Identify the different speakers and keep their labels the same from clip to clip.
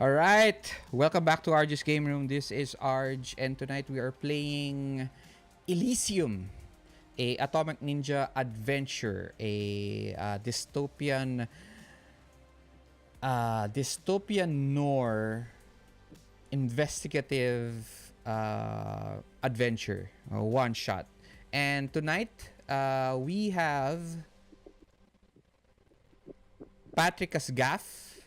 Speaker 1: Alright, welcome back to Arj's Game Room. This is Arj, and tonight we are playing Elysium, a Atomic Ninja adventure, a dystopian noir investigative adventure, one shot. And tonight we have Patrick as Gaff,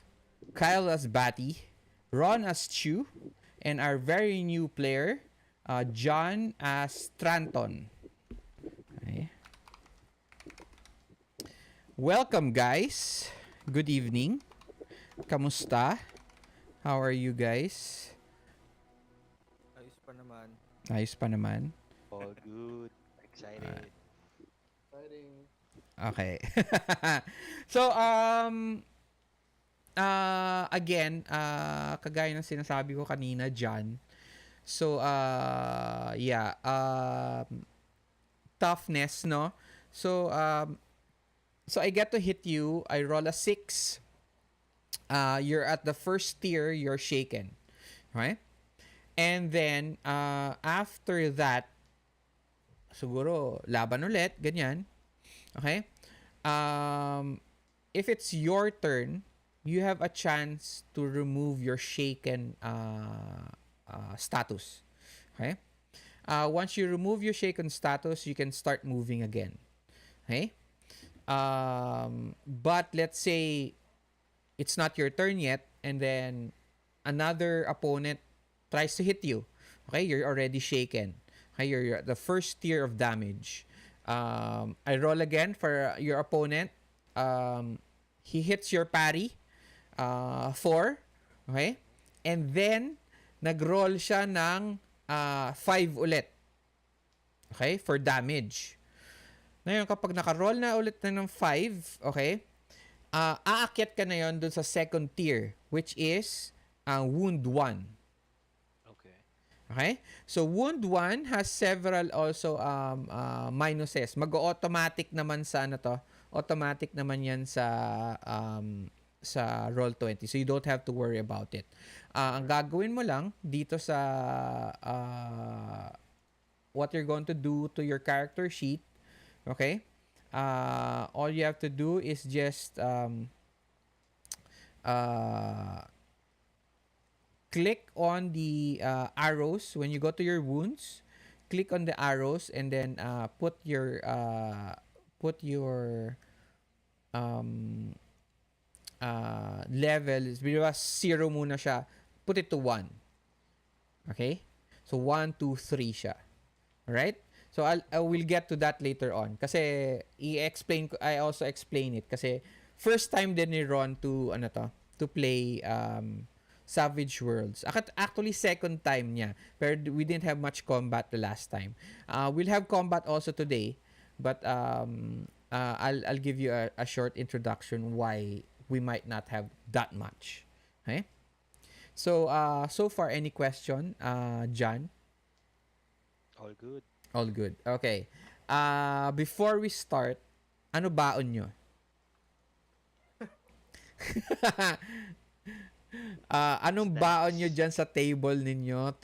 Speaker 1: Kyle as Batty, Ron as Chu, and our very new player, John as Stratton. Okay. Welcome, guys. Good evening. Kamusta? How are you guys?
Speaker 2: Ayos pa naman.
Speaker 1: Ayos pa naman.
Speaker 2: All good. Excited.
Speaker 3: Fighting.
Speaker 1: Okay. So, again, kagaya ng sinasabi ko kanina, John. So, yeah, toughness, no? So, so I get to hit you. I roll a 6. You're at the first tier, you're shaken. Right? And then, after that, siguro, laban ulit, ganyan. Okay? If it's your turn, you have a chance to remove your shaken status. Okay? Once you remove your shaken status, you can start moving again. Okay? But let's say it's not your turn yet, and then another opponent tries to hit you. Okay? You're already shaken. Okay? You're at the first tier of damage. I roll again for your opponent. He hits your parry. 4. Okay? And then, nag-roll siya ng 5 ulit. Okay? For damage. Ngayon, kapag naka-roll na ulit na ng 5, okay? Aakyat ka na yon dun sa second tier, which is wound 1.
Speaker 2: Okay.
Speaker 1: Okay? So, wound 1 has several also minuses. Mag-automatic naman sa ano to. Automatic naman yan sa Roll20. So, you don't have to worry about it. Ang gagawin mo lang dito sa what you're going to do to your character sheet, okay? All you have to do is just click on the arrows. When you go to your wounds, click on the arrows and then put your level, diba 0 muna siya, put it to 1. Okay? So 1, 2, 3 siya. Alright? So I will get to that later on. Kasi I also explain it kasi first time din ni Ron to play Savage Worlds. Actually second time niya. Pero we didn't have much combat the last time. We'll have combat also today, but I'll give you a short introduction why we might not have that much. Okay? So, so far, any question, John?
Speaker 2: All good.
Speaker 1: All good. Okay. Before we start, ano baon nyo? Anong baon nyo dyan sa table ninyo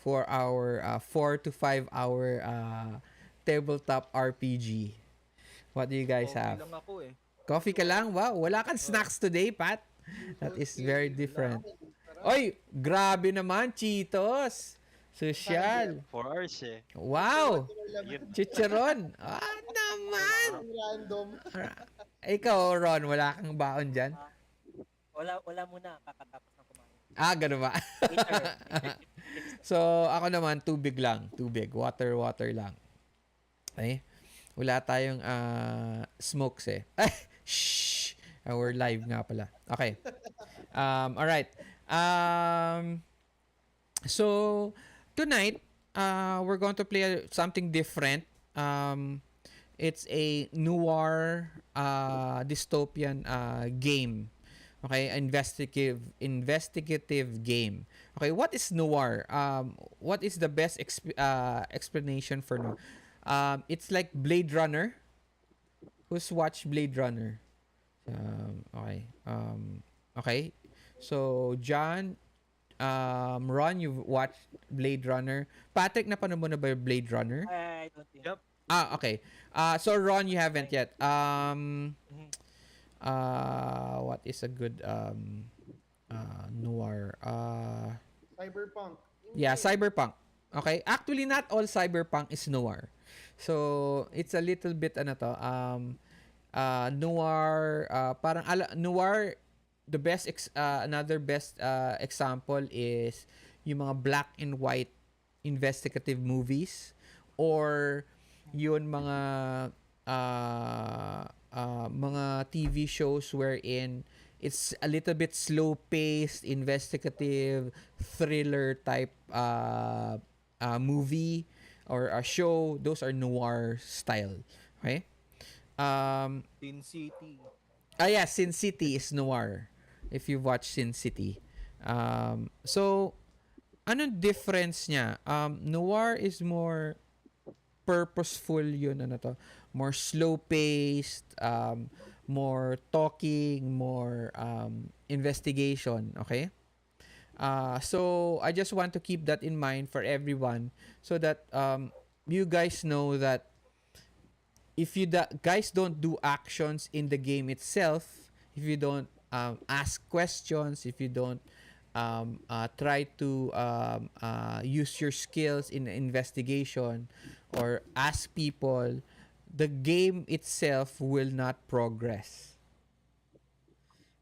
Speaker 1: for our 4 to 5 hour tabletop RPG? What do you guys have?
Speaker 2: Lang ako eh.
Speaker 1: Coffee ka lang? Wow, wala kang snacks today, Pat. That is very different. Oy, grabe naman, Cheetos. Social.
Speaker 2: 4 hours eh.
Speaker 1: Wow.
Speaker 2: Yun.
Speaker 1: Chicharon. Naman.
Speaker 3: Random.
Speaker 1: Ikaw, Ron, wala kang baon dyan?
Speaker 4: Wala muna kakatapos ng kumain.
Speaker 1: Ganun ba? So, ako naman, tubig lang. Tubig. Water lang. Okay? Wala tayong smokes eh. Shh! We're live nga pala. Okay. Alright. So, tonight, we're going to play something different. It's a noir dystopian game. Okay, investigative game. Okay, what is noir? What is the best explanation for noir? It's like Blade Runner. Who's watched Blade Runner? Okay. Okay. So, John, Ron, you've watched Blade Runner. Patrick, napanood mo na ba yung Blade Runner?
Speaker 4: I don't think.
Speaker 2: Yep.
Speaker 1: Okay. So, Ron, you haven't
Speaker 4: Fine.
Speaker 1: yet.
Speaker 4: Mhm.
Speaker 1: What is a good noir?
Speaker 3: Cyberpunk.
Speaker 1: Yeah,
Speaker 3: Hindi.
Speaker 1: cyberpunk. Okay? Actually, not all cyberpunk is noir. So, it's a little bit ano to, noir, noir, the best another best example is yung mga black and white investigative movies, or yun mga TV shows wherein it's a little bit slow paced investigative thriller type movie or a show. Those are noir style. Okay.
Speaker 5: Sin City.
Speaker 1: Yeah, Sin City is noir. If you watch Sin City. So, anong difference niya? Noir is more purposeful yun, ano to? More slow-paced, more talking, more investigation, okay? So, I just want to keep that in mind for everyone so that you guys know that if you guys don't do actions in the game itself, if you don't ask questions, if you don't try to use your skills in investigation or ask people, the game itself will not progress.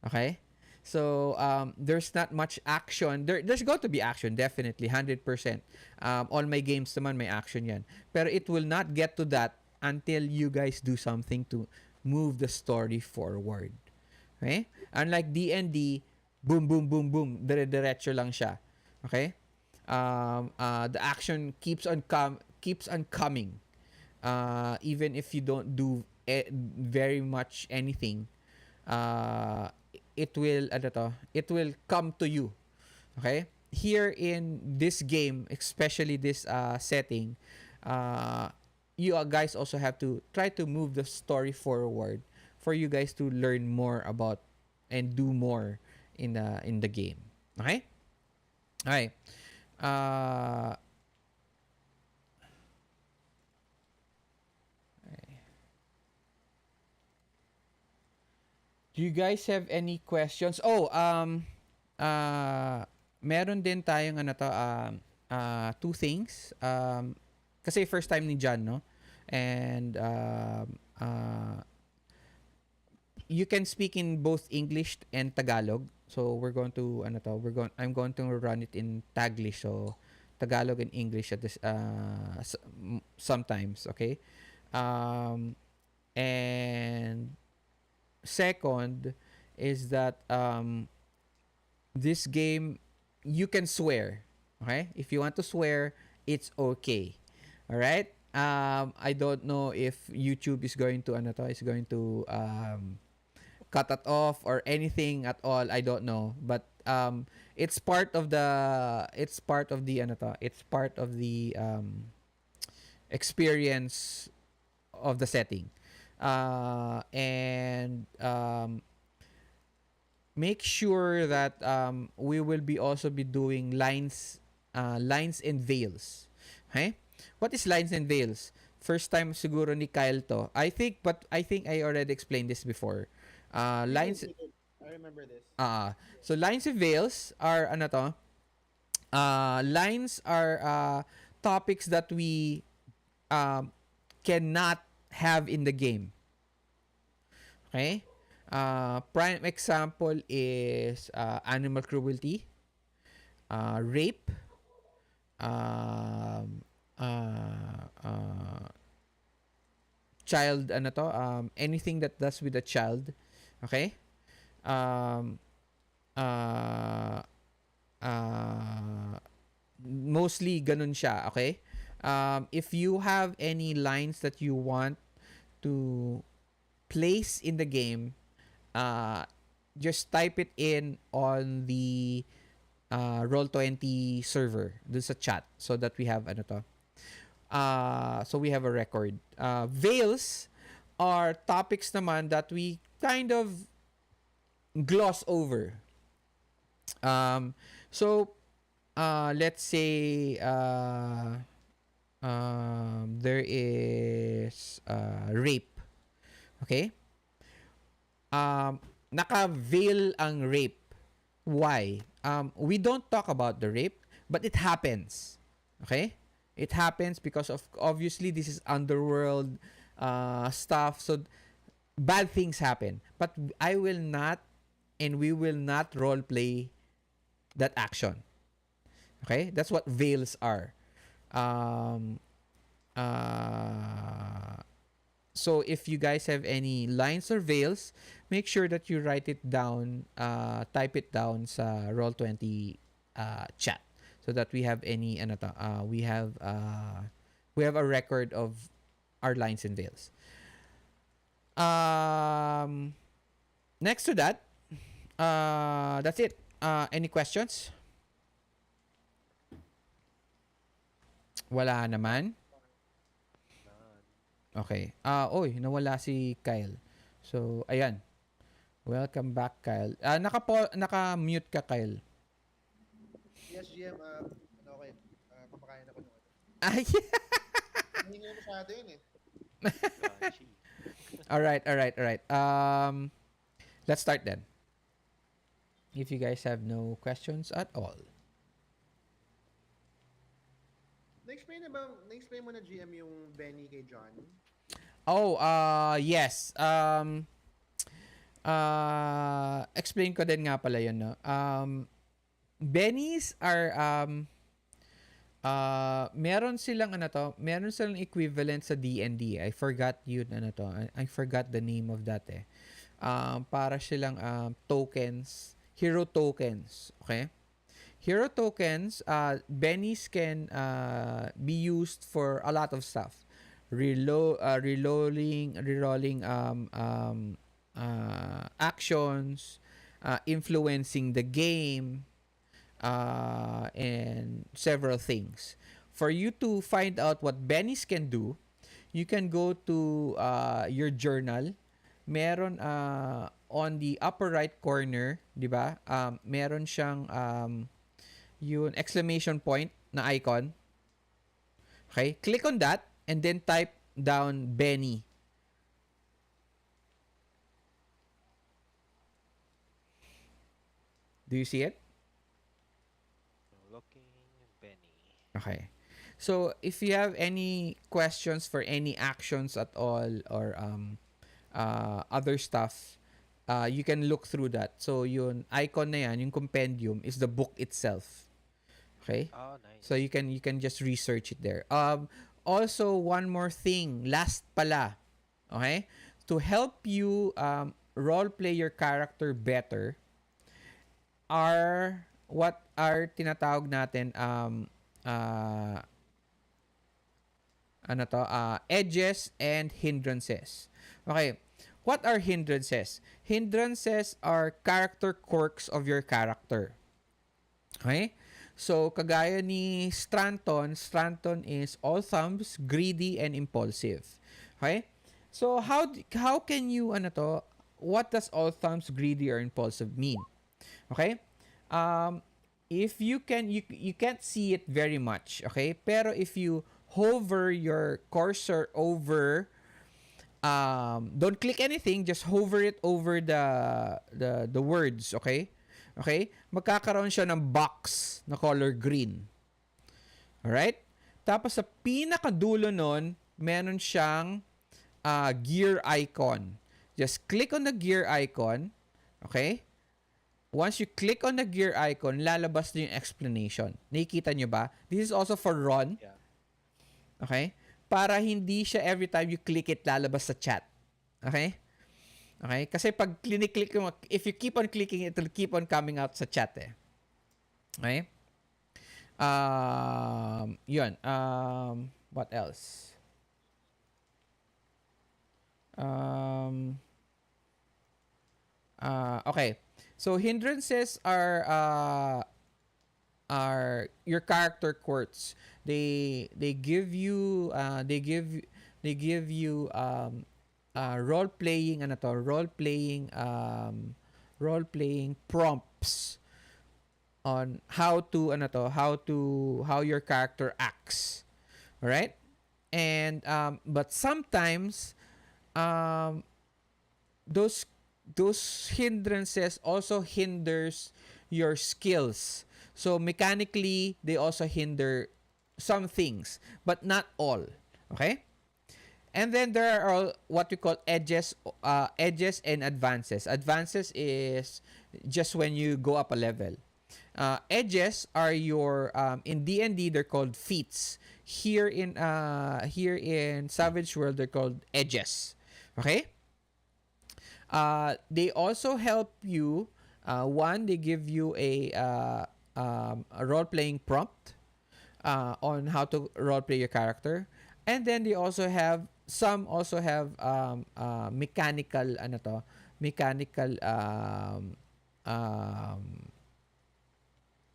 Speaker 1: Okay? So, there's not much action. There's got to be action, definitely, 100%. All my games naman may action yan. Pero it will not get to that until you guys do something to move the story forward. Okay? Unlike D&D, boom, boom, boom, boom, dire-diretso lang siya. Okay? The action keeps on coming. Even if you don't do very much anything, it will it will come to you. Okay? Here in this game, especially this setting, you guys also have to try to move the story forward for you guys to learn more about and do more in the game. Okay? Alright. Do you guys have any questions? Meron din tayong two things. Kasi first time ni John, no? And you can speak in both English and Tagalog. So we're going to I'm going to run it in Taglish. So Tagalog and English at this sometimes, okay? And second is that this game you can swear. Okay? If you want to swear, it's okay. All right? I don't know if YouTube is going to cut it off or anything at all. I don't know, but it's part of the experience of the setting. And make sure that we will be also be doing lines and veils. Okay? What is lines and veils? First time siguro ni Kyle to. I think I already explained this before. Lines
Speaker 3: I remember this.
Speaker 1: So lines and veils are lines are topics that we cannot have in the game. Okay? Prime example is animal cruelty, rape, child anything that does with a child. Okay? Mostly ganun siya, okay? If you have any lines that you want to place in the game, just type it in on the Roll20 server dun sa chat so that we have so we have a record. Veils are topics naman that we kind of gloss over. So let's say there is rape. Okay? Naka-veil ang rape. Why? We don't talk about the rape, but it happens. Okay? It happens because of obviously this is underworld stuff. So bad things happen. But I will not and we will not role play that action. Okay? That's what veils are. Um, so if you guys have any lines or veils, make sure that you write it down, type it down sa Roll20 chat so that we have any we have a record of our lines and veils. Next to that, that's it. Any questions? Wala naman.
Speaker 2: None.
Speaker 1: Okay. Oy, nawala si Kyle. So, ayan. Welcome back, Kyle. Naka-mute ka, Kyle.
Speaker 3: Yes, GM. Okay. Papakain ako ng ano.
Speaker 1: Ay,
Speaker 3: Hindi nga masyado yun eh.
Speaker 2: Crunchy.
Speaker 1: all right. Let's start then. If you guys have no questions at all.
Speaker 3: Na-explain mo na GM yung Benny kay John?
Speaker 1: Oh, yes. Explain ko din nga pala yun, no? Bennies are, meron silang equivalent sa D&D. I forgot I forgot the name of that eh. Para silang tokens, hero tokens, okay? Hero tokens, bennies can be used for a lot of stuff. Rerolling actions, influencing the game, and several things. For you to find out what bennies can do, you can go to your journal. Meron on the upper right corner, di ba? Meron siyang yun exclamation point na icon. Okay? Click on that and then type down Benny. Do you see it?
Speaker 2: Looking Benny.
Speaker 1: Okay. So, if you have any questions for any actions at all or other stuff, you can look through that. So, yung icon na yan, yung compendium, is the book itself. Okay?
Speaker 2: Oh, nice.
Speaker 1: So, you can just research it there. Also, one more thing. Last pala. Okay? To help you role play your character better are what are tinatawag natin edges and hindrances. Okay. What are hindrances? Hindrances are character quirks of your character. Okay? So, kagaya ni Stratton is all thumbs, greedy, and impulsive. Okay? So, how can you, what does all thumbs, greedy, or impulsive mean? Okay? If you can't see it very much, okay? Pero if you hover your cursor over, don't click anything, just hover it over the words, okay? Okay? Magkakaroon siya ng box na color green. Alright? Tapos sa pinakadulo nun, meron siyang gear icon. Just click on the gear icon. Okay? Once you click on the gear icon, lalabas na yung explanation. Nakikita nyo ba? This is also for Ron.
Speaker 2: Yeah.
Speaker 1: Okay? Para hindi siya every time you click it, lalabas sa chat. Okay? Okay? Kasi pag click mo, if you keep on clicking, it will keep on coming out sa chat eh. Okay? Yun. What else? Okay. So hindrances are your character quirks. They give you role playing role playing prompts how to how your character acts. All right? And but sometimes um those hindrances also hinders your skills. So mechanically they also hinder some things, but not all. Okay? And then there are all what we call edges and advances. Advances is just when you go up a level. Edges are your in D&D they're called feats. Here in Savage World they're called edges. Okay? They also help you. One, they give you a role playing prompt on how to role play your character, and then they also have mechanical mechanical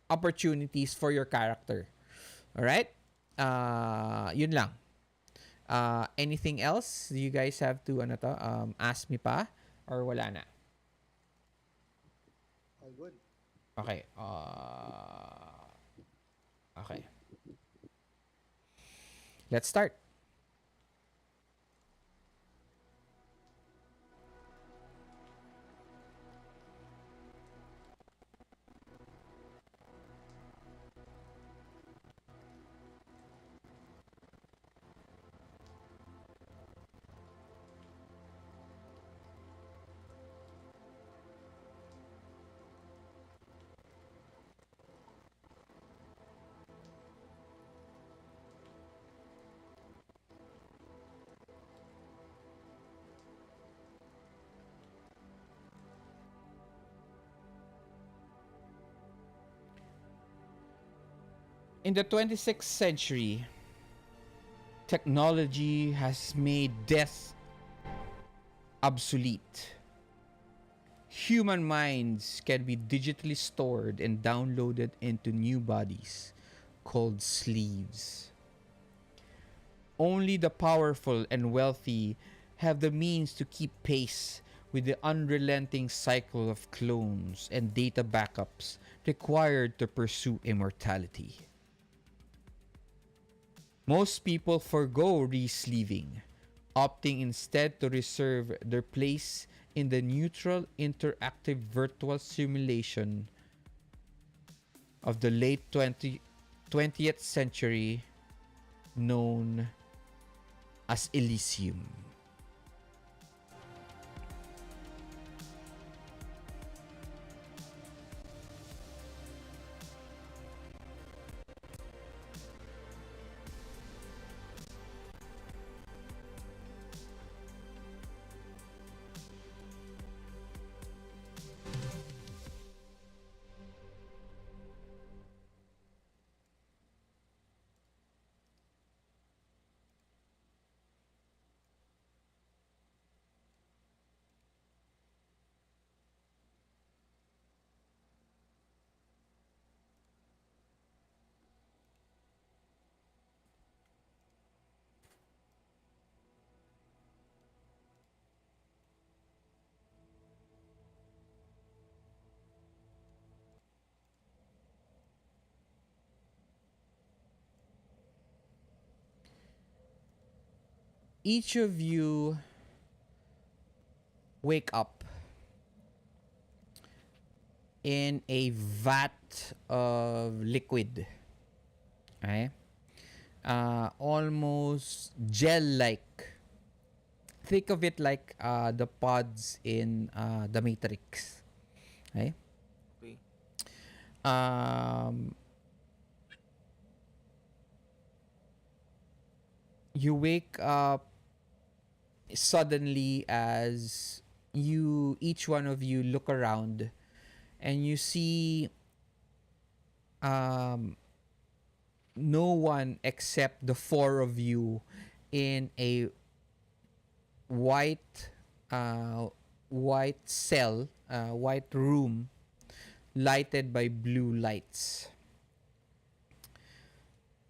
Speaker 1: opportunities for your character. All right? Yun lang. Anything else? Do you guys have to ask me pa or wala na?
Speaker 3: All good.
Speaker 1: Okay. Okay. Let's start. In the 26th century, technology has made death obsolete. Human minds can be digitally stored and downloaded into new bodies called sleeves. Only the powerful and wealthy have the means to keep pace with the unrelenting cycle of clones and data backups required to pursue immortality. Most people forego resleeving, opting instead to reserve their place in the neutral interactive virtual simulation of the late 20th century known as Elysium. Each of you wake up in a vat of liquid. Okay? Almost gel-like. Think of it like the pods in the Matrix. Okay?
Speaker 5: Okay.
Speaker 1: Um, you wake up suddenly as each one of you look around and you see um, no one except the four of you in a white white cell, white room lighted by blue lights.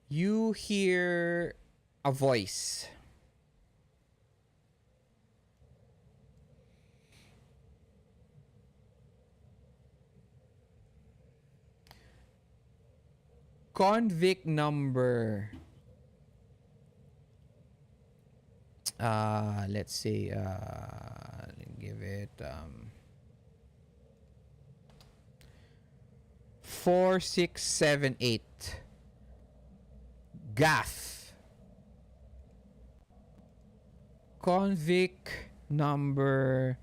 Speaker 1: You hear a voice. convict number, let's say, give it 4678, Gaff. Convict number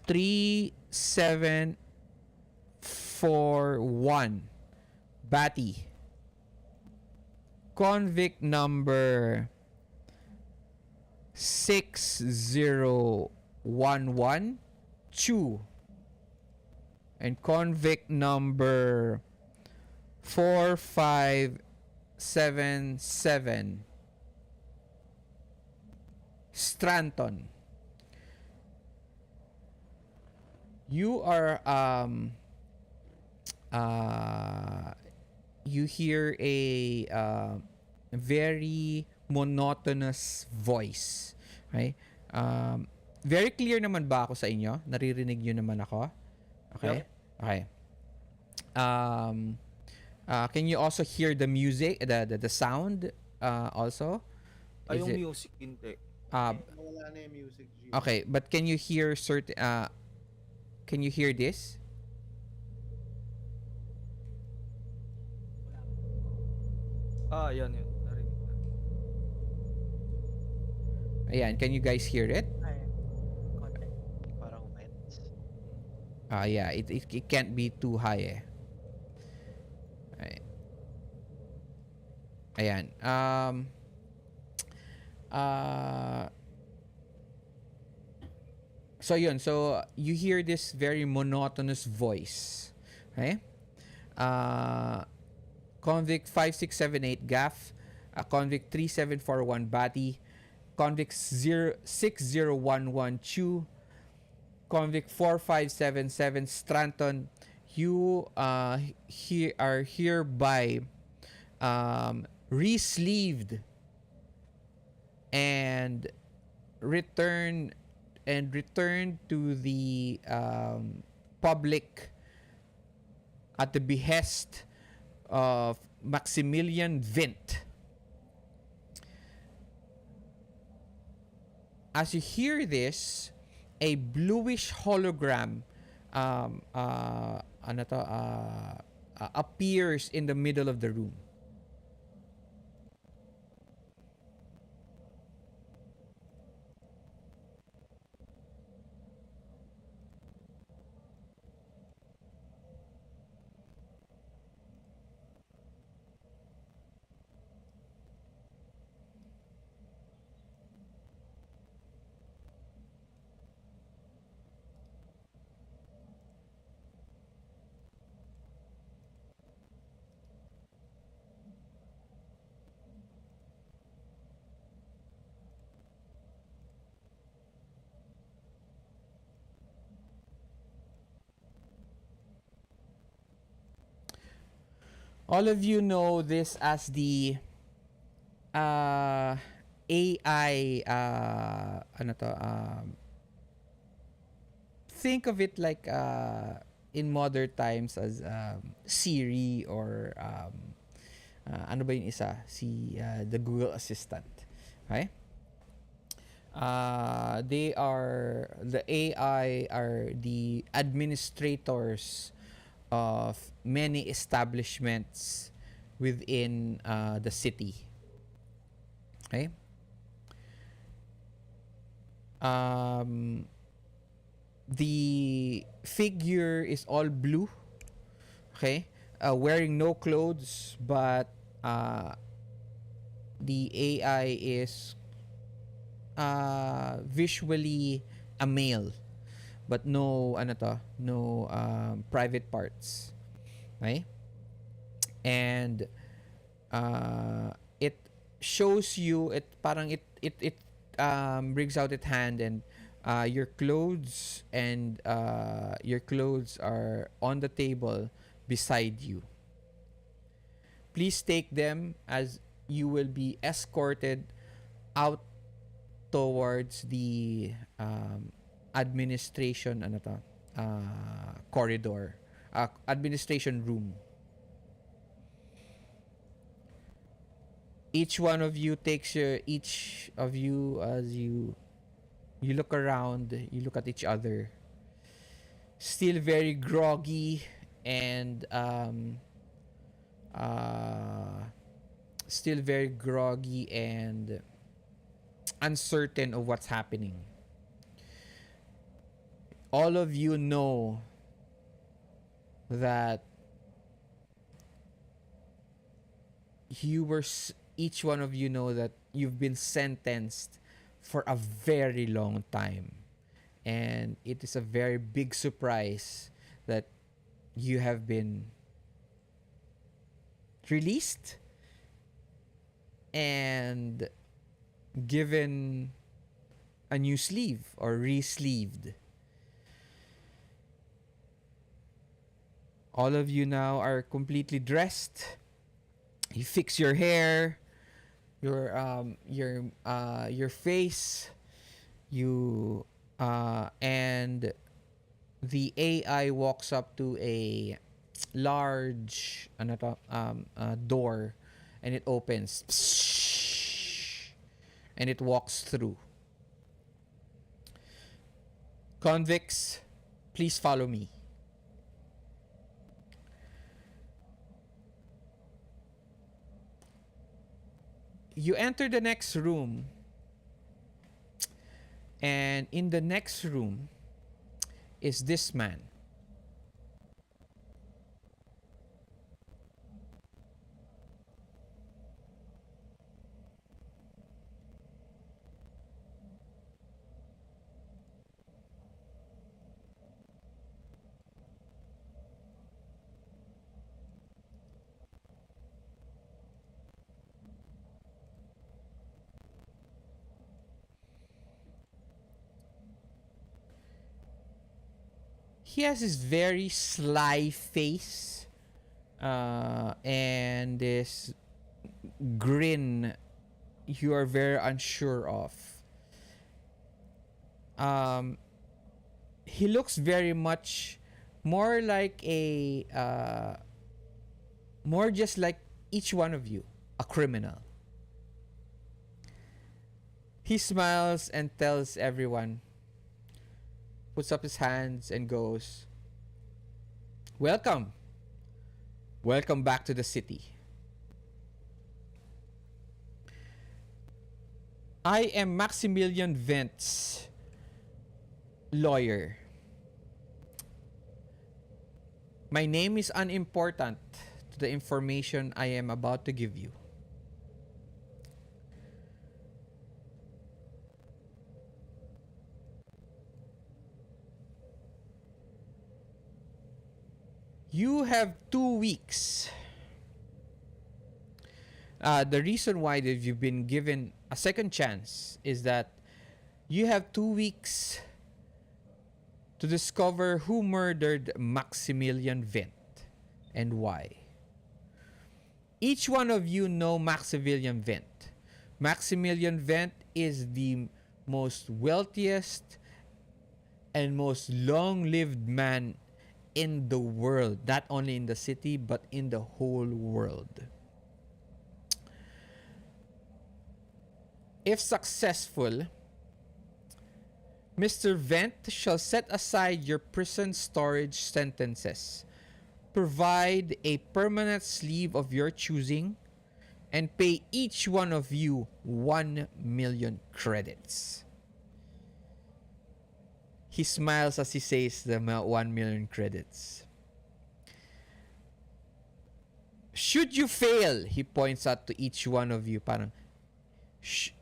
Speaker 1: 3741, Batty. Convict number 6011, Chu. And convict number 4577, Stratton. You are you hear a very monotonous voice. Okay? Very clear naman ba ako sa inyo? Naririnig niyo naman ako? Okay?
Speaker 5: Yep.
Speaker 1: Okay. Can you also hear the music, the sound also?
Speaker 5: Ay,
Speaker 1: Is
Speaker 5: yung
Speaker 1: it-
Speaker 5: music, hindi.
Speaker 3: Wala na yung music, G.
Speaker 1: Okay, but can you hear certain can you hear this?
Speaker 5: Yan. Narinig na.
Speaker 1: Ayan, can you guys hear it?
Speaker 4: Ay, konti.
Speaker 2: Parang vents.
Speaker 1: Yeah, it can't be too high eh. Ay- Ayan. So yun, so you hear this very monotonous voice. Okay? Convict 5678 Gaff, Convict 3741 Batty, Convict 6011 Chu, Convict 4577 Stratton. You are hereby resleeved and returned to the public at the behest of Maximilian Vint. As you hear this, a bluish hologram appears in the middle of the room. All of you know this as the AI think of it like in modern times as Siri or ano ba yung isa? The Google Assistant. Okay? The AI are the administrators of many establishments within the city. Okay? The figure is all blue. Okay? Wearing no clothes, but the AI is visually a male, but no private parts. Okay? And it shows you, it brings out its hand, and your clothes are on the table beside you. Please take them as you will be escorted out towards the administration corridor, administration room. Each one of you takes your each of you as you look around, you look at each other, still very groggy and uh still very groggy and uncertain of what's happening. All of you know that each one of you know that you've been sentenced for a very long time, and it is a very big surprise that you have been released and given a new sleeve or resleeved. All of you now are completely dressed. You fix your hair, your face, you and the AI walks up to a large door, and it opens, and it walks through. Convicts, please follow me. You enter the next room, and in the next room is this man. He has this very sly face, and this grin you are very unsure of. Um, he looks very much more like more just like each one of you, a criminal. He smiles and tells everyone, puts up his hands and goes, "Welcome. Welcome back to the city. I am Maximilian Vent's lawyer. My name is unimportant to the information I am about to give you. You have 2 weeks. The reason why that you've been given a second chance is that you have 2 weeks to discover who murdered Maximilian Vent and why. Each one of you know Maximilian Vent. Maximilian Vent is the most wealthiest and most long-lived man in the world, not only in the city but in the whole world. If successful, Mr. Vent shall set aside your prison storage sentences, provide a permanent sleeve of your choosing, and pay each one of you 1 million credits." He smiles as he says the 1 million credits. Should you fail, he points out to each one of you.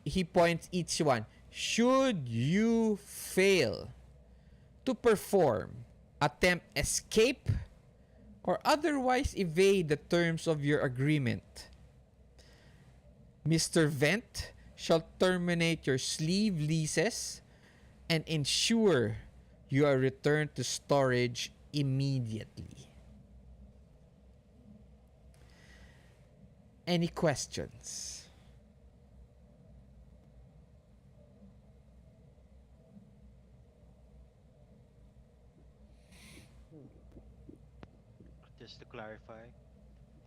Speaker 1: He points each one. Should you fail to perform, attempt escape, or otherwise evade the terms of your agreement, Mr. Vent shall terminate your sleeve leases and ensure you are returned to storage immediately. Any questions?
Speaker 2: Just to clarify,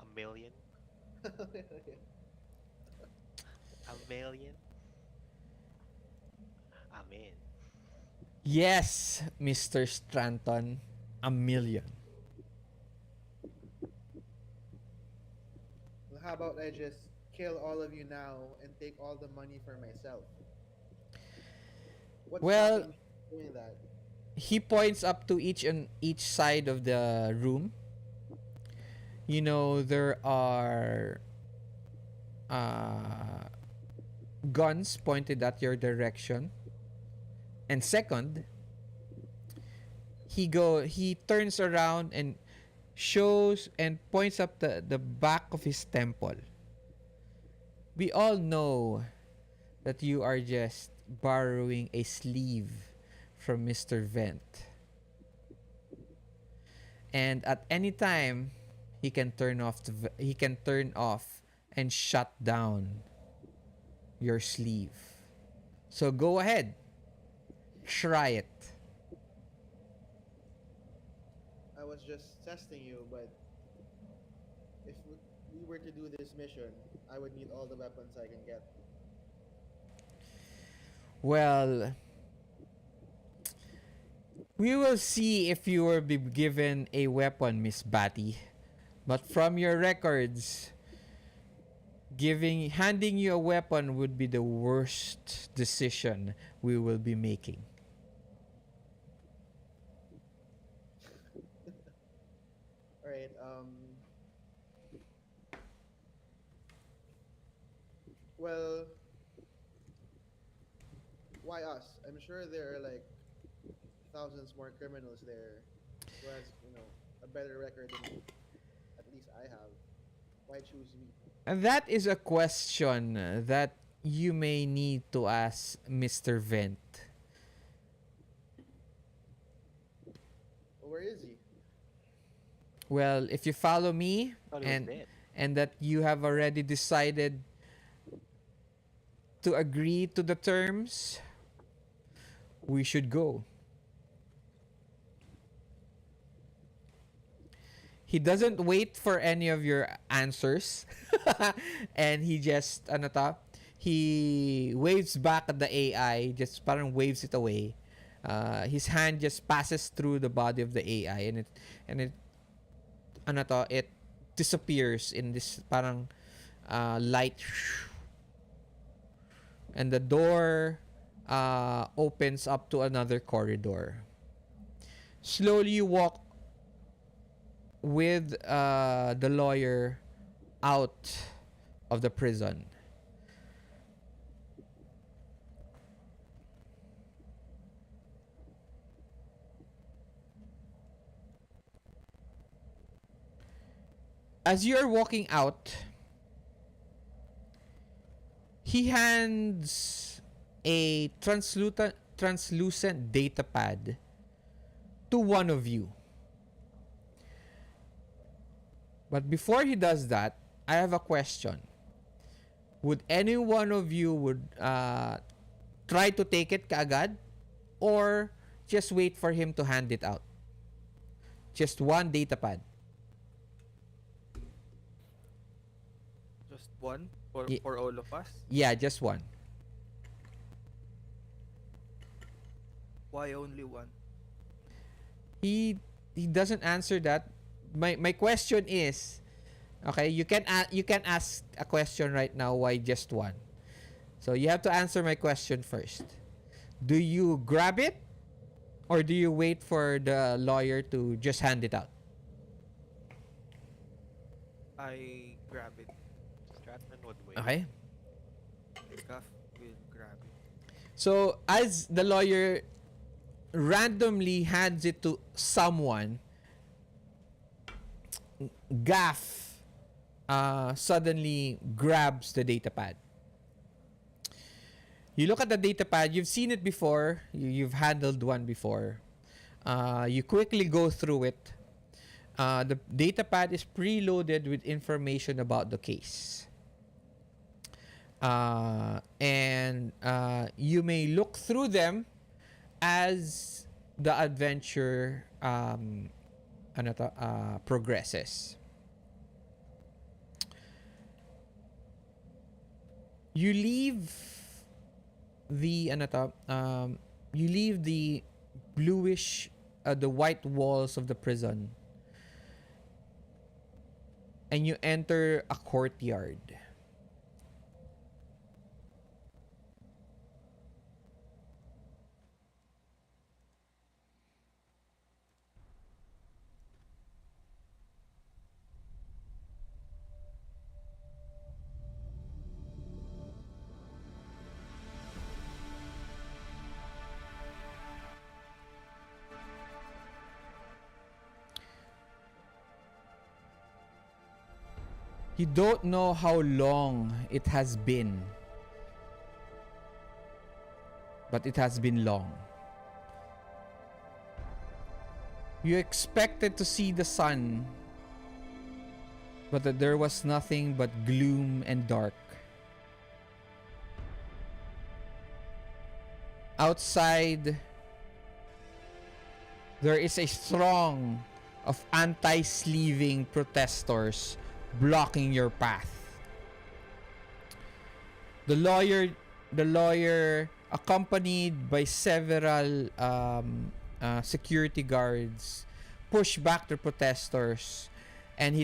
Speaker 2: a million. A million? I'm in.
Speaker 1: Yes, Mr. Stratton, a million.
Speaker 3: Well, how about I just kill all of you now and take all the money for myself? What's
Speaker 1: Well,
Speaker 3: stopping me from doing that?
Speaker 1: he points up to each side of the room. You know, there are uh, guns pointed at your direction. And second, he turns around and shows and points up the back of his temple. We all know that you are just borrowing a sleeve from Mr. Vent. And at any time, he can turn off and shut down your sleeve. So go ahead, try it.
Speaker 3: I was just testing you, but if we were to do this mission, I would need all the weapons I can get.
Speaker 1: Well, we will see if you will be given a weapon, Miss Batty. But from your records, handing you a weapon would be the worst decision we will be making.
Speaker 3: All right. Well, why us? I'm sure there are like thousands more criminals there who has, a better record than at least I have. Why choose me?
Speaker 1: And that is a question that you may need to ask Mr. Vent.
Speaker 3: Well, where is he?
Speaker 1: Well, if you follow me
Speaker 2: Thought he was dead.
Speaker 1: and that you have already decided to agree to the terms, we should go. He doesn't wait for any of your answers. And he just, he waves back at the AI, just parang waves it away. His hand just passes through the body of the AI, and it disappears in this parang light. And the door opens up to another corridor. Slowly you walk with the lawyer out of the prison. As you're walking out, he hands a translucent data pad to one of you. But before he does that, I have a question. Would any one of you would try to take it kaagad, or just wait for him to hand it out? Just one data pad.
Speaker 5: Just one
Speaker 1: Ye-
Speaker 5: for all of us.
Speaker 1: Yeah, just one.
Speaker 5: Why only one?
Speaker 1: He doesn't answer that. My question is, okay, you can ask a question right now, why just one? So you have to answer my question first. Do you grab it, or do you wait for the lawyer to just hand it out?
Speaker 5: I grab it.
Speaker 2: Stratton would wait.
Speaker 1: Okay.
Speaker 5: Gaff will grab it.
Speaker 1: So as the lawyer randomly hands it to someone, Gaff suddenly grabs the data pad. You look at the data pad, you've seen it before, you've handled one before. You quickly go through it. The data pad is preloaded with information about the case. And you may look through them as the adventure progresses. You leave the you leave the bluish the white walls of the prison, and you enter a courtyard. You don't know how long it has been, but it has been long. You expected to see the sun, but there was nothing but gloom and dark. Outside, there is a throng of anti-sleeving protesters blocking your path. The lawyer, accompanied by several security guards, push back the protesters, and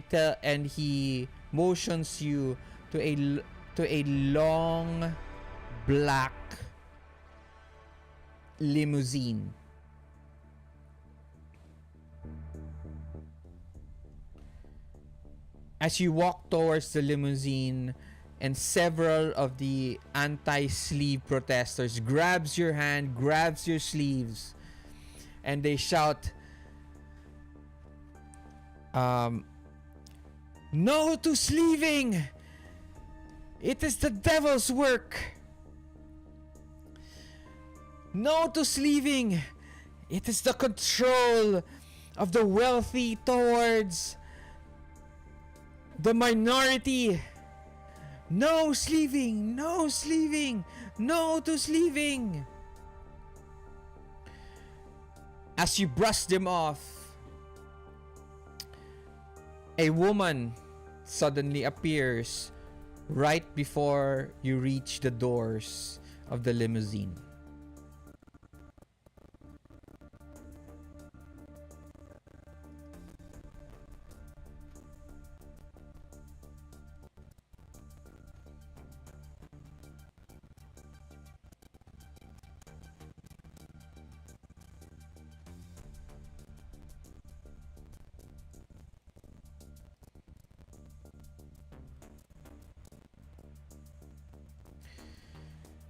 Speaker 1: he motions you to a long black limousine. As you walk towards the limousine, and several of the anti-sleeve protesters grabs your hand, grabs your sleeves, and they shout, "No to sleeving! It is the devil's work! No to sleeving! It is the control of the wealthy towards the minority! No sleeving! No sleeving! No to sleeving!" As you brush them off, a woman suddenly appears right before you reach the doors of the limousine.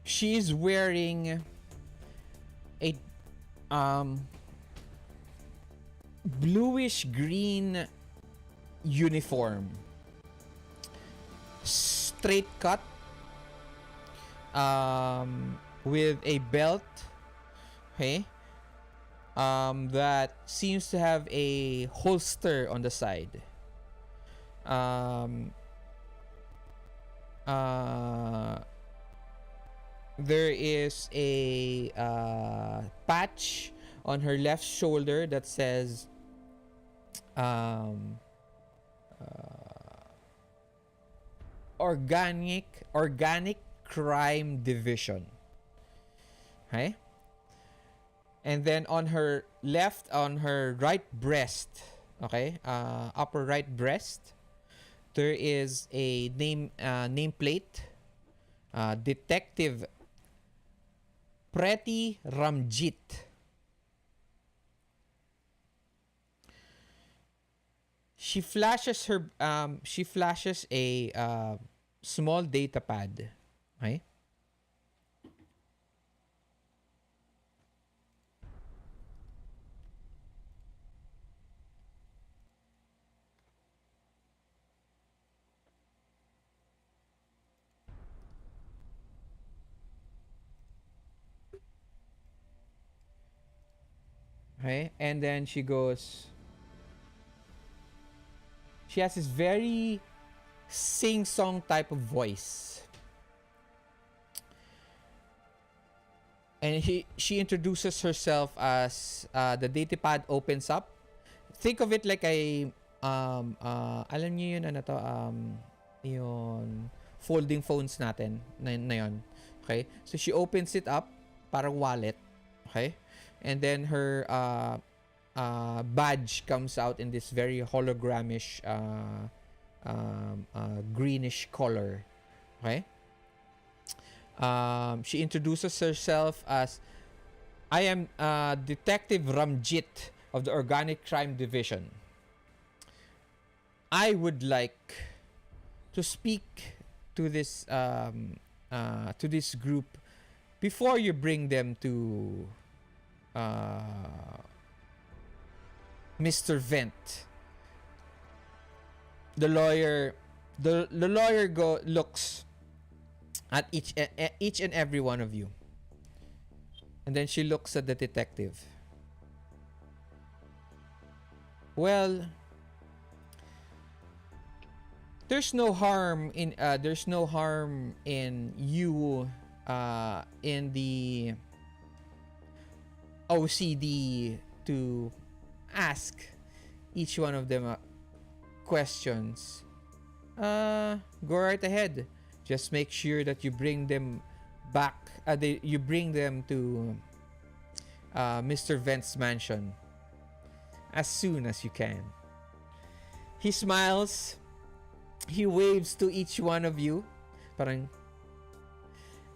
Speaker 1: She is wearing a bluish green uniform, straight cut, with a belt, okay, that seems to have a holster on the side. There is a patch on her left shoulder that says organic crime division. Okay? And then on her right breast, okay, upper right breast, there is a nameplate, Detective Pretty Ramjit. She flashes a small data pad. Okay? Okay? And then she goes, she has this very sing-song type of voice. And she introduces herself as the datapad opens up. Think of it like a alam niyo yun, ano to, yun, folding phones natin na yun. Okay? So she opens it up, parang wallet. Okay? And then her badge comes out in this very hologramish greenish color. Okay? She introduces herself as, I am Detective Ramjit of the Organic Crime Division. I would like to speak to this group before you bring them to Mr. Vent. The lawyer looks at each and every one of you. And then she looks at the detective. Well, there's no harm in you in the OCD to ask each one of them questions. Go right ahead. Just make sure that you bring them back. You bring them to Mr. Vent's mansion as soon as you can. He smiles. He waves to each one of you, parang,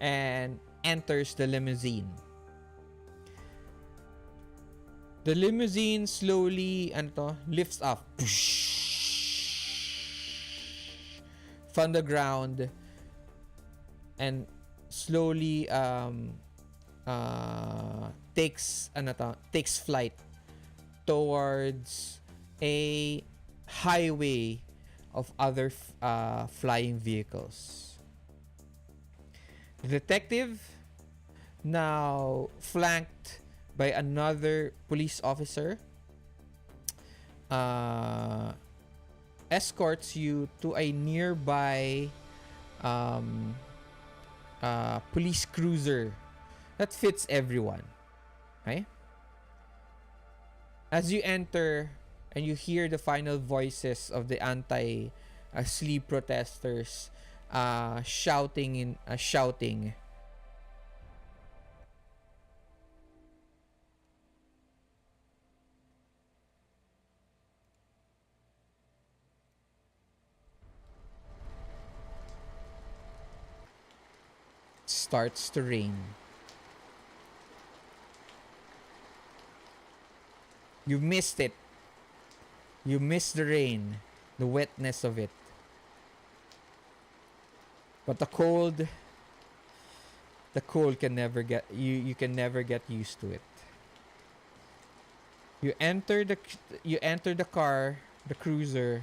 Speaker 1: and enters the limousine. The limousine slowly lifts up from the ground and slowly takes flight towards a highway of other flying vehicles. The detective, now flanked by another police officer, escorts you to a nearby police cruiser that fits everyone. Okay? As you enter and you hear the final voices of the anti-sleep protesters shouting. Starts to rain. You missed it. You missed the rain, the wetness of it. But the cold can never get you can never get used to it. You enter the car, the cruiser,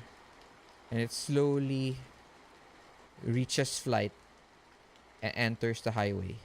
Speaker 1: and it slowly reaches flight and enters the highway.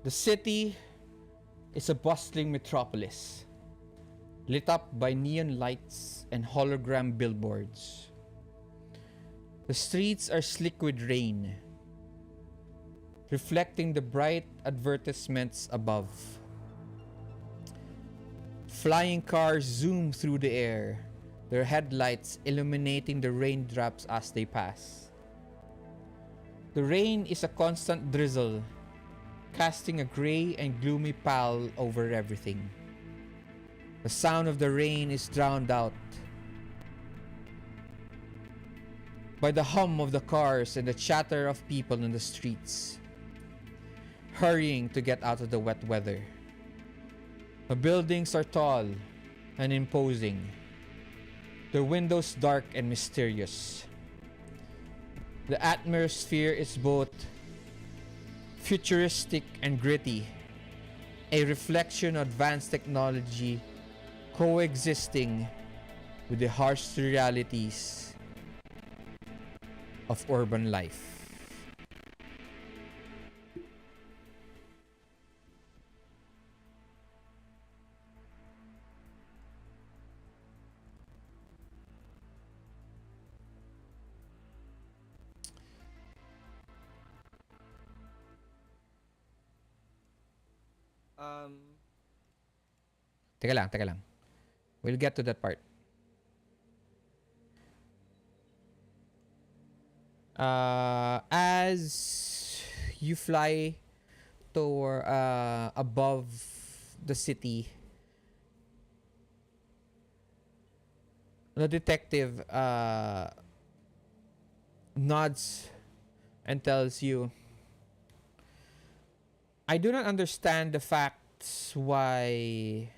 Speaker 1: The city is a bustling metropolis, lit up by neon lights and hologram billboards. The streets are slick with rain, reflecting the bright advertisements above. Flying cars zoom through the air, their headlights illuminating the raindrops as they pass. The rain is a constant drizzle, casting a gray and gloomy pall over everything. The sound of the rain is drowned out by the hum of the cars and the chatter of people in the streets, hurrying to get out of the wet weather. The buildings are tall and imposing, their windows dark and mysterious. The atmosphere is both futuristic and gritty, a reflection of advanced technology coexisting with the harsh realities of urban life.
Speaker 5: Um,
Speaker 1: Teka lang, teka lang. We'll get to that part. As you fly toward above the city, the detective nods and tells you, I do not understand the facts why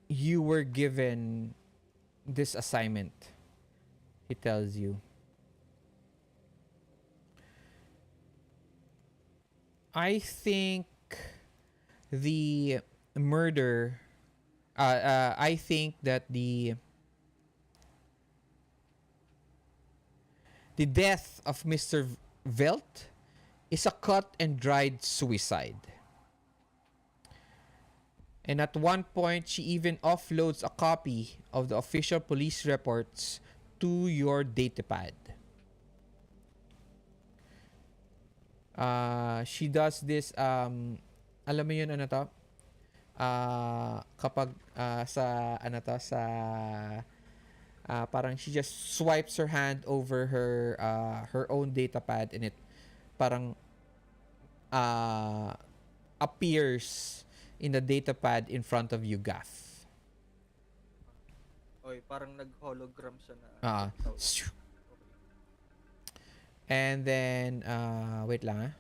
Speaker 1: you were given this assignment. He tells you. I think the murder, I think that the death of Mr. Velt is a cut and dried suicide. And at one point, she even offloads a copy of the official police reports to your datapad. She does this, alam mo yun, ano to? Kapag sa, ano to, sa, parang she just swipes her hand over her own datapad and it parang appears in the datapad in front of you, Gaff.
Speaker 5: oy, parang nag-hologram siya na.
Speaker 1: Ah.
Speaker 5: Okay.
Speaker 1: And then, wait lang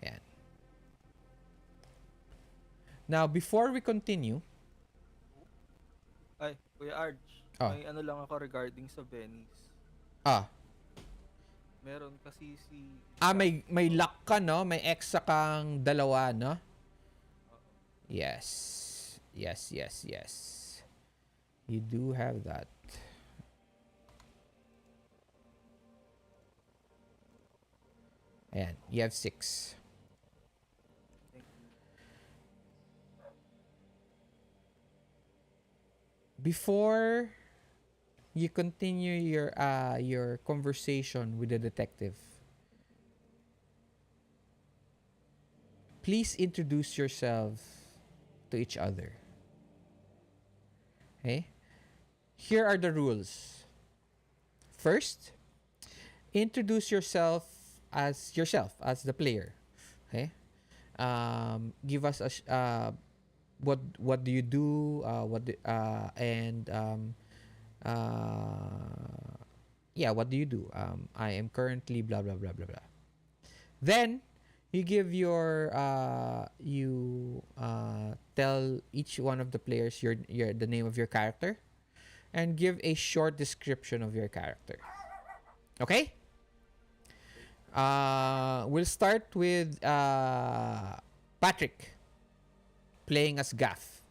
Speaker 1: Ayan. Now, before we continue,
Speaker 5: Ay, Kuya Arj,
Speaker 1: Ah.
Speaker 5: may ano lang ako regarding sa Venice. Meron kasi si...
Speaker 1: may luck ka, no? May extra kang dalawa, no? Yes. Yes, yes, yes. You do have that. Ayan, you have 6. Before you continue your conversation with the detective, please introduce yourself to each other. Okay? Here are the rules. First, introduce yourself as the player. Okay? Give us what do you do? What do you do? I am currently blah blah blah blah blah. Then you give your tell each one of the players your the name of your character and give a short description of your character. Okay? We'll start with Patrick playing as Gaff.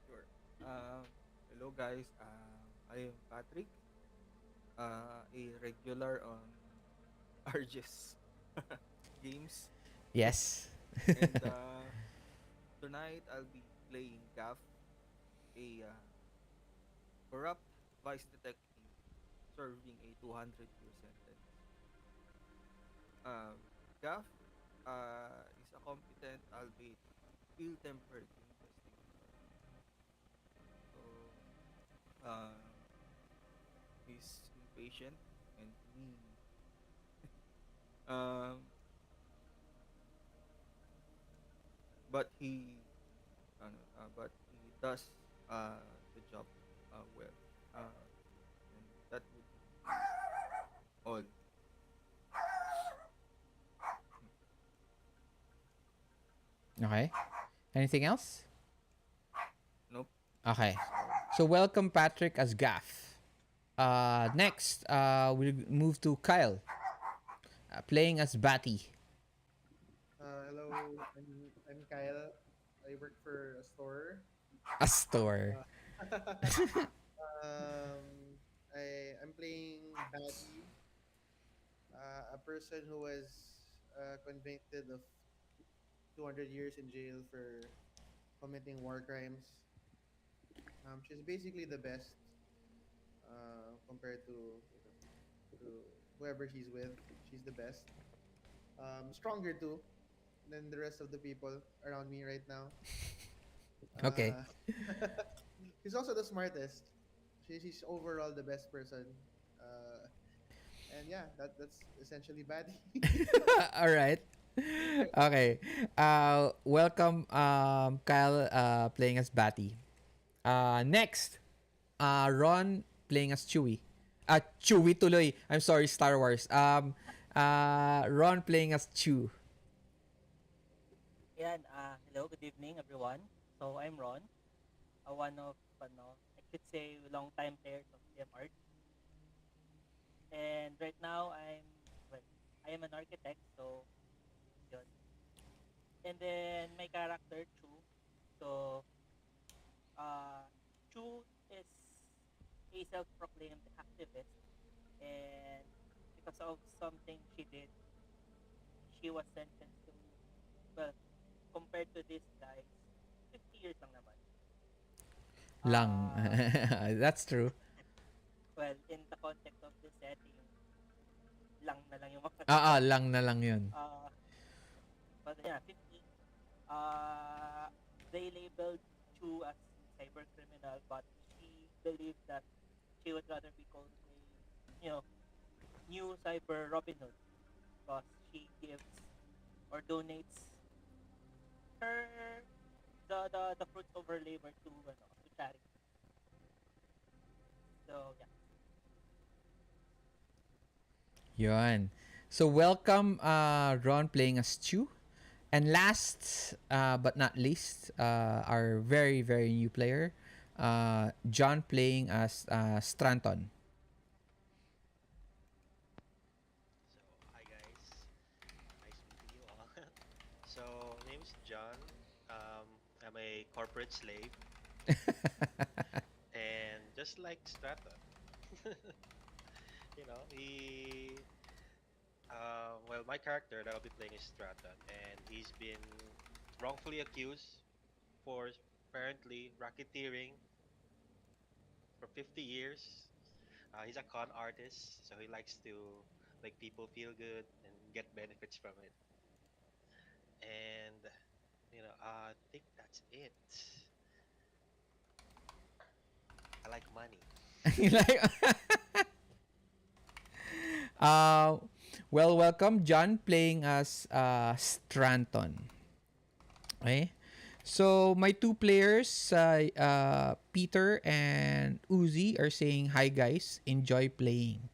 Speaker 5: Sure. Hello guys, I am Patrick. A regular on Arges games.
Speaker 1: Yes.
Speaker 5: And tonight I'll be playing Gaff, a corrupt vice detective serving a 200-year sentence. Gaff is a competent, albeit ill-tempered investigator. So, he's impatient and mean. But he does the job well. And that would be all.
Speaker 1: Okay. Anything else?
Speaker 5: Nope.
Speaker 1: Okay. So welcome Patrick as Gaff. Next, we'll move to Kyle, playing as Batty.
Speaker 3: Hello, I'm Kyle. I work for a store.
Speaker 1: A store.
Speaker 3: Uh, I'm playing Batty, a person who was convicted of 200 years in jail for committing war crimes. She's basically the best compared to to whoever she's with. She's the best. Stronger too than the rest of the people around me right now.
Speaker 1: Okay.
Speaker 3: Uh, she's also the smartest. She's overall the best person. Uh, and yeah, that's essentially Batty.
Speaker 1: All right. Okay. Welcome, Kyle, playing as Batty. Next, Ron playing as Chewie. Chewie tuloy. I'm sorry, Star Wars. Ron playing as Chew.
Speaker 4: Yan, hello, good evening everyone. So I'm Ron, one of I could say long-time players of CMR. And right now well, I am an architect, so yun. And then my character Chu. So uh Chu is a self-proclaimed activist, and because of something she did, she was sentenced to, well, compared to these guys, 50 years lang naman.
Speaker 1: Lang.
Speaker 4: Uh,
Speaker 1: That's true.
Speaker 4: well, in the context of the setting, lang na lang yung
Speaker 1: Ah,
Speaker 4: makagawa.
Speaker 1: lang na lang yun.
Speaker 4: Uh, but yeah, 50. Uh, they labeled Chu as cyber criminal, but she believed that she would rather be called a, you know, new cyber Robin Hood, because she gives or donates her the fruits of her labor to charity. So yeah.
Speaker 1: Yun. So welcome, Ron playing as Chew. And last, but not least, our very, very new player, John playing as Stratton.
Speaker 2: So, hi guys. Nice meeting you all. So, my name is John. I'm a corporate slave, and just like Stratton, my character that I'll be playing is Stratton, and he's been wrongfully accused for apparently racketeering for 50 years. He's a con artist, so he likes to make people feel good and get benefits from it. And I think that's it. I like money.
Speaker 1: Like, uh, well, welcome, John playing as Stratton. Okay. So my two players, Peter and Uzi, are saying hi guys, enjoy playing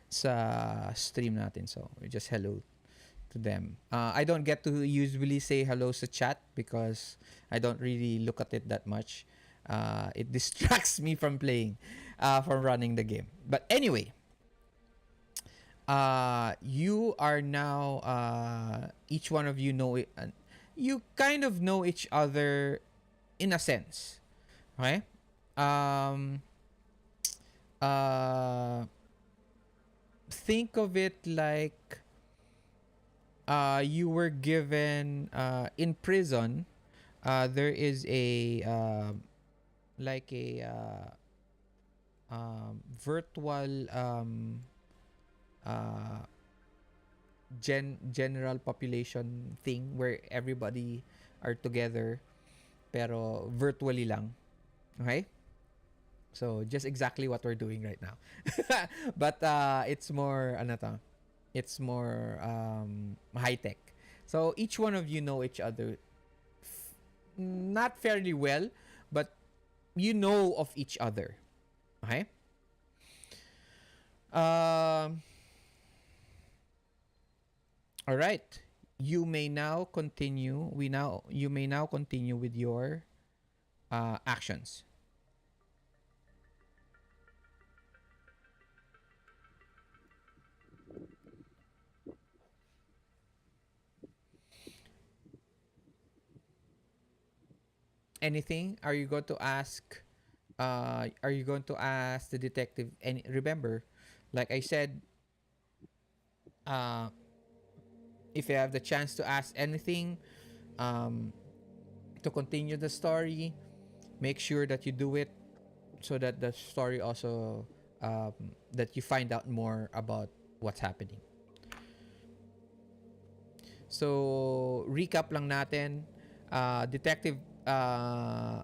Speaker 1: sa stream natin. So just hello to them. I don't get to usually say hello sa chat because I don't really look at it that much. It distracts me from playing, from running the game. But anyway, you are now, each one of you know it. You kind of know each other in a sense, okay? Um, uh, think of it like you were given in prison. There is a like a virtual uh, general population thing where everybody are together pero virtually lang. Okay? So just exactly what we're doing right now. But it's more ano to, it's more high tech. So each one of you know each other not fairly well, but you know of each other. Okay? Um all right. You may now continue. You may now continue with your actions. anything? Are you going to ask? Are you going to ask the detective? And remember, like I said, uh, if you have the chance to ask anything, um, to continue the story, make sure that you do it so that the story also um, that you find out more about what's happening. So recap lang natin, Detective uh,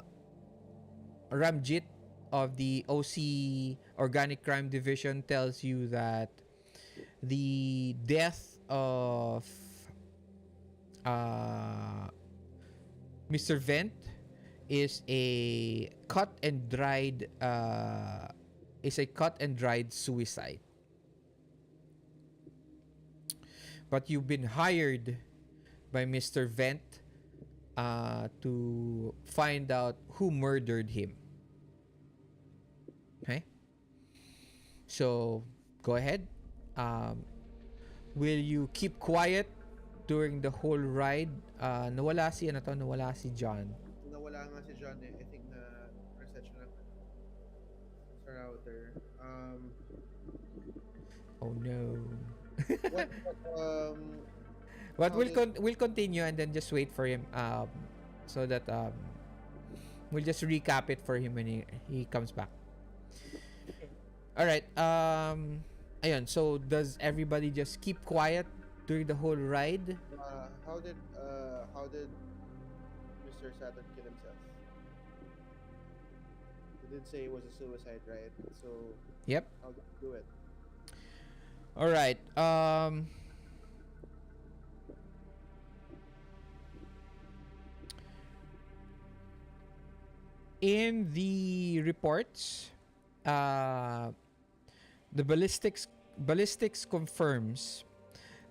Speaker 1: Ramjit of the OC Organic Crime Division tells you that the death of uh, Mr. Vent is a cut and dried suicide. But you've been hired by Mr. Vent to find out who murdered him. Okay? So, go ahead. Um, will you keep quiet during the whole ride? Nawala si John.
Speaker 3: Nawala nga si John eh. I think na reset siya ng sa router.
Speaker 1: Oh no.
Speaker 3: What
Speaker 1: But
Speaker 3: how did
Speaker 1: we'll continue and then just wait for him so that we'll just recap it for him when he comes back.
Speaker 4: Okay.
Speaker 1: All right. Ayun. So does everybody just keep quiet during the whole ride?
Speaker 3: how did Mr. Stratton kill himself? He did say it was a suicide, right? So
Speaker 1: Yep.
Speaker 3: how did he do it?
Speaker 1: All right. In the reports, uh, the ballistics confirms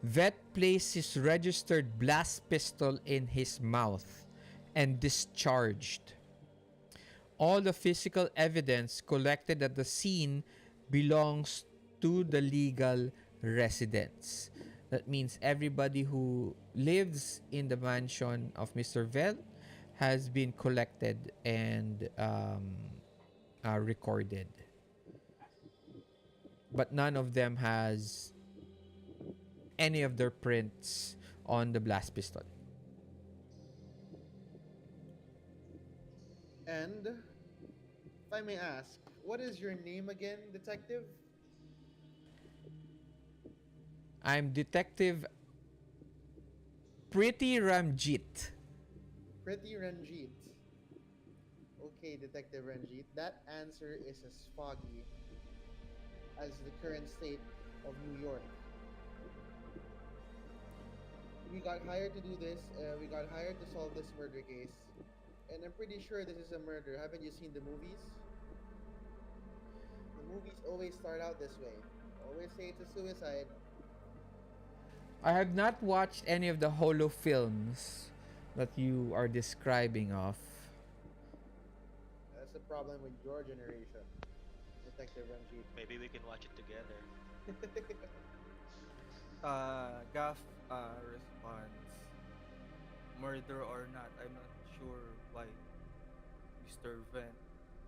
Speaker 1: Vet placed his registered blast pistol in his mouth and discharged. All the physical evidence collected at the scene belongs to the legal residents. That means everybody who lives in the mansion of Mr. Vel has been collected and recorded. But none of them has any of their prints on the blast pistol.
Speaker 3: And if I may ask, what is your name again, detective?
Speaker 1: I'm Detective Pretty Ramjit.
Speaker 3: Pretty Ranjit. Okay, Detective Ranjit. That answer is as foggy as the current state of New York. We got hired to do this. We got hired to solve this murder case. And I'm pretty sure this is a murder. Haven't you seen the movies? The movies always start out this way. Always say it's a suicide.
Speaker 1: I have not watched any of the holo films that you are describing of.
Speaker 3: That's the problem with your generation, Detective Ranjit.
Speaker 2: Maybe we can watch it together.
Speaker 5: Gaff responds, murder or not, I'm not sure why Mr. Vent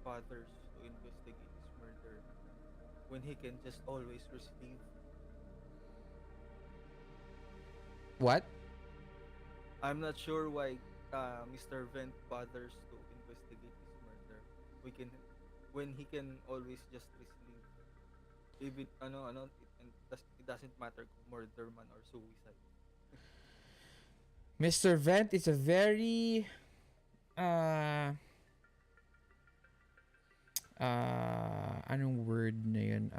Speaker 5: bothers to investigate his murder when he can just always resleeve.
Speaker 1: What?
Speaker 5: I'm not sure why Mr. Vent bothers to investigate his murder. We can, when he can always just resleeve. Even it doesn't matter kung murder man or suicide.
Speaker 1: Mr. Vent is a very anong word na yun?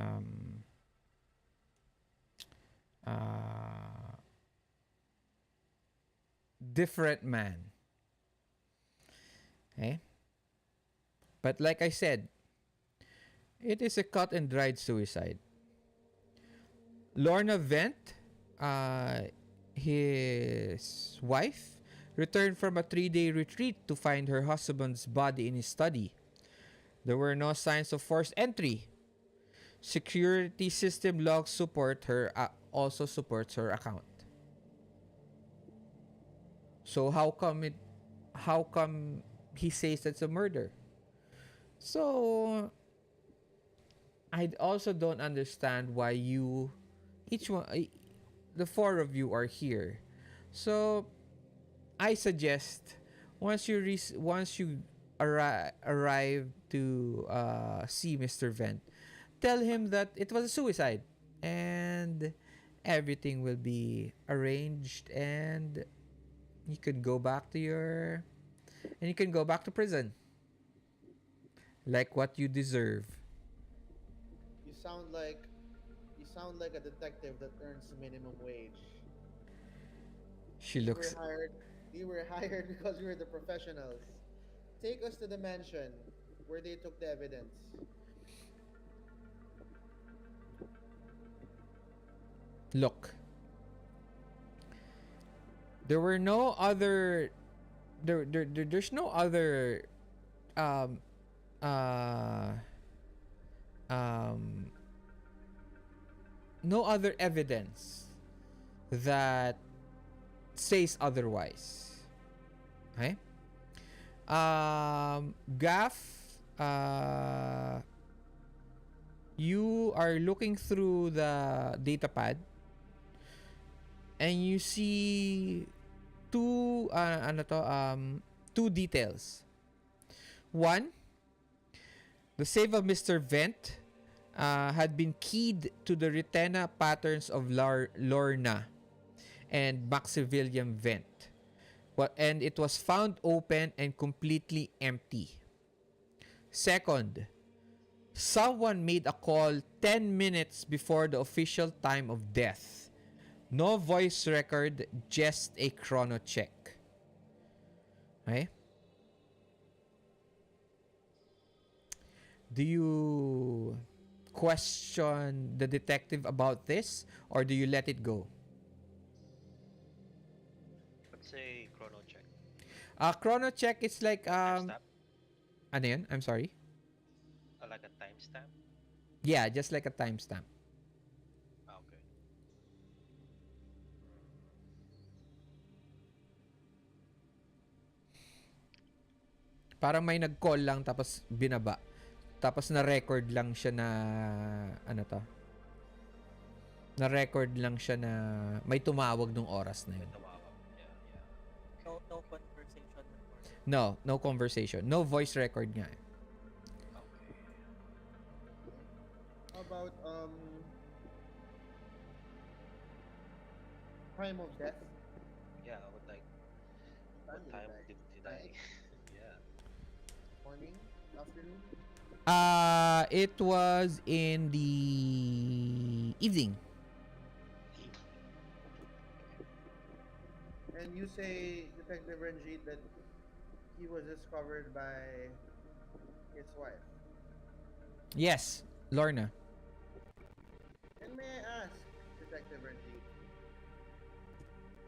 Speaker 1: Different man. Okay? But like I said, it is a cut and dried suicide. Lorna Vent, his wife, returned from a 3-day retreat to find her husband's body in his study. There were no signs of forced entry. Security system logs also supports her account. So how come he says that's a murder. So I also don't understand why you, each one, the four of you are here. So I suggest once you arrive to see Mr. Vent, tell him that it was a suicide, and everything will be arranged, and you could go back to your and you can go back to prison like what you deserve.
Speaker 3: You sound like you sound like a detective that earns minimum wage.
Speaker 1: She
Speaker 3: We were
Speaker 1: looks.
Speaker 3: hired. We were hired because we were the professionals. Take us to the mansion where they took the evidence.
Speaker 1: Look, there were no other. There's no other um uh um no other evidence that says otherwise. Okay? Gaff, uh, you are looking through the data pad and you see two details. One, the save of Mr. Vent had been keyed to the retina patterns of Lorna and Maximilian Vent. And it was found open and completely empty. Second, someone made a call 10 minutes before the official time of death. No voice record, just a chrono check. Okay? Do you question the detective about this or do you let it go?
Speaker 2: Let's say chrono check.
Speaker 1: Chrono check is like
Speaker 2: Timestamp.
Speaker 1: ano yun? I'm sorry.
Speaker 2: Like a timestamp.
Speaker 1: Yeah, just like a timestamp.
Speaker 2: Okay.
Speaker 1: Parang may nag-call lang tapos binaba. Tapos na-record lang siya na ano to? Na-record lang siya na may tumawag nung oras na yun.
Speaker 2: Tumawag. Yeah, yeah.
Speaker 4: No conversation recorded.
Speaker 1: No conversation. No voice record nga.
Speaker 2: Okay.
Speaker 3: How about time of death?
Speaker 2: Yeah, I would like.
Speaker 3: What
Speaker 2: What
Speaker 3: time
Speaker 2: time
Speaker 3: did
Speaker 2: did
Speaker 3: I
Speaker 2: I?
Speaker 3: die?
Speaker 2: Yeah.
Speaker 3: Morning, afternoon.
Speaker 1: It was in the evening.
Speaker 3: And you say, Detective Ranjit, that he was discovered by his wife.
Speaker 1: Yes, Lorna.
Speaker 3: And may I ask, Detective Ranjit,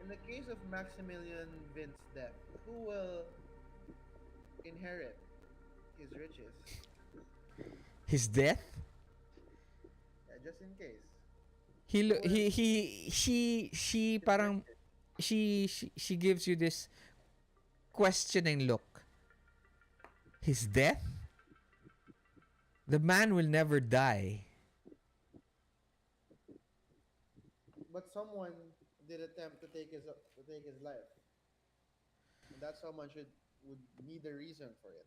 Speaker 3: in the case of Maximilian Vince's death, who will inherit his riches?
Speaker 1: His death?
Speaker 3: Yeah, just in case.
Speaker 1: He
Speaker 3: Who
Speaker 1: lo-
Speaker 3: will
Speaker 1: she
Speaker 3: his
Speaker 1: parang
Speaker 3: riches?
Speaker 1: she gives you this questioning look. His death? The man will never die.
Speaker 3: But someone did attempt to take his life, and that someone would need a reason for it.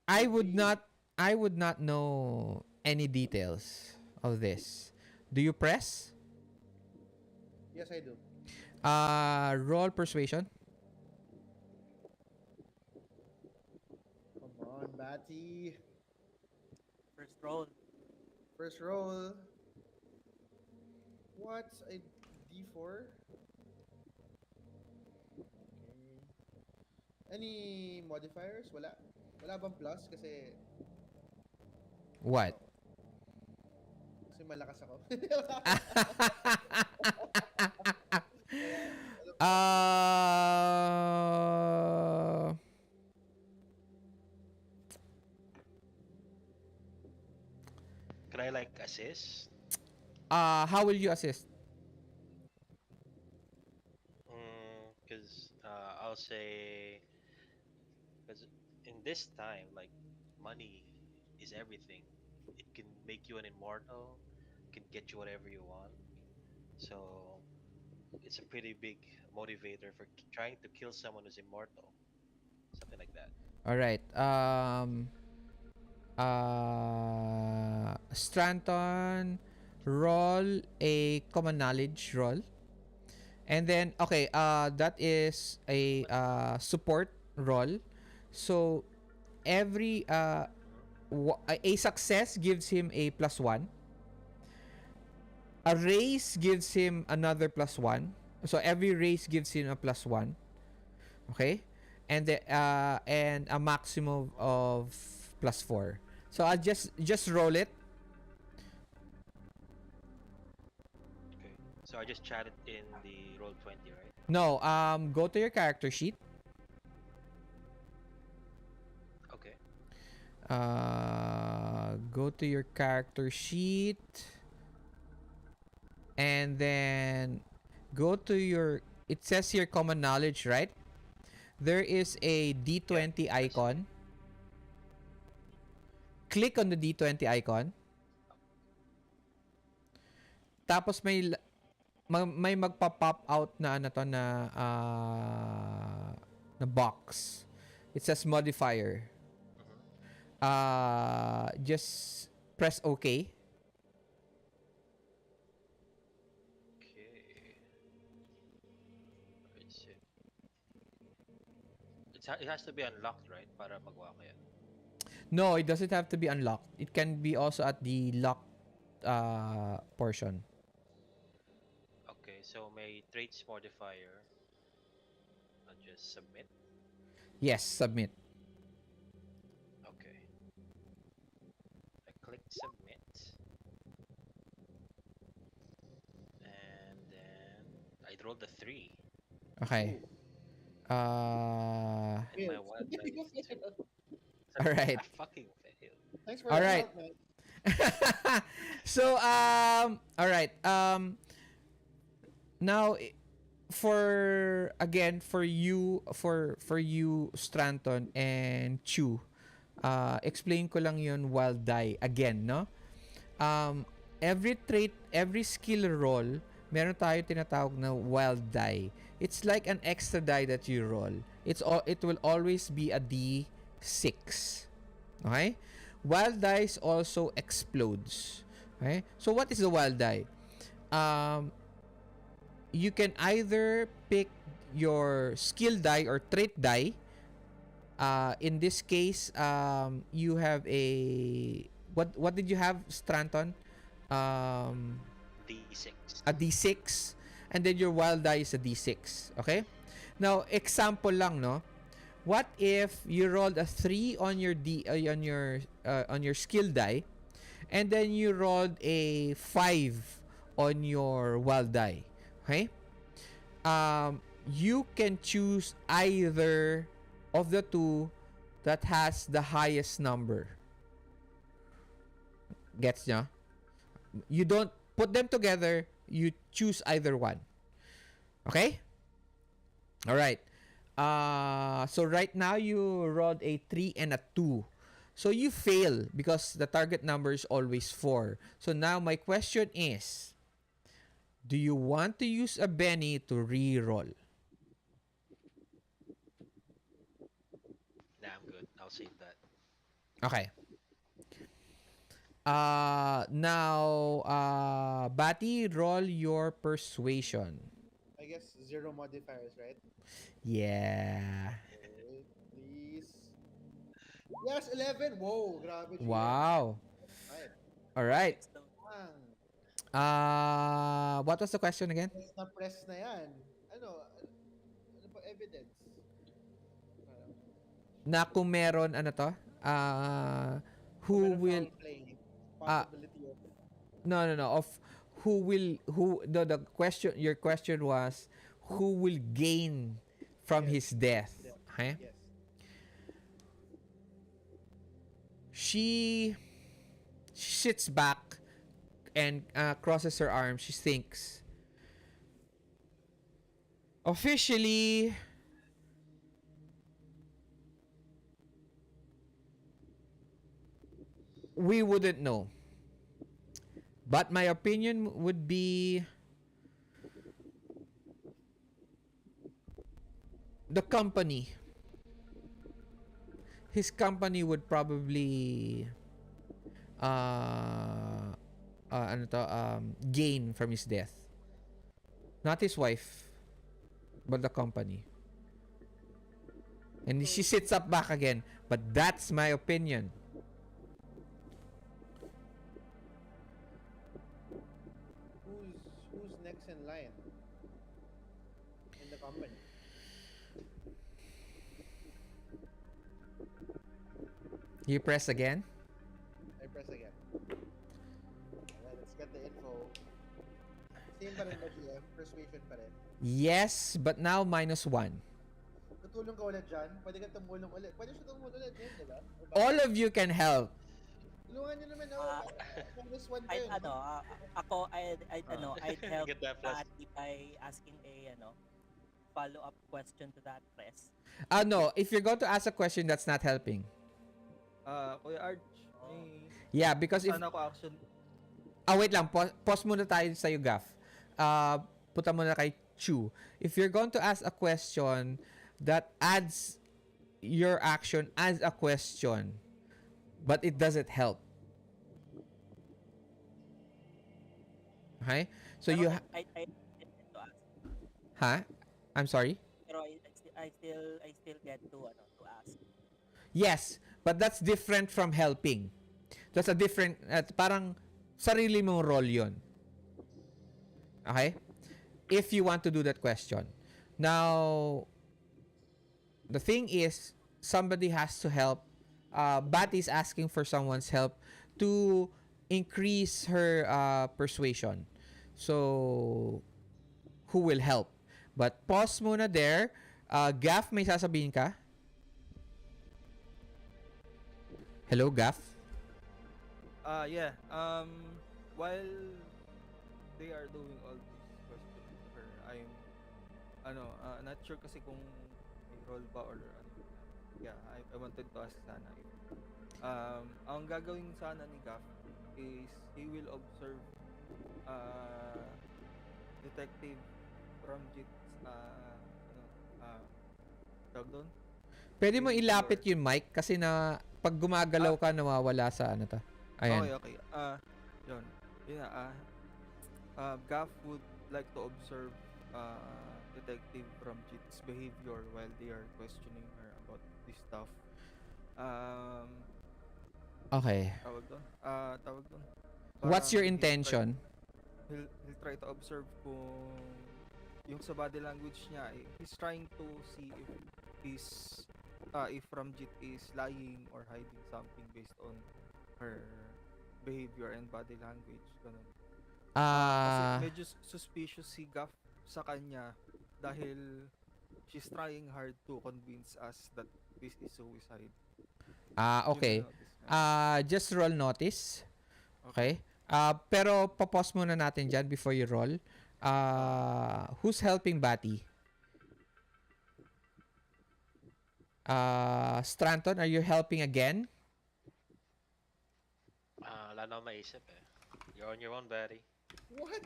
Speaker 1: I
Speaker 3: Could
Speaker 1: would
Speaker 3: be
Speaker 1: not I would not know any details of this. Do you press?
Speaker 3: yes, I do.
Speaker 1: Roll persuasion.
Speaker 3: Come on, Batty.
Speaker 4: First roll.
Speaker 3: First roll. What's a D4? Okay. Any modifiers? Wala. Wala bang plus kasi
Speaker 1: What?
Speaker 3: kasi malakas ako. Wala, walang plus.
Speaker 1: uh
Speaker 2: Can I like assist?
Speaker 1: how will you assist?
Speaker 2: Because I'll say Because in this time, like, money is everything. It can make you an immortal, can get you whatever you want. So it's a pretty big motivator for trying to kill someone who's immortal, something like that.
Speaker 1: All right. Stratton, roll a common knowledge roll. And then, okay, that is a support roll. So, every
Speaker 2: Hmm.
Speaker 1: a success gives him a +1. A raise gives him another +1. So, every raise gives him a +1. Okay? And a maximum of +4. So, I'll just roll it.
Speaker 2: Okay. So I just chatted in the roll 20, right?
Speaker 1: No, go to your character sheet.
Speaker 2: Okay.
Speaker 1: Go to your character sheet, and then go to your, it says here common knowledge, right? There is a
Speaker 2: Yeah,
Speaker 1: D20
Speaker 2: I see it.
Speaker 1: icon. Click on the D20 icon. Tapos may magpa-pop out na ano to na box. It says modifier.
Speaker 2: Hmm.
Speaker 1: Just press OK.
Speaker 2: Okay. It's it. It has to be unlocked, right? Para magawa ko yan.
Speaker 1: No, it doesn't have to be unlocked. It can be also at the locked portion.
Speaker 2: Okay, so may traits modifier. I'll just submit.
Speaker 1: Yes, submit.
Speaker 2: Okay. I click submit. And then I rolled a 3.
Speaker 1: Okay.
Speaker 3: Ooh,
Speaker 2: And my
Speaker 3: failed.
Speaker 2: wild die
Speaker 3: You
Speaker 2: is 2.
Speaker 3: failed.
Speaker 1: All right.
Speaker 2: I fucking failed.
Speaker 3: Thanks for
Speaker 1: All
Speaker 3: the
Speaker 1: right.
Speaker 3: help, man.
Speaker 1: So all right. Now for again for you Stratton and Chu. Explain ko lang 'yon while die again, no? Um every trait, every skill roll, meron tayo tinatawag na wild die. It's like an extra die that you roll. It will always be a D6. Okay? Wild dice also explodes. Okay? So what is the wild die? Um you can either pick your skill die or trait die. In this case, you have a what did you have, Stratton? Um,
Speaker 2: D6.
Speaker 1: a D6, and then your wild die is a D6. Okay. Now, example lang, no. What if you rolled a 3 on your on your skill die, and then you rolled a 5 on your wild die? Okay. You can choose either of the two that has the highest number. Gets nyo? You don't put them together. You choose either one. Okay? Alright. So right now you rolled a 3 and a 2. So you fail because the target number is always 4. So now my question is, do you want to use a Benny to re-roll?
Speaker 2: Nah, I'm good. I'll save that.
Speaker 1: Okay. Now, Batty, roll your persuasion.
Speaker 3: I guess 0 modifiers, right?
Speaker 1: Yeah.
Speaker 3: Okay, please. Yes, 11. Whoa, grabe, GM.
Speaker 1: Wow.
Speaker 3: Right.
Speaker 1: All right.
Speaker 4: Stone.
Speaker 3: Ang,
Speaker 1: What was the question again?
Speaker 3: press na yan. Ano pa evidence? Ano,
Speaker 1: Na kung meron ano to?
Speaker 3: kung
Speaker 1: Who
Speaker 3: meron
Speaker 1: will
Speaker 3: foul play,
Speaker 1: uh
Speaker 3: possibility of
Speaker 1: no of who the question, your question was who will gain from
Speaker 3: yes,
Speaker 1: his death.
Speaker 3: yes,
Speaker 1: Okay?
Speaker 3: yes.
Speaker 1: She sits back and crosses her arms. She thinks, officially, we wouldn't know. But my opinion would be the company. His company would probably gain from his death. Not his wife, but the company. And she sits up back again. But that's my opinion.
Speaker 3: Who's next in line in the company?
Speaker 1: You press again.
Speaker 3: I press again. Let's get the info. Same pa rin ba GM? Persuasion pa rin.
Speaker 1: Yes, but now -1.
Speaker 3: Tutulong ka ulit dyan? Pwede ka tumulong ulit. Pwede siya tumulong ulit din, di ba? Or ba-
Speaker 1: All of you can help.
Speaker 3: Tulungan niyo naman ako. -1
Speaker 4: I
Speaker 3: kayo.
Speaker 4: ano, ako I'd help
Speaker 2: Get that plus.
Speaker 4: Batty by asking a follow-up question to that press.
Speaker 1: No, if you're going to ask a question, that's not helping.
Speaker 5: Kuya Arch,
Speaker 4: Oh.
Speaker 5: may
Speaker 1: Yeah, because if...
Speaker 5: sana ko action.
Speaker 1: Wait lang. Pause muna tayo sa'yo, Gaff. Puta muna kay Chu. If you're going to ask a question that adds your action as a question, but it doesn't help. Okay? So
Speaker 4: Pero
Speaker 1: you...
Speaker 4: I get to ask.
Speaker 1: Ha? I'm sorry?
Speaker 4: Pero I still get to ask.
Speaker 1: Yes, but that's different from helping. That's a different... parang sarili mong role yun. Okay? If you want to do that question. Now, the thing is, somebody has to help. Batty's asking for someone's help to increase her persuasion. So, who will help? But pause muna there. Gaff, may sasabihin ka? Hello, Gaff?
Speaker 5: Yeah. While they are doing all these questions to her, I'm not sure kasi kung may role ba or ano. Yeah, I wanted to ask sana if ang gagawin sana ni Gaff is he will observe Detective Ramjit's tawag doon?
Speaker 1: Pwede mo ilapit yung mic kasi na pag gumagalaw ka nawawala sa ano to. Ayan.
Speaker 5: Okay. Yun. Yun na, Gaff would like to observe Detective Ramjit's behavior while they are questioning her about this stuff.
Speaker 1: Okay.
Speaker 5: Tawag doon.
Speaker 1: What's your
Speaker 5: Parang
Speaker 1: intention?
Speaker 5: He'll try to observe kung yung sa body language niya, he's trying to see if Ramjit is lying or hiding something based on her behavior and body language, ganun. Kasi medyo suspicious si Gaff sa kanya dahil she's trying hard to convince us that this is suicide.
Speaker 1: Okay. Just roll notice. Okay? Pero papause muna natin dyan before you roll. Who's helping Batty? Stratton, are you helping again?
Speaker 2: Wala na akong maisip eh. You're on your own, Batty.
Speaker 3: What?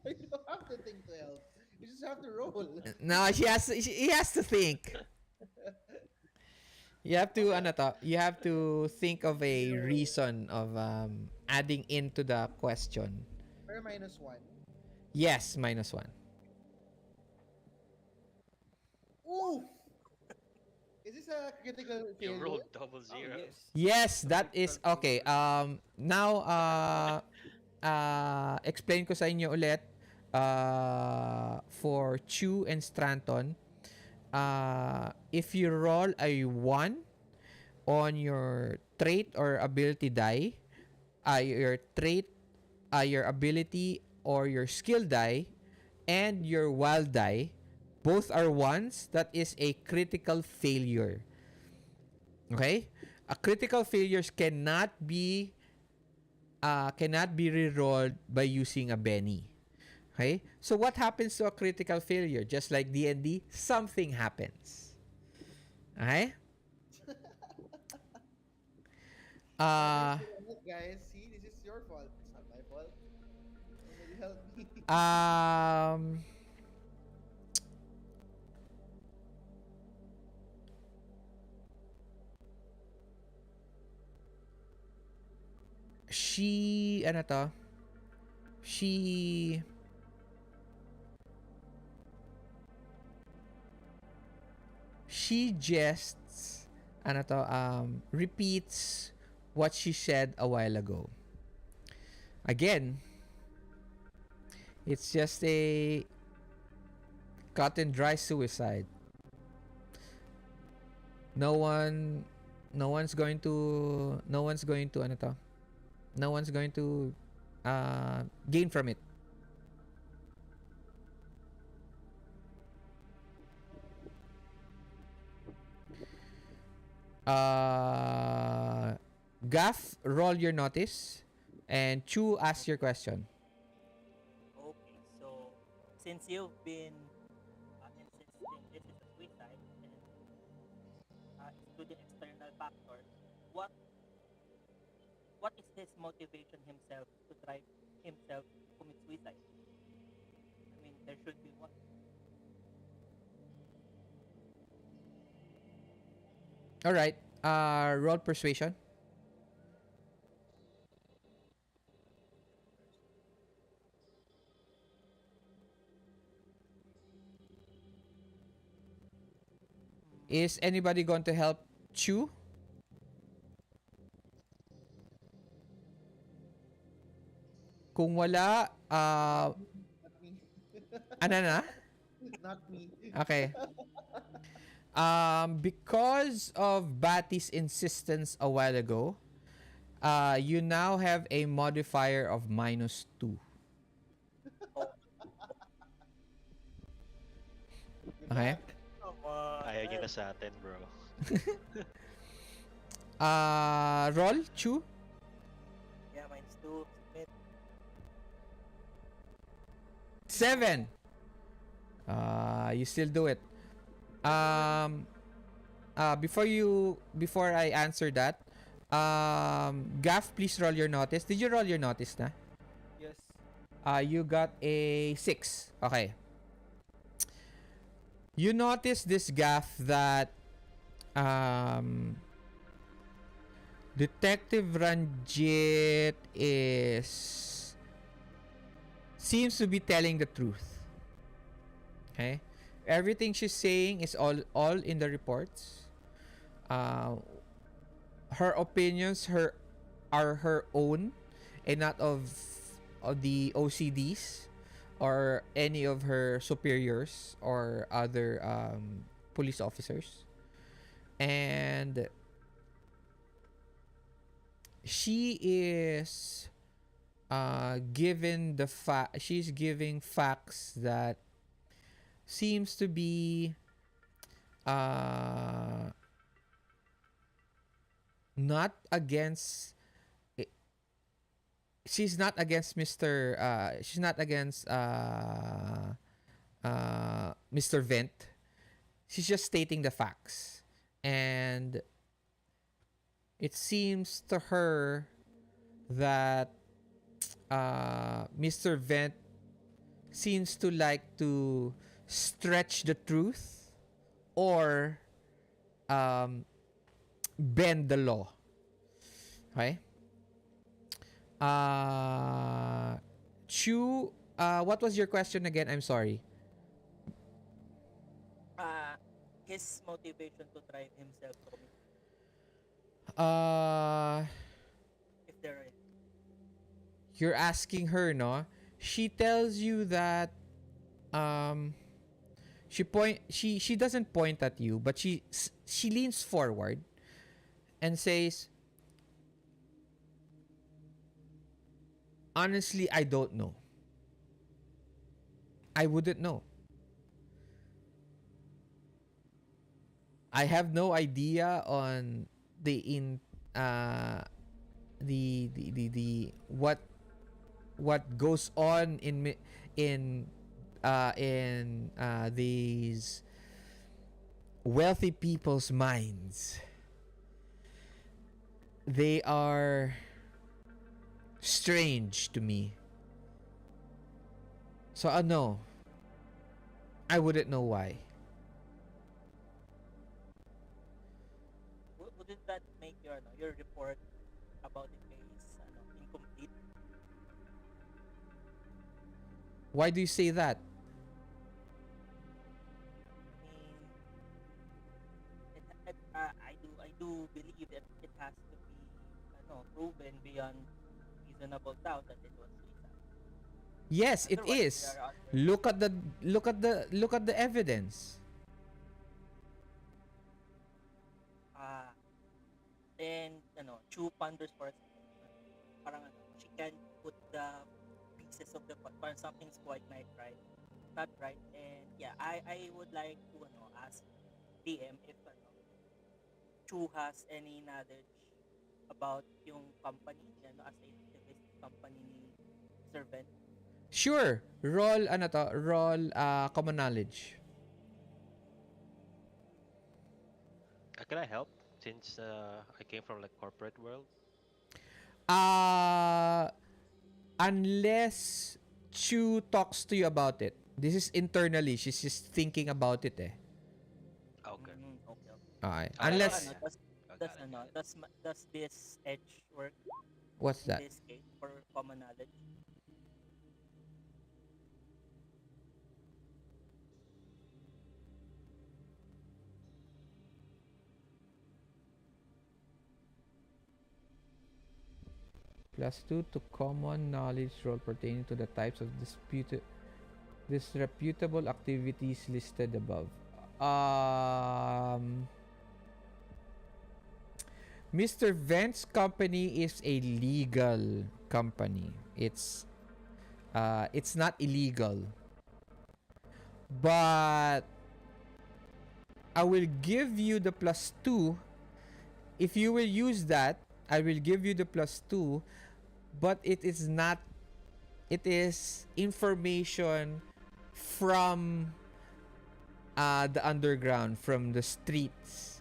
Speaker 3: You don't have to think to help. You just have to roll.
Speaker 1: No, he has to think. You have to think of a reason of adding into the question.
Speaker 3: Pero -1.
Speaker 1: Yes, -1.
Speaker 3: Ooh! Is this a critical
Speaker 2: You
Speaker 3: failure?
Speaker 2: rolled double zero.
Speaker 5: Yes.
Speaker 1: Yes, that is okay. Now explain ko sa inyo ulit for Chu and Stratton. If you roll a 1 on your trait or ability die, your trait, your ability or your skill die, and your wild die, both are 1s, that is a critical failure. Okay? A critical failures cannot be rerolled by using a Benny. Okay? So what happens to a critical failure? Just like D&D, something happens. Okay? Uh,
Speaker 3: Guys, see, this is your fault. It's not my fault. Somebody help me.
Speaker 1: um, ano to? She, she just, ano to, repeats what she said a while ago. Again, it's just a cut and dry suicide. No one, no one's going to, ano to, no one's going to gain from it. Uh, Gaff, roll your notice, and Chu, ask your question.
Speaker 4: Okay, so since you've been insisting this is a suicide and excluding external factors, what what is his motivation himself to drive himself to commit suicide? I mean, there should be one.
Speaker 1: All right. Roll persuasion. Is anybody going to help Chu? Kung wala,
Speaker 3: Not me.
Speaker 1: ano na?
Speaker 3: Not me.
Speaker 1: Okay. Because of Batty's insistence a while ago, you now have a modifier of -2.
Speaker 4: Oh,
Speaker 3: Good
Speaker 1: Okay.
Speaker 3: luck.
Speaker 4: come on.
Speaker 2: Ayaw nyo na sa atin, bro.
Speaker 1: Roll, Chu.
Speaker 4: Yeah, mine's two. Submit.
Speaker 1: 7. You still do it. Before I answer that, Gaff, please roll your notice. Did you roll your notice na?
Speaker 5: Yes.
Speaker 1: You got a 6. Okay. You notice this, Gaff, that um, Detective Ranjit seems to be telling the truth. Okay? Everything she's saying is all in the reports. Her opinions are her own and not of the OCDs or any of her superiors or other police officers. And she is she's giving facts that seems to be uh, not against she's not against Mr. Vent. She's just stating the facts. And it seems to her that Mr. Vent seems to like to stretch the truth or bend the law. Okay? Chu, what was your question again? I'm sorry.
Speaker 4: His motivation to drive himself to commit
Speaker 1: Uh,
Speaker 4: if there is.
Speaker 1: you're asking her, no? She tells you that um she doesn't point at you, but she leans forward and says, honestly, I don't know. I wouldn't know. I have no idea on the in the what goes on in these wealthy people's minds. they are strange to me. So no, I wouldn't know why.
Speaker 4: Wouldn't that make your report about the case incomplete?
Speaker 1: Why do you say that?
Speaker 4: I mean, I do believe that it has to be proven beyond reasonable doubt that it was suicide.
Speaker 1: Yes, it
Speaker 4: Otherwise, we
Speaker 1: is.
Speaker 4: are under
Speaker 1: Look at the evidence.
Speaker 4: uh and Chu ponders for a second. Parang she can put the pieces of the parang something's quite not right. And yeah, I would like to ask DM if Chu has any knowledge about yung company, as a activist company ni Servant.
Speaker 1: Sure. Roll ano to? Roll common knowledge.
Speaker 2: Can I help? Since I came from like corporate world.
Speaker 1: Uh unless Chu talks to you about it. This is internally. She's just thinking about it eh.
Speaker 2: Okay.
Speaker 4: Okay, okay.
Speaker 1: Okay.
Speaker 2: Okay.
Speaker 4: Pero
Speaker 1: Unless
Speaker 2: I got it.
Speaker 4: does this edge work
Speaker 1: what's
Speaker 4: in
Speaker 1: that?
Speaker 4: this case for common knowledge?
Speaker 1: +2 to common knowledge roll pertaining to the types of disreputable activities listed above. Mr. Vent's company is a legal company. It's not illegal. But I will give you the +2. If you will use that, I will give you the +2, but it is not, it is information from the underground, from the streets,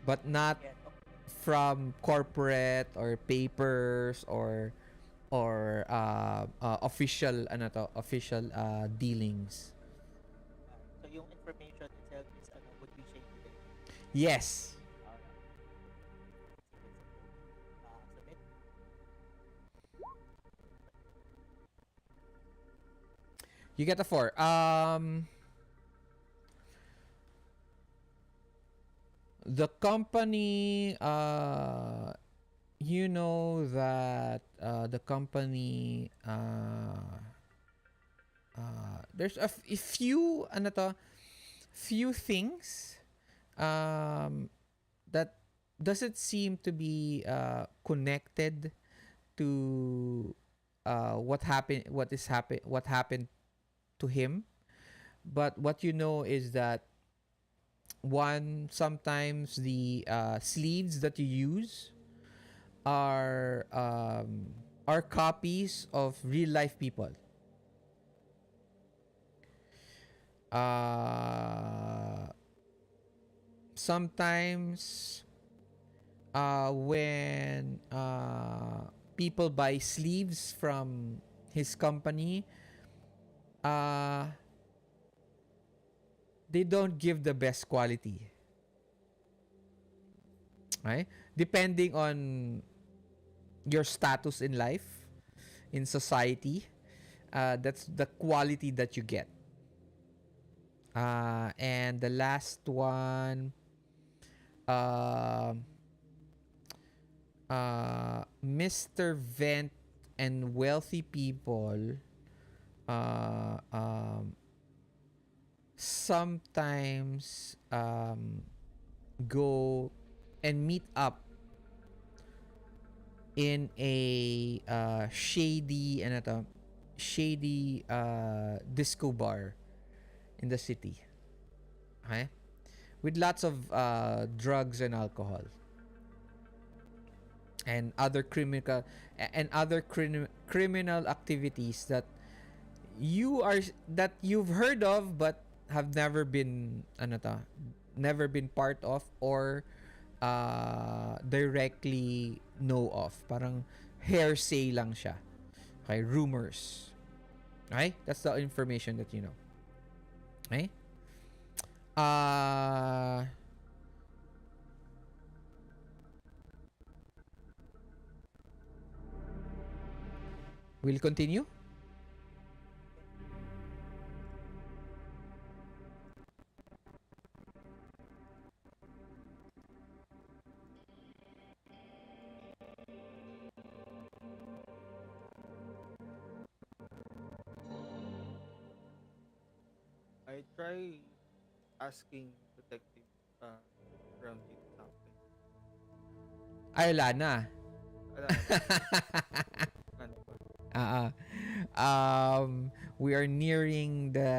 Speaker 1: but not
Speaker 4: Again, okay.
Speaker 1: from corporate or papers or official official dealings.
Speaker 4: So yung information itself is would be shady.
Speaker 1: Yes.
Speaker 4: Alright. Sige, sige. Submit.
Speaker 1: You get a 4. The company, you know that the company, there's a few, few things that doesn't seem to be connected to what happened to him. But what you know is that one, sometimes the sleeves that you use are copies of real life people. Sometimes when people buy sleeves from his company, uh, they don't give the best quality. Right? Depending on your status in life, in society, that's the quality that you get. And the last one, Mr. Vent and wealthy people uh, um, sometimes go and meet up in a shady disco bar in the city, okay? With lots of drugs and alcohol and other criminal activities that you've heard of but have never been never been part of, or directly know of. Parang hearsay lang siya. Okay, rumors. Okay? That's the information that you know. Okay? We'll continue.
Speaker 5: I try asking Detective Ramjit something.
Speaker 1: Ay, wala na.
Speaker 5: Wala na. Ano ba?
Speaker 1: Ah, we are nearing the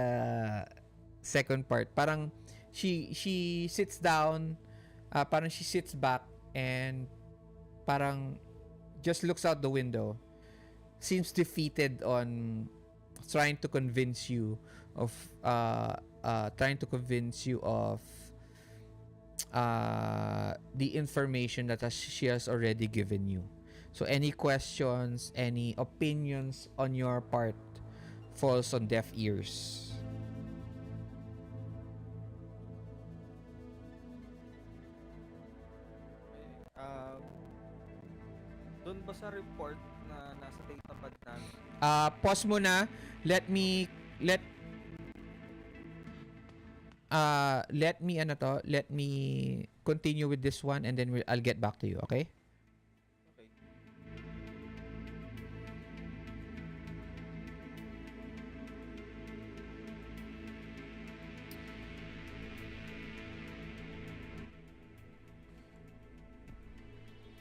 Speaker 1: second part. Parang she sits down, parang she sits back and parang just looks out the window. Seems defeated on trying to convince you of the information that she has already given you. So any questions, any opinions on your part falls on deaf ears.
Speaker 5: Okay. Doon ba sa report na nasa datapad namin?
Speaker 1: Pause muna. Let me let let me continue with this one and then I'll get back to you, okay?
Speaker 5: Okay.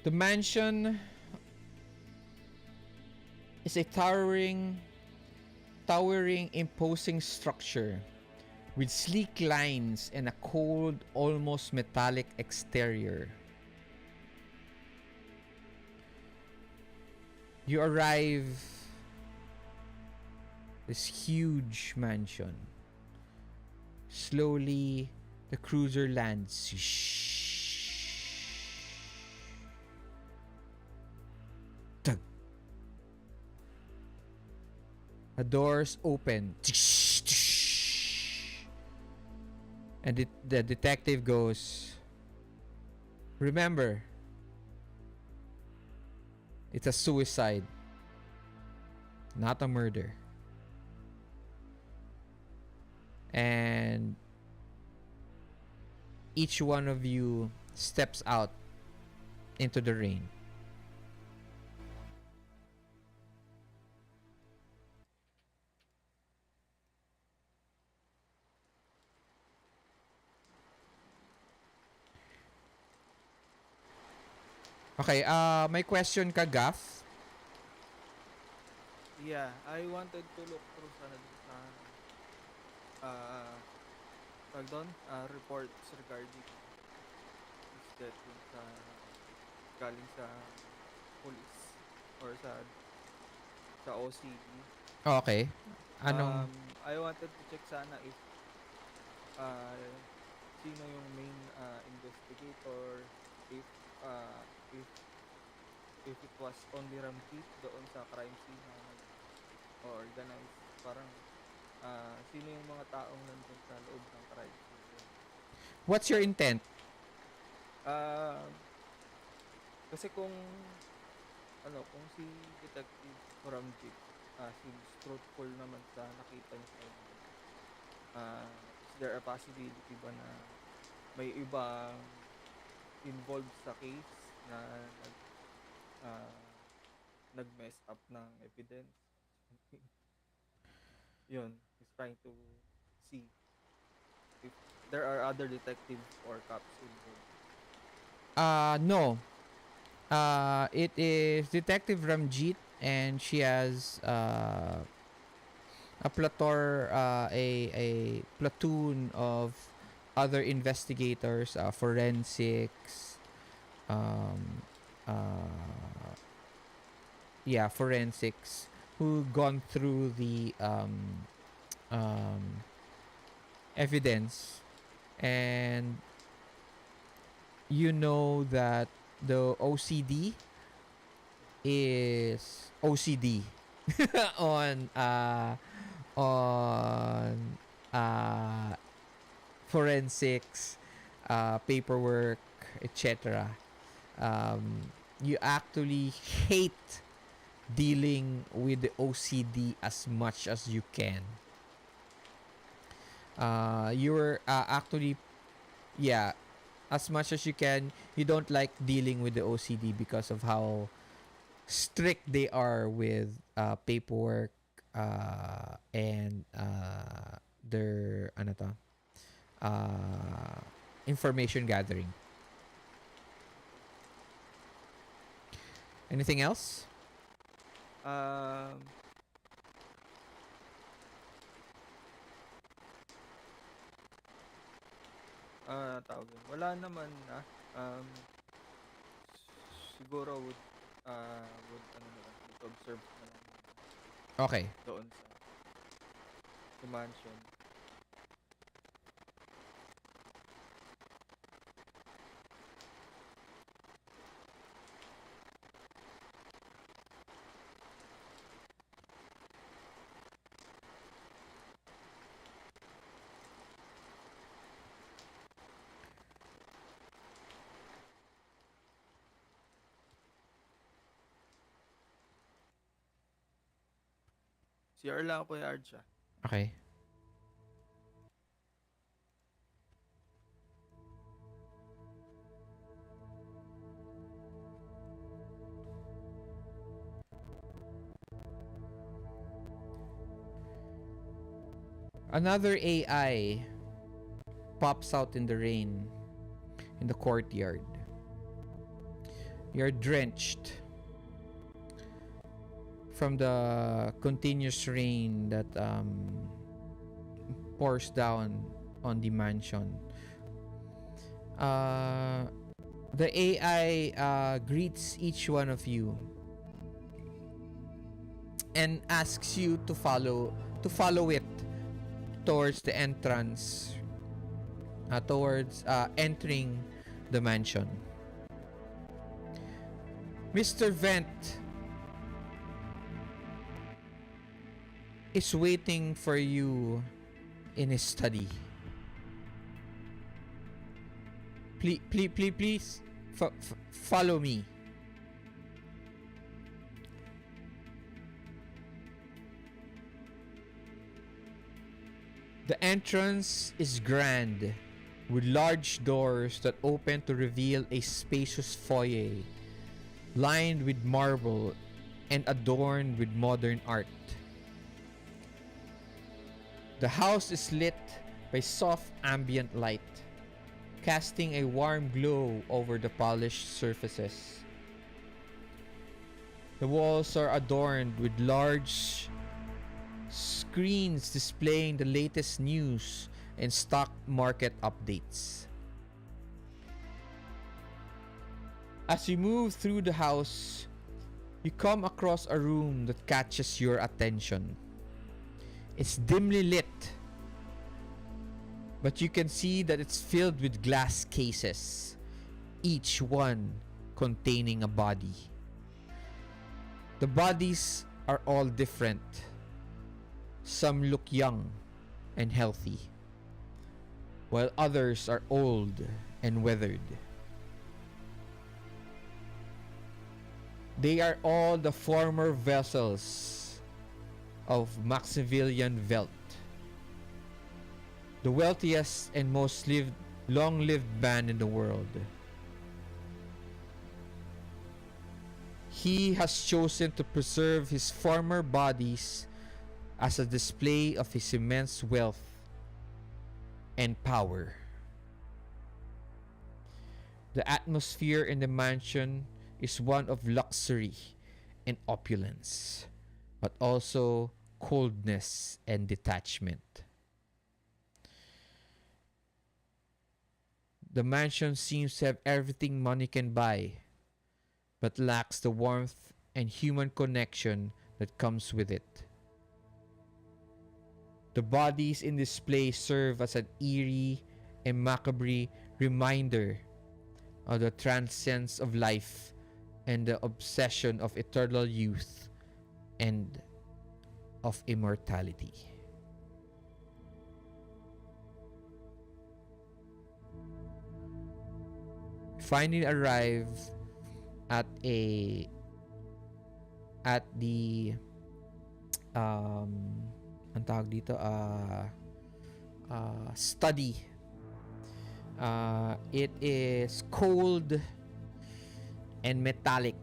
Speaker 1: The mansion is a towering, imposing structure with sleek lines and a cold, almost metallic exterior. You arrive this huge mansion. Slowly, the cruiser lands. Tug. The doors open. And the detective goes, remember, it's a suicide, not a murder. And each one of you steps out into the rain. Okay, may question ka, Gaff?
Speaker 5: Yeah, I wanted to look through sa tawag doon, reports regarding his death dun sa galing sa police or sa OCD.
Speaker 1: Okay. Anong
Speaker 5: I wanted to check sana if uh, sino yung main investigator, if uh, if if it was only Ramjit doon sa crime scene na organize, parang sino yung mga taong nandun sa loob ng crime scene.
Speaker 1: what's your intent?
Speaker 5: Uh, Kasi kung si Detective Ramjit seems truthful naman sa nakita niya sa evidence, is there a possibility ba na may iba involved sa case na nag-mess up ng evidence? Yun, he's trying to see if there are other detectives or cops involved.
Speaker 1: No. It is Detective Ramjit and she has a platoon of other investigators, forensics, um, forensics, who gone through the evidence, and you know that the OCD is OCD on on uh forensics, paperwork, etc. You actually hate dealing with the OCD as much as you can. You're actually, yeah, as much as you can. You don't like dealing with the OCD because of how strict they are with paperwork and their ano to, uh, information gathering. Anything else?
Speaker 5: Um, tawag yun. Wala naman na. Siguro ano na lang, would observe na lang
Speaker 1: Okay.
Speaker 5: doon sa mansion. CR lang ako, Arja.
Speaker 1: Okay. Another AI pops out in the rain in the courtyard. You're drenched from the continuous rain that pours down on the mansion. The AI greets each one of you and asks you to follow it towards the entrance, towards entering the mansion. Mr. Vent is waiting for you in his study. Please, follow me. The entrance is grand, with large doors that open to reveal a spacious foyer, lined with marble and adorned with modern art. The house is lit by soft ambient light, casting a warm glow over the polished surfaces. The walls are adorned with large screens displaying the latest news and stock market updates. As you move through the house, you come across a room that catches your attention. It's dimly lit, but you can see that it's filled with glass cases, each one containing a body. The bodies are all different. Some look young and healthy, while others are old and weathered. They are all the former vessels of Maximilian Welt, the wealthiest and most long-lived man in the world. He has chosen to preserve his former bodies as a display of his immense wealth and power. The atmosphere in the mansion is one of luxury and opulence, but also coldness and detachment. The mansion seems to have everything money can buy, but lacks the warmth and human connection that comes with it. The bodies in display serve as an eerie and macabre reminder of the transience of life and the obsession of eternal youth and of immortality. Finally arrive at the ang tawag dito study. It is cold and metallic.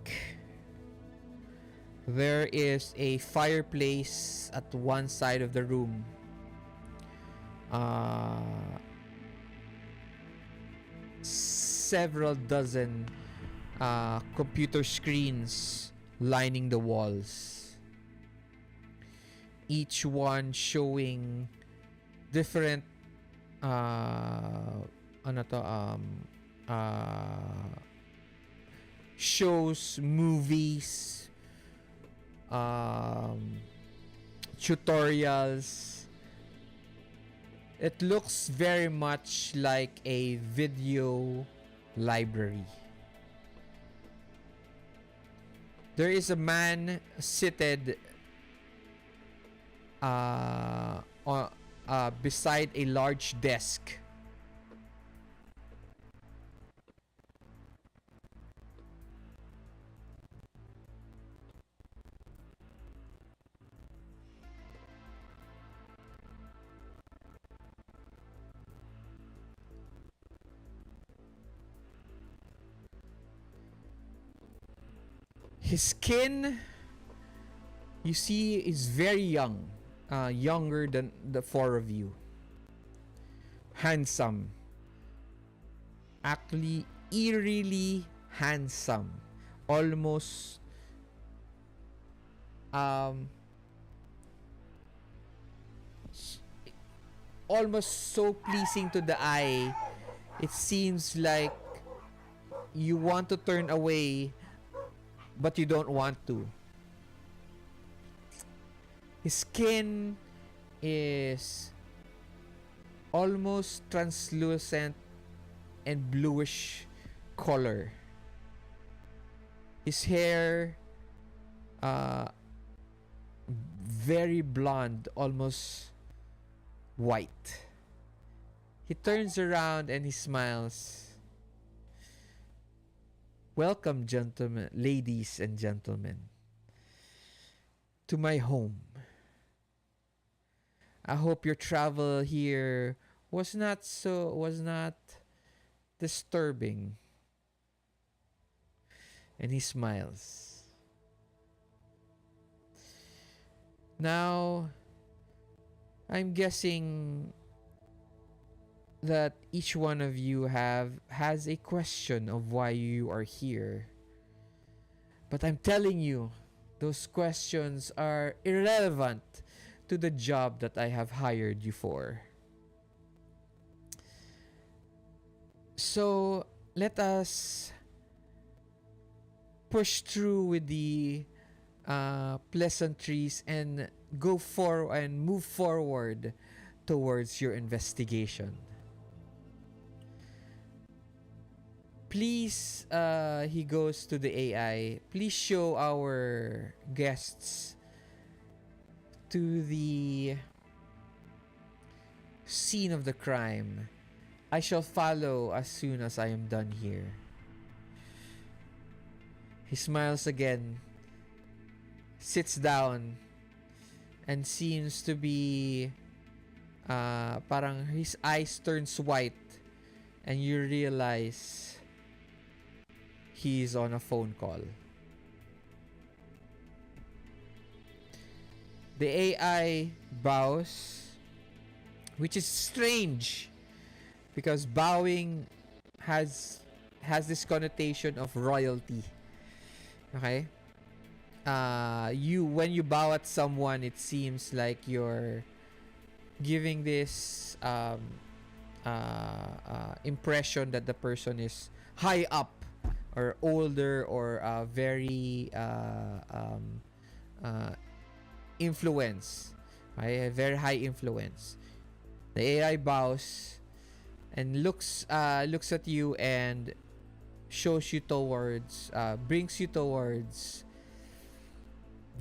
Speaker 1: There is a fireplace at one side of the room. Several dozen computer screens lining the walls, each one showing different shows, movies, tutorials. It looks very much like a video library. There is a man seated beside a large desk. His skin, you see, is very young, younger than the four of you. Handsome, actually eerily handsome, almost almost so pleasing to the eye. It seems like you want to turn away, but you don't want to. His skin is almost translucent and bluish color. His hair very blonde, almost white. He turns around and he smiles. Welcome, gentlemen, ladies and gentlemen, to my home. I hope your travel here was not disturbing. And he smiles. Now, I'm guessing that each one of you has a question of why you are here. But I'm telling you, those questions are irrelevant to the job that I have hired you for. So let us push through with the pleasantries and move forward towards your investigation. Please, he goes to the AI, please show our guests to the scene of the crime. I shall follow as soon as I am done here. He smiles again, sits down, and seems to be parang his eyes turns white, and you realize he's on a phone call. The AI bows, which is strange because bowing has this connotation of royalty. Okay? When you bow at someone, it seems like you're giving this impression that the person is high up or older or very influence, right? A very high influence. The AI bows and looks at you and shows you towards, brings you towards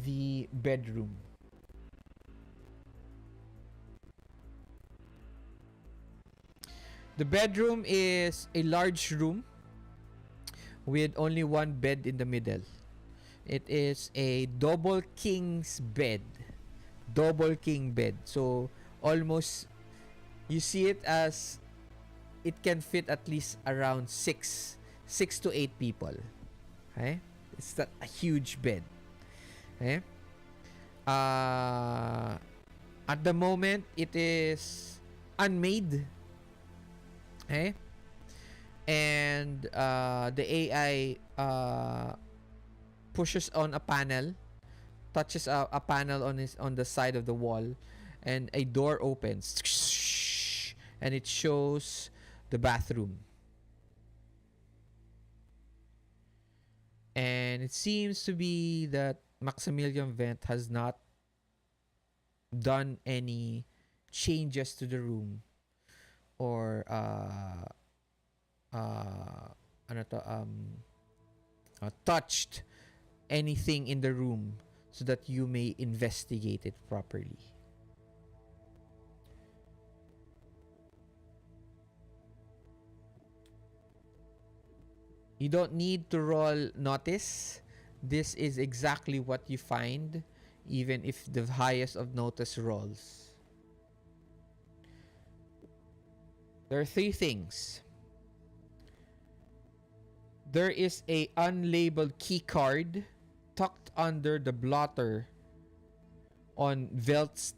Speaker 1: the bedroom. The bedroom is a large room with only one bed in the middle. It is a double king's bed. Double king bed. So almost you see it as it can fit at least around six to eight people. Okay? It's not a huge bed. Okay? Uh, at the moment, it is unmade. Okay? And the AI pushes on a panel, touches a panel on the side of the wall, and a door opens, and it shows the bathroom. And it seems to be that Maximilian Vent has not done any changes to the room or ano to, touched anything in the room so that you may investigate it properly. You don't need to roll notice. This is exactly what you find, even if the highest of notice rolls. There are three things. There is a unlabeled key card tucked under the blotter on Velt's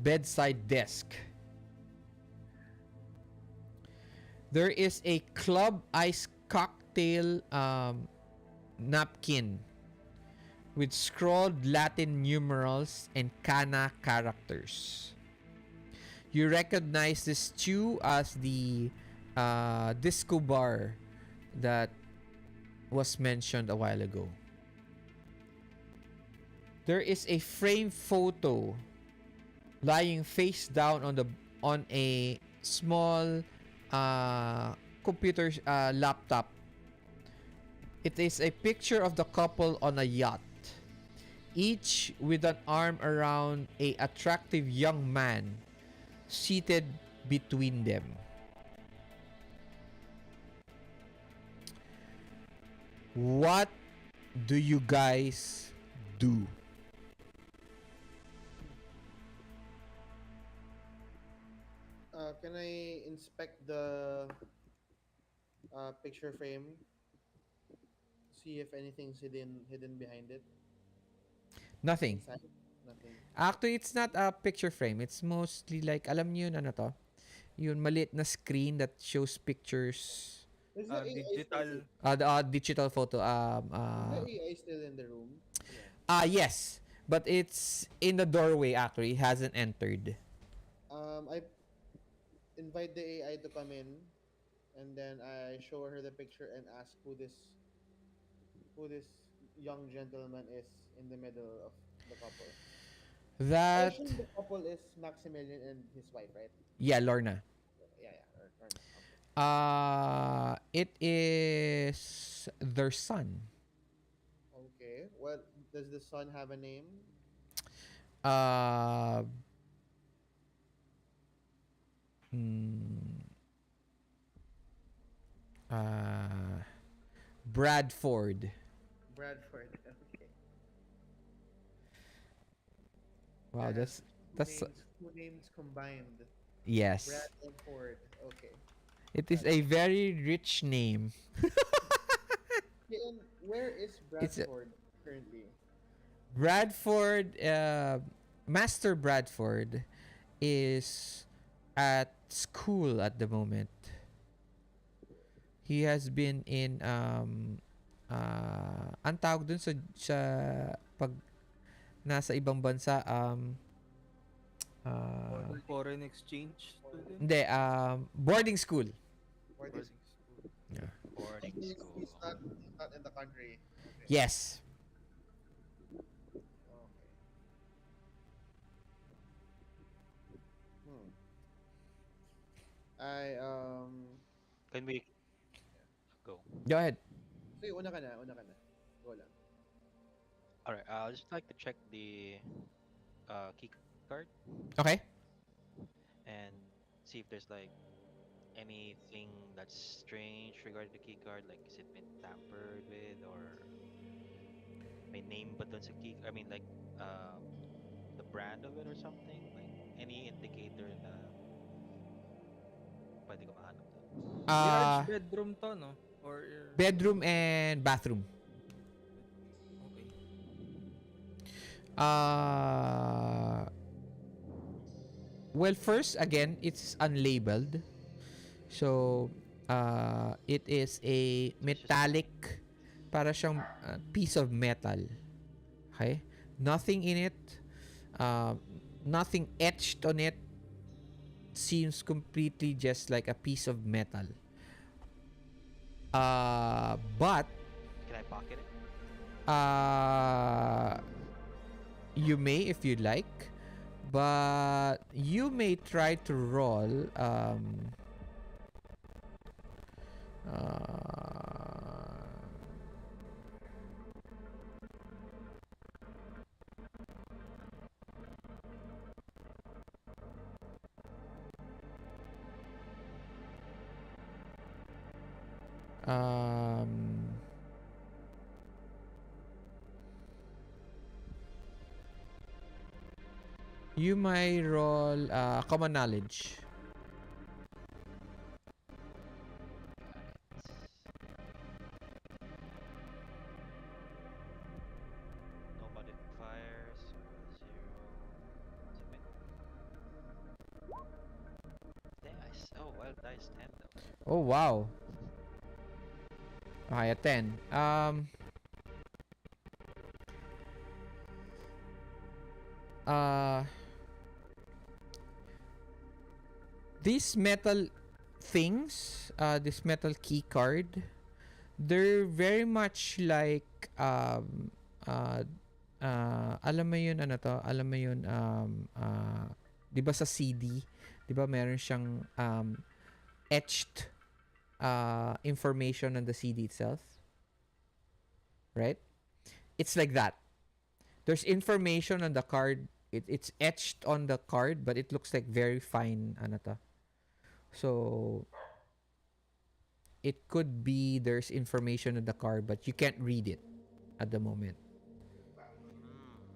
Speaker 1: bedside desk. There is a club ice cocktail napkin with scrawled Latin numerals and kana characters. You recognize this stew as the disco bar that was mentioned a while ago. There is a framed photo lying face down on a small computer laptop. It is a picture of the couple on a yacht, each with an arm around a attractive young man seated between them. What do you guys do?
Speaker 3: Can I inspect the picture frame? See if anything's hidden behind it.
Speaker 1: Nothing.
Speaker 3: Inside, nothing.
Speaker 1: Actually, it's not a picture frame. It's mostly like, alam niyo yun, ano to? Yun, maliit na screen that shows pictures.
Speaker 3: Is the AI
Speaker 5: Digital.
Speaker 1: The digital photo.
Speaker 3: Is the AI still in the room? Yeah.
Speaker 1: Yes. But it's in the doorway actually. It hasn't entered.
Speaker 3: I invite the AI to come in, and then I show her the picture and ask who this young gentleman is in the middle of the couple. I
Speaker 1: That,
Speaker 3: assume the couple is Maximilian and his wife, right?
Speaker 1: yeah, Lorna.
Speaker 3: Yeah, yeah. Or no. Okay.
Speaker 1: It is their son.
Speaker 3: Okay. Well, does the son have a name?
Speaker 1: Uh, mm, uh, Bradford.
Speaker 3: Bradford. Okay.
Speaker 1: Wow,
Speaker 3: Yeah.
Speaker 1: that's
Speaker 3: Two names combined.
Speaker 1: yes.
Speaker 3: Brad and Ford. Okay.
Speaker 1: It is
Speaker 3: Got
Speaker 1: a
Speaker 3: it.
Speaker 1: very rich name.
Speaker 3: Okay, and where is
Speaker 1: It's
Speaker 3: Bradford currently?
Speaker 1: Bradford. Master Bradford is at school at the moment. He has been in ang tawag dun sa pag nasa ibang bansa uh,
Speaker 5: Foreign exchange student.
Speaker 1: hindi boarding school.
Speaker 3: Where
Speaker 5: Boarding
Speaker 3: is
Speaker 5: school.
Speaker 1: Yeah.
Speaker 2: Boarding
Speaker 3: he's
Speaker 2: school.
Speaker 3: not in the country. Okay.
Speaker 1: Yes.
Speaker 3: Okay. Hmm. I
Speaker 2: Can we
Speaker 1: Go ahead.
Speaker 3: Sige, una ka na, una ka na. Go lang.
Speaker 2: All right. I'll just like to check the key card
Speaker 1: Okay.
Speaker 2: and see if there's like anything that's strange regarding the key card. Like, is it been tampered with, or may name ba dun sa key? I mean, like, the brand of it or something. Like any indicator na pwede ko mahanap dun.
Speaker 5: Garage
Speaker 1: Uh,
Speaker 5: bedroom to, no? Or
Speaker 1: bedroom and bathroom.
Speaker 5: okay.
Speaker 1: Uh, well, first, again, it's unlabeled. So, it is a
Speaker 2: So it's just
Speaker 1: metallic, para siyang piece of metal. Okay? Nothing in it. Uh, Nothing etched on it. Seems completely just like a piece of metal. But
Speaker 2: can I pocket it?
Speaker 1: uh, you may if you like, but you may try to roll uh, um you may roll common knowledge.
Speaker 2: No modifiers. So 0. Submit. Dice. Oh, well, dice 10 though.
Speaker 1: Oh wow. Okay, a 10. Uh these metal things, this metal key card, they're very much like alam mo yun ano to, alam mo yun 'di ba sa CD, 'di ba meron siyang etched information on the CD itself, right? It's like that. There's information on the card. It's etched on the card, but it looks like very fine ano to. So it could be there's information on the card, but you can't read it at the moment.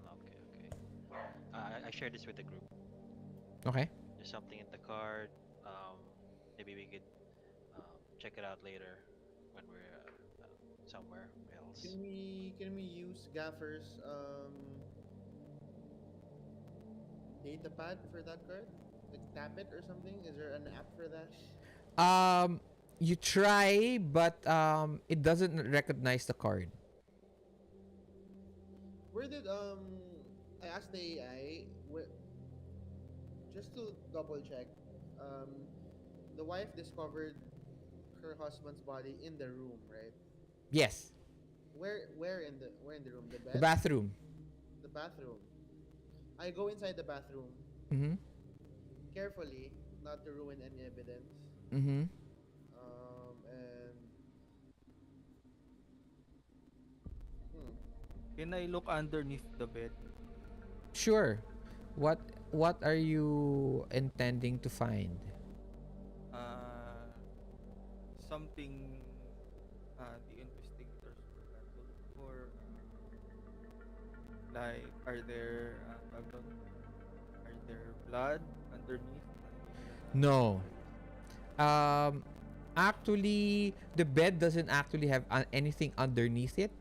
Speaker 2: Okay, okay. I share this with the group.
Speaker 1: Okay.
Speaker 2: There's something in the card. Maybe we could check it out later when we're somewhere else.
Speaker 3: Can we use Gaffer's data pad for that card? Like tap it or something? Is there an app for that?
Speaker 1: You try, but it doesn't recognize the card.
Speaker 3: Where did I asked the AI just to double check. The wife discovered her husband's body in the room, right?
Speaker 1: Yes,
Speaker 3: Where in the room? The
Speaker 1: the
Speaker 3: bed?
Speaker 1: bathroom.
Speaker 3: The bathroom. I go inside the bathroom
Speaker 1: Mm-hmm.
Speaker 3: carefully, not to ruin any evidence.
Speaker 1: Mm-hmm.
Speaker 3: And
Speaker 5: Can I look underneath the bed?
Speaker 1: Sure. What what are you intending to find?
Speaker 5: Uh, Something the investigators forgot to look for. Like, are there are there blood underneath?
Speaker 1: No. Um, Actually, the bed doesn't actually have anything underneath it.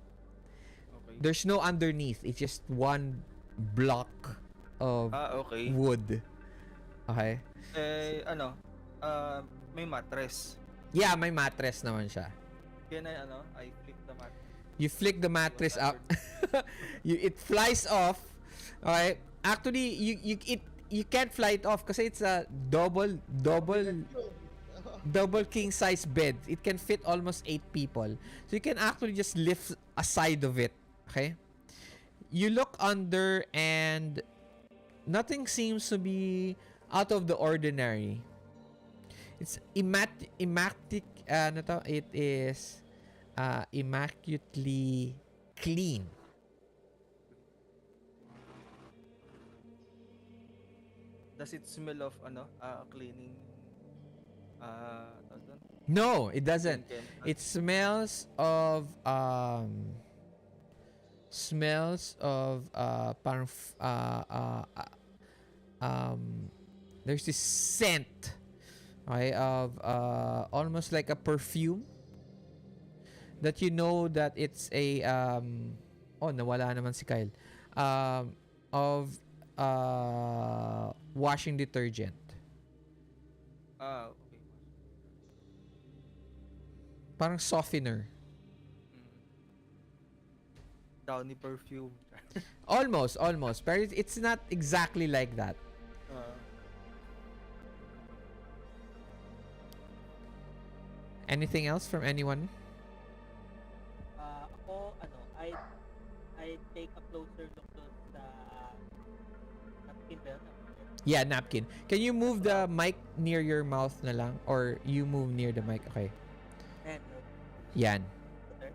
Speaker 5: Okay.
Speaker 1: There's no underneath. It's just one block of
Speaker 5: Okay.
Speaker 1: wood. Okay.
Speaker 5: May mattress.
Speaker 1: Yeah, may mattress naman siya.
Speaker 5: Can I flip the mattress?
Speaker 1: You flick the mattress up. It flies off. Okay. Actually, you can't fly it off kasi it's a double king size bed. It can fit almost 8 people. So you can actually just lift a side of it. Okay? You look under and nothing seems to be out of the ordinary. It's immatic. It is immaculately clean.
Speaker 5: Does it smell of cleaning tawag dun?
Speaker 1: No, it doesn't.
Speaker 5: Cleaning chemicals?
Speaker 1: It smells of parang there's this scent, okay, of almost like a perfume that you know that it's a oh, nawala naman si Kyle, of washing detergent.
Speaker 5: Okay.
Speaker 1: Parang softener.
Speaker 5: Downy perfume.
Speaker 1: Almost, but it's not exactly like that.
Speaker 5: uh,
Speaker 1: Anything else from anyone?
Speaker 4: Ako, I take a closer look doon sa napkin ba yun?
Speaker 1: Yeah, napkin. Can you move the mic near your mouth na lang? Or you move near the mic? Okay.
Speaker 4: And,
Speaker 1: Yan.
Speaker 4: better.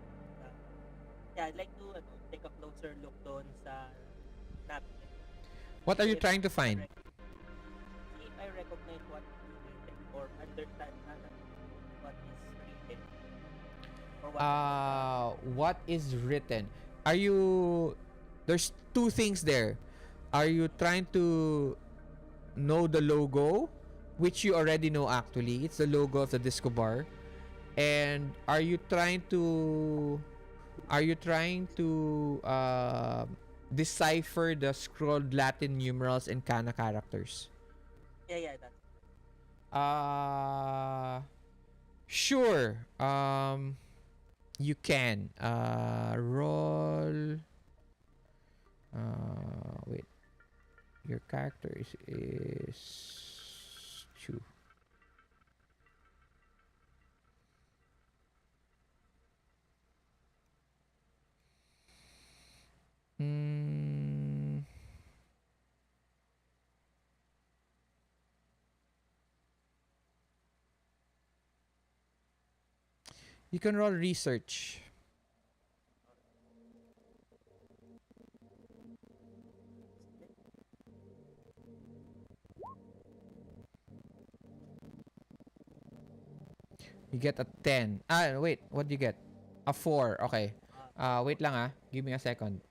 Speaker 4: Yeah, I'd like to take a closer look doon sa napkin.
Speaker 1: What are you
Speaker 4: If
Speaker 1: trying to
Speaker 4: I
Speaker 1: find?
Speaker 4: See if I recognize what is written or understand what is written. Or
Speaker 1: What is written? Are you... There's two things there. Are you trying to know the logo? Which you already know actually. It's the logo of the disco bar. And are you trying to... decipher the scrolled Latin numerals and kana characters?
Speaker 4: yeah, that's
Speaker 1: Sure. You can. Roll. Wait. Your character is two. Mm, you can roll research. You get a 10. Wait. What do you get? A 4. Okay. Wait lang Give me a second.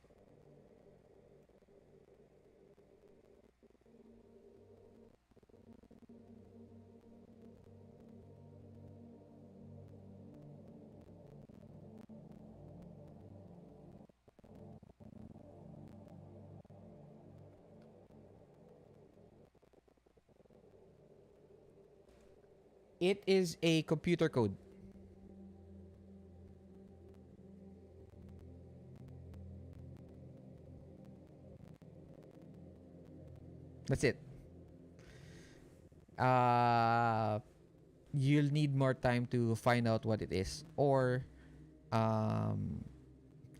Speaker 1: It is a computer code. That's it. You'll need more time to find out what it is, or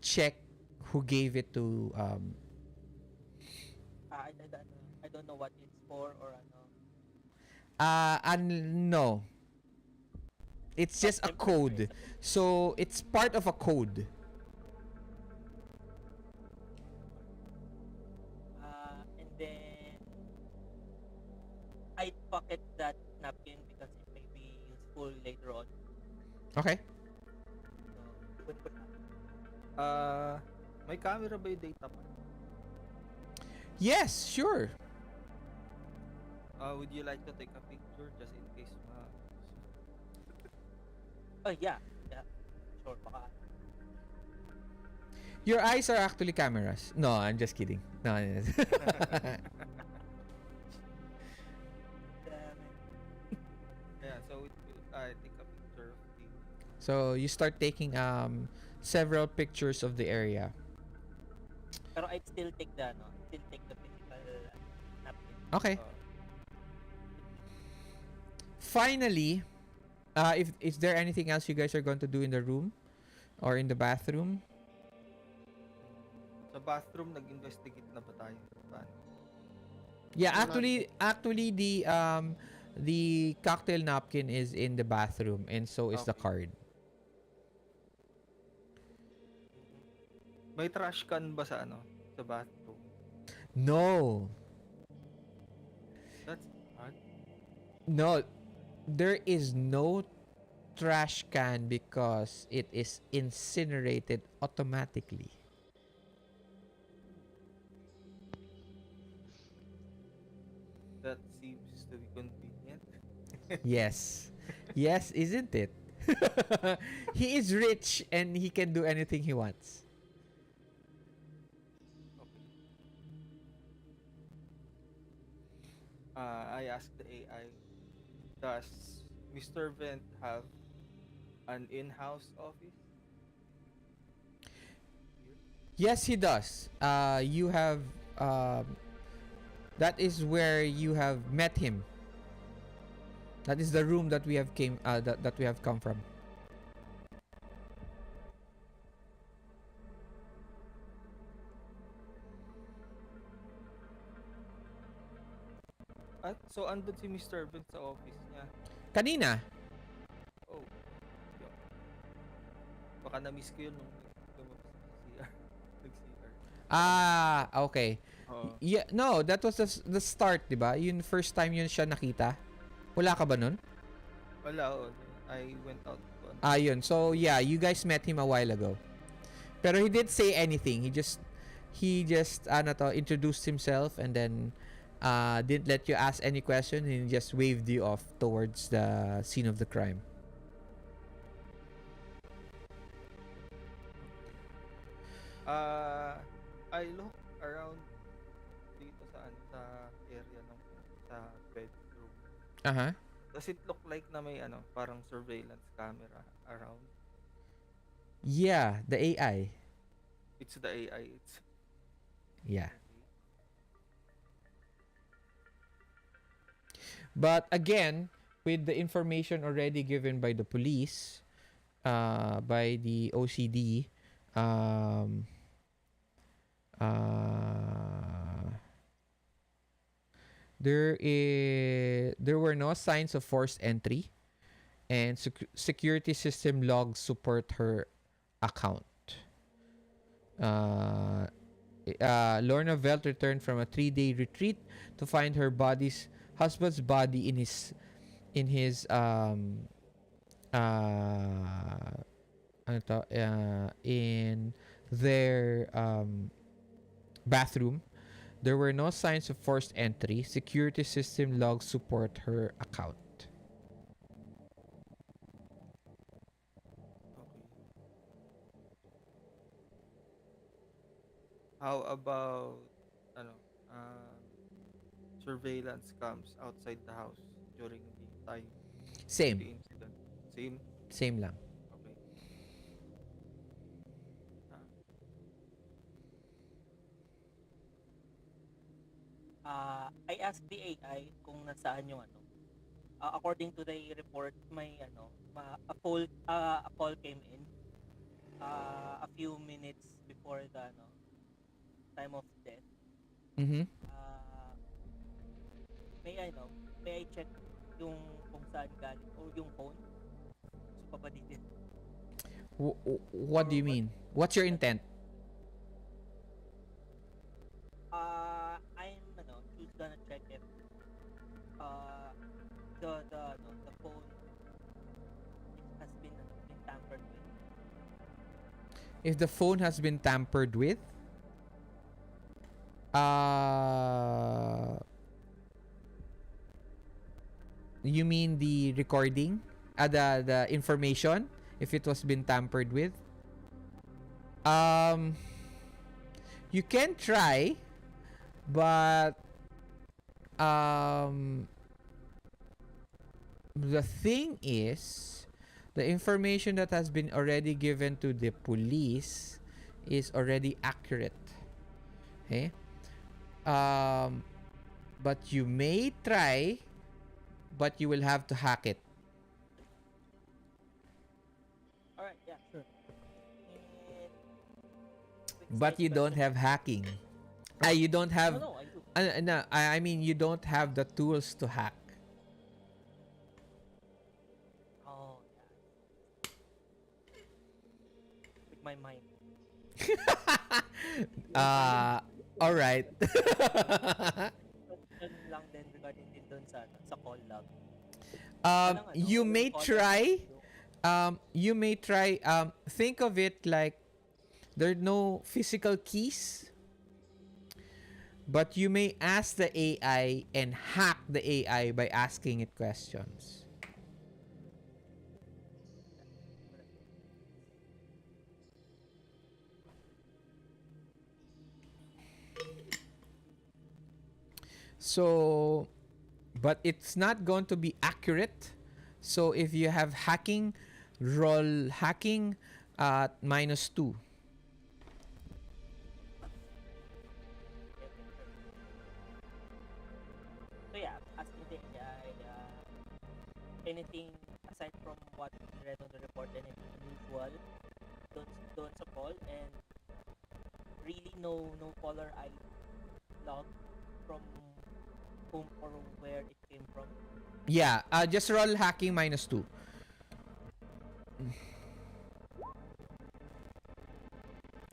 Speaker 1: check who gave it to
Speaker 4: I don't know what it's for or
Speaker 1: no. It's just a code. So it's part of a code.
Speaker 4: And then I pocket that napkin because it may be useful later on.
Speaker 1: Okay.
Speaker 4: So, put na.
Speaker 5: May camera ba yung data pa?
Speaker 1: Yes, sure.
Speaker 5: Would you like to take a picture just in case
Speaker 4: Oh yeah, sure. Baka.
Speaker 1: Your eyes are actually cameras. No, I'm just kidding. No.
Speaker 4: Damn it.
Speaker 5: Yeah, so I take a picture of the
Speaker 1: So you start taking several pictures of the area.
Speaker 4: Pero I'd still take the physical napkin.
Speaker 1: Okay. Finally, if is there anything else you guys are going to do in the room or in the bathroom?
Speaker 5: Sa bathroom, nag-investigate na ba tayo? Paano?
Speaker 1: Yeah, actually the cocktail napkin is in the bathroom, and so is the
Speaker 5: Okay.
Speaker 1: card.
Speaker 5: May trash can ba sa ano? Sa bathroom?
Speaker 1: No.
Speaker 5: That's odd.
Speaker 1: No. There is no trash can because it is incinerated automatically.
Speaker 5: That seems to be convenient.
Speaker 1: Yes. Yes, isn't it? He is rich and he can do anything he wants.
Speaker 5: Okay. I asked the AI, does Mr. Vent have an in-house office here?
Speaker 1: Yes, he does. You have that is where you have met him. That is the room that we have came that we have come from.
Speaker 5: At so andun si Mr. Vent sa office niya.
Speaker 1: Kanina.
Speaker 5: Oh, yo. Baka na-miss ko yun nung lumabas sa CR. Nag-CR.
Speaker 1: Okay.
Speaker 5: Oo.
Speaker 1: Yeah, no, that was the start, 'di ba? Yun first time yun siya nakita. Wala ka ba nun?
Speaker 5: Wala, oh. I went out.
Speaker 1: Yun. So, yeah, you guys met him a while ago. Pero he didn't say anything. He just introduced himself and then didn't let you ask any question and he just waved you off towards the scene of the crime.
Speaker 5: I look around dito sa area ng sa bedroom.
Speaker 1: Uh-huh.
Speaker 5: Does it look like na may parang surveillance camera around?
Speaker 1: Yeah, the AI.
Speaker 5: It's the AI. It's
Speaker 1: Yeah. But again, with the information already given by the police, by the OCD, there were no signs of forced entry, and security system logs support her account. Lorna Velt returned from a 3-day retreat to find her husband's body in his in their bathroom. There were no signs of forced entry. Security system logs support her account.
Speaker 5: okay. How about ano surveillance cams outside the house during the time of
Speaker 1: Same.
Speaker 5: the incident? Same.
Speaker 1: Same lang.
Speaker 5: Okay. Ah,
Speaker 4: I asked the AI kung nasaan yung ano. According to the report, may a call came in a few minutes before the time of death.
Speaker 1: Mm-hmm.
Speaker 4: Uh, may I check yung kung saan galing o yung phone? Gusto pa ba dito?
Speaker 1: What do you
Speaker 4: Or what?
Speaker 1: mean? What's your intent?
Speaker 4: I'm just gonna check if uh the phone has been tampered with.
Speaker 1: If the phone has been tampered with, you mean the recording? The information? If it was been tampered with? You can try, but the thing is, the information that has been already given to the police is already accurate. Okay? But you may try, but you will have to hack it.
Speaker 4: Alright, yeah, sure. And quick
Speaker 1: But
Speaker 4: side
Speaker 1: you don't
Speaker 4: question.
Speaker 1: have hacking. You don't
Speaker 4: No,
Speaker 1: have.
Speaker 4: no, I do.
Speaker 1: No, I mean you don't have the tools to hack.
Speaker 4: Oh, yeah. With my mind.
Speaker 1: All right.
Speaker 4: Question lang din regarding din dun sa call log. Walang
Speaker 1: You
Speaker 4: walang
Speaker 1: may
Speaker 4: caller
Speaker 1: try.
Speaker 4: yung
Speaker 1: Think of it like there are no physical keys, but you may ask the AI and hack the AI by asking it questions. So, but it's not going to be accurate. So if you have hacking, roll hacking at -2.
Speaker 4: So yeah, asking the AI anything aside from what we read on the report, anything unusual don't sa call, and really no caller ID log from whom or where it came from.
Speaker 1: Yeah, just roll hacking -2.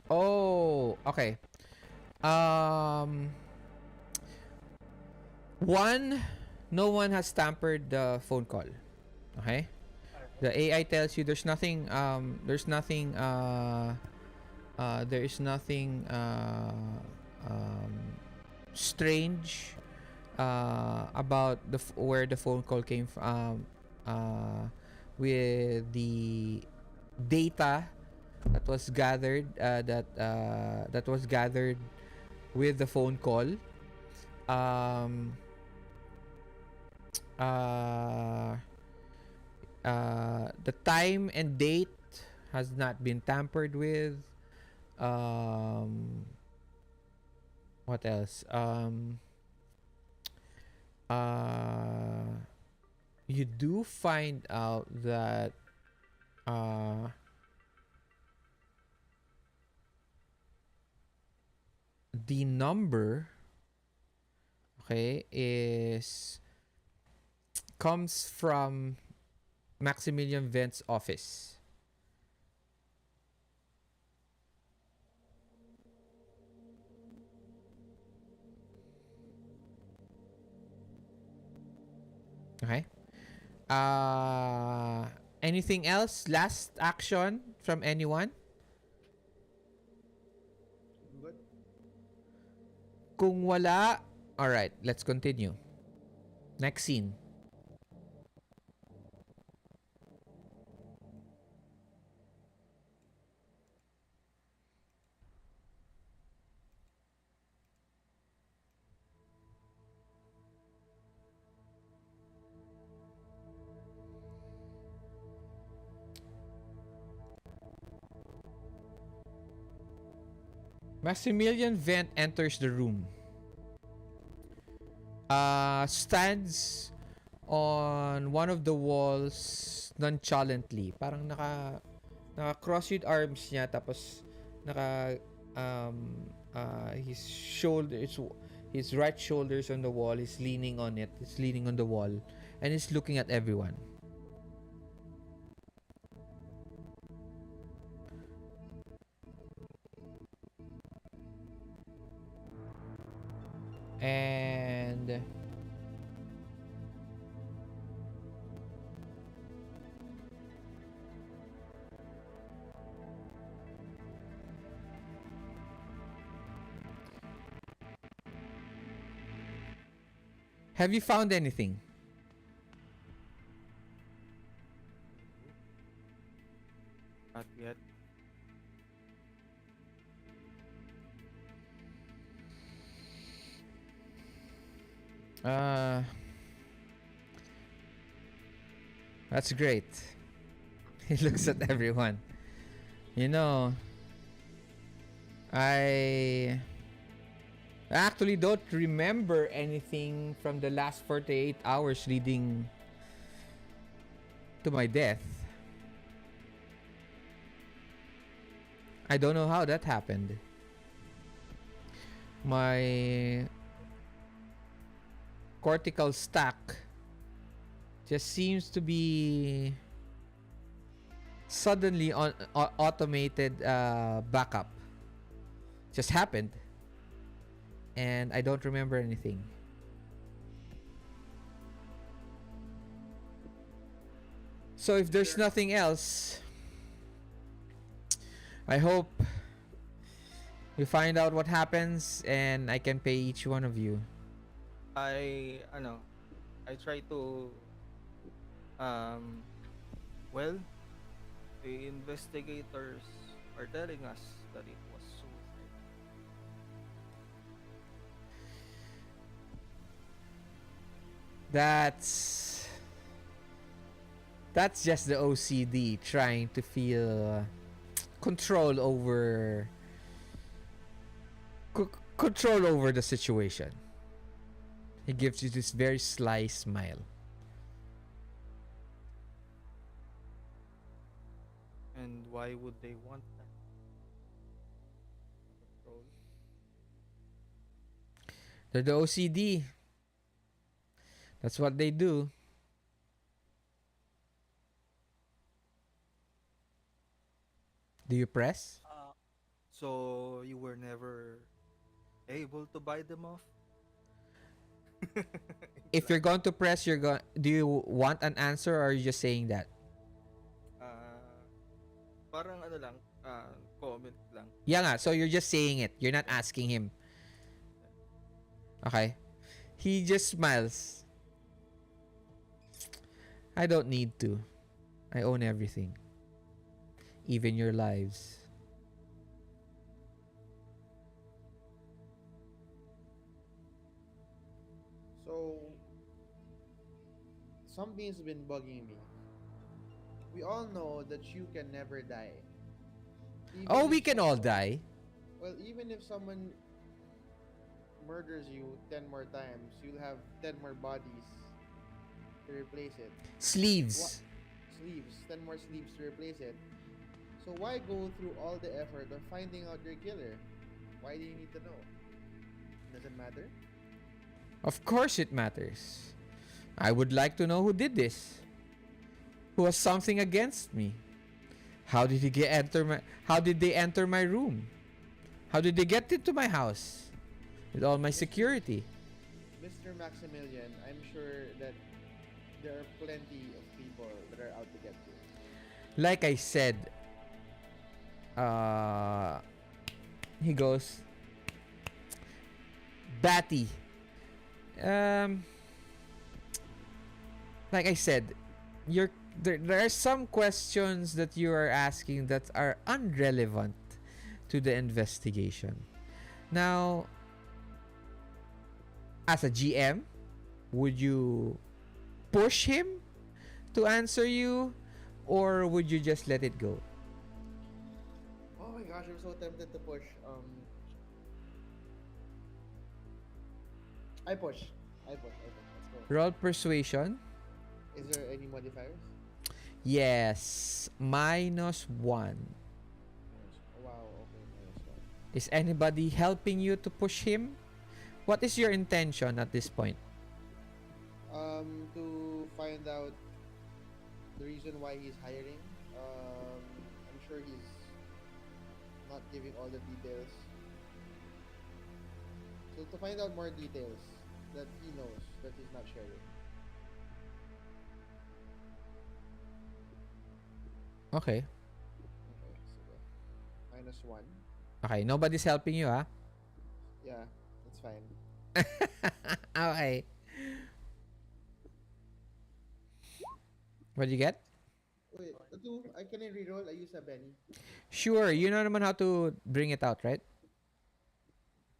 Speaker 1: Oh, okay. Um, one, no one has tampered the phone call. Okay.
Speaker 4: Alright.
Speaker 1: The AI tells you there's nothing. There is nothing strange about where the phone call came from. With the data that was gathered that was gathered with the phone call. Um, the time and date has not been tampered with. Um, what else? You do find out that uh, the number, okay, is comes from Maximilian Vent's office. Okay. Anything else? Last action from anyone?
Speaker 3: I'm good.
Speaker 1: Kung wala, all right, let's continue. Next scene. Maximilian Vent enters the room. Stands on one of the walls nonchalantly. Parang naka crossed arms niya, tapos naka his his right shoulder's on the wall. He's leaning on it. He's leaning on the wall, and he's looking at everyone. And have you found anything?
Speaker 5: Not yet. That's great. He looks at everyone. You know, I actually don't remember anything from the last 48 hours leading to my death. I don't know how that happened. My cortical stack just seems to be suddenly on automated backup.
Speaker 1: just happened. And I don't remember anything. So if there's nothing else, I hope you find out what happens and I can pay each one of you.
Speaker 5: I try to um well, the investigators are telling us that it was suicide.
Speaker 1: That's just the OCD trying to feel control over control over the situation. He gives you this very sly smile.
Speaker 5: And why would they want that? Control.
Speaker 1: They're the OCD. That's what they do. Do you press?
Speaker 5: So you were never able to buy them off?
Speaker 1: If you're going to press, do you want an answer or are you just saying that?
Speaker 5: Parang ano lang, comment lang.
Speaker 1: Yeah nga, so you're just saying it. You're not asking him. Okay. He just smiles. I don't need to. I own everything. Even your lives.
Speaker 3: So, something's been bugging me. We all know that you can never die. Even
Speaker 1: Oh, we
Speaker 3: if
Speaker 1: can all
Speaker 3: someone-
Speaker 1: die.
Speaker 3: Well, even if someone murders you 10 more times, you'll have 10 more bodies to replace it.
Speaker 1: Sleeves.
Speaker 3: Sleeves, 10 more sleeves to replace it. So why go through all the effort of finding out your killer? Why do you need to know? Does it matter?
Speaker 1: Of course it matters. I would like to know who did this. Who has something against me? How did how did they enter my room? How did they get into my house? With all my security.
Speaker 3: Mr. Maximilian, I'm sure that there are plenty of people that are out to get you.
Speaker 1: Like I said, he goes, Batty. Like I said, there are some questions that you are asking that are irrelevant to the investigation. Now, as a GM, would you push him to answer you, or would you just let it go?
Speaker 3: Oh my gosh, I'm so tempted to push. I push. Let's go.
Speaker 1: Roll persuasion.
Speaker 3: Is there any modifiers?
Speaker 1: Yes, -1.
Speaker 3: Wow, okay, -1.
Speaker 1: Is anybody helping you to push him? What is your intention at this point?
Speaker 3: To find out the reason why he's hiring. I'm sure he's not giving all the details. So to find out more details that he knows that he's not sharing.
Speaker 1: Okay.
Speaker 3: Okay, so -1.
Speaker 1: Okay, nobody's helping you, huh?
Speaker 3: Yeah, that's fine.
Speaker 1: Okay. What do you get?
Speaker 3: Wait, I can I reroll? I use a Benny.
Speaker 1: Sure, you know naman how to bring it out, right?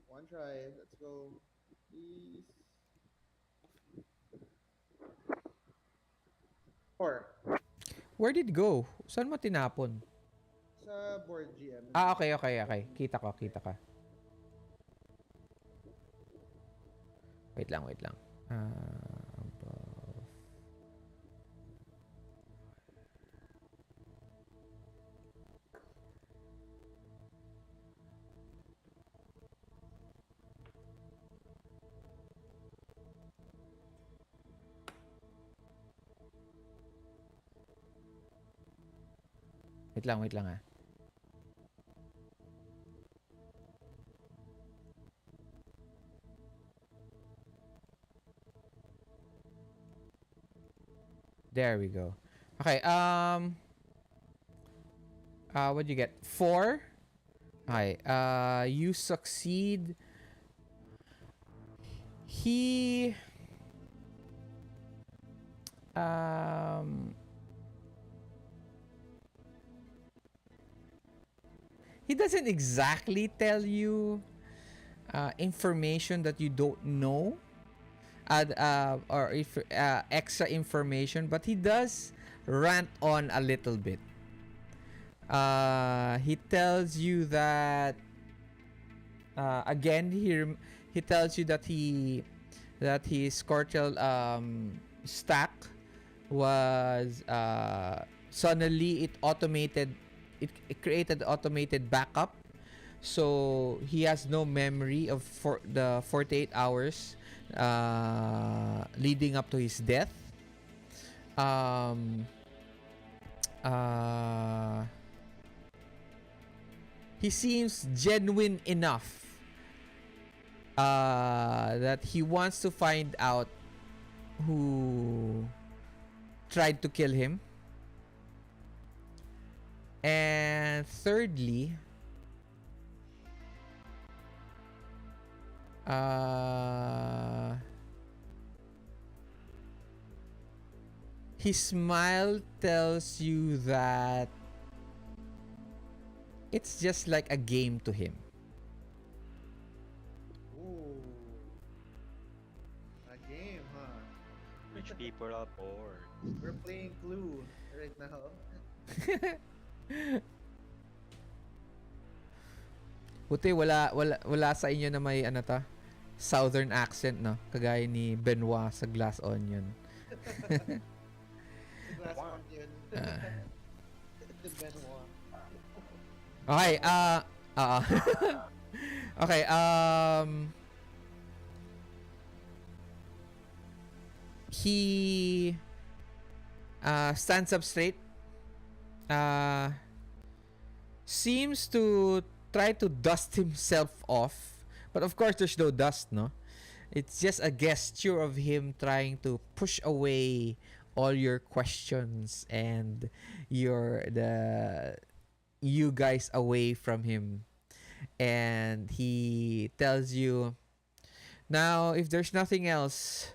Speaker 3: One try. Let's go. Please. 4.
Speaker 1: Where did it go? Saan mo tinapon?
Speaker 3: Sa board GM.
Speaker 1: Ah, okay. Kita ko. Wait lang. Above. Wait lang ah. There we go. Okay. What'd you get? 4. Okay. You succeed. He um he doesn't exactly tell you information that you don't know, or if extra information, but he does rant on a little bit. He tells you that again he tells you that his cartel stack was suddenly it created automated backup, so he has no memory of for the 48 hours leading up to his death. um uh he seems genuine enough that he wants to find out who tried to kill him. And thirdly, his smile tells you that it's just like a game to him.
Speaker 3: Ooh, a game, huh?
Speaker 2: Rich people are bored.
Speaker 3: We're playing Clue right now.
Speaker 1: Buti wala sa inyo na may ano ta, southern accent, no, kagaya ni Benoit sa Glass Onion.
Speaker 3: The glass onion. The Benoit.
Speaker 1: Okay, okay, he stands up straight. Seems to try to dust himself off, but of course there's no dust, no. It's just a gesture of him trying to push away all your questions and you guys away from him. And he tells you, now if there's nothing else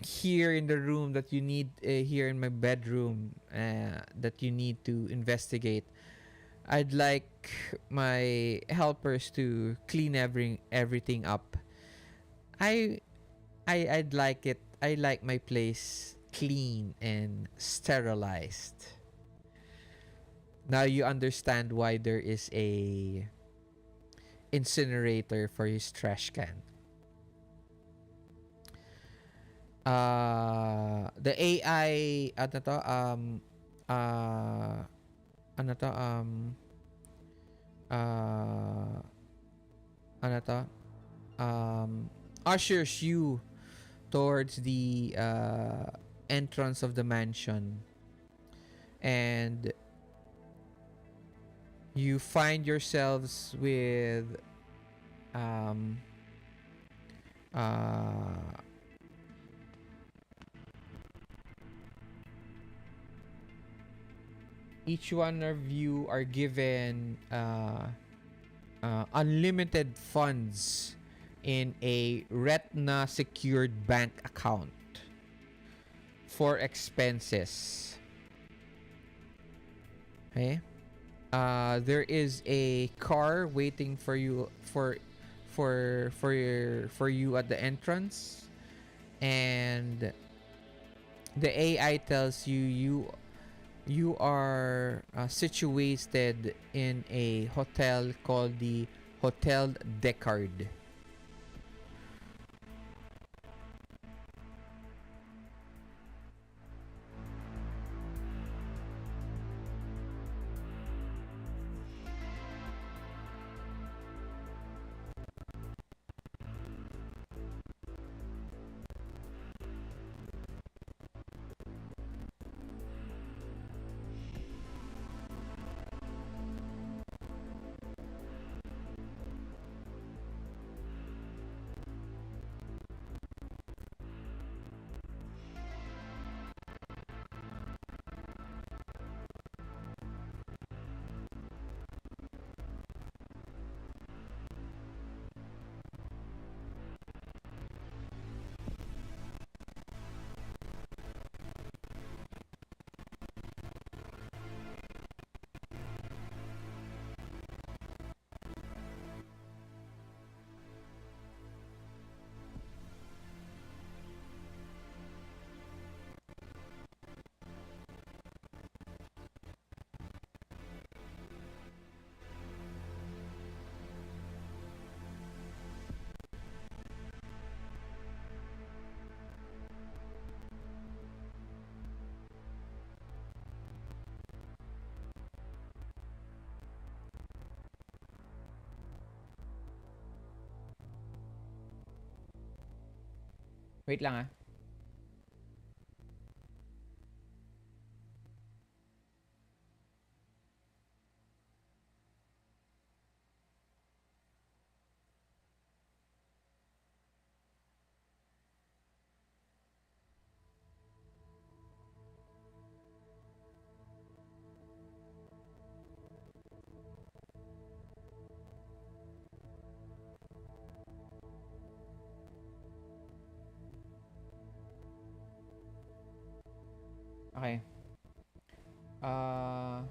Speaker 1: here in the room that you need, here in my bedroom, that you need to investigate, I'd like my helpers to clean everything up. I'd like it. I like my place clean and sterilized. Now you understand why there is a incinerator for his trash can. The AI ano to ano to ano to ushers you towards the entrance of the mansion, and you find yourselves with each one of you are given unlimited funds in a retina secured bank account for expenses. Okay. There is a car waiting for you for you at the entrance, and the AI tells you are situated in a hotel called the Hotel Deckard. Wait lang ah. Okay. Uh,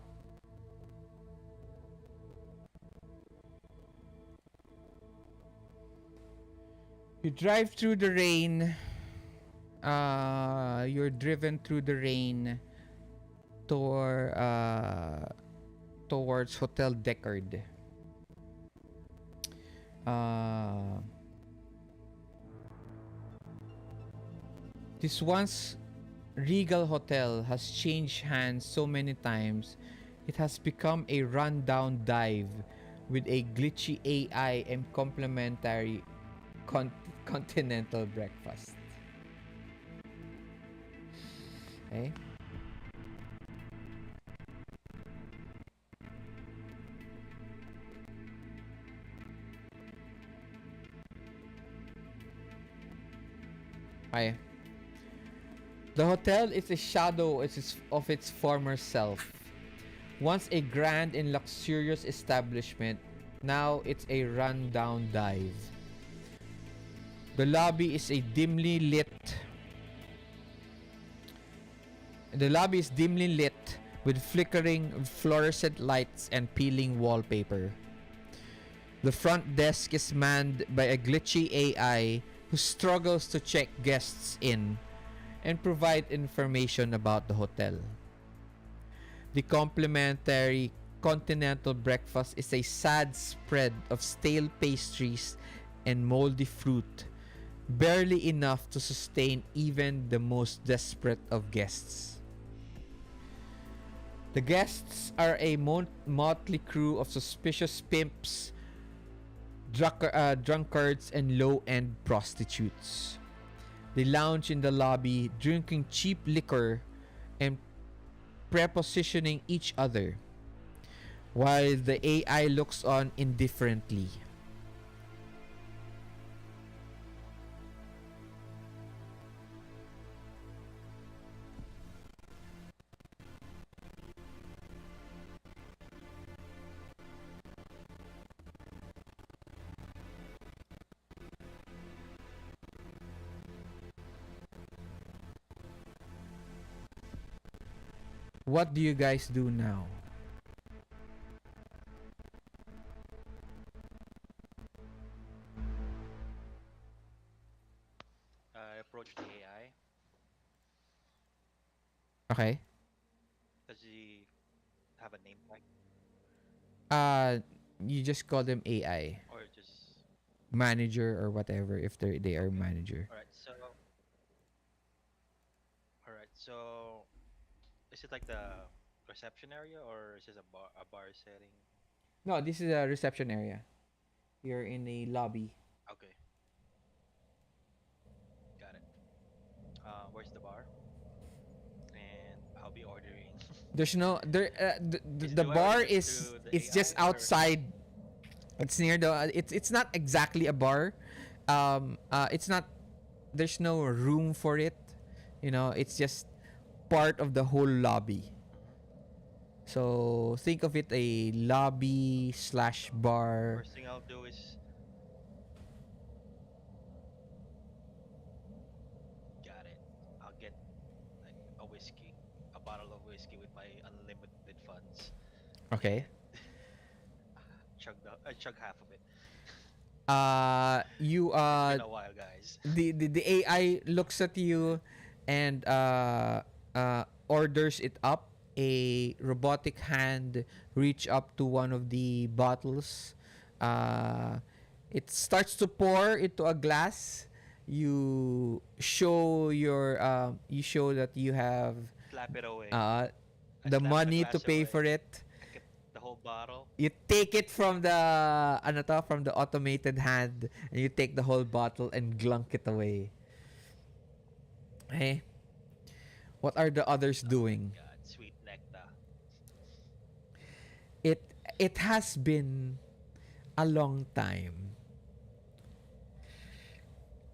Speaker 1: you drive through the rain. You're driven through the rain toward towards Hotel Deckard. Uh, this once regal hotel has changed hands so many times, it has become a rundown dive with a glitchy AI and complimentary continental breakfast. Okay? Okay. The hotel is a shadow of its former self. Once a grand and luxurious establishment, now it's a rundown dive. The lobby is a dimly lit. The lobby is dimly lit with flickering fluorescent lights and peeling wallpaper. The front desk is manned by a glitchy AI who struggles to check guests in and provide information about the hotel. The complimentary continental breakfast is a sad spread of stale pastries and moldy fruit, barely enough to sustain even the most desperate of guests. The guests are a motley crew of suspicious pimps, drunkards, and low-end prostitutes. They lounge in the lobby, drinking cheap liquor and prepositioning each other, while the AI looks on indifferently. What do you guys do now?
Speaker 2: I approached the AI.
Speaker 1: Okay.
Speaker 2: Does he have a name tag
Speaker 1: Uh, you just call them AI
Speaker 2: or just
Speaker 1: manager or whatever if they are
Speaker 2: okay?
Speaker 1: manager.
Speaker 2: All right. So is it like the reception area or is this a bar setting?
Speaker 1: No, this is a reception area. You're in a lobby.
Speaker 2: Okay, got it. Where's the bar? And I'll be ordering.
Speaker 1: There's no there. The
Speaker 2: Do I order
Speaker 1: bar
Speaker 2: this
Speaker 1: is
Speaker 2: through the
Speaker 1: it's just
Speaker 2: AI or?
Speaker 1: outside. It's near the. It's not exactly a bar. It's not. There's no room for it. You know, it's just part of the whole lobby.
Speaker 2: Mhm.
Speaker 1: So think of it a lobby slash bar.
Speaker 2: First thing I'll do is got it. I'll get like a whiskey, a bottle of whiskey with my unlimited funds,
Speaker 1: Okay.
Speaker 2: and chug half of it.
Speaker 1: You
Speaker 2: It's been a while, guys.
Speaker 1: the AI looks at you and orders it up. A robotic hand reach up to one of the bottles. Uh, it starts to pour into a glass. You show that you have
Speaker 2: Slap it away.
Speaker 1: uh,
Speaker 2: I
Speaker 1: the
Speaker 2: slap the
Speaker 1: money to
Speaker 2: glass
Speaker 1: pay
Speaker 2: away.
Speaker 1: for it.
Speaker 2: I get the whole bottle.
Speaker 1: You take it from the from the automated hand and you take the whole bottle and glunk it away. Hey, what are the others
Speaker 2: Oh my
Speaker 1: doing?
Speaker 2: god, sweet nectar.
Speaker 1: It it has been a long time,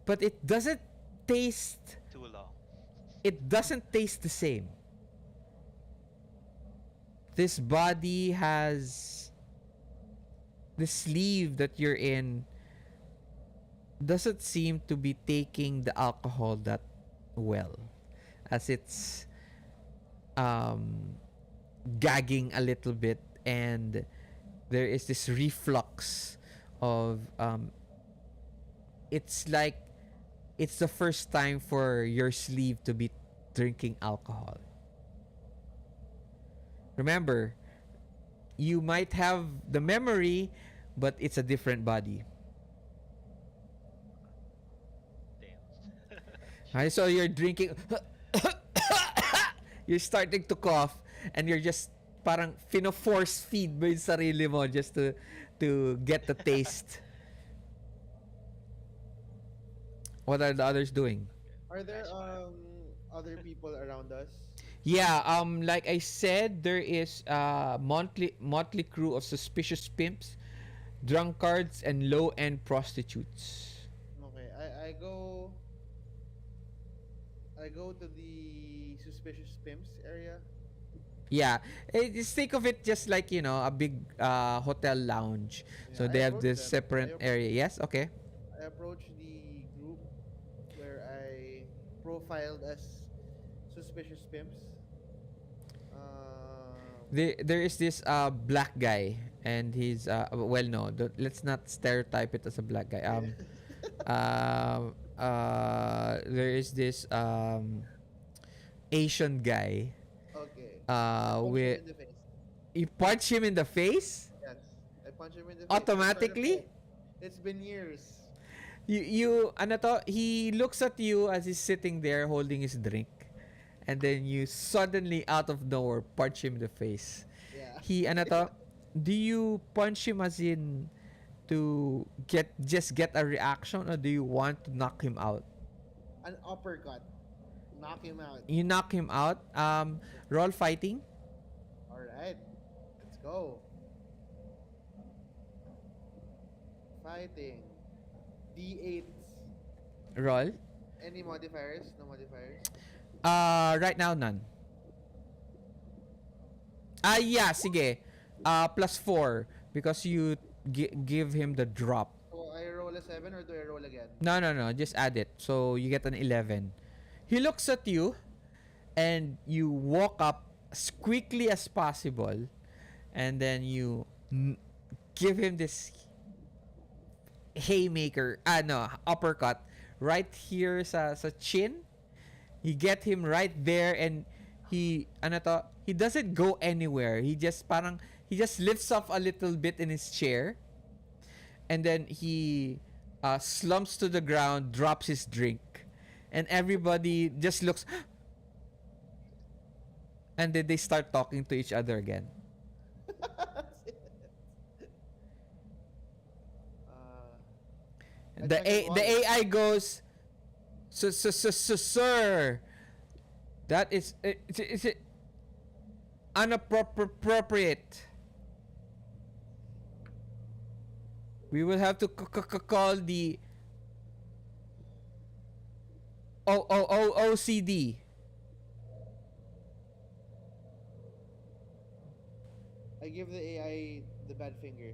Speaker 1: but taste
Speaker 2: Too long.
Speaker 1: it doesn't taste the same. This body has the sleeve that you're in doesn't seem to be taking the alcohol that well, as it's um gagging a little bit, and there is this reflux of it's like it's the first time for your sleeve to be drinking alcohol. Remember, you might have the memory, but it's a different body.
Speaker 2: Damn.
Speaker 1: Right?
Speaker 2: Shit.
Speaker 1: So you're drinking, you're starting to cough, and you're just parang force feed mo yung sarili mo just to get the taste. What are the others doing?
Speaker 3: Are there
Speaker 2: Nice vibe.
Speaker 3: other people around us?
Speaker 1: Yeah, like I said, there is a motley crew of suspicious pimps, drunkards, and low-end prostitutes.
Speaker 3: Okay, I go to the suspicious pimps area.
Speaker 1: Yeah, just think of it just like a big hotel lounge.
Speaker 3: Yeah,
Speaker 1: So
Speaker 3: I
Speaker 1: they have
Speaker 3: approach
Speaker 1: this
Speaker 3: them.
Speaker 1: separate area. Yes, okay.
Speaker 3: I approach the group where I profiled as suspicious pimps.
Speaker 1: There is this black guy, and he's well, no, let's not stereotype it as a black guy.
Speaker 3: Okay.
Speaker 1: There is this Asian guy.
Speaker 3: Okay. I punch him
Speaker 1: With
Speaker 3: in the face.
Speaker 1: you punch him in the face
Speaker 3: Yes. I punch him in the face. That's part of
Speaker 1: automatically.
Speaker 3: it. It's been years.
Speaker 1: Ano to, he looks at you as he's sitting there holding his drink, and then you suddenly out of nowhere punch him in the face.
Speaker 3: Yeah.
Speaker 1: Ano to, do you punch him as in to get a reaction, or do you want to knock him out?
Speaker 3: An uppercut. Knock him out.
Speaker 1: You knock him out. Roll fighting.
Speaker 3: Alright. Let's go. Fighting. D8.
Speaker 1: Roll.
Speaker 3: Any modifiers? No modifiers?
Speaker 1: Right now none. Yeah, sige. +4 because you give him the drop.
Speaker 3: So I roll a 7 or do I roll again?
Speaker 1: No, no, no. Just add it. So you get an 11. He looks at you, and you walk up as quickly as possible, and then you give him this haymaker, no, uppercut right here sa chin. You get him right there, and he doesn't go anywhere. He just lifts off a little bit in his chair, and then he slumps to the ground, drops his drink, and everybody just looks, and then they start talking to each other again.
Speaker 3: I
Speaker 1: The
Speaker 3: check his
Speaker 1: the
Speaker 3: wallet.
Speaker 1: AI goes, sir, that is it inappropriate. We will have to call the OCD.
Speaker 3: I give the AI the bad finger.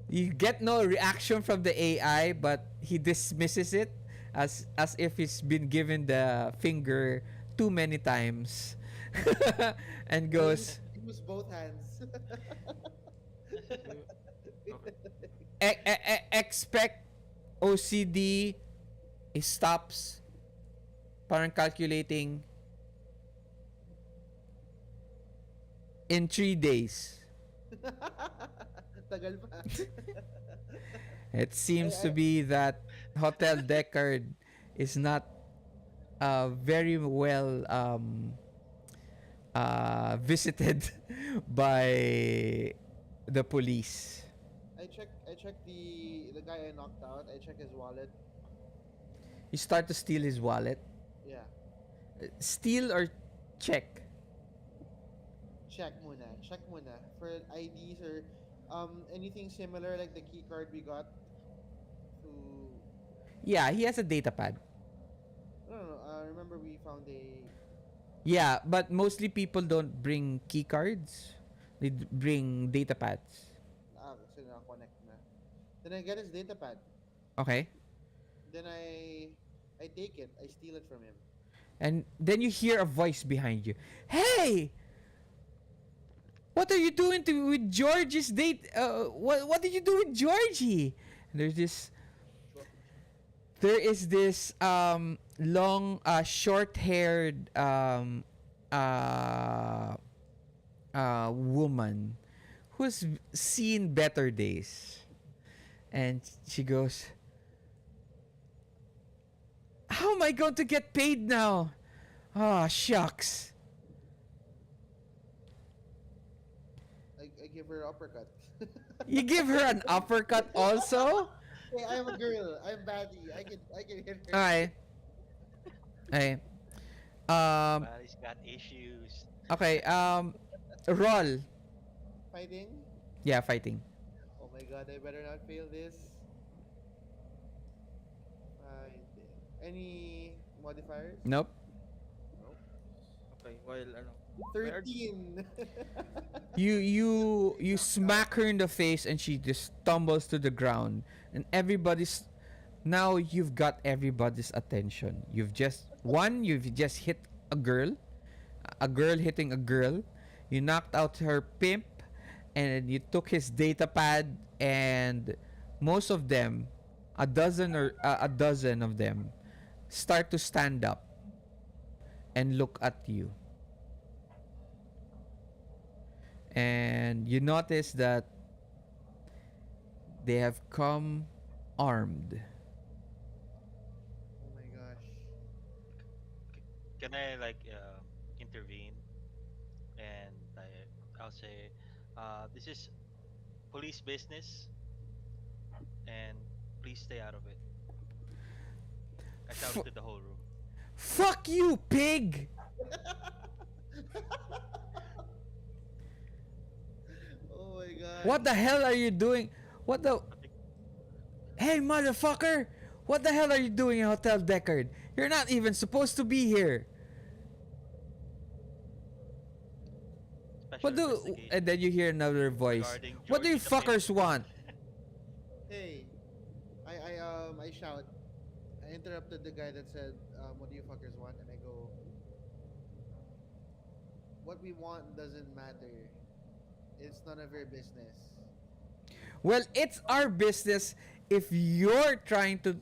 Speaker 1: You get no reaction from the AI, but he dismisses it as if he's been given the finger too many times, and goes,
Speaker 3: Use both hands.
Speaker 1: expect OCD. He stops, parang calculating, in 3 days.
Speaker 3: Tagal pa.
Speaker 1: It seems to
Speaker 3: I
Speaker 1: be that Hotel Deckard is not very well visited by the police.
Speaker 3: I check the guy I knocked out. I check his wallet.
Speaker 1: You start to steal his wallet.
Speaker 3: Yeah.
Speaker 1: Steal or check?
Speaker 3: Check muna for IDs or anything similar like the key card we got to.
Speaker 1: Yeah, he has a data pad.
Speaker 3: No. Remember we found a.
Speaker 1: Yeah, but mostly people don't bring key cards. They bring data pads.
Speaker 3: Kasi na-connect na. Then I get his data pad.
Speaker 1: Okay?
Speaker 3: Then I take it. I steal it from him.
Speaker 1: And then you hear a voice behind you. Hey! What are you doing with George's date? What did you do with Georgie? And there is this long short-haired woman who's seen better days. And she goes, "How am I going to get paid now? Ah, shucks."
Speaker 3: I give her uppercut.
Speaker 1: You give her an uppercut also?
Speaker 3: Hey, I'm a girl. I'm Batty. I can hit her.
Speaker 1: Okay. Okay.
Speaker 2: But he's got issues.
Speaker 1: Okay, roll.
Speaker 3: Fighting.
Speaker 1: Yeah, fighting.
Speaker 3: Oh my god, I better not fail this. Fighting. Any modifiers?
Speaker 1: Nope.
Speaker 3: Nope.
Speaker 5: Okay, while ano.
Speaker 3: 13.
Speaker 1: You smack her in the face and she just tumbles to the ground. And now you've got everybody's attention. You've just hit a girl hitting a girl. You knocked out her pimp, and you took his data pad, and most of them, a dozen of them, start to stand up and look at you. And you notice that they have come armed.
Speaker 3: Oh my gosh.
Speaker 2: Can I like intervene? And I'll say, this is police business, and please stay out of it. I shouted to the whole room.
Speaker 1: Fuck you, pig!
Speaker 3: Oh my god.
Speaker 1: What the hell are you doing? What the? Hey, motherfucker! What the hell are you doing in Hotel Deckard? You're not even supposed to be here.
Speaker 2: Special
Speaker 1: What do?
Speaker 2: investigation
Speaker 1: And then you hear another voice.
Speaker 2: regarding
Speaker 1: What do you
Speaker 2: Georgie the Pimp.
Speaker 1: fuckers want?
Speaker 3: Hey. I shout. I interrupted the guy that said, what do you fuckers want? And I go, what we want doesn't matter. It's none of your business.
Speaker 1: Well, it's our business if you're trying to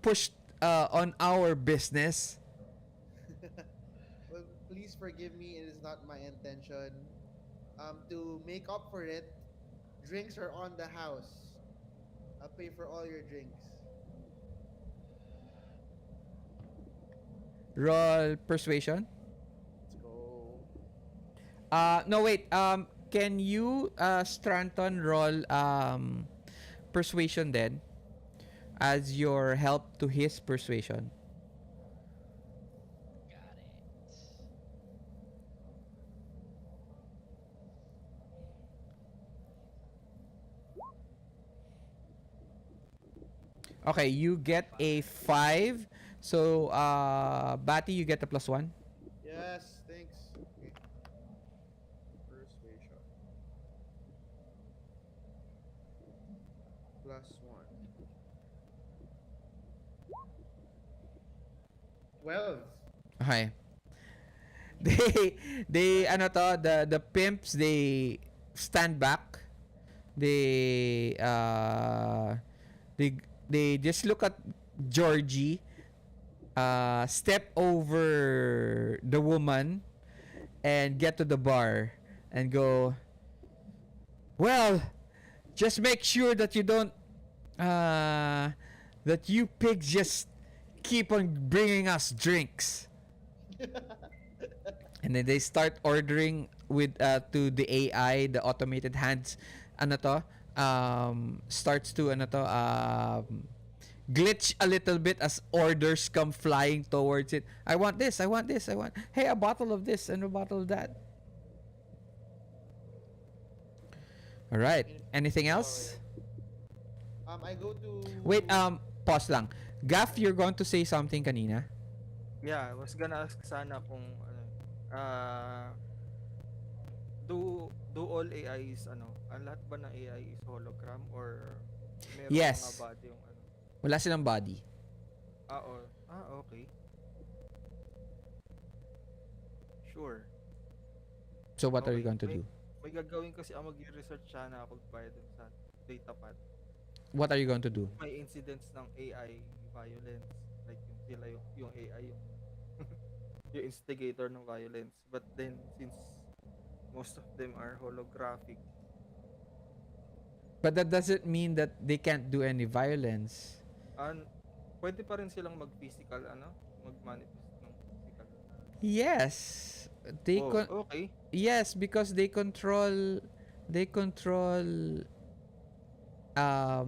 Speaker 1: push on our business.
Speaker 3: Well, please forgive me. It is not my intention. To make up for it, drinks are on the house. I'll pay for all your drinks.
Speaker 1: Roll persuasion.
Speaker 3: Let's go.
Speaker 1: No wait. Can you Stratton roll persuasion then as your help to his persuasion?
Speaker 2: Got it.
Speaker 1: Okay, you get a 5. So Batty, you get a +1.
Speaker 3: Yes, thanks. Okay. Persuasion. +1. 12.
Speaker 1: Okay. They ano to, the pimps, they stand back. They just look at Georgie, step over the woman, and get to the bar and go, "Well, just make sure that you don't that you pigs just keep on bringing us drinks." And then they start ordering with to the AI, the automated hands, ano to, starts to glitch a little bit as orders come flying towards it. I want this, I want this, I want, hey, a bottle of this and a bottle of that. All right.
Speaker 3: In,
Speaker 1: Anything
Speaker 3: oh
Speaker 1: else?
Speaker 3: yeah. I go
Speaker 1: Wait,
Speaker 3: to.
Speaker 1: pause lang. Gaff, you're going to say something kanina?
Speaker 5: Yeah, I was gonna ask sana kung ano, ah, do all AI is ano, ang lahat ba ng AI is hologram or merong mga
Speaker 1: Yes.
Speaker 5: body yung ano?
Speaker 1: Wala silang body.
Speaker 5: Okay. Sure.
Speaker 1: So what are you
Speaker 5: Okay.
Speaker 1: going to do?
Speaker 5: May gagawin kasi ako mag-research sana ako bayad dun sa datapad.
Speaker 1: What are you going to do?
Speaker 5: May incidents ng AI violence, like yung sila yung AI yung yung instigator ng violence. But then since most of them are holographic,
Speaker 1: But that doesn't mean that they can't do any violence.
Speaker 5: an pwede pa rin silang mag-physical ano, mag-manifest ng physical.
Speaker 1: Yes. They
Speaker 5: Okay.
Speaker 1: yes, because they control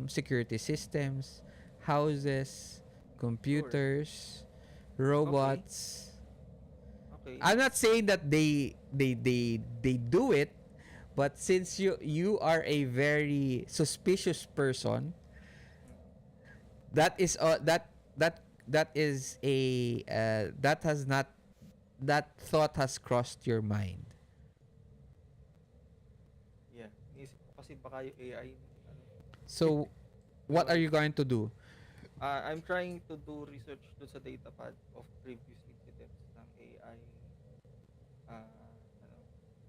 Speaker 1: security systems, houses, computers, robots.
Speaker 5: Okay.
Speaker 1: I'm not saying that they do it, but since you are a very suspicious person, that is that is a that has not that thought has crossed your mind.
Speaker 5: Yeah. Iisip ko kasi baka yung AI ano.
Speaker 1: So what are you going to do?
Speaker 5: I'm trying to do research do sa datapad of previous incidents ng AI ano,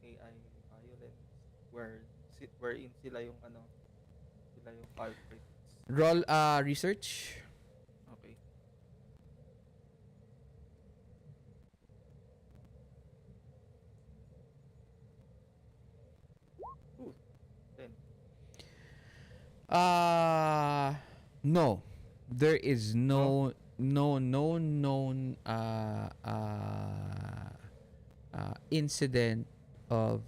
Speaker 5: AI violence wherein sila yung culprits.
Speaker 1: Roll research.
Speaker 5: Okay. Ooh, 10.
Speaker 1: No. There is no known incident of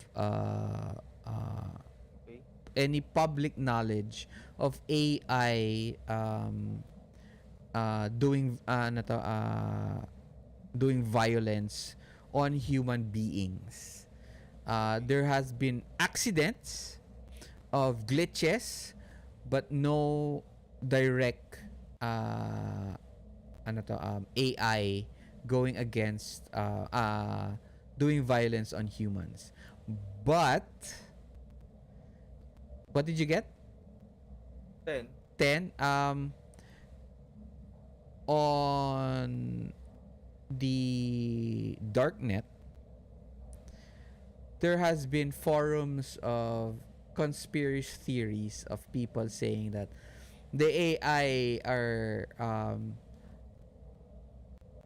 Speaker 5: Okay.
Speaker 1: any public knowledge of AI doing doing violence on human beings. There has been accidents of glitches, but no direct AI going against doing violence on humans. But what did you get?
Speaker 5: 10.
Speaker 1: 10. On the darknet, there has been forums of conspiracy theories of people saying that the AI are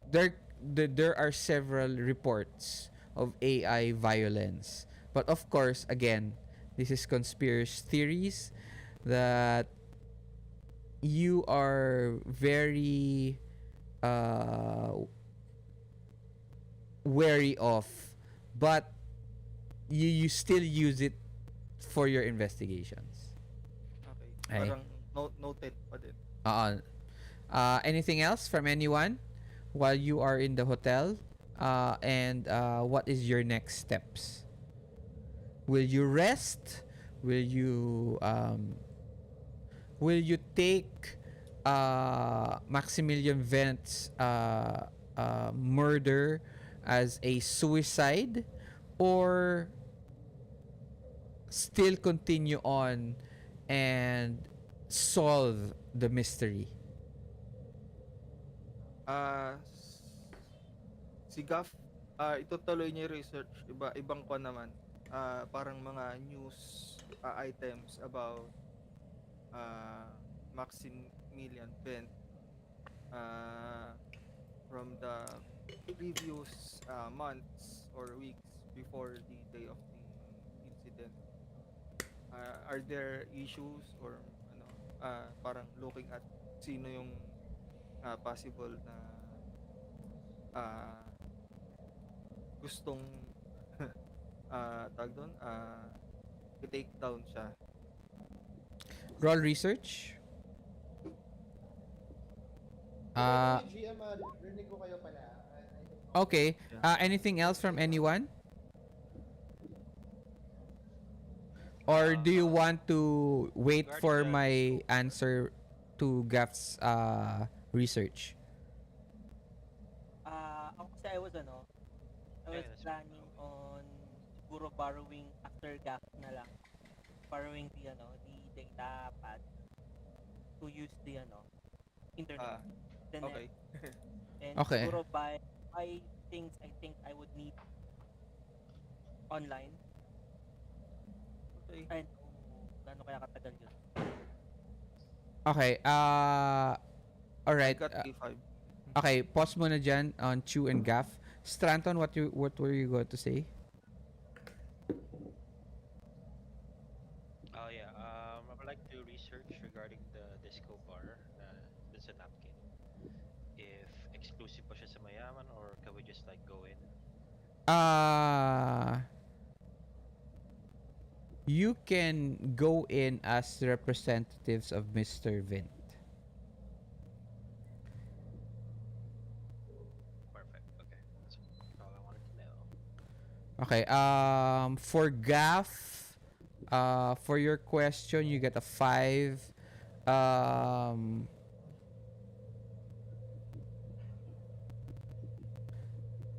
Speaker 1: there are several reports of AI violence. But of course, again, this is conspiracy theories that you are very wary of, but you still use it for your investigations.
Speaker 5: Okay.
Speaker 1: Ay.
Speaker 5: Parang noted pa din.
Speaker 1: Anything else from anyone while you are in the hotel? And what is your next steps? Will you rest? Will you take Maximilian Vent's murder as a suicide, or still continue on and solve the mystery?
Speaker 5: Si Gaff, itutuloy niya yung research, ibang kwa naman. Parang mga news items about Maximilian Vent from the previous months or weeks before the day of the incident. Are there issues or parang looking at sino yung possible na gustong tawag doon, i-take down siya.
Speaker 1: Roll research.
Speaker 3: By
Speaker 1: Uh,
Speaker 3: the way, GM, rinig ko kayo pala. I think
Speaker 1: okay.
Speaker 5: Yeah.
Speaker 1: Anything else from anyone? Or do you
Speaker 2: Uh,
Speaker 1: want to wait
Speaker 2: regarding
Speaker 1: for
Speaker 2: the
Speaker 1: my
Speaker 2: disco bar,
Speaker 1: answer to Gaff's research?
Speaker 4: Ako kasi I
Speaker 2: yeah,
Speaker 4: was
Speaker 2: that's fine.
Speaker 4: planning on siguro borrowing after Gaff na lang. Borrowing the data pad to use the internet,
Speaker 5: Ah,
Speaker 4: the net,
Speaker 5: okay.
Speaker 4: and
Speaker 1: Okay.
Speaker 4: siguro buy things I think I would need online.
Speaker 5: Okay.
Speaker 4: And gaano kaya katagal yun?
Speaker 1: Okay. All
Speaker 5: I
Speaker 1: right.
Speaker 5: got A5.
Speaker 1: Okay, pause mo na dyan on Chew and Gaff. Stratton, what were you going to say?
Speaker 2: Oh yeah. I would like to research regarding the disco bar na dun sa napkin. If exclusive pa siya sa mayaman or can we just like go in?
Speaker 1: Uh you can go in as representatives of Mr. Vint.
Speaker 2: Perfect. Okay. That's all I wanted to know.
Speaker 1: Okay. For Gaff, for your question, you get a 5. Um,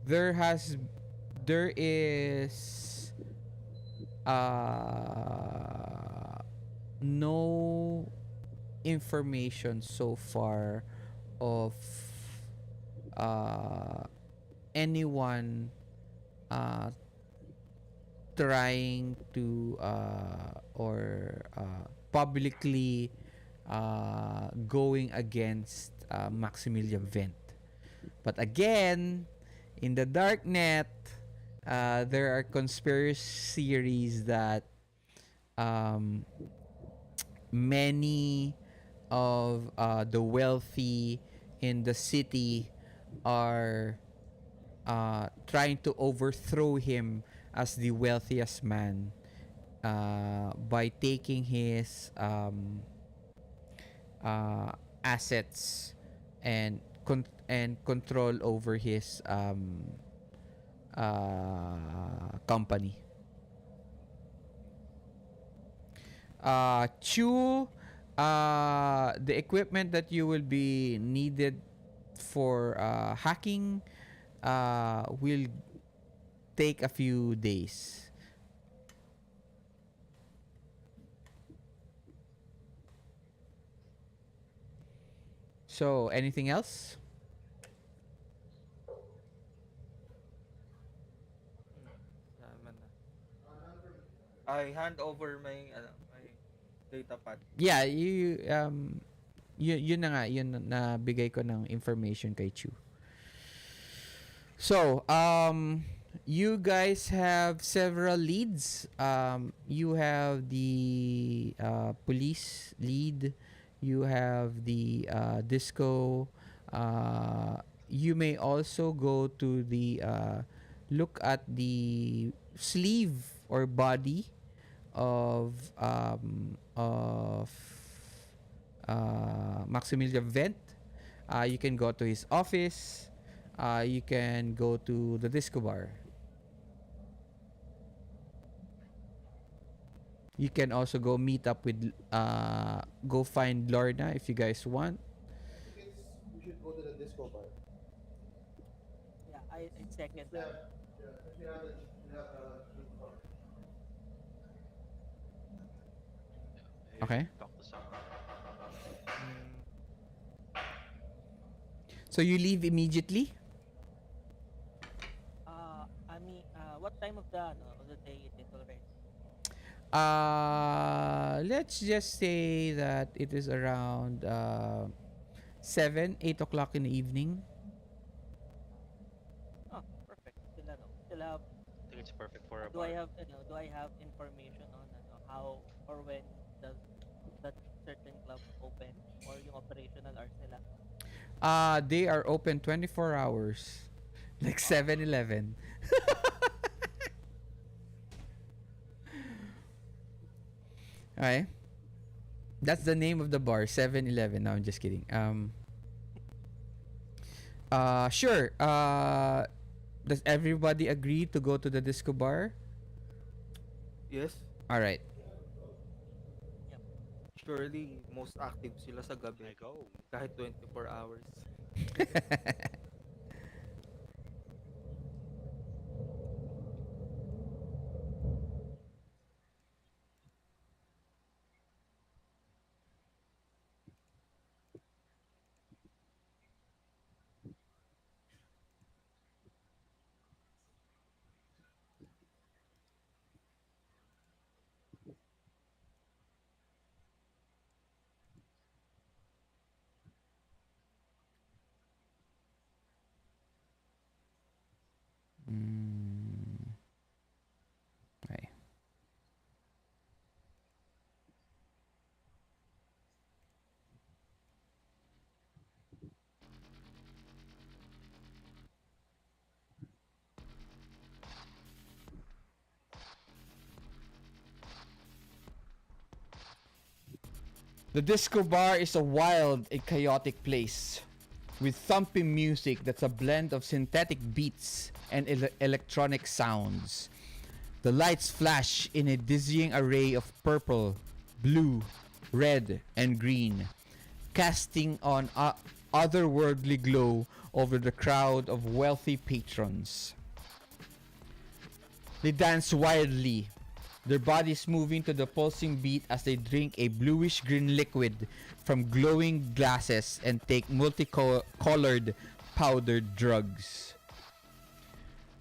Speaker 1: there has there is no information so far of uh, anyone uh, trying to or publicly going against Maximilian Vent. But again, in the darknet, there are conspiracy theories that um, many of the wealthy in the city are trying to overthrow him as the wealthiest man by taking his uh, assets and and control over his company. Chew, the equipment that you will be needed for hacking will take a few days. So, anything else?
Speaker 5: Yeah, man. I hand over my data pad.
Speaker 1: Yeah, yun na nga, yun na bigay ko ng information kay Chu. So, you guys have several leads. You have the police lead. You have the disco. You may also go to the look at the sleeve or body of Maximilian Vent. You can go to his office. You can go to the disco bar. You can also go meet up with go find Lorna if you guys want.
Speaker 3: I think we should go to the disco bar.
Speaker 4: Yeah, I second
Speaker 3: Since we
Speaker 4: that.
Speaker 3: have, yeah, since we have the key card.
Speaker 2: Yeah, maybe we
Speaker 1: Okay.
Speaker 2: should talk to someone.
Speaker 5: Mm,
Speaker 1: So you leave immediately.
Speaker 4: What time of the day it is already?
Speaker 1: Let's just say that it is around 7, 8 o'clock in the evening.
Speaker 4: Oh, perfect. Still have.
Speaker 2: I think it's perfect for a
Speaker 4: Do I
Speaker 2: bar.
Speaker 4: have do I have information on how or when does that certain club open or yung operational hours nila?
Speaker 1: They are open 24 hours. Like
Speaker 4: Oh,
Speaker 1: 7-Eleven. Okay. That's the name of the bar, 7-Eleven. No, I'm just kidding. Sure. Does everybody agree to go to the disco bar?
Speaker 5: Yes.
Speaker 1: All right.
Speaker 4: Yep.
Speaker 5: Surely most active sila sa
Speaker 2: I
Speaker 5: gabi
Speaker 2: go.
Speaker 5: kahit 24 hours.
Speaker 1: Mm, okay. The disco bar is a wild and chaotic place with thumping music that's a blend of synthetic beats and electronic sounds. The lights flash in a dizzying array of purple, blue, red, and green, casting on a otherworldly glow over the crowd of wealthy patrons. They dance wildly, their bodies moving to the pulsing beat as they drink a bluish green liquid from glowing glasses and take multicolored powdered drugs.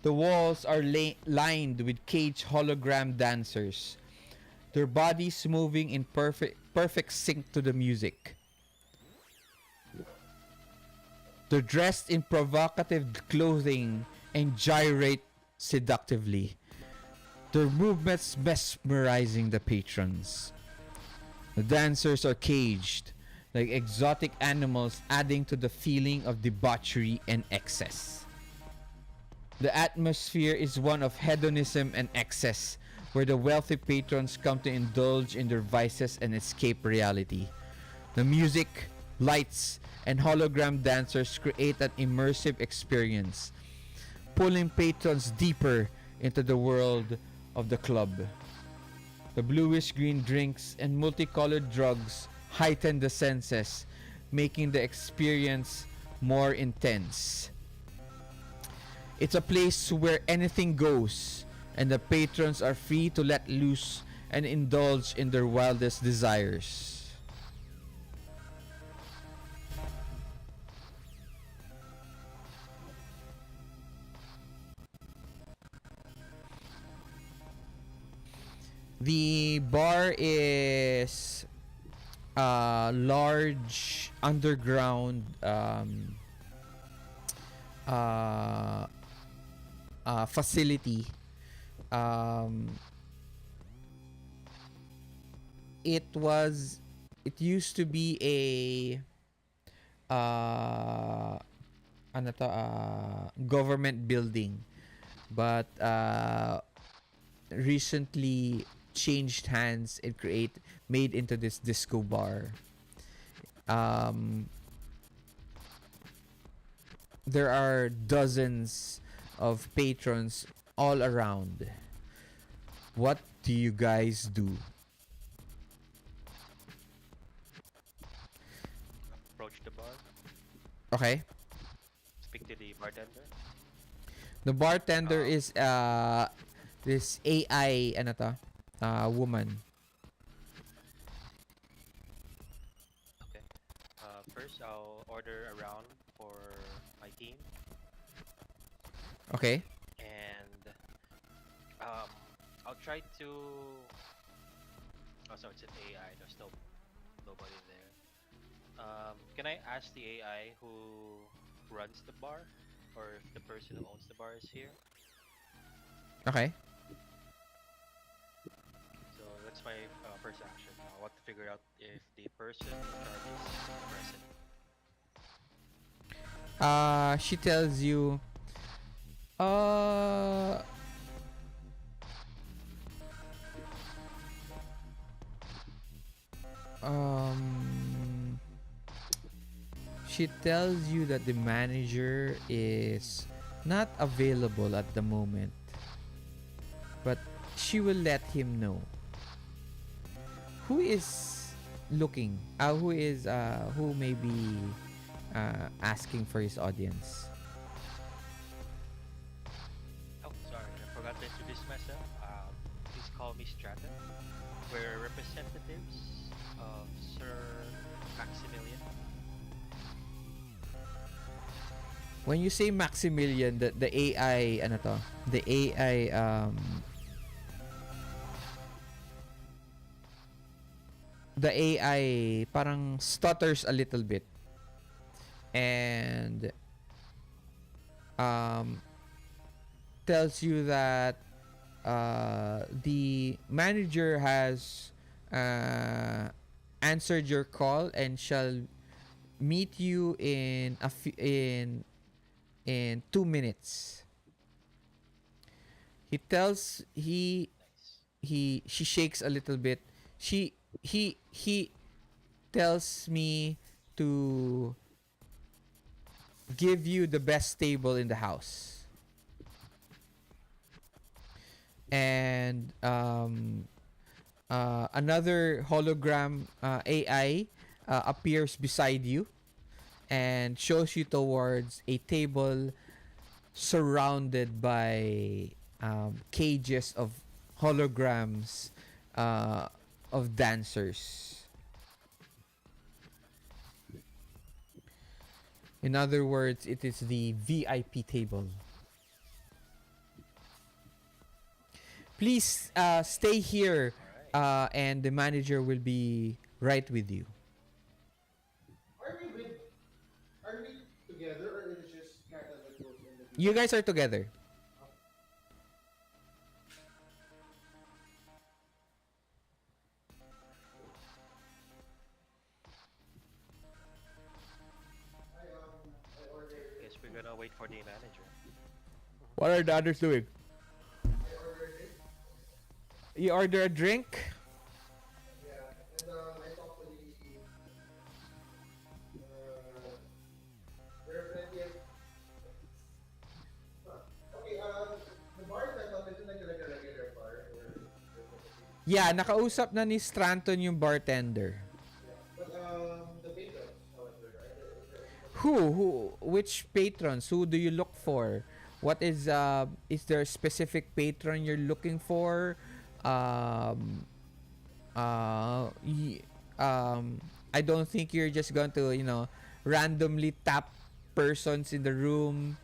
Speaker 1: The walls are lined with caged hologram dancers, their bodies moving in perfect sync to the music. They're dressed in provocative clothing and gyrate seductively, their movements mesmerizing the patrons. The dancers are caged, like exotic animals, adding to the feeling of debauchery and excess. The atmosphere is one of hedonism and excess, where the wealthy patrons come to indulge in their vices and escape reality. The music, lights, and hologram dancers create an immersive experience, pulling patrons deeper into the world of the club. The bluish green drinks and multicolored drugs heighten the senses, making the experience more intense. It's a place where anything goes, and the patrons are free to let loose and indulge in their wildest desires. The bar is a large underground uh, facility. Um, it used to be a ano to, government building, but recently changed hands and made into this disco bar. Um, there are dozens of patrons all around. What do you guys do?
Speaker 2: Approach the bar.
Speaker 1: Okay.
Speaker 2: Speak to the bartender.
Speaker 1: The bartender
Speaker 2: Um,
Speaker 1: is this AI ano to? Woman.
Speaker 2: okay. First, I'll order a round for my team,
Speaker 1: Okay.
Speaker 2: and um, I'll try to. Oh, so it's an AI. There's nobody there. Can I ask the AI who runs the bar, or if the person who owns the bar is here?
Speaker 1: Okay.
Speaker 2: So that's my first action. I want to figure out if the person in charge is present.
Speaker 1: She tells you uh Um, she tells you that the manager is not available at the moment, but she will let him know. Who is looking? Who may be asking for his audience?
Speaker 2: Oh, sorry, I forgot to introduce myself. Please call me Stratton. We're representatives of Sir Maximilian.
Speaker 1: When you say Maximilian, the AI ano to? The AI the AI parang stutters a little bit and um tells you that the manager has answered your call and shall meet you in 2 minutes. He tells
Speaker 2: Nice.
Speaker 1: she shakes a little bit. He tells me to give you the best table in the house. And another hologram AI appears beside you and shows you towards a table surrounded by cages of holograms of dancers. In other words, it is the VIP table. Please stay here,
Speaker 2: All right.
Speaker 1: and the manager will be right with you.
Speaker 3: Are we with? Are we together, or is it just Stratton that goes in the
Speaker 1: You
Speaker 3: VIP?
Speaker 1: guys are together.
Speaker 3: I ordered.
Speaker 2: Guess we're gonna wait for the manager.
Speaker 1: What are the others doing?
Speaker 3: I ordered it.
Speaker 1: You order a drink.
Speaker 3: Yeah, and I talked to there are plenty of. Huh. Okay, the bar setup isn't like a regular bar where there's like a big.
Speaker 1: Yeah, nakausap na ni Stratton yung bartender.
Speaker 3: Yeah, but the patrons, however, is there any
Speaker 1: Which patrons? Who do you look for? What is there a specific patron you're looking for? Um y- I don't think you're just going to, randomly tap persons in the room.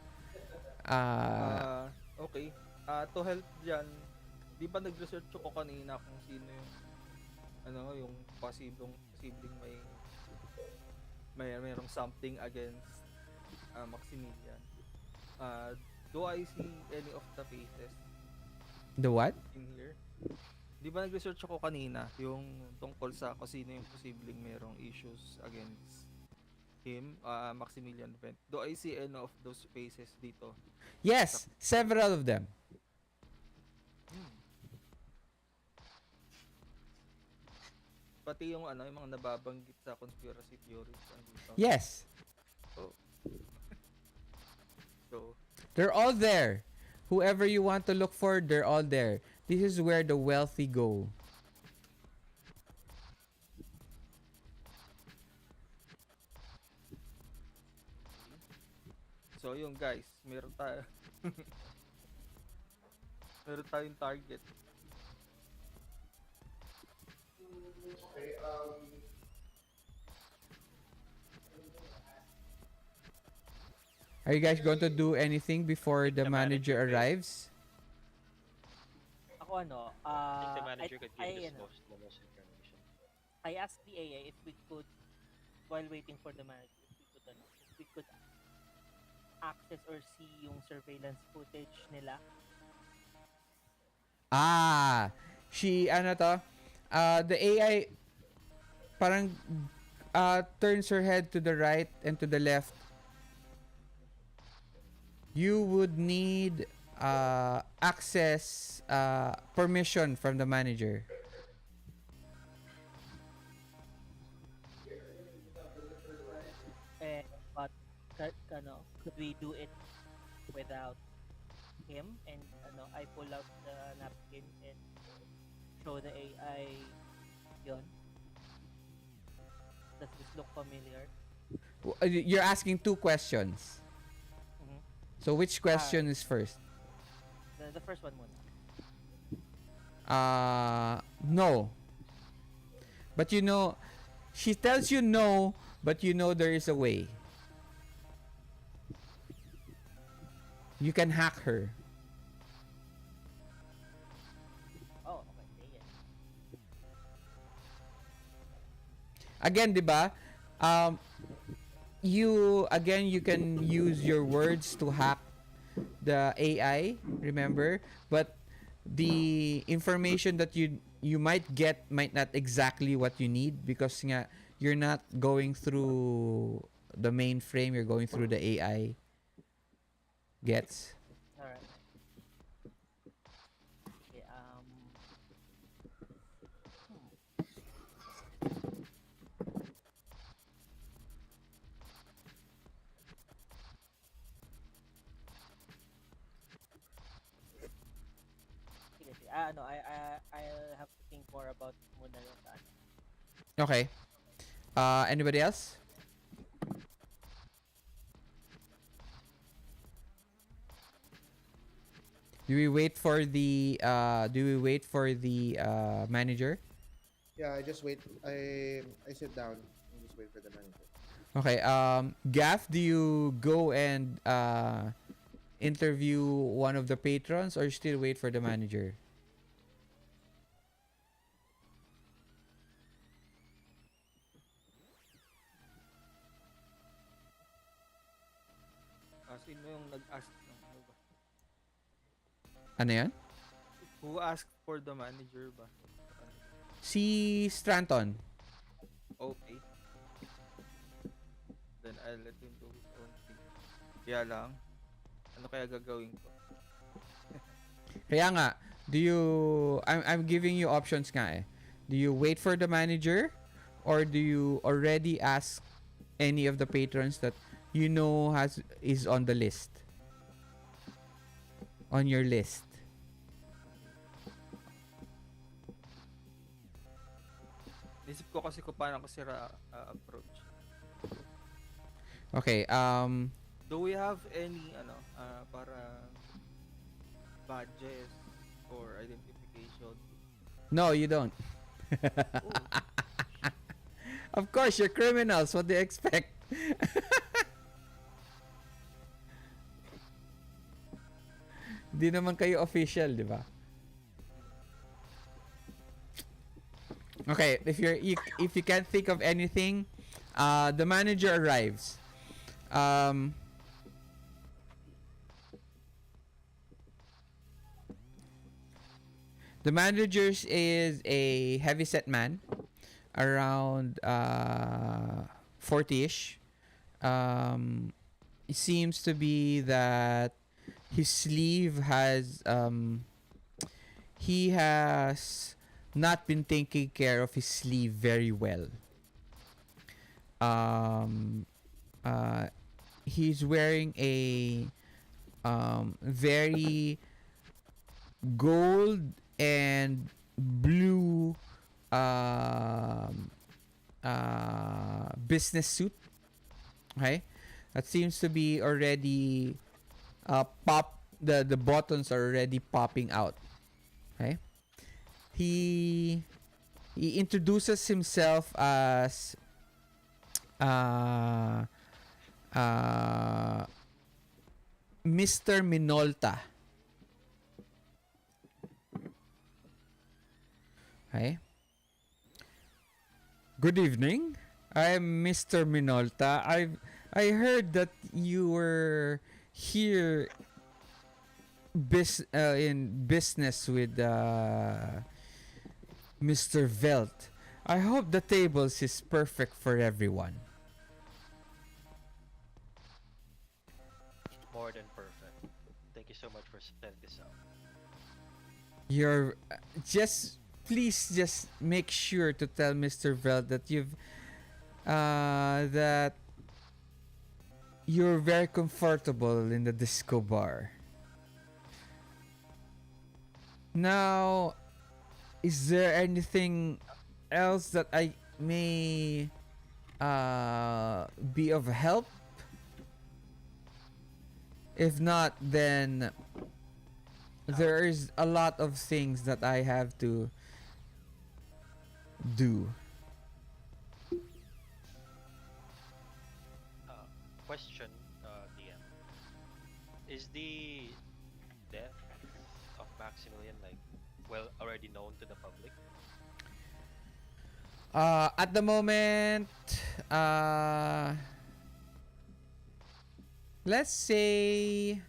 Speaker 5: Okay. To help diyan, di ba nag-research ako kanina kung sino yung yung posibleng mayroong something against Maximilian. Do I see any of the faces
Speaker 1: The what?
Speaker 5: in here? Di ba nag-research ako kanina yung tungkol sa kung sino yung posibleng mayroong issues against him, Maximilian Vent. Do I see any of those faces dito?
Speaker 1: Yes, several of them.
Speaker 5: Hmm. Pati yung yung mga nababanggit sa conspiracy theories andito.
Speaker 1: Yes.
Speaker 5: Oh. So,
Speaker 1: They're all there. Whoever you want to look for, they're all there. This is where the wealthy go.
Speaker 5: so yung guys, meron tayo meron tayong target.
Speaker 3: Okay,
Speaker 1: Are you guys going to do anything before the
Speaker 2: The
Speaker 1: manager
Speaker 2: manager pays.
Speaker 1: arrives?
Speaker 4: Ako
Speaker 2: I think the manager could give us the most information.
Speaker 4: I asked the AI if we could, while waiting for the manager, if we could access or see yung surveillance footage nila.
Speaker 1: The AI parang turns her head to the right and to the left. You would need access permission from the manager.
Speaker 4: could we do it without him? And I pull out the napkin and show the AI yon. Does this look familiar?
Speaker 1: You're asking two questions.
Speaker 4: Mm-hmm.
Speaker 1: So which question is first?
Speaker 4: The first one muna.
Speaker 1: No. But she tells you no, but there is a way. You can hack her.
Speaker 4: Oh, okay. Say it.
Speaker 1: Again, 'di ba? You can use your words to hack the AI, remember? But the information that you might get might not exactly what you need because nga you're not going through the mainframe, you're going through the AI. Gets?
Speaker 4: All right. Okay. Sige, sige. I'll have to think more about muna yung sa ano.
Speaker 1: Okay. Anybody else? Do we wait for the manager?
Speaker 3: Yeah, I just wait. I sit down and just wait for the manager.
Speaker 1: Okay. Gaff, do you go and interview one of the patrons or still wait for the manager?
Speaker 5: Sino yung nag-ask ng ano ba?
Speaker 1: Ano yan?
Speaker 5: Who asked for the manager ba?
Speaker 1: Si Stratton.
Speaker 5: Okay. Then I'll let him do his own thing. Kaya lang, ano kaya gagawin ko?
Speaker 1: Kaya nga, I'm giving you options nga eh. Do you wait for the manager or do you already ask any of the patrons that is on the list? On your list.
Speaker 5: Nisip ko kasi kung paano ko sila approach.
Speaker 1: Okay,
Speaker 5: Do we have any para badges or identification?
Speaker 1: no, you don't. Of course, you're criminals. What do you expect? Di naman kayo official, di ba? Okay, if you can't think of anything, the manager arrives. The manager is a heavyset man, around 40-ish. It seems to be that his sleeve he has not been taking care of his sleeve very well. He's wearing a very gold and blue business suit. Okay, that seems to be already the buttons are already popping out. Okay, he introduces himself as Mr. Minolta. Okay. Good evening. I'm Mr. Minolta. I heard that you were here in business with Mr. Velt. I hope the tables is perfect for everyone.
Speaker 2: More than perfect. Thank you so much for setting this up.
Speaker 1: You're please just make sure to tell Mr. Velt that you're very comfortable in the disco bar. Now, is there anything else that I may be of help? If not, then there's a lot of things that I have to do.
Speaker 2: Question, DM. Is the death of Maximilian like well already known to the public?
Speaker 1: At the moment, uh, let's say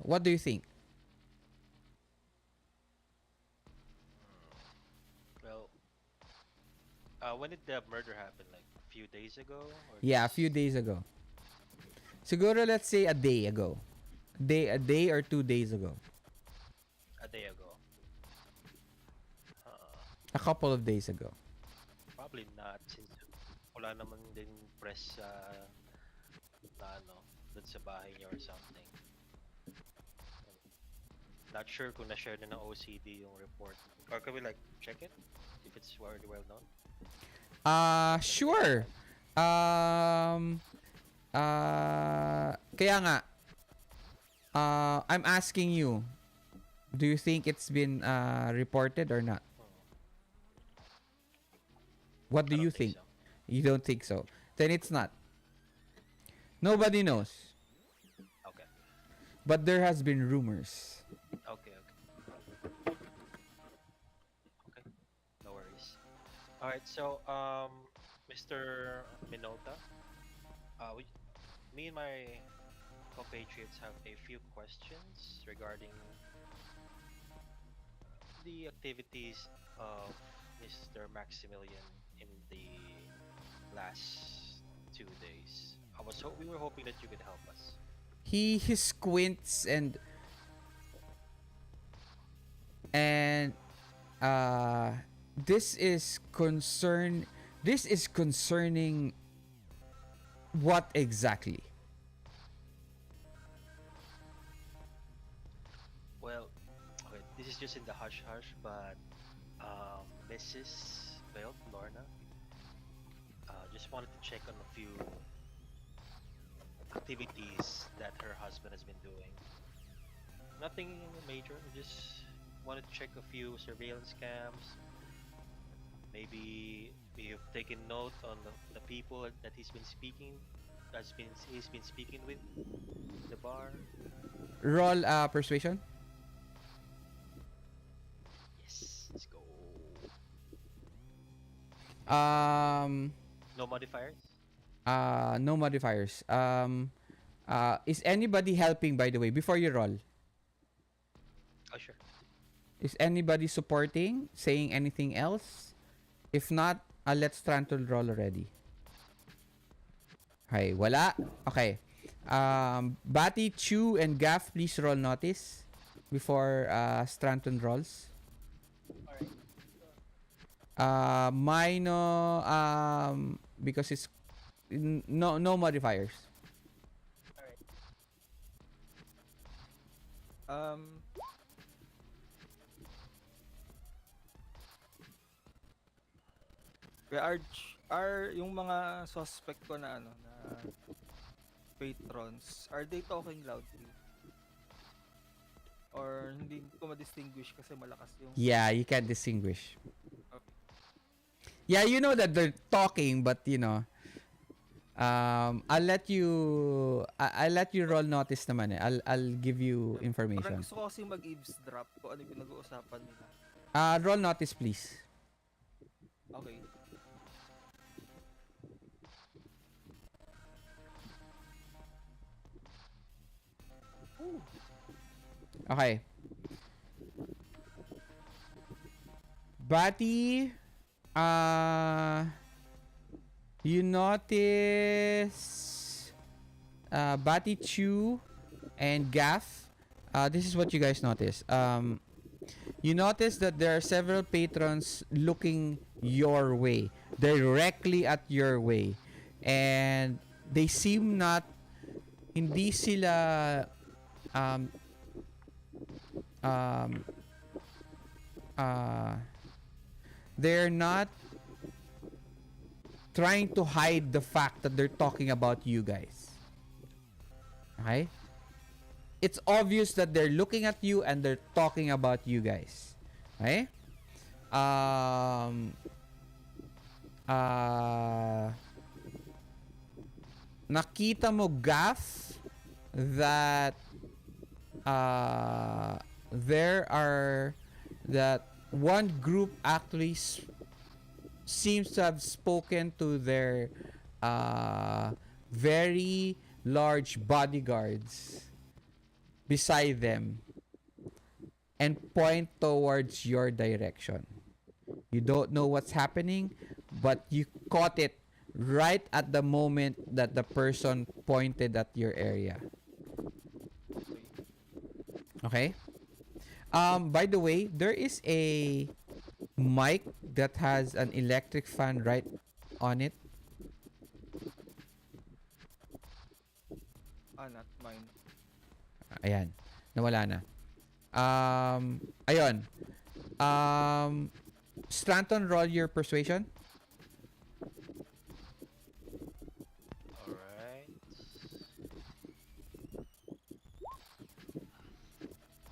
Speaker 1: what do you think?
Speaker 2: Well, when did the murder happen? Like a few days ago, or
Speaker 1: Yeah, a
Speaker 2: just
Speaker 1: few days ago. Siguro let's say a day ago. A day or 2 days ago.
Speaker 2: a day ago? Uh,
Speaker 1: A couple of days ago.
Speaker 2: Probably not since wala naman din press na ano dun sa bahay niya or something. Not sure kung na-share na ng OCD yung report. Or can we like check it? If it's already well known?
Speaker 1: Sure. Kaya nga, I'm asking you, do you think it's been reported or not? What do
Speaker 2: I
Speaker 1: you
Speaker 2: don't think
Speaker 1: think?
Speaker 2: so.
Speaker 1: You don't think so? Then it's not. Nobody knows.
Speaker 2: Okay.
Speaker 1: But there has been rumors.
Speaker 2: Okay, okay. Okay. No worries. Alright, so Mr. Minota, me and my compatriots have a few questions regarding the activities of Mr. Maximilian in the last 2 days. We were hoping that you could help us.
Speaker 1: He squints and this is concerning what exactly?
Speaker 2: Well, okay, this is just in the hush hush, but Mrs. Belt Lorna just wanted to check on a few activities that her husband has been doing. Nothing major, just wanted to check a few surveillance cams. Maybe you've taken note on the people that he's been speaking with in the bar.
Speaker 1: Roll persuasion.
Speaker 2: Yes, let's go.
Speaker 1: Um
Speaker 2: No modifiers?
Speaker 1: no modifiers. Is anybody helping, by the way, before you roll?
Speaker 2: Oh, sure.
Speaker 1: Is anybody supporting, saying anything else? If not, let Stratton roll already. Okay, wala. Okay. Batty, Chew, and Gaff, please roll notice before Stratton rolls.
Speaker 4: Alright.
Speaker 1: Mino, because it's no modifiers.
Speaker 4: Alright.
Speaker 5: Um, Kaya yung mga suspect ko na ano na patrons, are they talking loudly? Or hindi ko ma-distinguish kasi malakas yung
Speaker 1: Yeah, you can distinguish.
Speaker 5: Okay.
Speaker 1: Yeah, you know that they're talking, but I'll let you roll notice naman eh. I'll give you
Speaker 5: Parang
Speaker 1: information.
Speaker 5: gusto ko kasi mag-eavesdrop kung ano yung pinag-uusapan nila.
Speaker 1: Roll notice, please.
Speaker 5: Okay.
Speaker 1: Okay. Batty, you notice Batty, Chew, and Gaff. This is what you guys notice. You notice that there are several patrons looking your way, directly at your way. And they seem not, hindi sila, um, um, uh, they're not trying to hide the fact that they're talking about you guys. Okay? It's obvious that they're looking at you and they're talking about you guys. Okay? Um, uh, nakita mo, Gaff, that there are that one group actually seems to have spoken to their very large bodyguards beside them and point towards your direction. You don't know what's happening, but you caught it right at the moment that the person pointed at your area. Okay? By the way, there is a mic that has an electric fan right on it.
Speaker 5: Not mine.
Speaker 1: Ayan. Nawala na. Ayun. Stratton, roll your persuasion.
Speaker 2: Alright.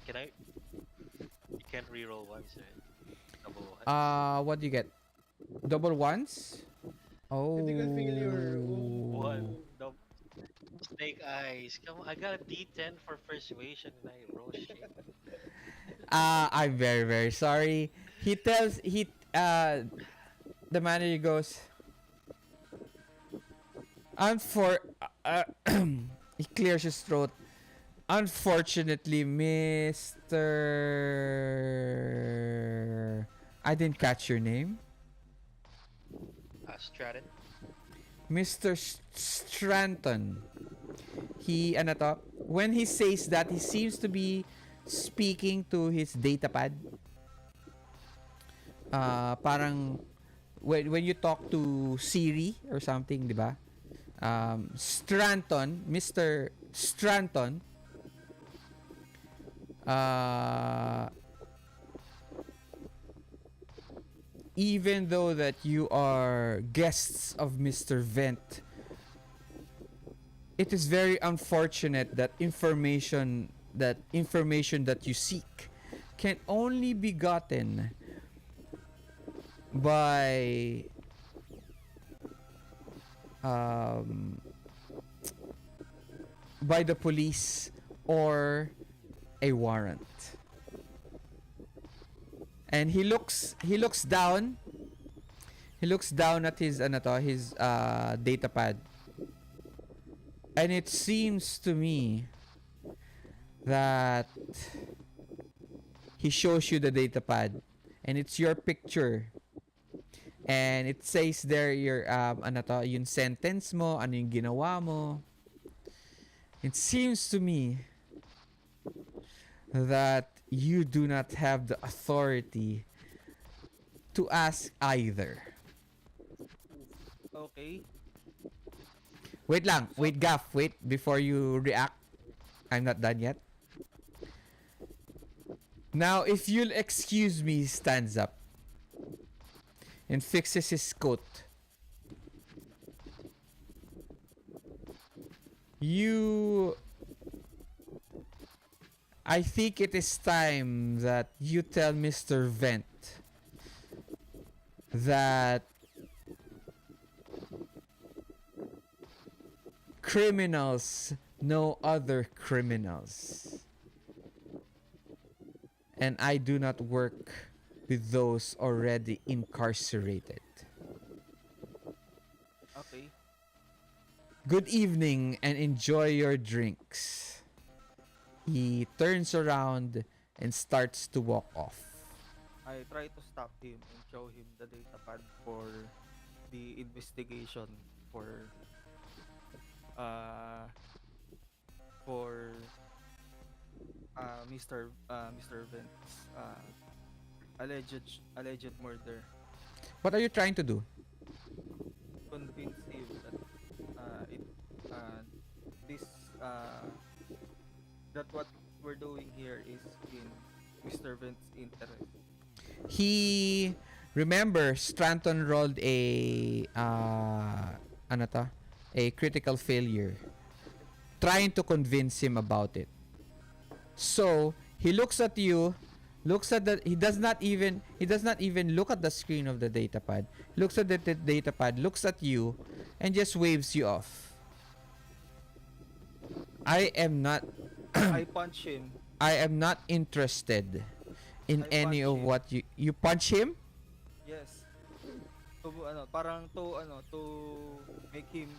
Speaker 2: Can I? You can't reroll once, right? Double one.
Speaker 1: What do you get? Double ones? Oh.
Speaker 3: Critical failure. Ooh.
Speaker 2: One. No. Snake eyes. Come on, I got a D10 for persuasion and I roll shit.
Speaker 1: I'm very, very sorry. The manager goes, he clears his throat. Unfortunately, Mr. I didn't catch your name.
Speaker 2: Stratton.
Speaker 1: Mr. Stratton. Ano to? When he says that, he seems to be speaking to his datapad. Parang when you talk to Siri or something, di ba? Stratton, Mr. Stratton, even though that you are guests of Mr. Vent, it is very unfortunate that information that you seek can only be gotten by the police or a warrant. And he looks down at his datapad. And it seems to me that he shows you the datapad and it's your picture. And it says there your yung sentence mo, ano yung ginawa mo. It seems to me that you do not have the authority to ask either.
Speaker 5: Okay.
Speaker 1: Wait lang. Wait, Gaff. Wait before you react. I'm not done yet. Now, if you'll excuse me, he stands up and fixes his coat. I think it is time that you tell Mr. Vent that criminals know other criminals. And I do not work with those already incarcerated.
Speaker 5: Okay.
Speaker 1: Good evening and enjoy your drinks. He turns around and starts to walk off.
Speaker 5: I try to stop him and show him the datapad for the investigation for Mr. Vent's alleged murder.
Speaker 1: What are you trying to do?
Speaker 5: Convince him that it this that what we're doing here is in Mr. Vent's interest.
Speaker 1: He remember Stratton rolled a ano to? A critical failure trying to convince him about it. So, he looks at you, looks at the he does not even look at the screen of the datapad. Looks at the datapad, looks at you and just waves you off. I am not
Speaker 5: I punch him.
Speaker 1: I am not interested in
Speaker 5: I
Speaker 1: any
Speaker 5: punch
Speaker 1: of
Speaker 5: him.
Speaker 1: what you punch him?
Speaker 5: Yes. To make him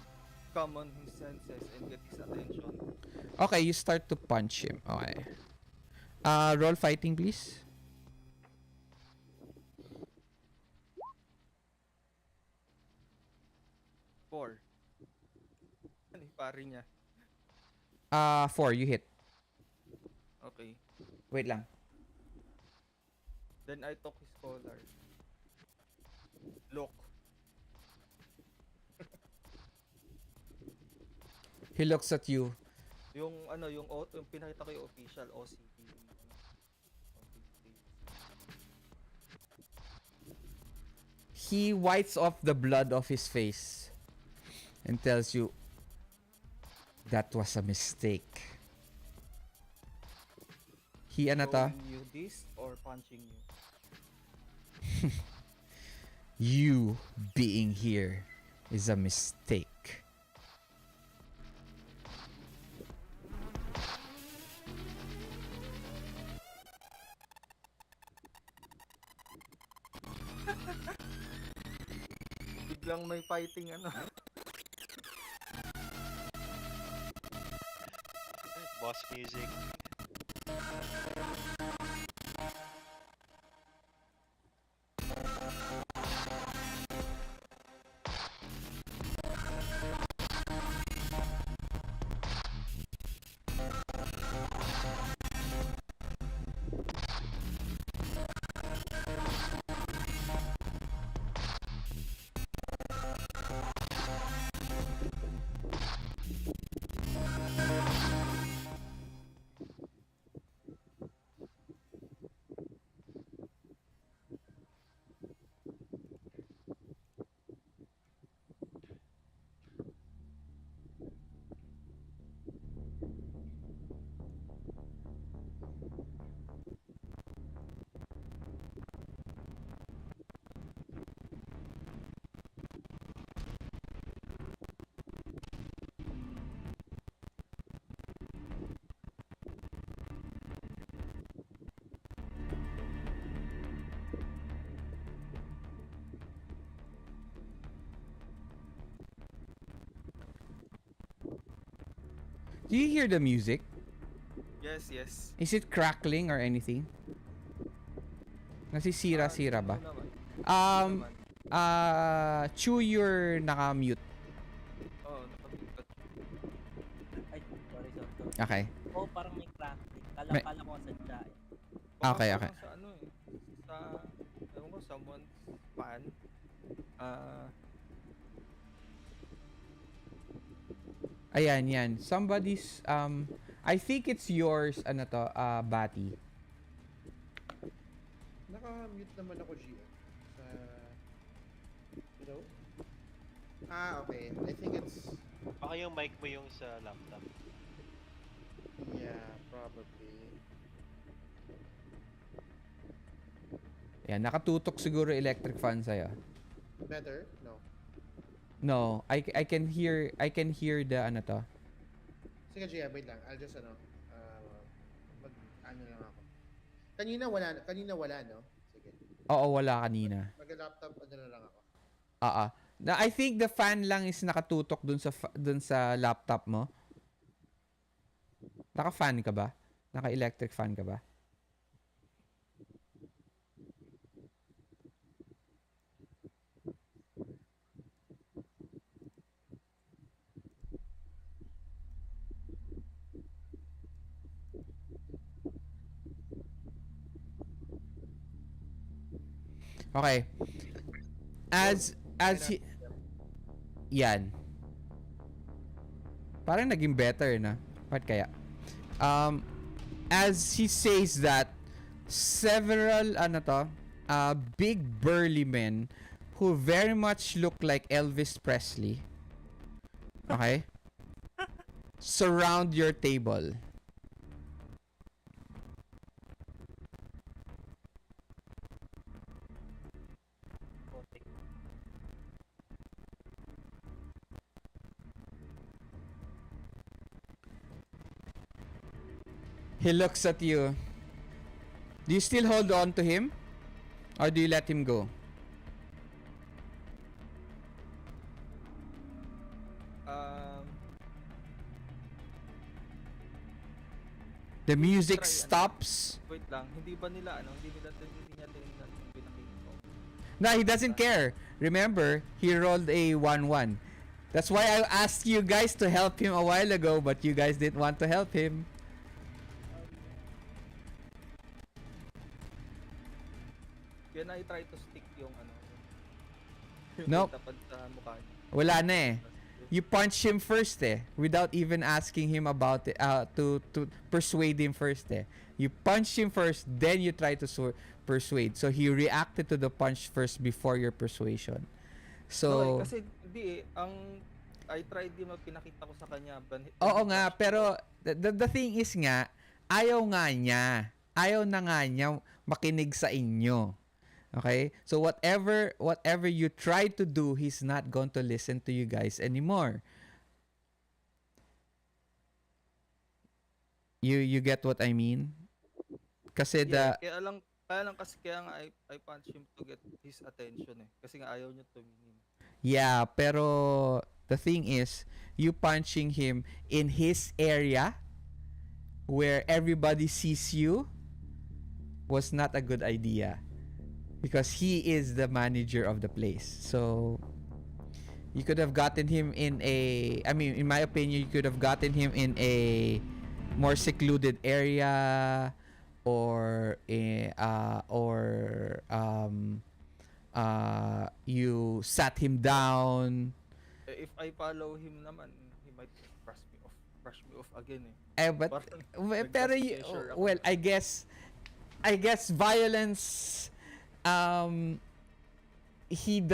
Speaker 5: come on his senses and get his attention.
Speaker 1: Okay, you start to punch him. Okay. Roll fighting, please.
Speaker 5: 4. Ano yung pari niya?
Speaker 1: 4, you hit.
Speaker 5: Okay.
Speaker 1: Wait lang.
Speaker 5: Then I took his collar. Look.
Speaker 1: He looks at you.
Speaker 5: Yung yung pinakita ko yung official OCD.
Speaker 1: He wipes off the blood off his face and tells you that was a mistake. He anata,
Speaker 5: Showing you this or punching you?
Speaker 1: you being here is a mistake.
Speaker 5: Biglang may fighting ano.
Speaker 2: Boss music.
Speaker 1: Do you hear the music?
Speaker 5: Yes.
Speaker 1: Is it crackling or anything? Nasisira-sira ba?
Speaker 5: Ano naman?
Speaker 1: Um,
Speaker 5: naman?
Speaker 1: Chew, you're naka-mute.
Speaker 5: Oh, nakabigkat.
Speaker 4: Ay, sorry.
Speaker 1: Okay.
Speaker 4: Oh, parang may crackling.
Speaker 1: May-
Speaker 4: Kala ko sadya eh.
Speaker 1: Okay.
Speaker 5: Parang sa ano eh. Sa, ewan ko, someone's fan.
Speaker 1: Ayan, yan. Somebody's, I think it's yours, ano to, Batty.
Speaker 3: Naka-mute naman ako, GM. Sa... Hello? Okay. I think it's...
Speaker 2: Baka yung mic mo yung sa laptop.
Speaker 3: Yeah, probably.
Speaker 1: Yan, nakatutok siguro electric fan sa'yo.
Speaker 3: Better? No.
Speaker 1: No, I can hear the ano to.
Speaker 3: Sige, GM, wait lang. I'll just, ano lang ako. Kanina wala, no? Sige.
Speaker 1: Oo, wala kanina.
Speaker 3: Mag-laptop, ano na lang ako.
Speaker 1: I think the fan lang is nakatutok dun sa laptop mo. Naka-fan ka ba? Naka-electric fan ka ba? Okay. As he, yan. Parang naging better na. What kaya? Um, as he says that, several big burly men who very much look like Elvis Presley, okay, surround your table.
Speaker 4: Putik.
Speaker 1: He looks at you. Do you still hold on to him? Or do you let him go?
Speaker 5: Um,
Speaker 1: The
Speaker 5: Hindi
Speaker 1: music
Speaker 5: try, ano?
Speaker 1: stops.
Speaker 5: wait lang, hindi ba nila hindi niya tinignan yung pinakita ko?
Speaker 1: No, he doesn't care. Remember, he rolled a 1-1. That's why I asked you guys to help him a while ago, but you guys didn't want to help him.
Speaker 5: Can I try to stick yung
Speaker 1: Nope.
Speaker 5: tapad sa mukha niya?
Speaker 1: Wala na eh. You punch him first eh, without even asking him about it, to persuade him first eh. You punch him first, then you try to persuade. So he reacted to the punch first before your persuasion.
Speaker 5: No,
Speaker 1: So,
Speaker 5: kasi hindi I tried yung pinakita ko sa kanya.
Speaker 1: oo nga, pero the thing is nga, ayaw nga niya. Ayaw na nga niya makinig sa inyo. Okay? So whatever you try to do, he's not going to listen to you guys anymore. You get what I mean? Kasi
Speaker 5: Yeah, kaya lang kasi kaya nga I punch him to get his attention eh. Kasi nga ayaw niya tumingin.
Speaker 1: yeah, pero the thing is, you punching him in his area where everybody sees you was not a good idea. Because he is the manager of the place. So, you could have gotten him in in my opinion, you could have gotten him in a more secluded area or you sat him down.
Speaker 5: If I follow him naman, he might brush me off again eh.
Speaker 1: But
Speaker 5: Parang
Speaker 1: pero
Speaker 5: nag-pressure ako.
Speaker 1: well, I guess violence he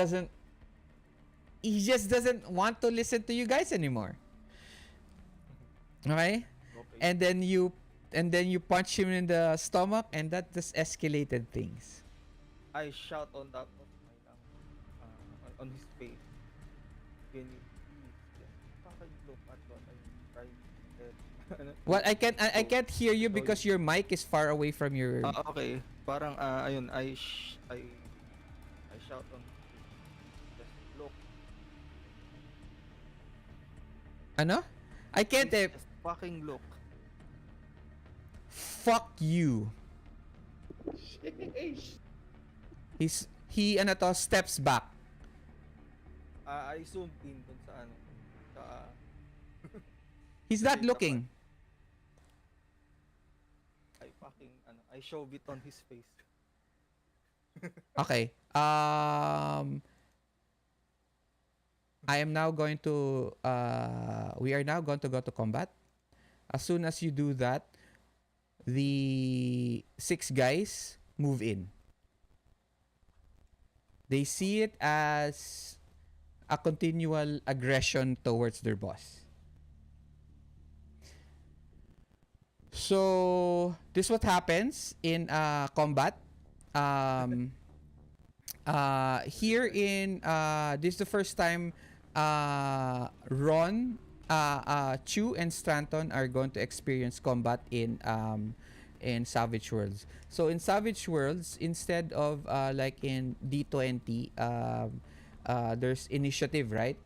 Speaker 1: just doesn't want to listen to you guys anymore. Okay?
Speaker 5: Okay.
Speaker 1: And then you punch him in the stomach, and that just escalated things.
Speaker 5: I shout on top of my on his face. Can you please fucking look at what I'm trying to
Speaker 1: Well, I can't hear you because your mic is far away from your
Speaker 5: okay. Parang ayun, I shout on his face. Just look.
Speaker 1: ano? I can't
Speaker 5: Please just fucking look.
Speaker 1: fuck you.
Speaker 3: Sheesh.
Speaker 1: He steps back.
Speaker 5: I zoomed in dun sa sa
Speaker 1: He's not
Speaker 5: Okay,
Speaker 1: looking.
Speaker 5: I fucking I shove it on his face.
Speaker 1: Okay. I am now going to we are now going to go to combat. As soon as you do that, the 6 guys move in. They see it as a continual aggression towards their boss. So, this is what happens in combat. Here in this is the first time Ron, Chu, and Stratton are going to experience combat in Savage Worlds. So in Savage Worlds, instead of like in D20, there's initiative, right?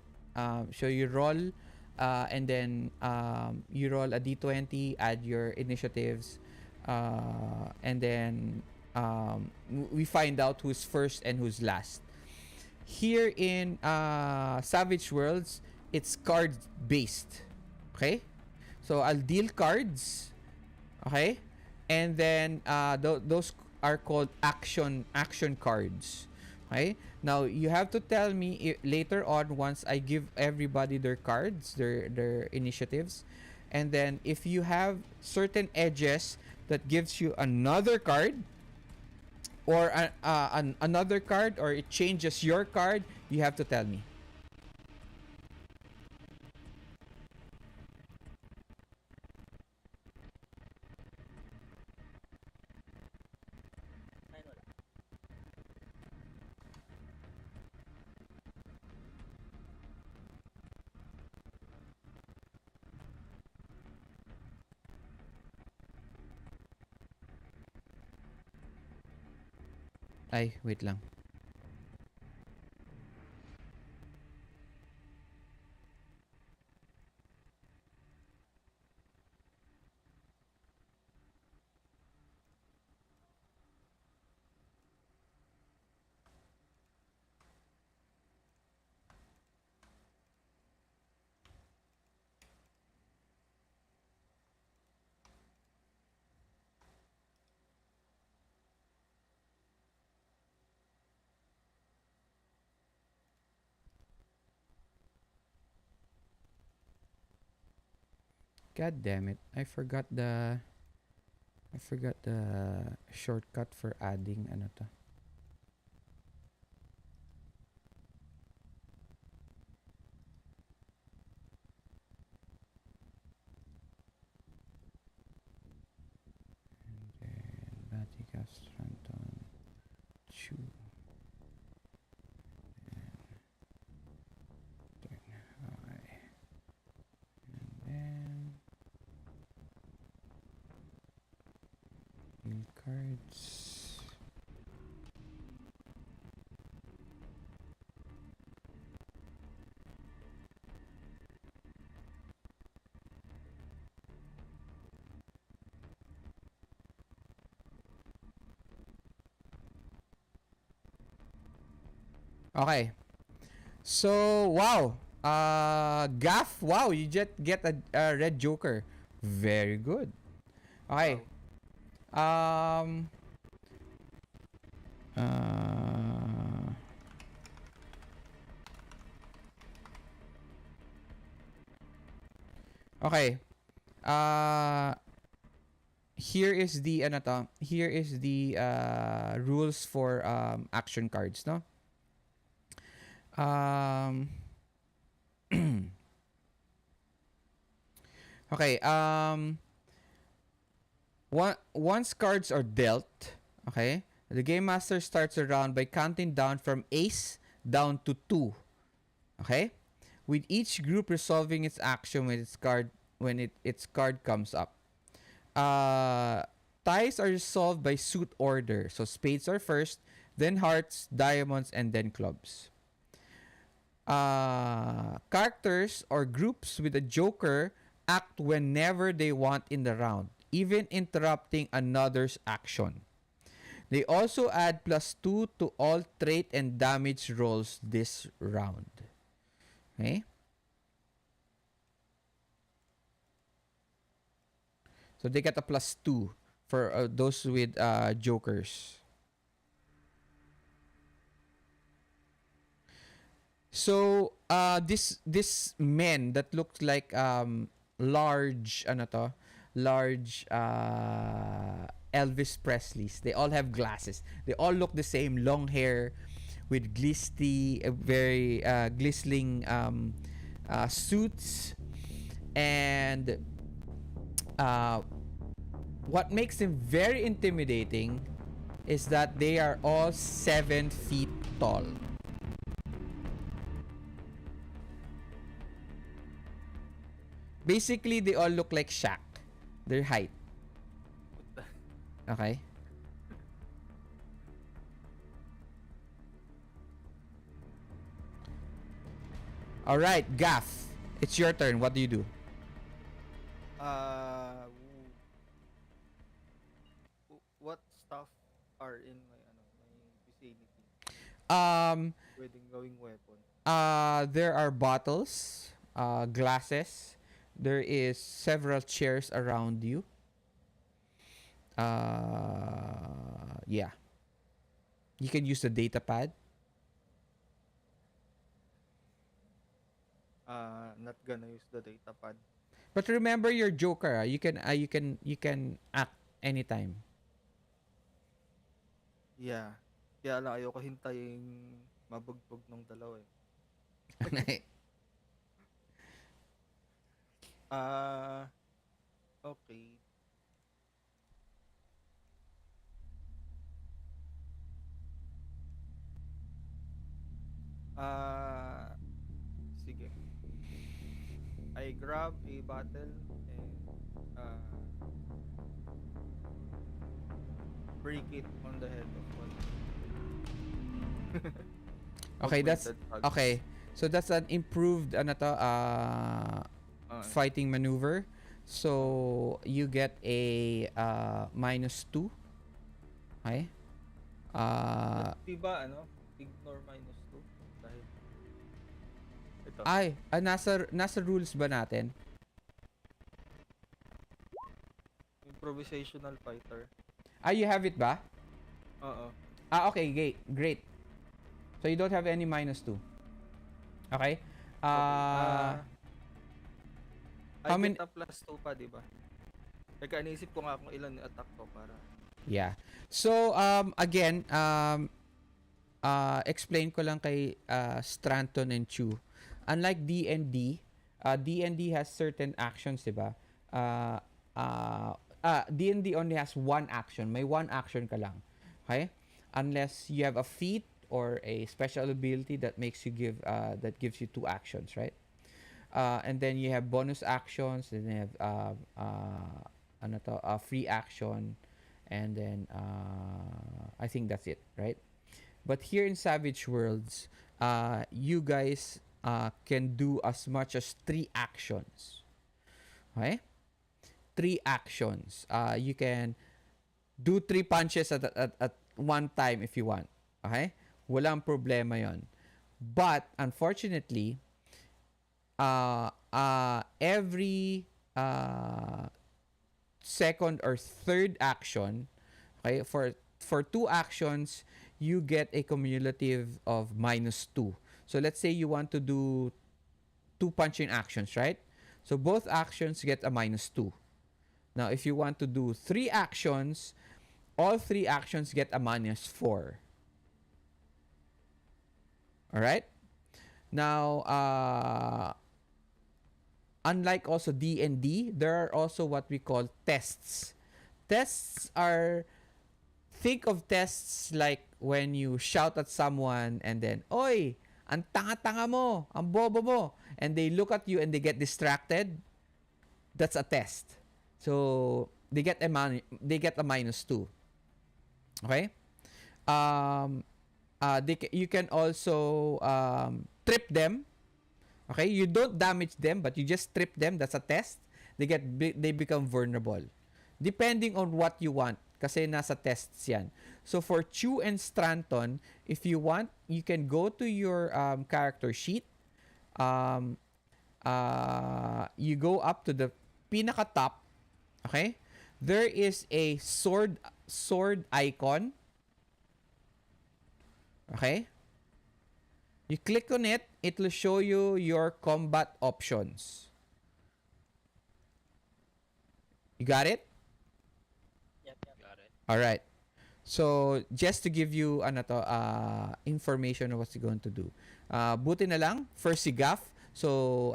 Speaker 1: So you roll, and then you roll a D20, add your initiatives, and then we find out who's first and who's last. Here in Savage Worlds, it's card based. Okay? So I'll deal cards. Okay? And then those are called action cards. Okay? Now you have to tell me later on once I give everybody their cards, their initiatives, and then if you have certain edges that gives you another card or another card or it changes your card, you have to tell me.
Speaker 4: Ayun, wala.
Speaker 1: Ay, wait lang. God damn it. I forgot the shortcut for adding ano to. And then Batty, Gaff, Stratton, Chew. Okay. And then new cards. Okay. So, wow. Gaff, wow, you just get a red joker. Very good. Okay.
Speaker 5: Wow.
Speaker 1: Um uh Okay. Uh here is the ano to, here is the rules for action cards, no? Um okay, once cards are dealt, okay, the game master starts a round by counting down from ace down to 2. Okay? With each group resolving its action when its card comes up. Uh ties are resolved by suit order. So spades are first, then hearts, diamonds, and then clubs. Characters or groups with a joker act whenever they want in the round, even interrupting another's action. They also add +2 to all trait and damage rolls this round. Okay? So they get a +2 for those with jokers. So this men that looks like large ano to, large Elvis Presleys. They all have glasses. They all look the same, long hair with very glistening suits, and uh, what makes them very intimidating is that they are all 7 feet tall. Basically, they all look like Shaq. Their height. Okay? Alright, Gaff. It's your turn. What do you do?
Speaker 5: What stuff are in my vicinity?
Speaker 1: Um,
Speaker 5: Pwedeng gawing weapon.
Speaker 1: there are bottles, glasses. There is several chairs around you. Yeah. You can use the data pad.
Speaker 5: not gonna use the data pad.
Speaker 1: But remember your joker, you can act anytime.
Speaker 5: Yeah. Kaya lang ayoko hintayin mabugbog nung dalawa eh. Ah, okay. Ah, sige. I grab a bottle and break it on the head of one
Speaker 1: Okay, that's
Speaker 5: augmented thugs.
Speaker 1: okay. So that's an improved ano to, fighting maneuver. So you get a -2. Okay?
Speaker 5: Di ba ano? Ignore -2 dahil ito.
Speaker 1: Nasa rules ba natin?
Speaker 5: Improvisational fighter.
Speaker 1: You have it ba?
Speaker 5: Oo.
Speaker 1: Okay, great. So you don't have any -2. Okay?
Speaker 5: I
Speaker 1: how many-
Speaker 5: get a +2 pa, di ba? Teka, iniisip ko nga kung ilan yung attack ko para...
Speaker 1: Yeah. So again, explain ko lang kay Stratton and Chu. Unlike D&D, D&D has certain actions, 'di ba? D&D only has one action. May one action ka lang. Okay? Unless you have a feat or a special ability that makes you that gives you two actions, right? And then you have bonus actions, and then you have free action, and then I think that's it, right? But here in Savage Worlds, you guys can do as much as 3 actions. Okay? 3 actions. You can do 3 punches at one time if you want. Okay? Walang problema yon. But, unfortunately, every second or third action, okay, for 2 actions, you get a cumulative of -2. So let's say you want to do 2 punching actions, right? So both actions get a -2. Now, if you want to do 3 actions, all 3 actions get a -4. All right? Now, unlike also D&D, there are also what we call tests. Tests are, think of tests like when you shout at someone and then, "Oy, ang tanga-tanga mo, ang bobo mo," and they look at you and they get distracted. That's a test. So they get a -2. Okay? You can also trip them. Okay, you don't damage them, but you just trip them. That's a test. They become vulnerable, depending on what you want. Kasi nasa tests yan. So for Chu and Stratton, if you want, you can go to your character sheet. You go up to the pinaka top. Okay, there is a sword icon. Okay. You click on it, it will show you your combat options. You got it?
Speaker 4: Yep.
Speaker 2: Got it.
Speaker 1: All right. So, just to give you information of what you're going to do. Buti na lang, first si Gaff. So,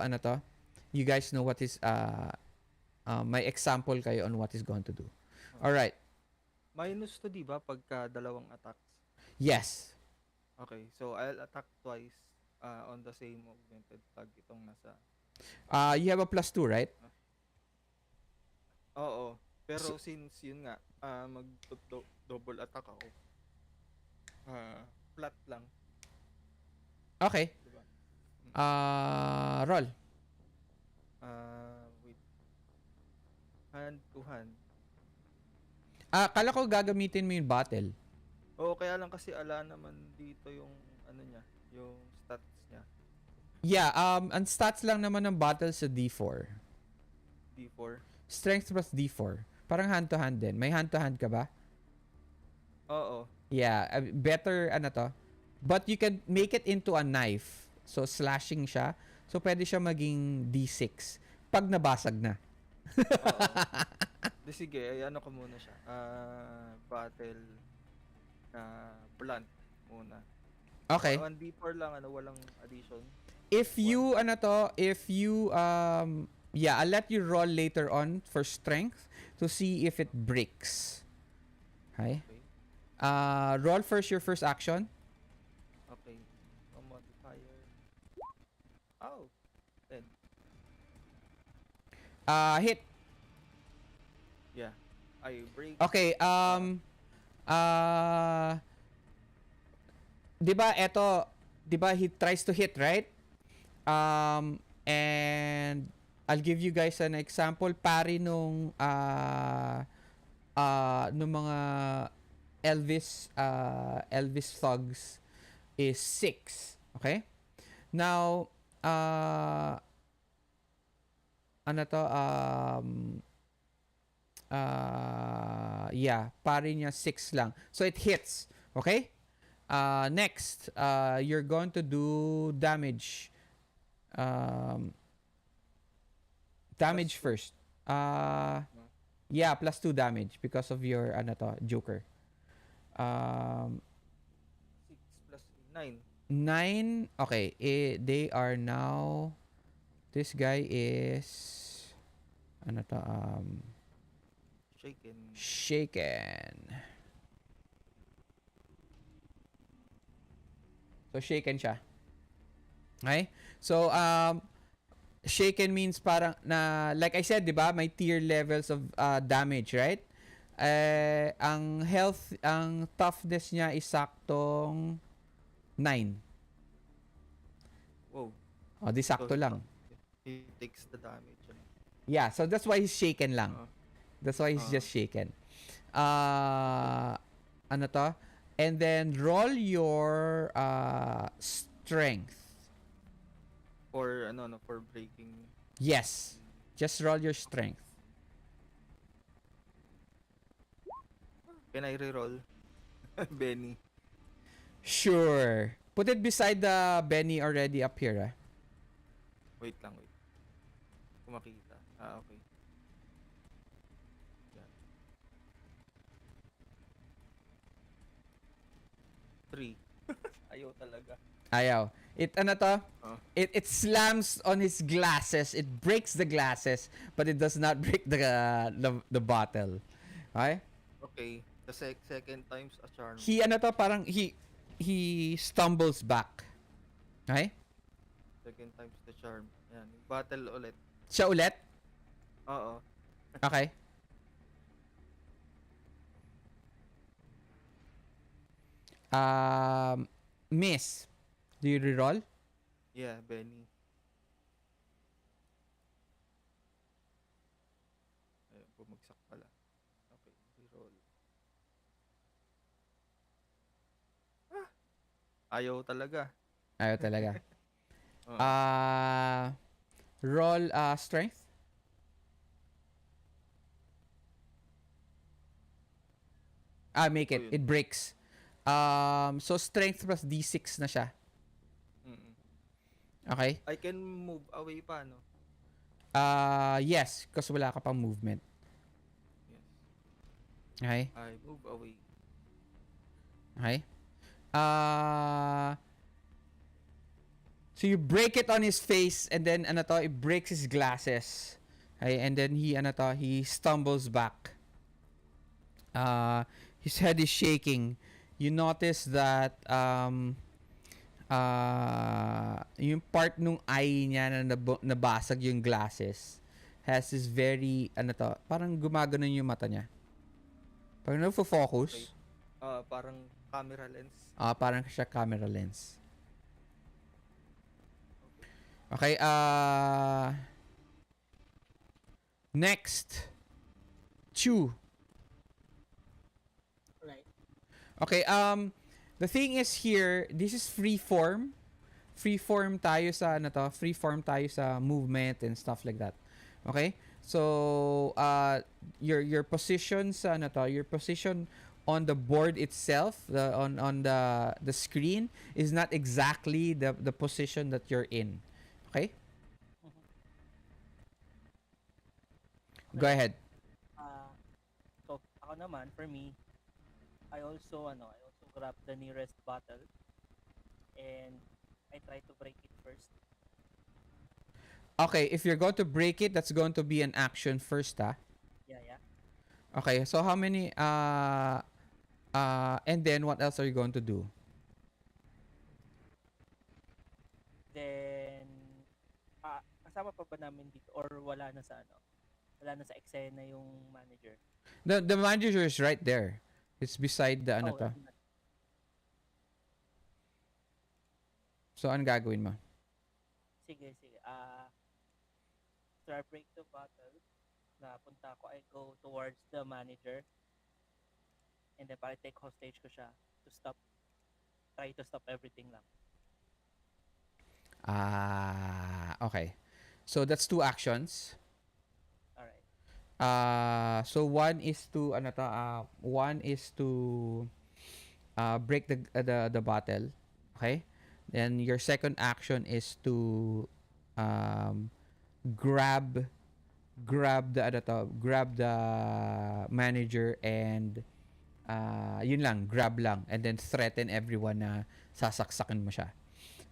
Speaker 1: you guys know what is, may example kayo on what is going to do. All right.
Speaker 5: -2, di ba? Pagka dalawang attacks.
Speaker 1: Yes.
Speaker 5: Okay, so I'll attack twice on the same augmented tag itong nasa...
Speaker 1: You have a +2, right?
Speaker 5: Oo. Pero since yun nga, double attack ako, flat lang.
Speaker 1: Okay.
Speaker 5: Diba?
Speaker 1: Roll.
Speaker 5: With hand to hand.
Speaker 1: Kala ko gagamitin mo yung battle.
Speaker 5: Oo, kaya lang kasi ala naman dito yung ano niya, yung stats niya.
Speaker 1: Yeah, ang stats lang naman ng battle sa D4.
Speaker 5: D4.
Speaker 1: Strength plus D4. Parang hand to hand din. May hand to hand ka ba?
Speaker 5: Oo.
Speaker 1: Yeah, better to. But you can make it into a knife. So slashing siya. So, pwede siya maging D6 pag nabasag na.
Speaker 5: Oo. Di sige, ay ano ko muna siya. Battle na blunt muna.
Speaker 1: Okay.
Speaker 5: 1d4 lang, walang addition.
Speaker 1: If you, yeah, I'll let you roll later on for strength to see if it breaks. Okay.
Speaker 5: Okay.
Speaker 1: Roll first your first action.
Speaker 5: Okay. No modifier. Oh. 10.
Speaker 1: Hit.
Speaker 5: Yeah. I break.
Speaker 1: Okay, 'di ba he tries to hit, right? And I'll give you guys an example pari nung mga Elvis thugs is 6, okay? Now, ano to, yeah, pari niya 6 lang. So it hits, okay? Next, you're going to do damage. Damage first. Yeah, +2 damage because of your Joker.
Speaker 5: 6 plus 9.
Speaker 1: 9. Okay, they are now. This guy is shaken. So shaken siya. Okay? So shaken means parang na like I said, 'di ba? May tier levels of damage, right? Ang toughness niya is saktong 9.
Speaker 5: Wow.
Speaker 1: Oh, di sakto lang.
Speaker 5: He takes the damage.
Speaker 1: Yeah, so that's why he's shaken lang. That's why he's just shaken. Ano to? And then roll your strength.
Speaker 5: For for breaking.
Speaker 1: Yes. Just roll your strength.
Speaker 5: Can I reroll? Benny.
Speaker 1: Sure. Put it beside the Benny already up here.
Speaker 5: Wait. Kumakita. Okay. Yan. 3. Ayaw talaga.
Speaker 1: Ayaw. It slams on his glasses. It breaks the glasses, but it does not break the bottle. Okay?
Speaker 5: Okay. The second time's a charm.
Speaker 1: Parang he stumbles back. Okay?
Speaker 5: Second time's the charm. Yan. Battle ulit.
Speaker 1: Siya ulit?
Speaker 5: Oo.
Speaker 1: Okay. Miss. Do you reroll?
Speaker 5: Yeah, Benny. Ayun, bumagsak pala. Okay, reroll. Ayaw talaga.
Speaker 1: Ayaw talaga.
Speaker 5: Oo.
Speaker 1: Roll strength. Make it.
Speaker 5: Ayun.
Speaker 1: It breaks. So strength plus D6 na siya.
Speaker 5: Mm-mm.
Speaker 1: Okay?
Speaker 5: I can move away pa, no?
Speaker 1: Yes, because wala ka pang movement.
Speaker 5: Yes.
Speaker 1: Okay?
Speaker 5: I move away.
Speaker 1: Okay? So you break it on his face and then it breaks his glasses. Okay? And then he stumbles back. His head is shaking. You notice that yung part nung eye niya na nabasag yung glasses has this very parang gumaganon yung mata niya. Parang nagfo-focus.
Speaker 5: Okay. Parang camera lens.
Speaker 1: Parang siya camera lens. Okay, next. Chew.
Speaker 4: Right.
Speaker 1: Okay, the thing is here, this is free form. Free form tayo sa free form tayo sa movement and stuff like that. Okay? So, your position sa your position on the board itself, on the screen is not exactly the position that you're in. Okay?
Speaker 4: Mhm.
Speaker 1: Go
Speaker 4: Okay.
Speaker 1: ahead.
Speaker 4: Uh, so ako naman, for me, I also grab the nearest bottle and I try to break it first.
Speaker 1: Okay, if you're going to break it, that's going to be an action first, ah.
Speaker 4: Yeah, yeah.
Speaker 1: Okay, so how many and then what else are you going to do?
Speaker 4: Then, kasama pa ba namin dito or wala na sa ano? Wala na sa eksena yung manager.
Speaker 1: The manager is right there. It's beside the ano
Speaker 4: Oh,
Speaker 1: to. So ano gagawin mo?
Speaker 4: sige, sige. So I break the bottle. Napunta ako, I go towards the manager and then para take hostage ko siya to stop, try to stop everything lang.
Speaker 1: Okay. So that's two actions.
Speaker 4: Alright.
Speaker 1: So one is to ano to, one is to break the bottle. Okay? Then your second action is to um grab grab the ano to, grab the manager and yun lang, grab lang and then threaten everyone na sasaksakin mo siya.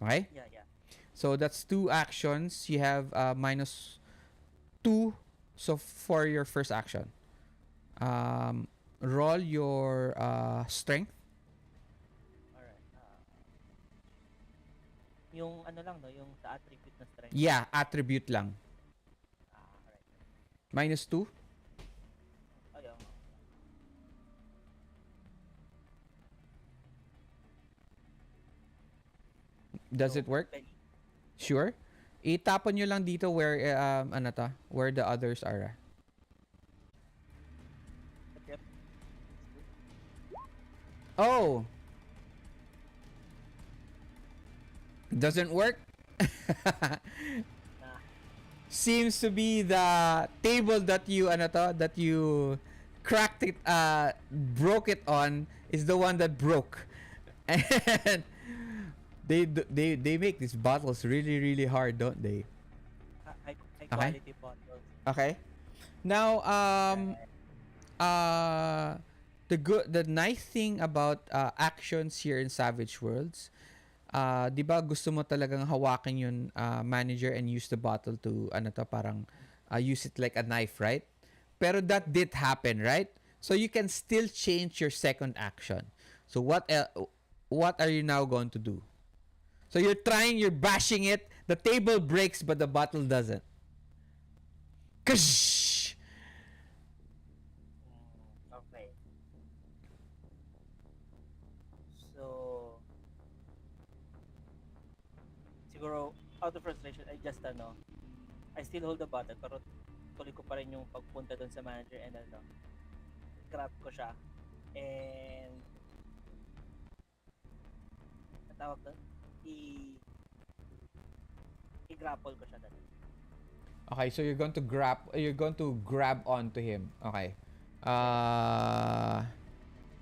Speaker 1: Okay?
Speaker 4: Yeah, yeah.
Speaker 1: So that's two actions. You have minus two. So for your first action, roll your strength.
Speaker 4: Alright. Yung ano lang, no? Yung sa attribute na strength.
Speaker 1: Yeah, attribute lang.
Speaker 4: Alright.
Speaker 1: Minus two.
Speaker 4: Ayun.
Speaker 1: Does
Speaker 4: So,
Speaker 1: it work?
Speaker 4: belly.
Speaker 1: Sure. Itapon nyo lang dito where ano to, where the others are.
Speaker 4: Yep.
Speaker 1: Oh. Doesn't work.
Speaker 4: Nah.
Speaker 1: Seems to be the table that you ano to, that you cracked it broke it on is the one that broke. And they make these bottles really hard, don't they?
Speaker 4: High
Speaker 1: Okay.
Speaker 4: quality bottles.
Speaker 1: Okay. Now the nice thing about actions here in Savage Worlds, 'di ba gusto mo talagang hawakan yung manager and use the bottle to ano to, parang use it like a knife, right? Pero that did happen, right? So you can still change your second action. So what are you now going to do? So you're bashing it, the table breaks but the bottle doesn't. Ksh!
Speaker 4: Okay. So, siguro, out of frustration, I still hold the bottle, pero tuloy ko pa rin yung pagpunta doon sa manager and grab ko siya. And, ang tawag doon? I-grapple ko siya doon.
Speaker 1: Okay, so you're going to grab onto him. Okay.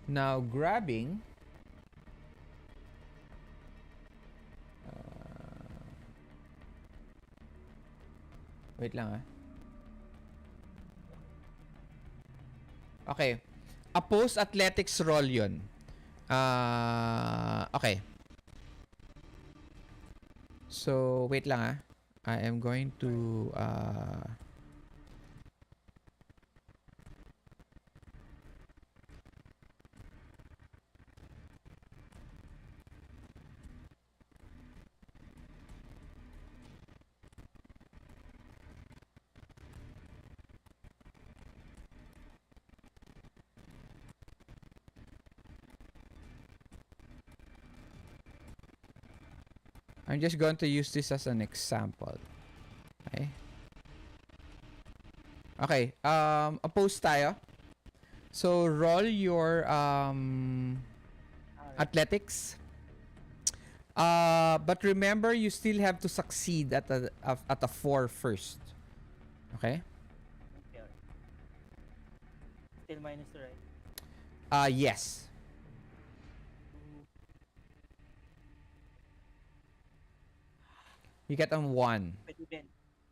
Speaker 1: Now grabbing wait lang ah. Okay. Oppose athletics roll yun. Okay. So, wait lang ah. I am going to I'm just going to use this as an example. Okay. Okay, oppose tayo. So roll your
Speaker 4: Alright.
Speaker 1: athletics. But remember you still have to succeed at a 4 first. Okay?
Speaker 4: Okay, alright. Still minus 2, right?
Speaker 1: Yes. You get 1.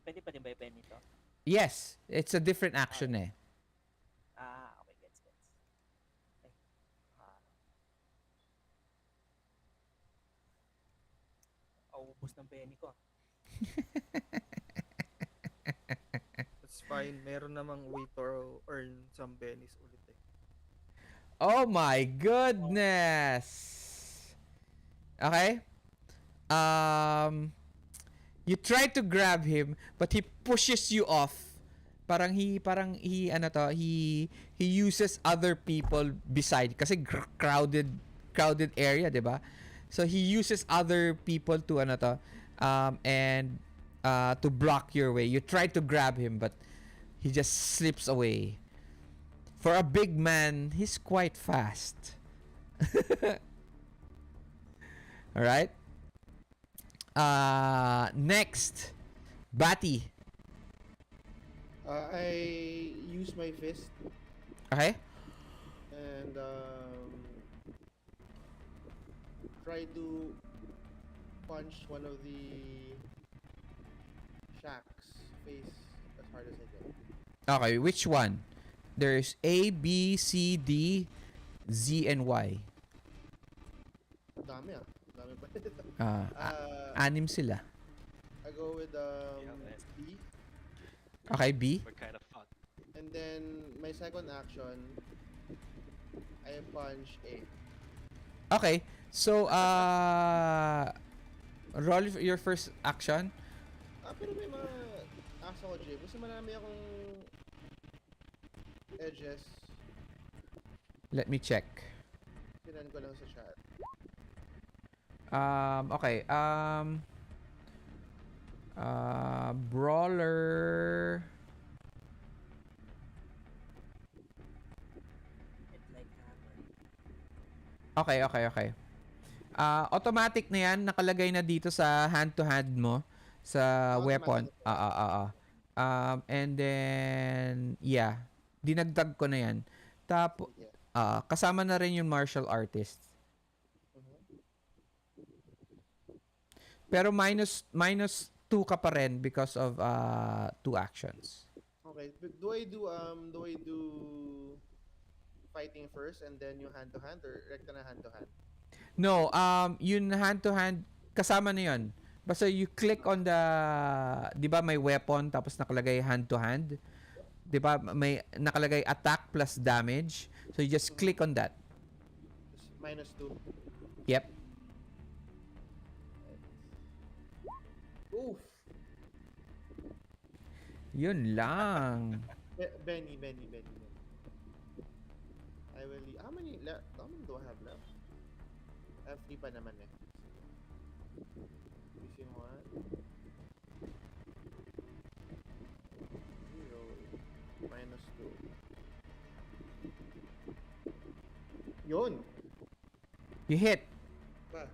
Speaker 4: Pwede pa din ba i-pen ito?
Speaker 1: Yes, it's a different action eh.
Speaker 4: Okay, gets. Ay, ah, ubos ng penny ko.
Speaker 5: That's fine. Meron namang way to earn some bennies ulit eh.
Speaker 1: Oh my goodness. Okay? You try to grab him but he pushes you off. He uses other people beside kasi crowded area, 'di ba? So he uses other people to and to block your way. You try to grab him but he just slips away. For a big man, he's quite fast. All right? Next, Batty.
Speaker 3: I use my fist
Speaker 1: Okay?
Speaker 3: and try to punch one of the shacks face as hard as I can.
Speaker 1: Okay, which one? There's A, B, C, D, Z, and Y.
Speaker 3: Dami ah. Dami pa.
Speaker 1: Anim sila.
Speaker 3: I go with
Speaker 2: Yeah, man.
Speaker 3: B,
Speaker 1: Okay, B.
Speaker 2: We're kind of fucked.
Speaker 3: and then my second action, I punch A.
Speaker 1: Okay, so roll your first action.
Speaker 3: Pero may mga asa ko, Jay. Basta marami akong edges.
Speaker 1: Let me check.
Speaker 3: Tinan ko lang sa chat.
Speaker 1: Okay. Brawler.
Speaker 4: It's like hammer.
Speaker 1: Okay. Automatic na yan. Nakalagay na dito sa hand-to-hand mo. Sa weapon.
Speaker 3: Automatic.
Speaker 1: And then, yeah. Dinagdag ko na yan.
Speaker 3: Sige.
Speaker 1: Kasama na rin yung martial artist. Pero minus 2 ka pa rin because of 2 actions.
Speaker 3: Okay. But do I do fighting first and then yung hand to hand or rekta na hand to hand?
Speaker 1: No, yun hand to hand kasama na yun. Basta you click on the 'di ba may weapon tapos nakalagay hand to hand? 'Di ba may nakalagay attack plus damage. So you just click on that.
Speaker 3: Minus 2.
Speaker 1: Yep.
Speaker 3: Oof.
Speaker 1: Yun lang.
Speaker 3: Benny. I will leave. How many do I have left? I have 3 pa naman eh. Missing 1. 0. Minus 2. Yun!
Speaker 1: You hit.
Speaker 3: Ba?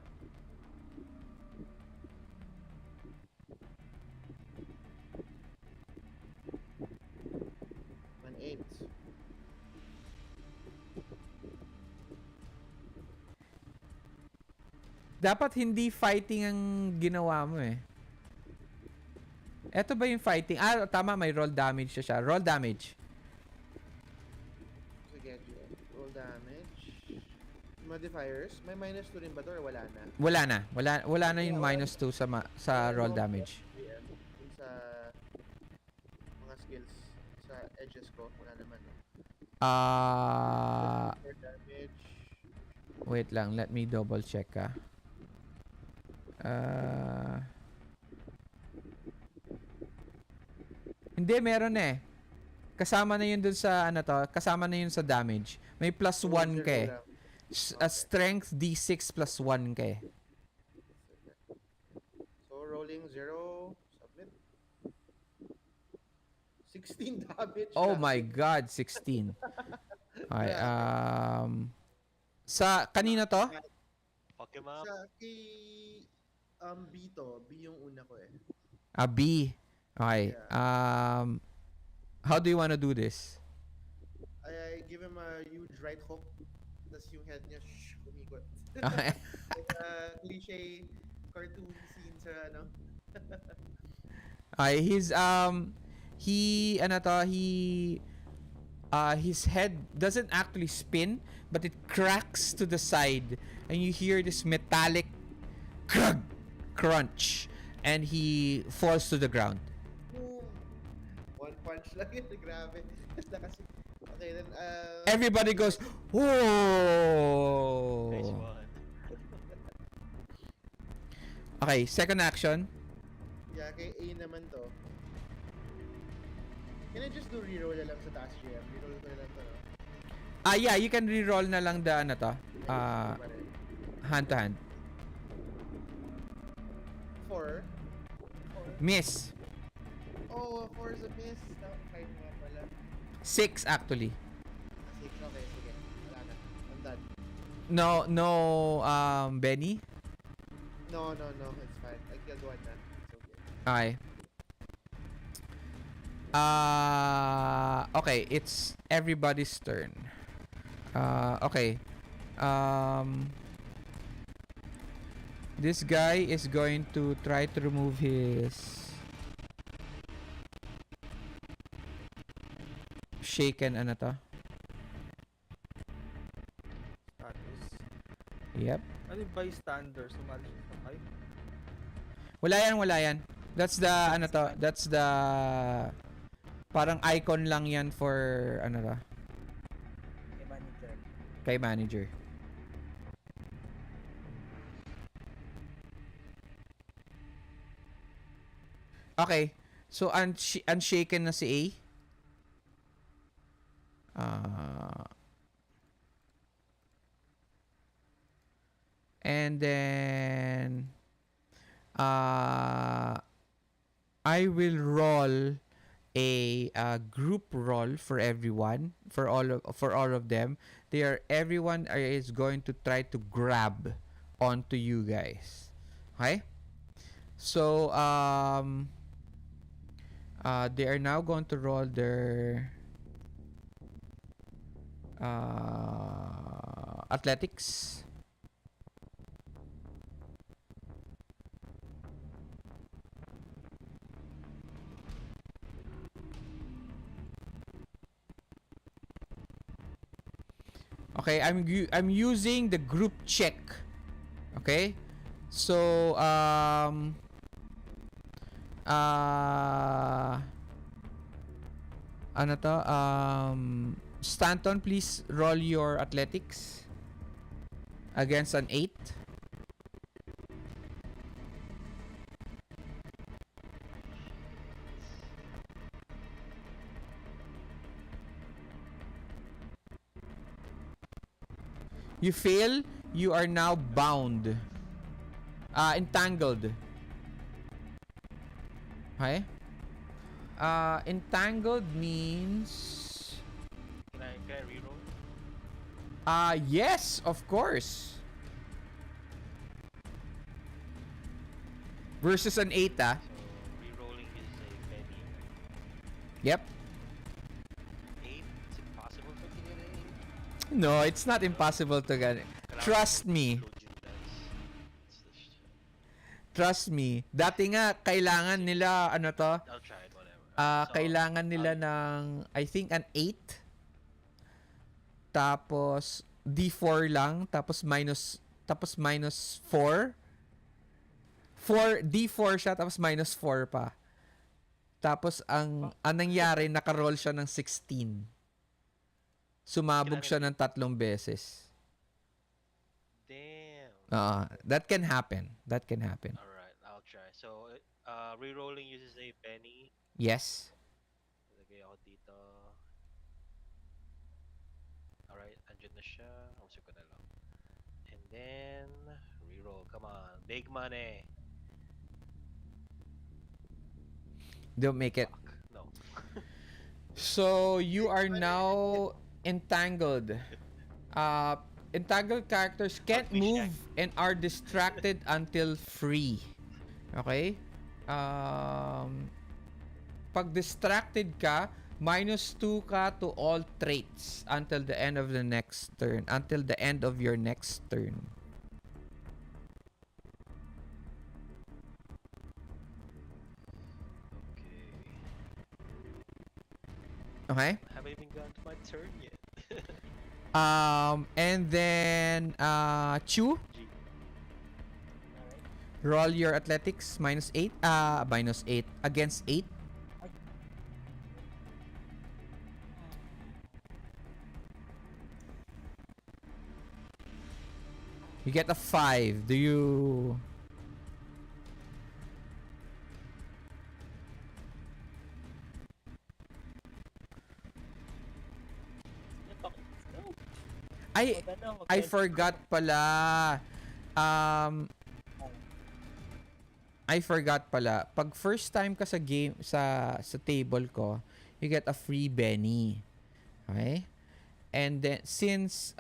Speaker 3: An 8.
Speaker 1: Dapat hindi fighting ang ginawa mo eh. Eto ba yung fighting? Tama, may roll damage siya. Roll damage.
Speaker 3: Sige, roll damage. Modifiers. May minus 2 rin ba to or wala na?
Speaker 1: Wala na yung minus 2 sa roll damage.
Speaker 3: Yung sa mga skills sa edges ko, wala naman. No? For damage.
Speaker 1: Wait lang, let me double check hindi, meron eh. Kasama na yun dun sa kasama na yun sa damage. May plus 1 ka eh. Strength D6 plus 1 ka eh.
Speaker 3: So rolling 0, submit. 16 damage.
Speaker 1: Oh my god, 16. Okay, sa kanina to?
Speaker 2: Fuck him up.
Speaker 3: Sa kay B to, B yung una ko eh.
Speaker 1: B. Okay. How do you wanna do this?
Speaker 3: I give him a huge right hook. Tapos yung head niya, umikot.
Speaker 1: Okay.
Speaker 3: Like a cliche cartoon scene sa
Speaker 1: Ay, he ano to, his head doesn't actually spin, but it cracks to the side, and you hear this metallic crunch, crunch, and he falls to the ground.
Speaker 3: Boom! One punch lang yun. Grabe. Lakas. Okay, then,
Speaker 1: Everybody goes,
Speaker 2: Nice
Speaker 1: "Whoa!"
Speaker 2: one.
Speaker 1: Okay, second action.
Speaker 3: Yeah, kay A naman to. Can I just do reroll na lang sa taas, GM? Reroll ko na lang to, no?
Speaker 1: Yeah, you can re-roll na lang the ano to,
Speaker 3: Pa rin.
Speaker 1: hand to hand.
Speaker 3: 4.
Speaker 1: Miss.
Speaker 3: Oh, 4 is a miss. 5 nga pala.
Speaker 1: 6 actually.
Speaker 3: 6, okay, sige. Wala na. I'm done.
Speaker 1: No, Benny.
Speaker 3: No, it's fine. I killed one na. It's okay.
Speaker 1: Okay. Okay, it's everybody's turn. Okay. This guy is going to try to remove his shaken ano to.
Speaker 5: Status.
Speaker 1: Yep.
Speaker 5: Ano yung bystander? Sumali siya sa fight?
Speaker 1: Wala yan. That's the ano to, that's the parang icon lang yan for ano to,
Speaker 4: Kay manager.
Speaker 1: kay manager. Okay. So unshaken na si A. And then I will roll a group roll for everyone, for all of them. Everyone is going to try to grab onto you guys. Okay? So they are now going to roll their athletics. Okay, I'm using the group check. Okay? So ano to? Stanton, please roll your athletics against an 8. You fail, you are now bound. Entangled. Okay? Entangled means
Speaker 2: Can I reroll?
Speaker 1: yes, of course. Versus an 8, ah.
Speaker 2: So rerolling is a penny.
Speaker 1: Yep.
Speaker 2: 8. It's impossible for me to get an 8.
Speaker 1: No, it's not impossible to get it. Trust me. Trust me. Dati nga, kailangan nila, ano to?
Speaker 2: I'll try it, whatever.
Speaker 1: Kailangan nila ng, I think, an 8. Tapos, D4 lang. Tapos minus 4. D4 siya, tapos minus 4 pa. Tapos, ang nangyari, nakaroll siya ng 16. Sumabog siya ng 3 beses.
Speaker 2: Damn.
Speaker 1: That can happen. That can happen.
Speaker 2: Alright, I'll try. So, rerolling uses a penny.
Speaker 1: Yes.
Speaker 2: Lagay ako dito. Alright, andyan na siya. Usip ko na lang. And then, reroll. Come on. Big money.
Speaker 1: Don't make it.
Speaker 2: Fuck. No.
Speaker 1: So, you are now entangled. Entangled characters can't move and are distracted until free. Okay? Pag distracted ka, -2 ka to all traits until the end of the next turn. Until the end of your next turn. Okay?
Speaker 2: Haven't even gotten to my turn yet.
Speaker 1: And then Chu,
Speaker 2: G.
Speaker 4: Alright.
Speaker 1: roll your athletics -8. -8 against 8.
Speaker 4: Ay.
Speaker 1: You get a 5. Do you
Speaker 4: Yun pa. No.
Speaker 1: I
Speaker 4: Maganda,
Speaker 1: I
Speaker 4: mag-20.
Speaker 1: forgot pala. Um I forgot pala. Pag first time ka sa game sa table ko, you get a free Benny. Okay? And then since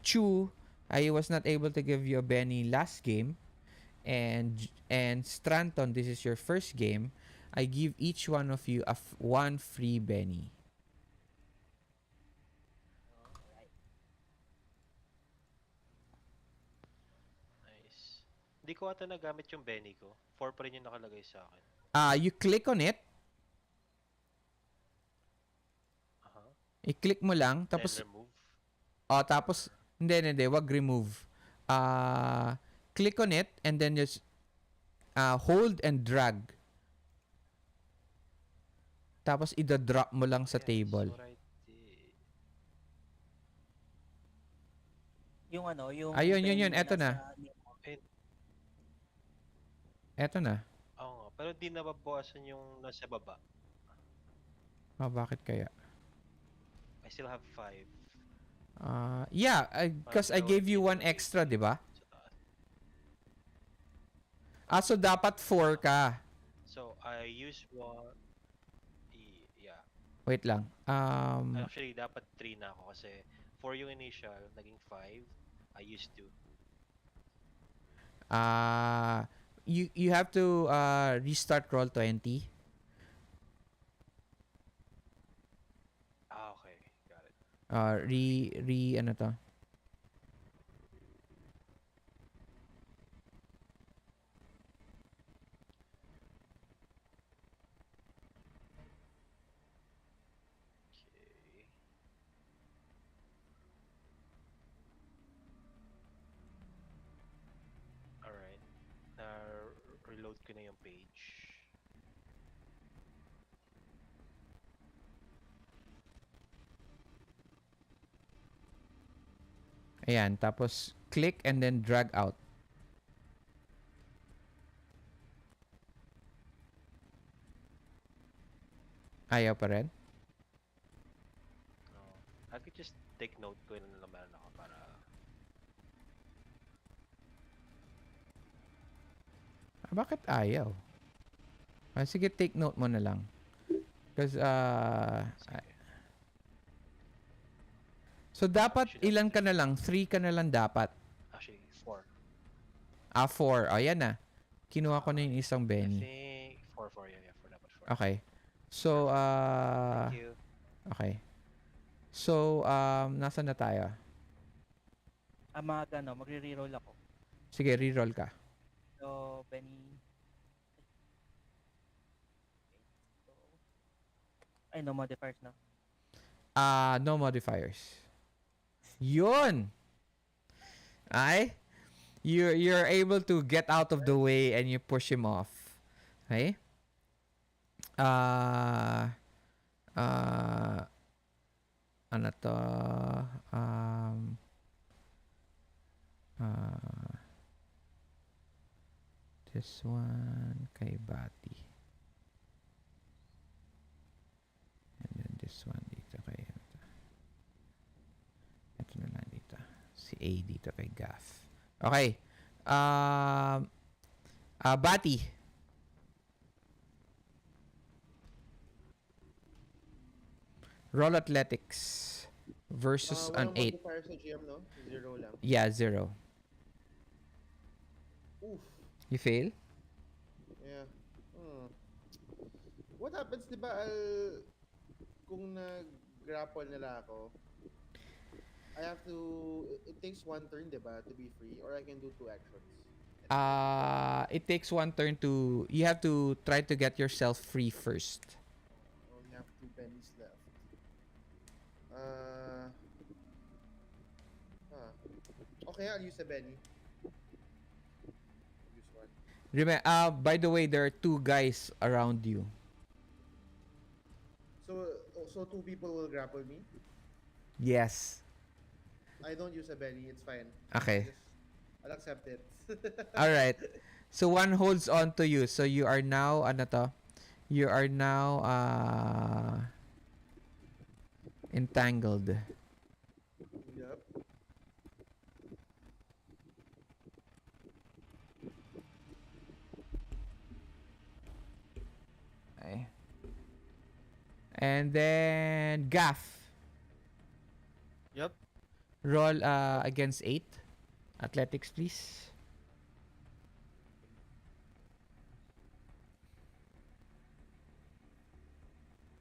Speaker 1: Chu, I was not able to give you a Benny last game, and Stratton, this is your first game, I give each one of you one free Benny.
Speaker 4: Alright.
Speaker 2: Nice. Hindi ko ata nagamit yung Benny ko. 4 pa rin yung nakalagay sa akin.
Speaker 1: You click on it,
Speaker 2: Aha.
Speaker 1: i-click mo lang,
Speaker 2: Then
Speaker 1: tapos
Speaker 2: remove.
Speaker 1: tapos hindi, wag remove. Click on it and then just hold and drag. Tapos ida-drop mo lang sa
Speaker 2: Yes,
Speaker 1: table.
Speaker 2: what I did.
Speaker 4: Yung ano, yung
Speaker 1: Ayun, yun,
Speaker 4: Benny
Speaker 1: eto na.
Speaker 4: nasa name mo.
Speaker 1: Eto na.
Speaker 2: Oo nga, pero di nababawasan yung nasa baba.
Speaker 1: Bakit kaya?
Speaker 2: I still have 5.
Speaker 1: Yeah, because I gave you one extra, di ba?
Speaker 2: Sa taas.
Speaker 1: So dapat 4 ka.
Speaker 2: So, I use 1. Yeah.
Speaker 1: Wait lang.
Speaker 2: Actually, dapat 3 na ako kasi 4 yung initial, naging 5. I used 2.
Speaker 1: You have to restart roll 20.
Speaker 2: Okay. Got it.
Speaker 1: Ano to?
Speaker 2: Okay. Alright. Reload ko na yung page.
Speaker 1: Ayan, tapos click and then drag out. Ayaw pa rin?
Speaker 2: No. I could just take note ko yun na naman ako para...
Speaker 1: Bakit ayaw? Sige, take note mo na lang. Because, so, dapat ilan ka na lang? 3 ka na lang dapat.
Speaker 2: Actually, 4.
Speaker 1: 4. Ayan na. Kinuha ko na yung isang
Speaker 2: I
Speaker 1: Benny.
Speaker 2: think 4. Yeah, 4 dapat 4.
Speaker 1: Okay. So,
Speaker 2: Thank you.
Speaker 1: okay. So, nasaan na tayo?
Speaker 4: Magre-reroll ako.
Speaker 1: Sige, reroll ka.
Speaker 4: So, Benny. So, ay, no modifiers na.
Speaker 1: No modifiers. Yun! Ay? You're able to get out of the way and you push him off. Okay? Ano to? This one kay Batty. And then this one dito kay ito na lang dito. Si A dito kay Gaff. Okay. Batty. Roll athletics versus an 8.
Speaker 3: Modifier sa GM, no? 0 lang.
Speaker 1: Yeah, 0.
Speaker 3: Oof.
Speaker 1: You fail?
Speaker 3: Yeah. What happens, di ba, kung nag-grapple nila ako, I have to, it takes 1 turn, di ba, to be free, or I can do 2 actions.
Speaker 1: It takes 1 turn to, you have to try to get yourself free first.
Speaker 3: Oh, yeah. Okay, I'll use a Benny. Use one.
Speaker 1: By the way, there are two guys around you.
Speaker 3: So two people will grapple me.
Speaker 1: Yes.
Speaker 3: I don't use a Benny. It's fine.
Speaker 1: Okay.
Speaker 3: I'll accept it.
Speaker 1: All right. So one holds on to you. So you are now ano to? You are now entangled.
Speaker 3: Yep.
Speaker 1: Okay. And then Gaff.
Speaker 5: Yep.
Speaker 1: Roll against 8. Athletics, please.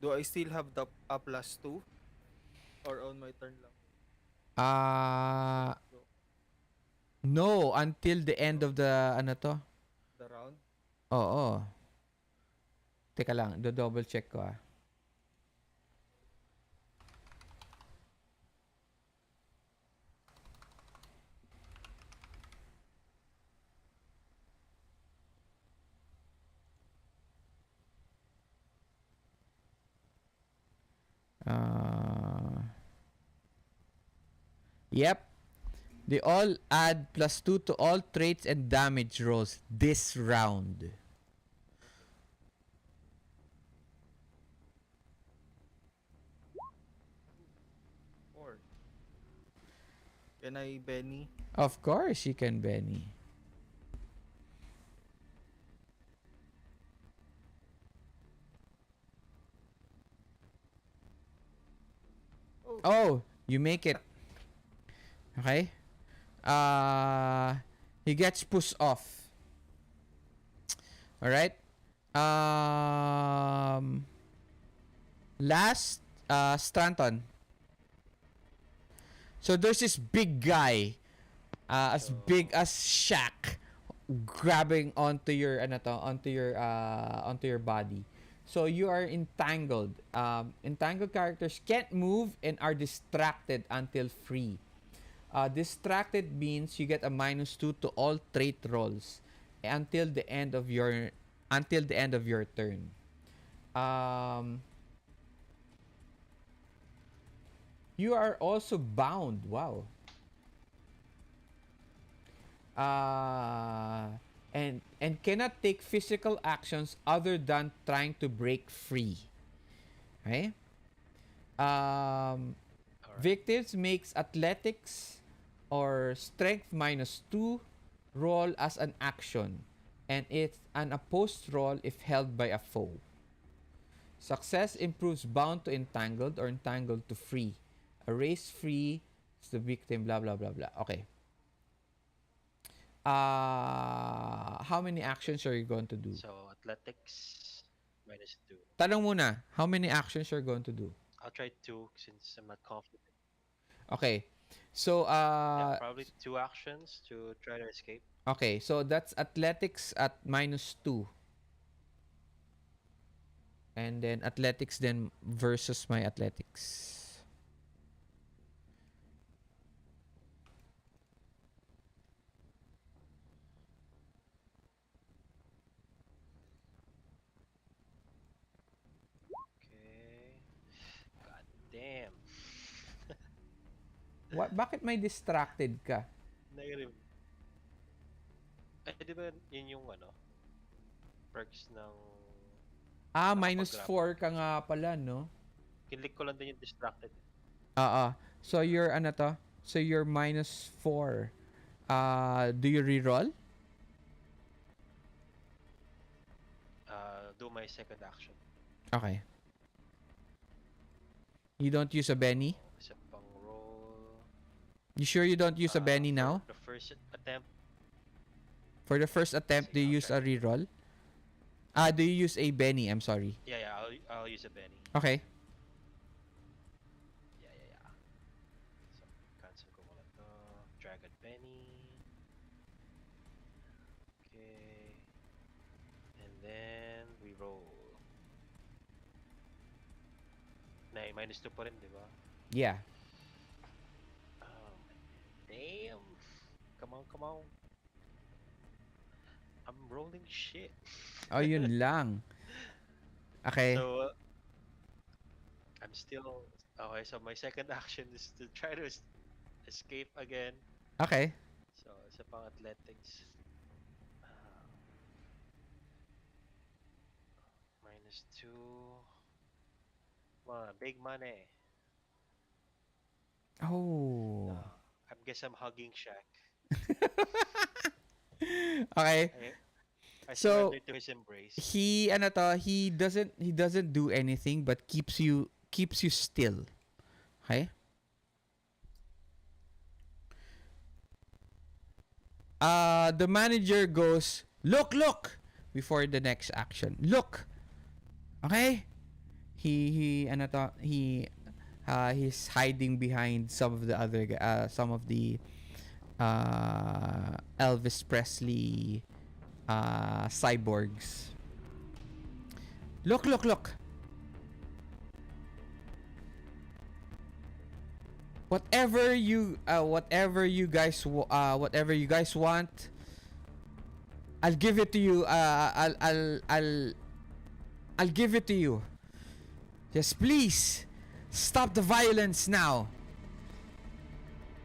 Speaker 5: Do I still have the +2 or on my turn lang?
Speaker 1: Uh
Speaker 5: No,
Speaker 1: no, until the end
Speaker 5: no,
Speaker 1: of the ano to?
Speaker 5: the round.
Speaker 1: Oo. Teka lang, do double check ko ah. Uh, yep. They all add +2 to all traits and damage rolls this round.
Speaker 5: Okay. Or can I Benny?
Speaker 1: Of course, you can, Benny.
Speaker 5: Oh,
Speaker 1: Oh, you make it. Okay? Uh, he gets pushed off. All right? Um, last, Stratton. So there's this big guy, as
Speaker 2: So,
Speaker 1: big as Shaq, grabbing onto your body. So you are entangled. Entangled characters can't move and are distracted until free. Distracted means you get a -2 to all trait rolls until the end of your turn. Um, you are also bound. Wow. And cannot take physical actions other than trying to break free. Okay? Um,
Speaker 2: all right.
Speaker 1: Victims makes athletics or strength -2 roll as an action, and it's an opposed roll if held by a foe. Success improves bound to entangled or entangled to free. Erase free is the victim, blah blah blah blah. Okay. How many actions are you going to do?
Speaker 2: So athletics -2.
Speaker 1: Tanong muna, how many actions you're going to do?
Speaker 2: I'll try two since I'm not confident.
Speaker 1: Okay. So
Speaker 2: Yeah, probably two actions to try to escape.
Speaker 1: okay, so that's athletics at -2, and then athletics then versus my athletics.
Speaker 2: Okay. God damn.
Speaker 1: What, bakit may distracted ka?
Speaker 2: Negative. Ay, di ba yun yung ano? Perks ng
Speaker 1: -4
Speaker 2: nakapag-grapple.
Speaker 1: ka nga pala, no?
Speaker 2: Kinlik ko lang din yung distracted.
Speaker 1: So you're ano to? So you're -4. Do you reroll?
Speaker 2: Do my second action.
Speaker 1: Okay. You don't use a Benny?
Speaker 2: So, isa pang roll.
Speaker 1: You sure you don't use a Benny now?
Speaker 2: For the first attempt,
Speaker 1: For the first attempt,
Speaker 2: sige,
Speaker 1: do you
Speaker 2: I'll
Speaker 1: use
Speaker 2: try.
Speaker 1: a reroll? Do you use a Benny? I'm sorry.
Speaker 2: Yeah, I'll use a Benny.
Speaker 1: Okay.
Speaker 2: Yeah. So, cancel ko muna to. Dragon Benny. Okay. And then, we roll. -2 pa rin, di ba?
Speaker 1: Yeah.
Speaker 2: Oh, damn. come on, come on. I'm rolling shit.
Speaker 1: Oh, yun lang. Okay.
Speaker 2: So I'm still okay. So my second action is to try to escape again.
Speaker 1: Okay.
Speaker 2: So sa pang athletics, uh, -2. Big money.
Speaker 1: Oh.
Speaker 2: I guess I'm hugging Shaq.
Speaker 1: Okay.
Speaker 2: I
Speaker 1: So,
Speaker 2: surrender to his embrace.
Speaker 1: he doesn't do anything but keeps you still. Okay? The manager goes, "Look, before the next action. Look." Okay? He's hiding behind some of the Elvis Presley cyborgs. Look. Whatever you guys want, I'll give it to you. I'll give it to you. Just please stop the violence now.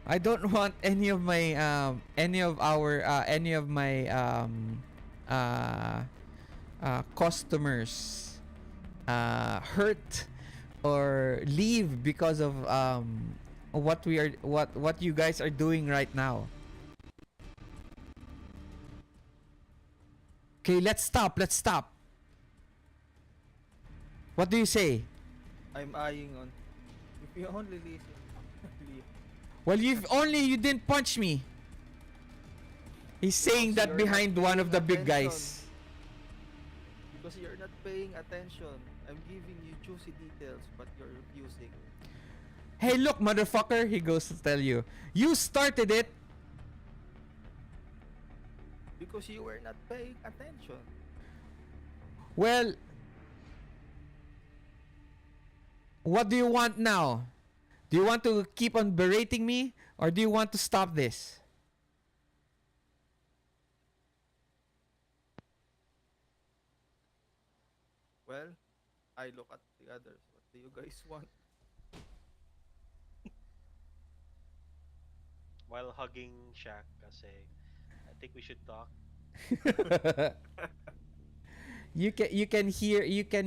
Speaker 1: I don't want any of my uh, customers hurt or leave because of what you guys are doing right now. Okay, let's stop. What do you say?
Speaker 5: I'm eyeing on. If you only listen, leave.
Speaker 1: Well, you didn't punch me. He's saying
Speaker 5: Because
Speaker 1: that
Speaker 5: you're
Speaker 1: behind
Speaker 5: not
Speaker 1: one of the
Speaker 5: paying
Speaker 1: big guys.
Speaker 5: Because you're not paying attention. I'm giving you juicy details, but you're refusing.
Speaker 1: Hey, look, motherfucker, he goes to tell you. You started it.
Speaker 5: Because you were not paying attention.
Speaker 1: Well, what do you want now? Do you want to keep on berating me or do you want to stop this?
Speaker 5: Well, I look at the others. What do you guys want?
Speaker 2: While hugging Shaq, kasi I think we should talk.
Speaker 1: You can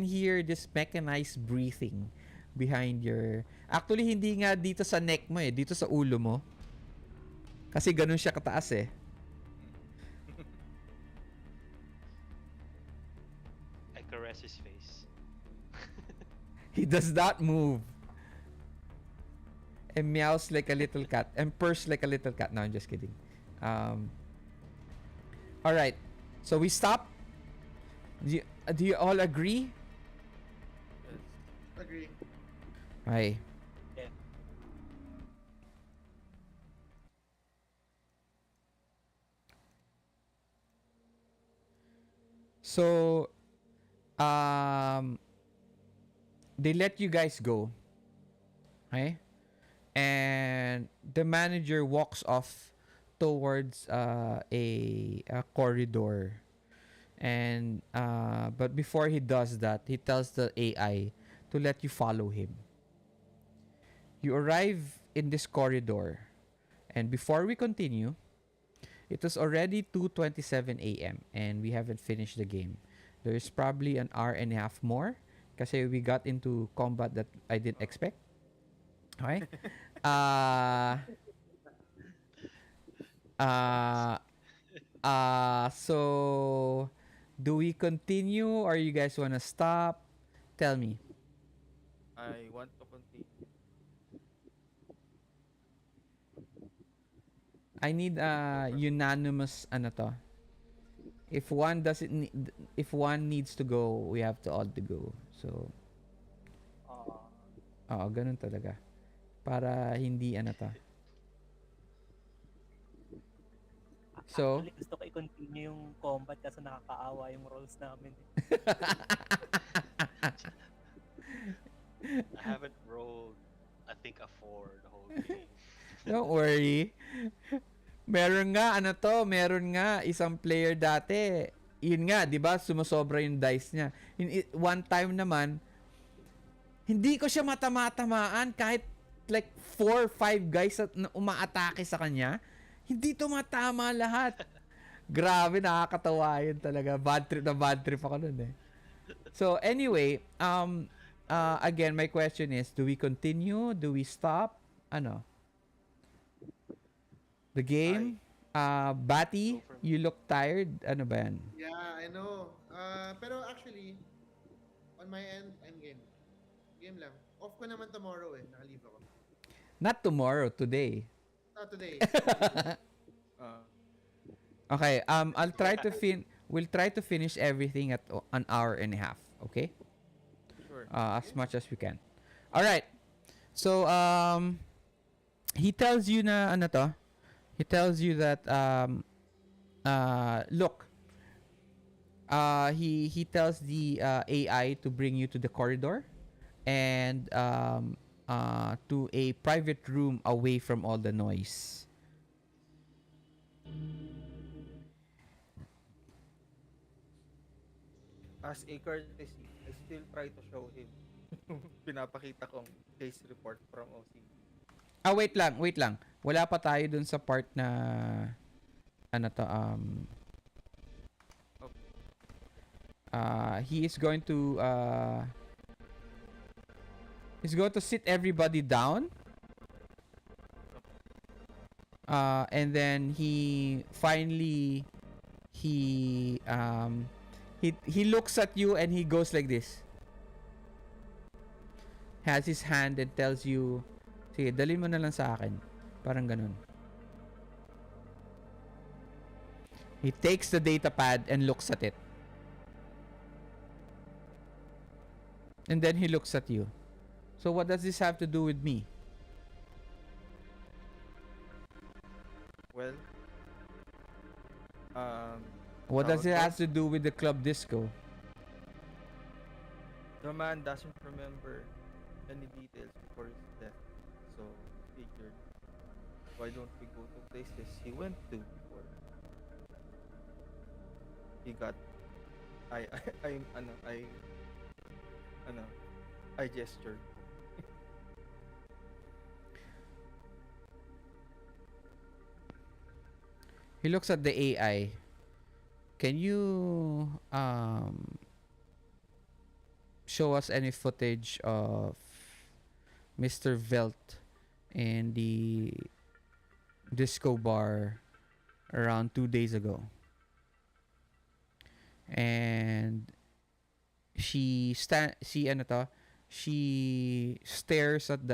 Speaker 1: hear this mechanized breathing behind your. Actually hindi nga dito sa neck mo dito sa ulo mo. Kasi ganun siya kataas
Speaker 2: I caress his face.
Speaker 1: He does not move. And meows like a little cat and purrs like a little cat. No, I'm just kidding. All right. So we stop. Do you all agree?
Speaker 5: Yes.
Speaker 3: Agree.
Speaker 1: Okay.
Speaker 4: Yeah.
Speaker 1: So they let you guys go. Okay? And the manager walks off towards a corridor. And but before he does that, he tells the AI to let you follow him. You arrive in this corridor, and before we continue, it was already 2:27 a.m. and we haven't finished the game. There's probably an hour and a half more kasi we got into combat that I didn't expect. Okay? Uh uh so do we continue or you guys want to stop? Tell me.
Speaker 5: I want to continue.
Speaker 1: I need unanimous ano to. If one needs to go, we have to all to go. So, ganun talaga. Para hindi ano to. So,
Speaker 4: Actually, gusto ko i-continue yung combat kasi nakakaawa yung rolls namin.
Speaker 2: I haven't rolled, I think, a 4 the whole game.
Speaker 1: don't worry. Meron nga isang player dati. Yun nga, 'di ba? Sumosobra yung dice niya. One time naman, hindi ko siya matama-tamaan kahit like 4 or 5 guys na umaatake sa kanya. Hindi tumatama lahat. Grabe, nakakatawa yun talaga. Bad trip ako nun eh. So anyway, again, my question is, do we continue? Do we stop? Ano? The game? Batty,
Speaker 2: Go for
Speaker 1: you look tired. Ano ba yan?
Speaker 3: Yeah, I know. Pero actually, on my end, I'm game. Game lang. Off ko naman tomorrow eh. Naka-leave ako.
Speaker 1: Not tomorrow, today.
Speaker 3: Not today. Naka-leave.
Speaker 5: Uh,
Speaker 1: Okay, we'll try to finish everything at an hour and a half, okay?
Speaker 5: sure.
Speaker 1: As much as we can. All right. So he tells you na ano to? He tells you that look. He tells the AI to bring you to the corridor and to a private room away from all the noise.
Speaker 5: As a courtesy, I still try to show him pinapakita kong case report from OC.
Speaker 1: Wait lang. Wala pa tayo dun sa part na ano to he is going to he's going to sit everybody down. And then he finally he looks at you and he goes like this. Has his hand and tells you, sige, dalhin mo na lang sa akin. Parang ganun. He takes the data pad and looks at it. And then he looks at you. So what does this have to do with me?
Speaker 5: Well,
Speaker 1: What does it
Speaker 5: how
Speaker 1: have to do with the club disco?
Speaker 5: the man doesn't remember any details before his death. So, figured, why don't we go to places he went to before? He got, I gestured.
Speaker 1: He looks at the AI. Can you show us any footage of Mr. Velt in the disco bar around 2 days ago? And she stares at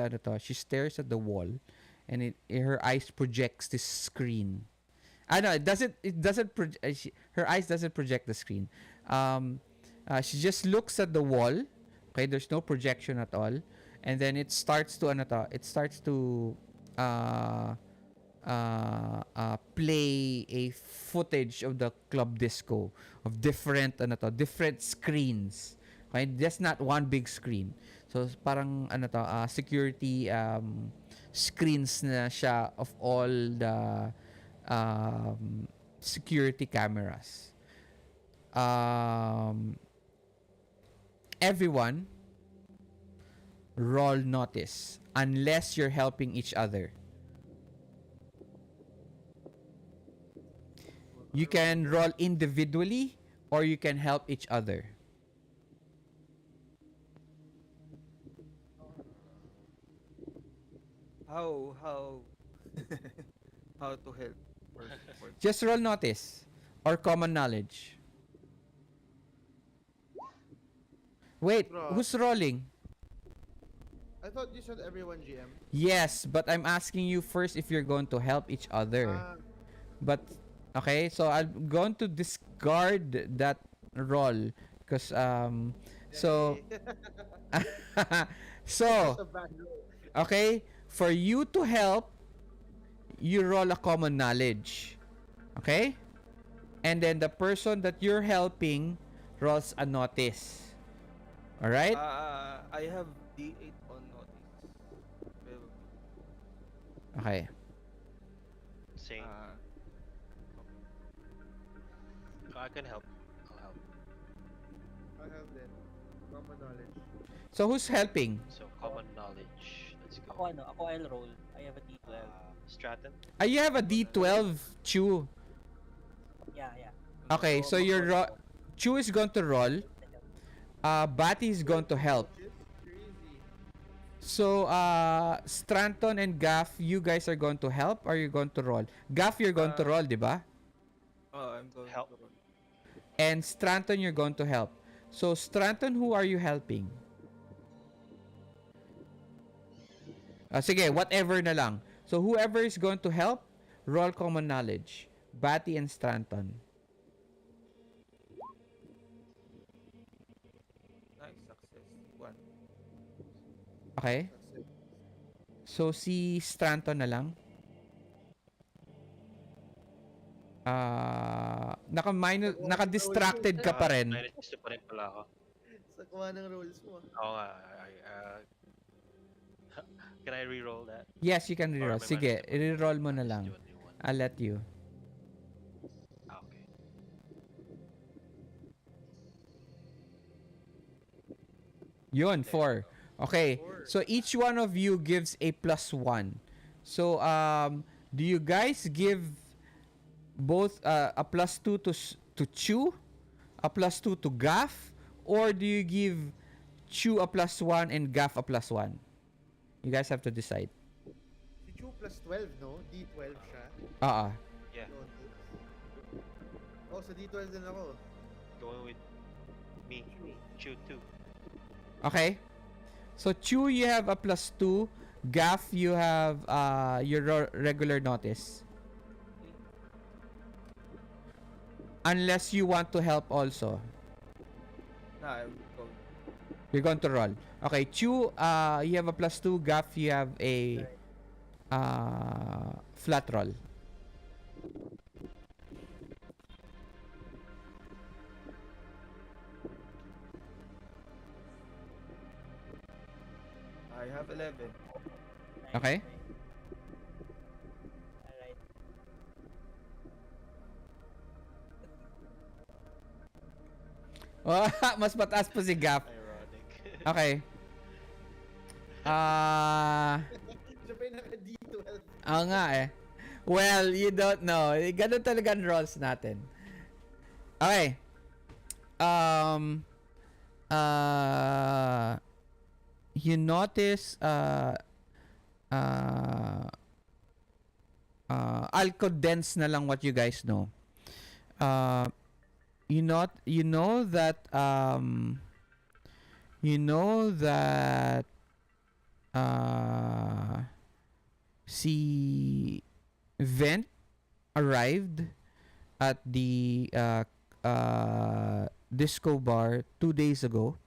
Speaker 1: the wall, and her eyes projects this screen. No, it doesn't her eyes doesn't project the screen. She just looks at the wall. Okay, there's no projection at all, and then it starts to play a footage of the club disco of different screens. Okay, just not one big screen. So parang security screens na siya of all the security cameras. Everyone roll notice unless you're helping each other. You can roll individually or you can help each other.
Speaker 5: How how to help or support?
Speaker 1: Just roll notice or common knowledge. Wait,
Speaker 3: Bro.
Speaker 1: who's rolling?
Speaker 3: I thought you said everyone GM.
Speaker 1: Yes, but I'm asking you first if you're going to help each other. But okay, so I'm going to discard that roll because so so
Speaker 3: That's a bad roll.
Speaker 1: okay, for you to help, you roll a common knowledge. Okay? And then the person that you're helping rolls a notice. All right?
Speaker 5: I have D8 on notice. Well,
Speaker 1: Okay.
Speaker 2: Same. I can help. I'll help.
Speaker 3: I have that common knowledge.
Speaker 1: So who's helping?
Speaker 2: So common knowledge. Let's go.
Speaker 4: Ako I'll roll. I have a D12.
Speaker 2: Stratton.
Speaker 1: You have a D12, Chu.
Speaker 4: Yeah.
Speaker 1: Okay, so Chu is going to roll. Batty is going to help.
Speaker 3: Shit, crazy.
Speaker 1: So, Stratton and Gaff, you guys are going to help or you're going to roll? Gaff, you're going to roll, di ba?
Speaker 5: Oh, I'm going
Speaker 2: Help.
Speaker 5: to roll.
Speaker 1: And Stratton, you're going to help. So, Stratton, who are you helping? Sige, whatever na lang. So, whoever is going to help, roll common knowledge. Batty and Stratton.
Speaker 5: Nice success. 1.
Speaker 1: Okay?
Speaker 3: That's it.
Speaker 1: So, si Stratton na lang. Naka-distracted ka pa rin.
Speaker 2: Minus 2 pa rin pala ako.
Speaker 3: Sa kuha ng rolls mo.
Speaker 2: Oo nga. Can I re-roll that?
Speaker 1: Yes, you can
Speaker 2: Or
Speaker 1: reroll.
Speaker 2: may
Speaker 1: Sige,
Speaker 2: minus 2 pa rin?
Speaker 1: reroll mo na
Speaker 2: Let's
Speaker 1: lang.
Speaker 2: do a new one.
Speaker 1: I'll let you.
Speaker 2: Okay.
Speaker 1: Yun,
Speaker 2: There
Speaker 1: 4.
Speaker 2: we go.
Speaker 1: Okay.
Speaker 3: 4.
Speaker 1: So each one of you gives a +1. So do you guys give both a +2 to Chu, a +2 to Gaff, or do you give Chu a +1 and Gaff a +1? You guys have to decide.
Speaker 3: Si Chu plus 12, no? D12 siya.
Speaker 2: Yeah.
Speaker 3: Oh, sa D12 din ako.
Speaker 2: Going with me. Chu 2.
Speaker 1: Okay. So Chu, you have a +2. Gaff, you have your regular notice. Unless you want to help also.
Speaker 5: Nah, I'm going.
Speaker 1: You're going to roll. Okay, Chu, you have a +2. Gaff, you have a flat roll.
Speaker 5: I have 11.
Speaker 1: Okay.
Speaker 4: Alright.
Speaker 1: Mas mataas pa si Gaff.
Speaker 2: Ironic.
Speaker 1: Okay.
Speaker 3: Siya pa yung naka-D12.
Speaker 1: Oo nga eh. Well, you don't know. Ganun talaga ang rolls natin. Okay. You notice I'll condense na lang what you guys know. You know that si Vent arrived at the disco bar 2 days ago.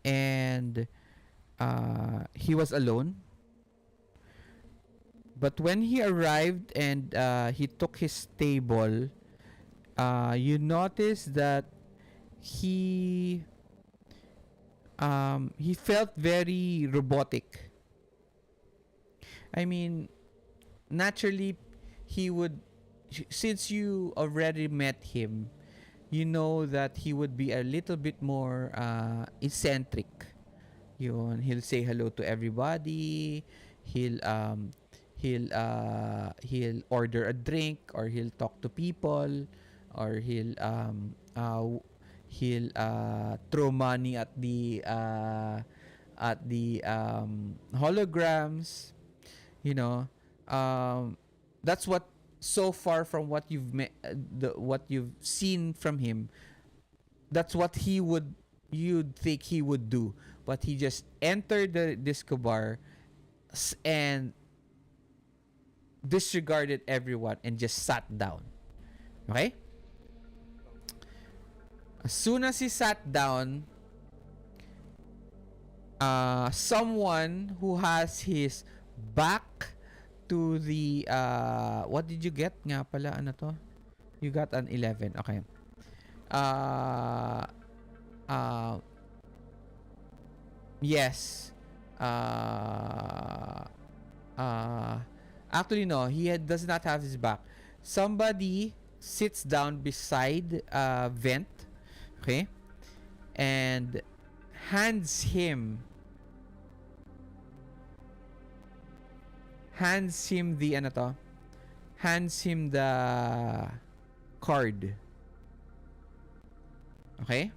Speaker 1: And he was alone. But when he arrived and he took his table, you notice that he felt very robotic. I mean, naturally, he would, since you already met him, you know that he would be a little bit more eccentric. Yun, he'll say hello to everybody. He'll order a drink, or he'll talk to people, or he'll throw money at the holograms. You know, that's what, so far from what what you've seen from him, that's what you'd think he would do. But he just entered the disco bar and disregarded everyone and just sat down. Okay? As soon as he sat down, someone who has his back to the what did you get nga pala, ano to? You got an 11. Okay. Yes. Actually, no. Does not have his back. Somebody sits down beside Vent, okay, and hands him the ano to, hands him the card, okay,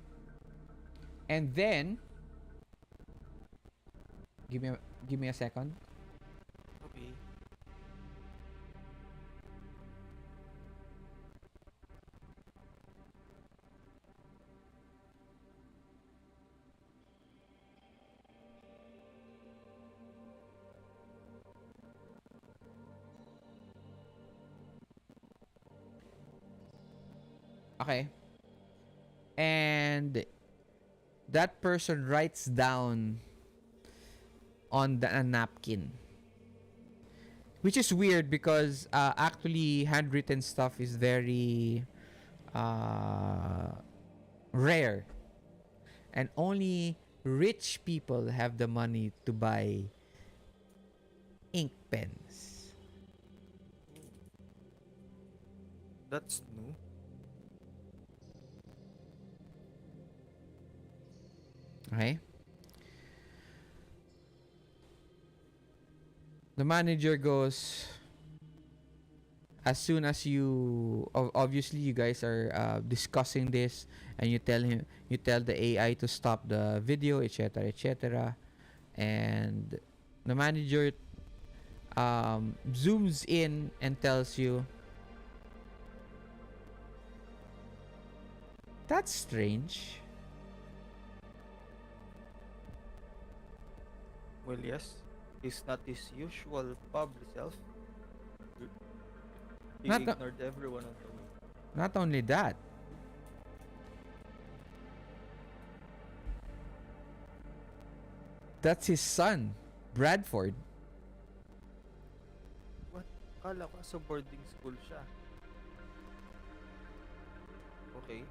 Speaker 1: and then give me a, give me a second.
Speaker 5: Okay.
Speaker 1: Okay, and that person writes down on a napkin, which is weird because actually handwritten stuff is very uh, rare, and only rich people have the money to buy ink pens.
Speaker 5: That's new.
Speaker 1: Okay, the manager goes, as soon as obviously you guys are discussing this, and you tell the AI to stop the video, etc., etc., and the manager zooms in and tells you, that's strange.
Speaker 5: Well, yes. He's not his usual public self. He
Speaker 1: Not
Speaker 5: ignored everyone on the way.
Speaker 1: not only that, that's his son, Bradford.
Speaker 5: What? Kala ko sa boarding school siya. Okay.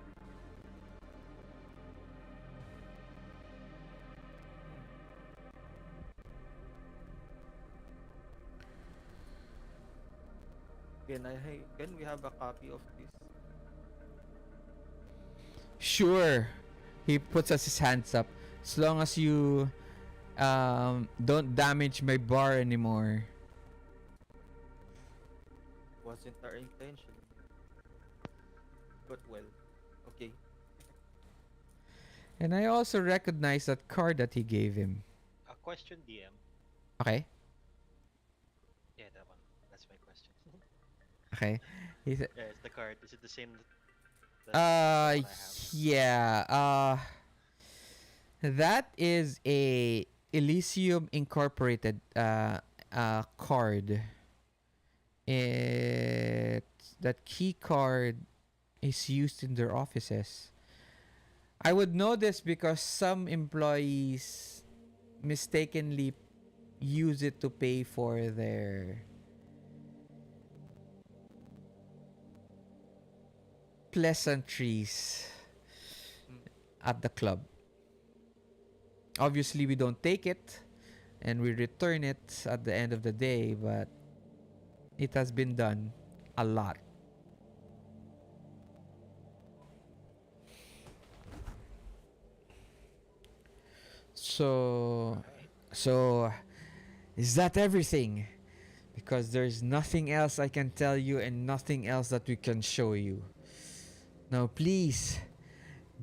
Speaker 5: Can we have a copy of this?
Speaker 1: Sure. He puts us his hands up. As long as you don't damage my bar anymore.
Speaker 5: Wasn't our intention. But well, okay.
Speaker 1: And I also recognize that card that he gave him.
Speaker 2: A question, DM.
Speaker 1: Okay.
Speaker 2: Yeah, that one. That's my question.
Speaker 1: Okay. He said,
Speaker 2: Yeah, it's the card. Is it the same that the one I have?
Speaker 1: yeah. That is a Elysium Incorporated card. That key card is used in their offices. I would know this because some employees mistakenly use it to pay for their pleasantries
Speaker 5: Mm.
Speaker 1: at the club. Obviously, we don't take it and we return it at the end of the day, but it has been done a lot. So,
Speaker 2: Alright.
Speaker 1: so is that everything? Because there's nothing else I can tell you and nothing else that we can show you. Now, please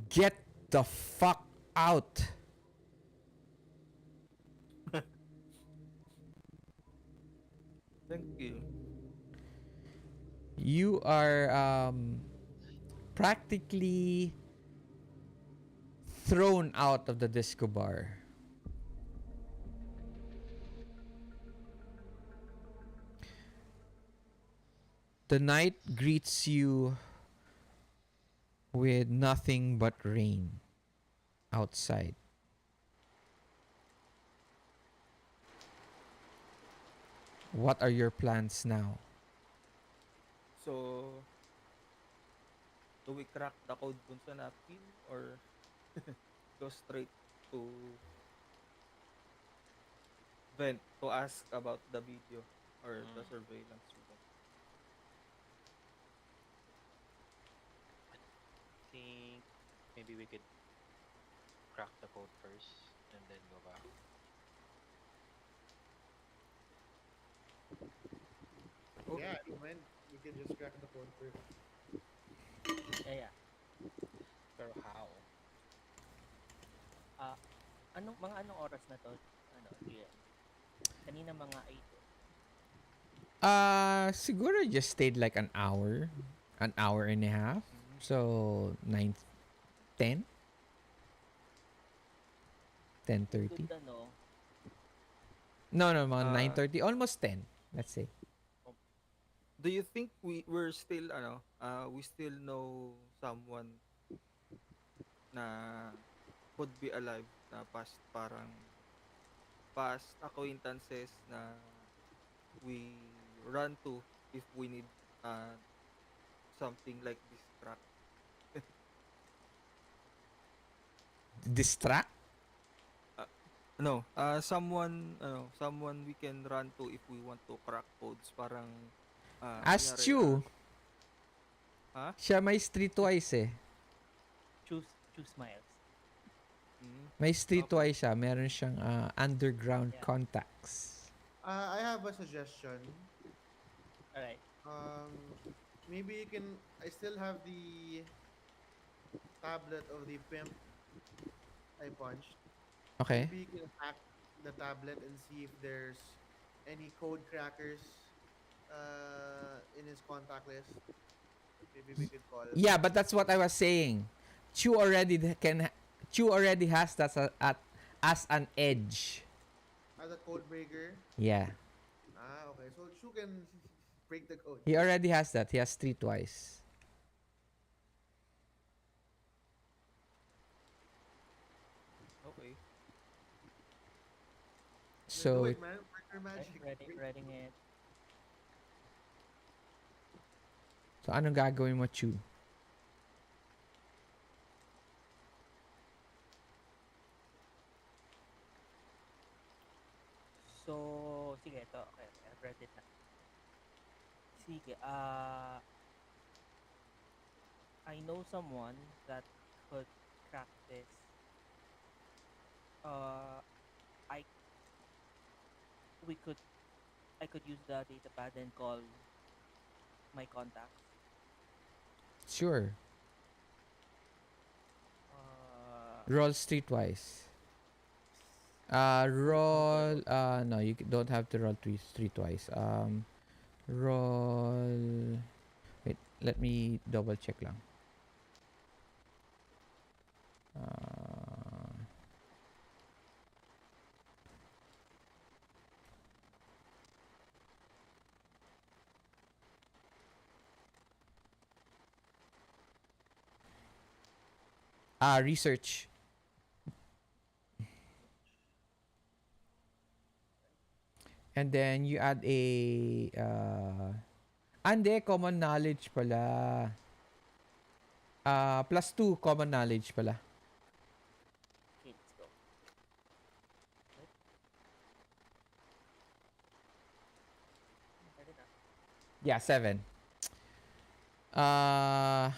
Speaker 1: get the fuck out.
Speaker 5: Thank you.
Speaker 1: You are practically thrown out of the disco bar. The night greets you with nothing but rain outside. What are your plans now?
Speaker 5: So, do we crack the code dun sa napkin or go straight to Vent to ask about the video? or the
Speaker 2: Mm.
Speaker 5: surveillance student.
Speaker 2: I think maybe we could crack the code first and then go back.
Speaker 3: Yeah,
Speaker 5: Okay.
Speaker 3: I don't mind. We can just crack the code first.
Speaker 4: Yeah, yeah.
Speaker 2: Pero how?
Speaker 4: Ah, anong oras na to? Ano, GM? Kanina mga 8 eh.
Speaker 1: Siguro just stayed like an hour and a half.
Speaker 5: Mm-hmm.
Speaker 1: So 9, 10,
Speaker 4: We could
Speaker 1: 10:30.
Speaker 4: ano,
Speaker 1: No, no, mga
Speaker 5: Uh,
Speaker 1: 9:30, almost 10. Let's say.
Speaker 4: um,
Speaker 5: do you think we're still we still know someone na could be alive na past parang past acquaintances na we run to if we need uh something like distract.
Speaker 1: Distract?
Speaker 5: uh, no, someone we can run to if we want to crack codes parang
Speaker 1: As
Speaker 5: kunyari
Speaker 1: Chu,
Speaker 5: ha
Speaker 1: siya may streetwise eh.
Speaker 4: choose Miles.
Speaker 5: mm,
Speaker 1: May
Speaker 5: okay.
Speaker 1: streetwise siya. Meron siyang underground
Speaker 4: Yeah.
Speaker 1: contacts.
Speaker 3: I have a suggestion.
Speaker 4: Alright.
Speaker 3: Maybe you can. I still have the tablet of the pimp I punched.
Speaker 1: Okay.
Speaker 3: Maybe you can hack the tablet and see if there's any code crackers in his contact list. Maybe we could call
Speaker 1: Yeah, but that's what I was saying. Chu already Chu already has that as an edge.
Speaker 3: as a code breaker.
Speaker 1: Yeah.
Speaker 3: Okay. So Shu can break the code.
Speaker 1: He already has that. He has streetwise.
Speaker 5: Okay.
Speaker 3: Let's do
Speaker 1: So
Speaker 3: it, man. Work your
Speaker 4: Okay,
Speaker 3: magic. Break.
Speaker 4: reading it.
Speaker 1: so anong gagawin mo, Chu?
Speaker 4: So, sige, ito. Okay, I've read it na. Sige, I know someone that could crack this. Uh, I we could I could use the data pad and call my contacts.
Speaker 1: Sure.
Speaker 4: Uh,
Speaker 1: Roll streetwise.
Speaker 4: wait, how do I
Speaker 1: Roll.
Speaker 4: roll?
Speaker 1: No, you don't have to roll streetwise. Roll. Wait, let me double check lang. Uh, research. And then you add a hindi, common knowledge pala. Plus 2 common knowledge pala.
Speaker 4: Okay, let's go. Wait. Pwede na.
Speaker 1: Yeah, 7. Uh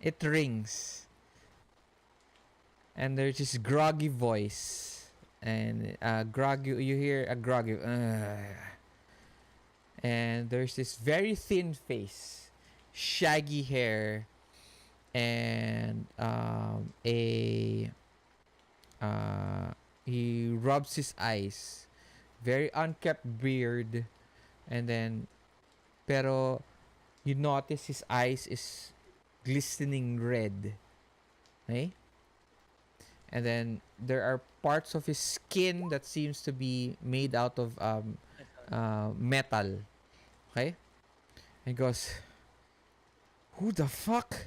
Speaker 1: it rings. And there's this groggy voice. And groggy, you hear a groggy. And there's this very thin face, shaggy hair, and he rubs his eyes, very unkept beard, and then pero you notice his eyes is glistening red, okay? And then there are parts of his skin that seems to be made out of metal, okay? And he goes, "Who the fuck?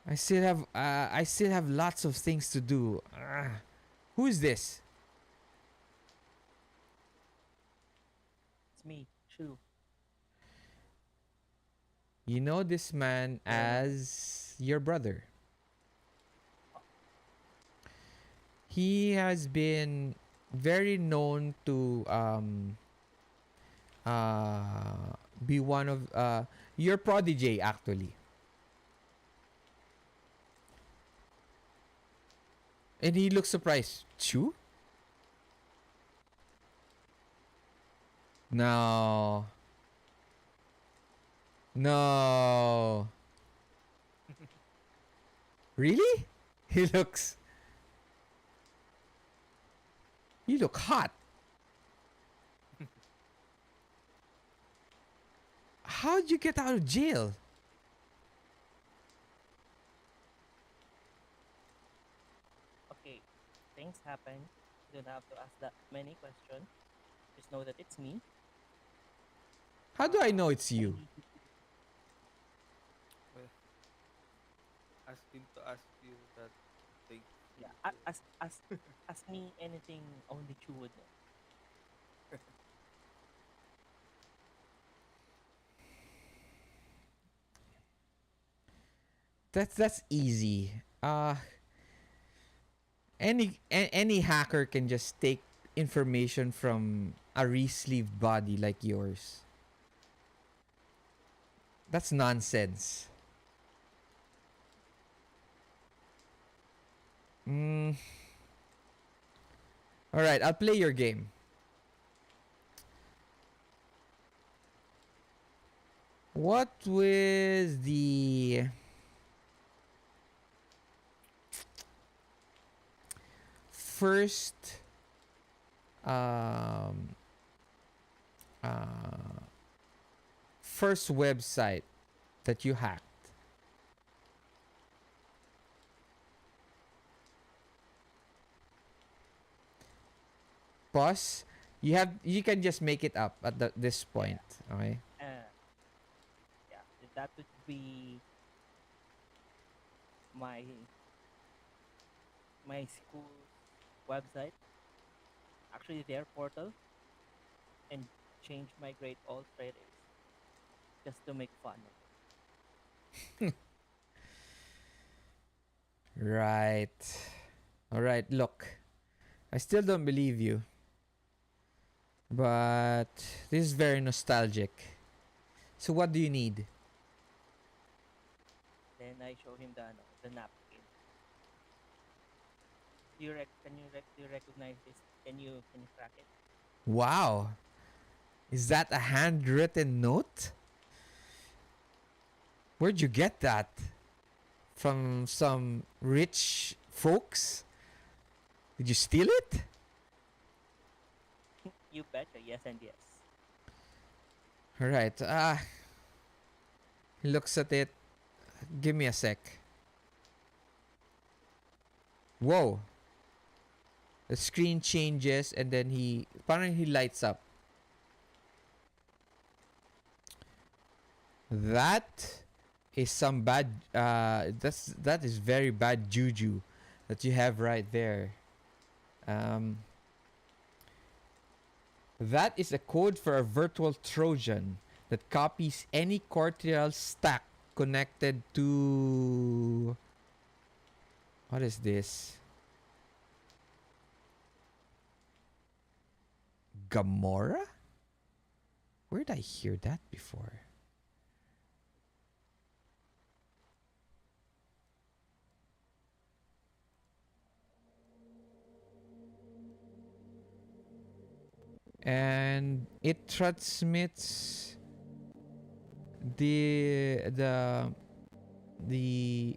Speaker 1: I still have lots of things to do. Who is this?"
Speaker 4: It's me, Shu.
Speaker 1: You know this man as your brother. He has been very known to be one of your protege actually. And he looks surprised. Chew? No. No. Really? He looks. You look hot. How'd you get out of jail?
Speaker 4: Okay, things happen. You don't have to ask that many questions. Just know that it's me.
Speaker 1: How do I know it's
Speaker 4: I
Speaker 1: you?
Speaker 4: need you to,
Speaker 5: Well, ask him to ask you that thing.
Speaker 4: yeah, ask me anything only you would know.
Speaker 1: That's easy. Any hacker can just take information from a resleeved body like yours. That's nonsense. Mm. All right, I'll play your game. What was the first um uh first website that you hacked? Boss, you can just make it up at this
Speaker 4: Yeah.
Speaker 1: point, okay?
Speaker 4: Yeah, that would be my my school's website. Actually, their portal, and change my grade all Fridays just to make fun of it.
Speaker 1: Right. All right, look. I still don't believe you, but this is very nostalgic. So what do you need?
Speaker 4: Then I show him the napkin. Do you recognize this? Can you crack it?
Speaker 1: Wow. Is that a handwritten note? Where'd you get that? From some rich folks? Did you steal it?
Speaker 4: You betcha, yes and yes.
Speaker 1: All right. He looks at it. Give me a sec. Whoa. The screen changes and then he lights up. That is some bad that is very bad juju that you have right there. Um that is a code for a virtual Trojan that copies any cortical stack connected to what is this? Gamora? Where did I hear that before? And it transmits the the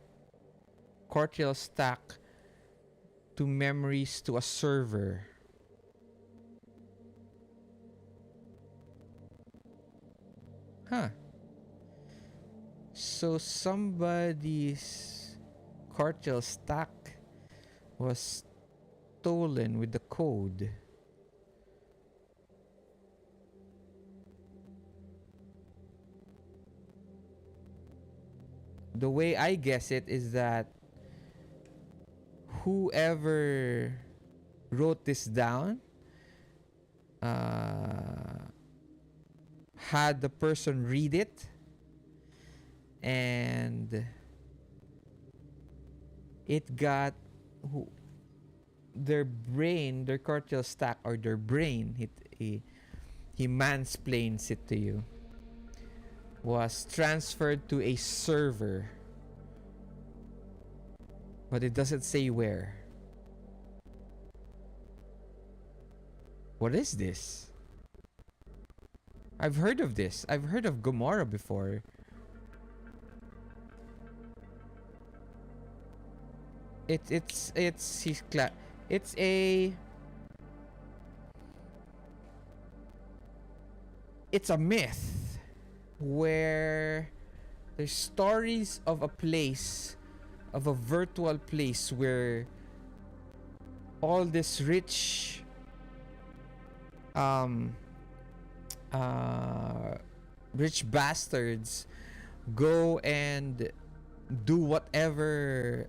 Speaker 1: cortical stack to memories to a server. Huh. So somebody's cortical stack was stolen with the code. The way I guess it is that whoever wrote this down uh, had the person read it and it got who, their brain, their cortical stack or their brain, he mansplains it to you, was transferred to a server, but it doesn't say where. What is this? I've heard of this. I've heard of Gomorrah before. It's a myth where there's stories of a place, of a virtual place where all this rich bastards go and do whatever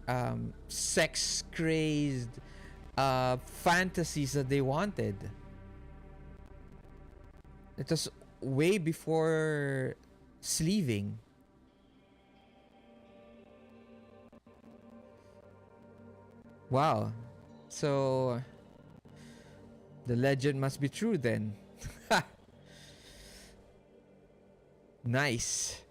Speaker 1: sex crazed fantasies that they wanted. It was way before sleeving. Wow. So the legend must be true then. Nice.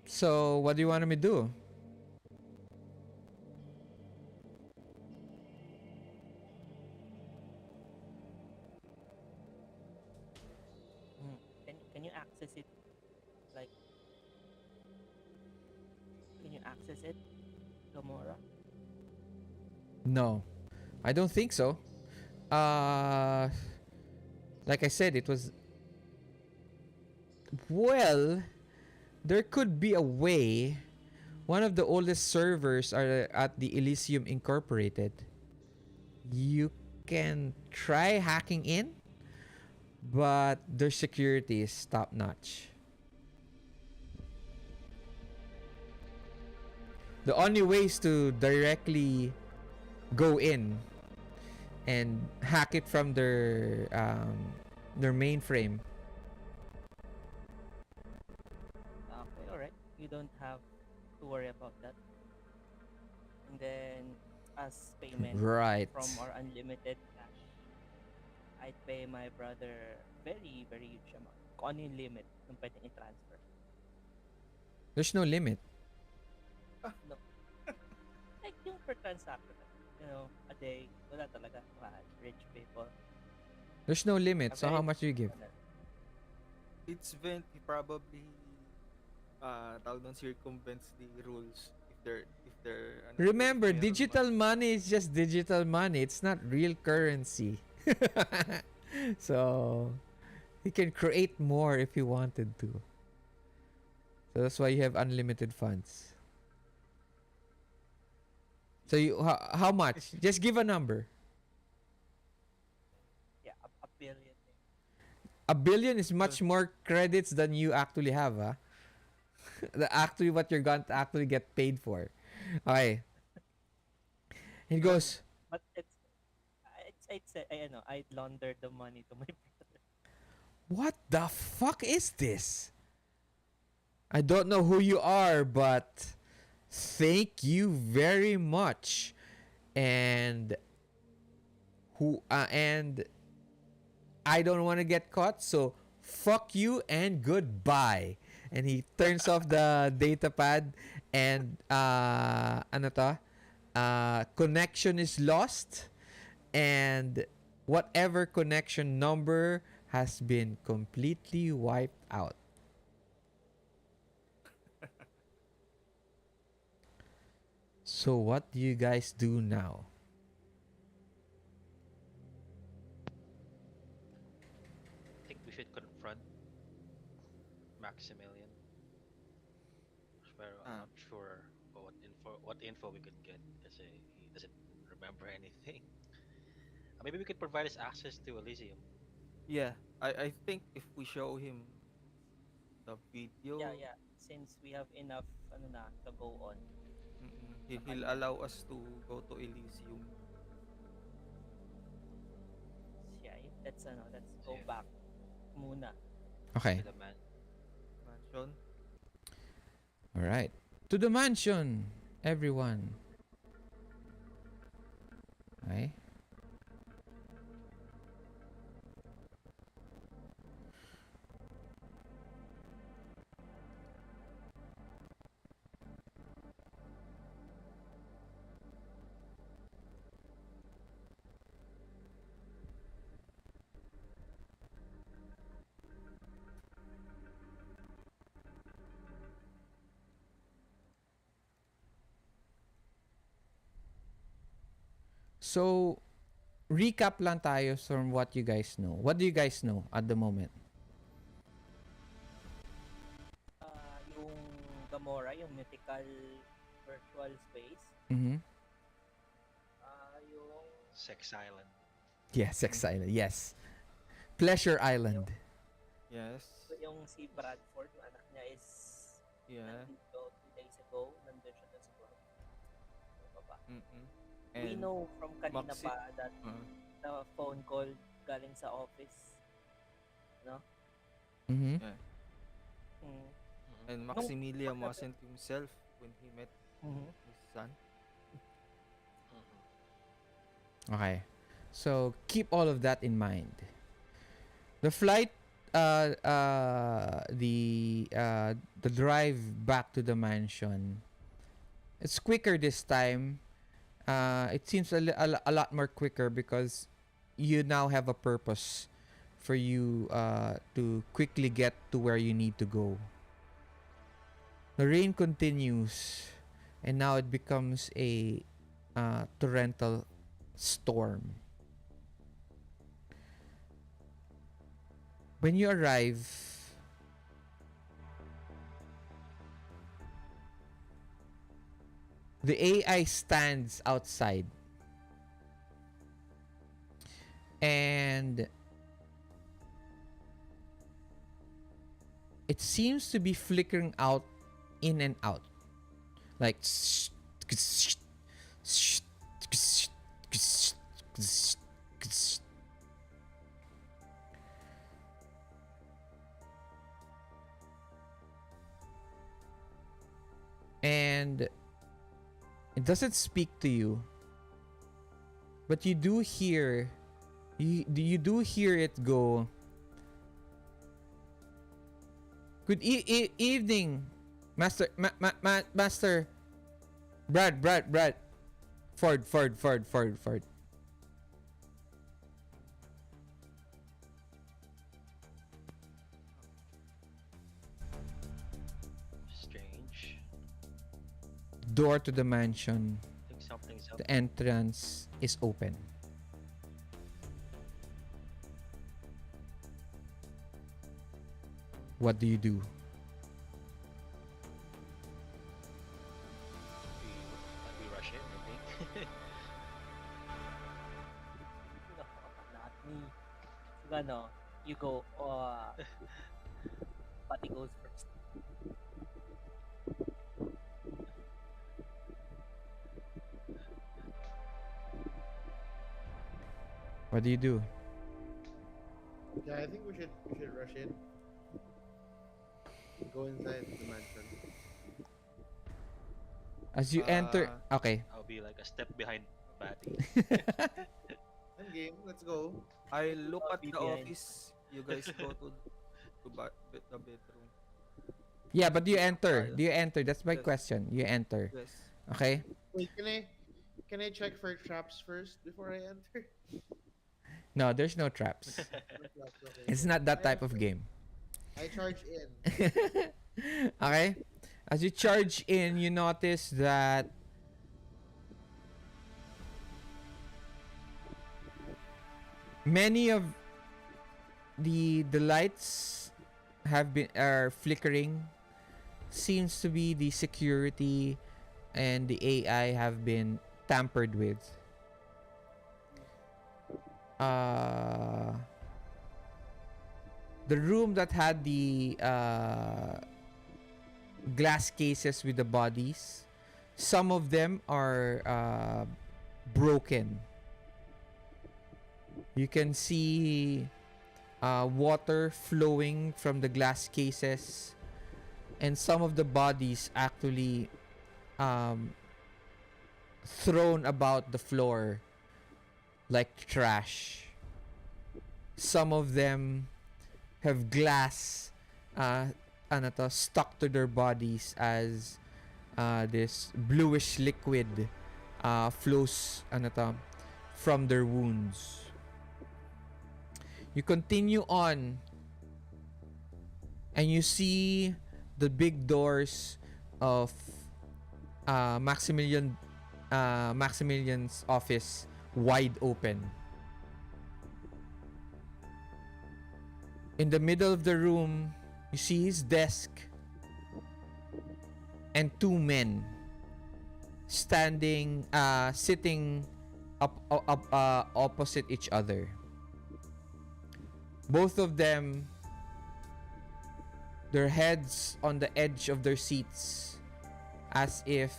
Speaker 1: So what do you want me to do?
Speaker 4: Can you access it? Like, can you access it, Gamora?
Speaker 1: No, I don't think so. Like I said, it was. Well, there could be a way. One of the oldest servers are at the Elysium Incorporated. You can try hacking in, but their security is top notch. The only way is to directly go in and hack it from their mainframe.
Speaker 4: Okay, alright. You don't have to worry about that. And then, as payment
Speaker 1: Right.
Speaker 4: from our unlimited cash, I'd pay my brother very, very huge amount. Kung ano yung limit ng pwedeng i-transfer.
Speaker 1: There's no limit.
Speaker 4: No. Like yung per transaction, a day, wala talaga. Mahal. Rich people.
Speaker 1: There's no limit. So
Speaker 4: Okay.
Speaker 1: how much do you give?
Speaker 5: It's Vent, he probably tawag doon, circumvents the rules if they're
Speaker 1: Remember,
Speaker 5: meron
Speaker 1: digital money is just digital money. It's not real currency. So he can create more if he wanted to. So that's why you have unlimited funds. So you how much? Just give a number.
Speaker 4: Yeah, a billion.
Speaker 1: A billion is much more credits than you actually have, huh? Actually what you're going to actually get paid for. Okay. He goes,
Speaker 4: But I'd say, I'd launder the money to my brother.
Speaker 1: "What the fuck is this? I don't know who you are, but thank you very much." And I don't want to get caught, so fuck you and goodbye. And he turns off the data pad and connection is lost and whatever connection number has been completely wiped out. So what do you guys do now?
Speaker 2: I think we should confront Maximilian. Pero I'm not sure what info we could get because he doesn't remember anything. Maybe we could provide us access to Elysium.
Speaker 5: Yeah, I think if we show him the video,
Speaker 4: Yeah. Since we have enough to go on.
Speaker 5: he'll allow us to go to Elysium.
Speaker 4: Yeah, let's go
Speaker 2: Yeah.
Speaker 4: back muna.
Speaker 1: Okay.
Speaker 2: To the man.
Speaker 5: Mansion.
Speaker 1: All right. To the mansion, everyone. Okay. So, recap lang tayo from what you guys know. What do you guys know at the moment?
Speaker 4: Yung Gamora, yung mythical virtual space.
Speaker 1: Mm-hmm.
Speaker 4: Yung
Speaker 2: Sex Island.
Speaker 1: Yes, Sex Island. Yes. Pleasure Island.
Speaker 5: Yes.
Speaker 4: yung si Bradford, yung anak niya is
Speaker 5: Yeah.
Speaker 4: nandito 2 days ago, nandun siya dun sa club. Ano pa ba?
Speaker 5: Mm-mm.
Speaker 4: We
Speaker 5: And
Speaker 4: know from kanina
Speaker 5: Maxi-
Speaker 4: pa that the phone call galing sa office. No?
Speaker 1: Mm-hmm.
Speaker 5: yeah.
Speaker 4: Mm.
Speaker 5: And Maximilian wasn't himself when he met
Speaker 4: Mm-hmm.
Speaker 5: his son.
Speaker 1: Okay. So, keep all of that in mind. The flight, the drive back to the mansion, it's quicker this time. It seems a lot more quicker because you now have a purpose for you to quickly get to where you need to go. The rain continues, and now it becomes a torrential storm. When you arrive, the AI stands outside, and it seems to be flickering out in and out, like and it doesn't speak to you, but you do hear it go, good evening, master Brad Ford.
Speaker 2: Strange.
Speaker 1: Door to the mansion,
Speaker 2: I think something's up.
Speaker 1: the entrance is open. What do you do?
Speaker 2: We rush it, I think.
Speaker 4: No, not me. So, ano, you go, Batty goes first.
Speaker 1: What do you do?
Speaker 3: Yeah, I think we should rush in. Go inside the mansion.
Speaker 1: As you enter, okay.
Speaker 2: I'll be like a step behind Batty.
Speaker 3: End game. Let's go.
Speaker 5: I look at the
Speaker 4: behind.
Speaker 5: office. You guys go to the bedroom.
Speaker 1: Yeah, but you enter. Do you enter? That's my
Speaker 5: Yes.
Speaker 1: question. You enter.
Speaker 5: Yes.
Speaker 1: Okay?
Speaker 3: Wait, can I check for traps first before I enter?
Speaker 1: No, there's no traps.
Speaker 3: No traps, okay.
Speaker 1: It's not that type of game.
Speaker 3: I charge in.
Speaker 1: Okay? As you charge in, you notice that many of the lights are flickering. Seems to be the security and the AI have been tampered with. The room that had the glass cases with the bodies, some of them are broken. You can see water flowing from the glass cases, and some of the bodies actually thrown about the floor like trash. Some of them have glass stuck to their bodies as this bluish liquid flows from their wounds. You continue on, and you see the big doors of Maximilian's office wide open. In the middle of the room, you see his desk and two men sitting opposite each other. Both of them, their heads on the edge of their seats, as if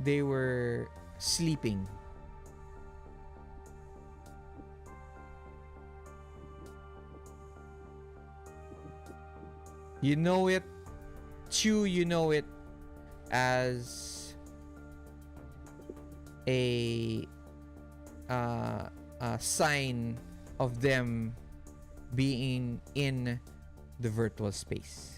Speaker 1: they were sleeping. You know it, Chew, you know it as a sign of them being in the virtual space.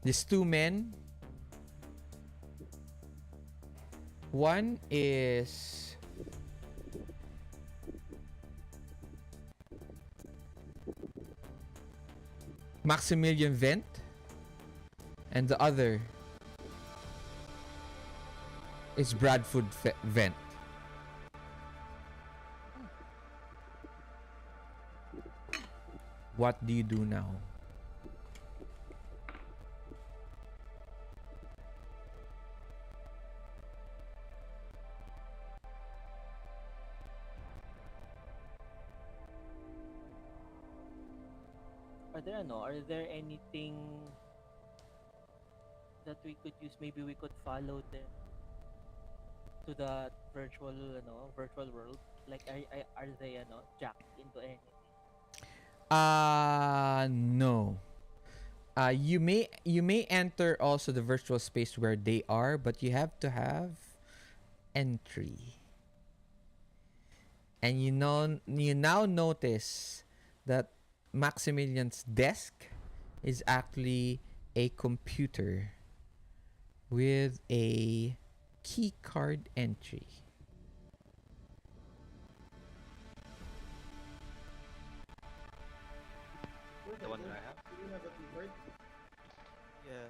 Speaker 1: These two men, one is Maximilian Vent, and the other is Bradford Vent. What do you do now?
Speaker 4: Are there anything that we could use? Maybe we could follow them to the virtual world. Like, are they jacked into anything?
Speaker 1: No. You may enter also the virtual space where they are, but you have to have entry. And you now notice that Maximilian's desk is actually a computer with a key card entry.
Speaker 2: The one that I have?
Speaker 3: Do you have a keyboard?
Speaker 5: Yeah.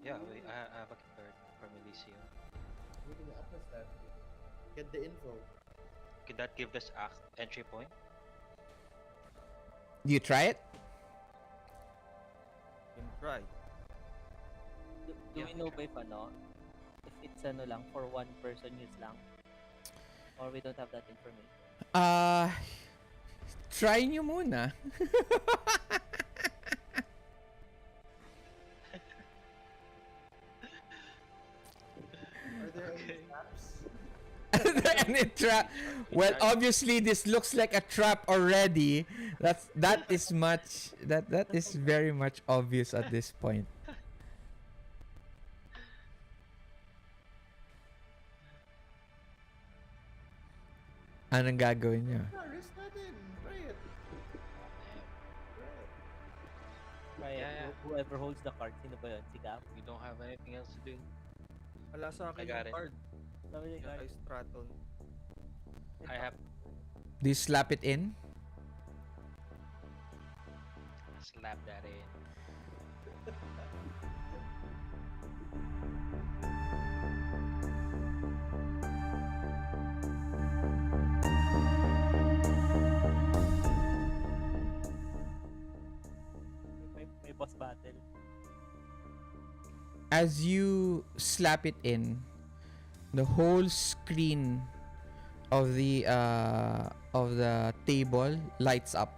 Speaker 2: Yeah, I have a keycard from Elysium.
Speaker 3: We can access that. Get the info.
Speaker 2: Could that give us entry point?
Speaker 1: Do you try it?
Speaker 5: Can try.
Speaker 4: Do
Speaker 2: Yeah,
Speaker 4: we know
Speaker 2: sure.
Speaker 4: if it's lang for one person use lang, or we don't have that information?
Speaker 1: Try nyo muna.
Speaker 3: Are there any
Speaker 2: Okay.
Speaker 3: traps?
Speaker 1: And it well, obviously this looks like a trap already. That is very much obvious at this point. Anong gagawin nyo?
Speaker 3: No, risk natin. Try it. Try it.
Speaker 4: Right.
Speaker 2: Yeah.
Speaker 4: Whoever holds the card, sino ba yun? Si Gaff?
Speaker 2: We don't have anything else to do.
Speaker 5: Wala sa akin
Speaker 2: I got
Speaker 5: yung
Speaker 2: it.
Speaker 5: card.
Speaker 4: Sabi ni
Speaker 5: Yung
Speaker 4: card.
Speaker 5: kay Stratton.
Speaker 2: I have
Speaker 1: Do you slap it in?
Speaker 2: slapped that in.
Speaker 4: May boss battle.
Speaker 1: As you slap it in, the whole screen of the table lights up.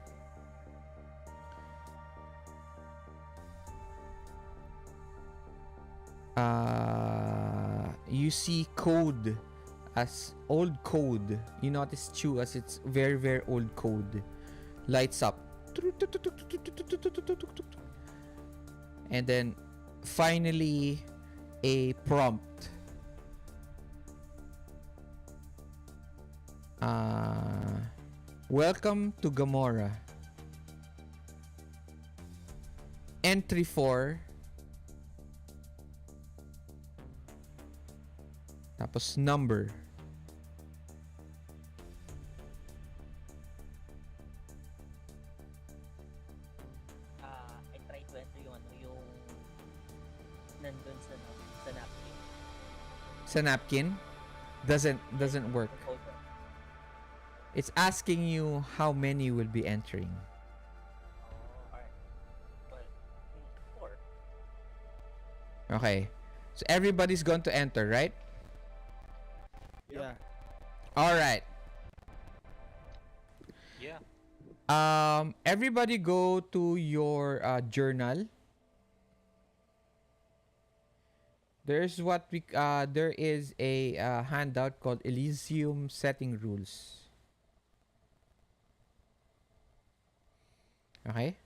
Speaker 1: You see code, as old code. You notice Chew as it's very, very old code lights up. And then finally a prompt. Welcome to Gamora. Entry 4. Tapos number. sa napkin doesn't work.
Speaker 4: Proposal.
Speaker 1: It's asking you how many will be entering.
Speaker 4: Oh, alright. Well, 4.
Speaker 1: Okay. So everybody's going to enter, right?
Speaker 5: Yeah.
Speaker 1: All right.
Speaker 2: Yeah.
Speaker 1: Everybody go to your journal. There is a handout called Elysium setting rules. Okay.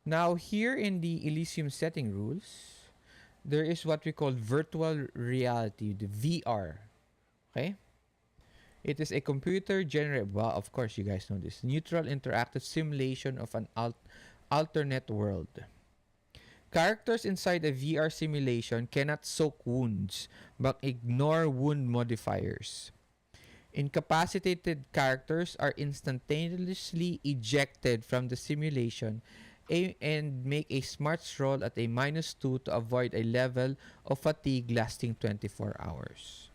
Speaker 1: Now here in the Elysium setting rules, there is what we call virtual reality, the VR. Okay. It is a computer generated, well, of course you guys know this, neutral interactive simulation of an alternate world. Characters inside a VR simulation cannot soak wounds, but ignore wound modifiers. Incapacitated characters are instantaneously ejected from the simulation and make a smarts roll at a -2 to avoid a level of fatigue lasting 24 hours.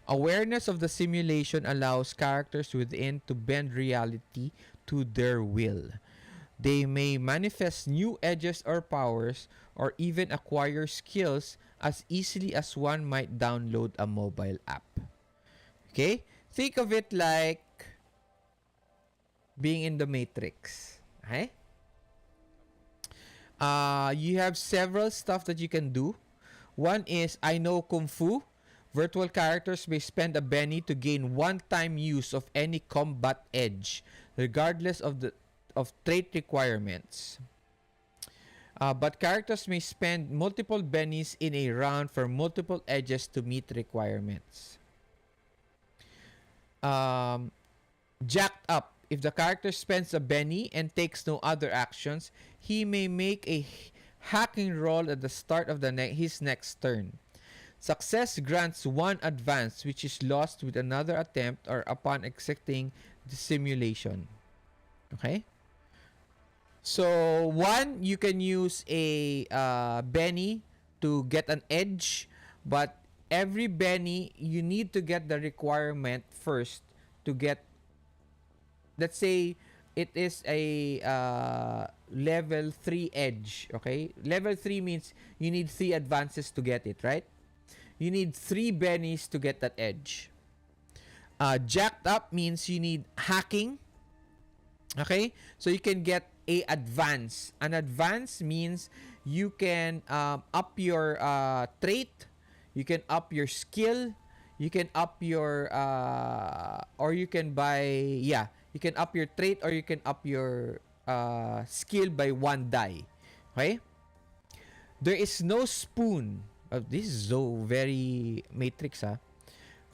Speaker 1: Awareness of the simulation allows characters within to bend reality to their will. They may manifest new edges or powers or even acquire skills as easily as one might download a mobile app. Okay? Think of it like being in the Matrix. Okay? You have several stuff that you can do. One is, I know Kung Fu. Virtual characters may spend a penny to gain one-time use of any combat edge, regardless of trait requirements. But characters may spend multiple bennies in a round for multiple edges to meet requirements. Jacked up. If the character spends a penny and takes no other actions, he may make a hacking roll at the start of his next turn. Success grants one advance, which is lost with another attempt or upon exiting the simulation. Okay? So, one, you can use a Benny to get an edge, but every Benny, you need to get the requirement first to get, let's say, it is a level 3 edge, okay? Level 3 means you need 3 advances to get it, right? You need 3 bennies to get that edge. Jacked up means you need hacking. Okay? So you can get a advance. An advance means you can up your trait. You can up your skill. You can up your or you can buy, yeah, you can up your trait or you can up your skill by 1 die. Okay? There is no spoon. This is so very Matrix, huh?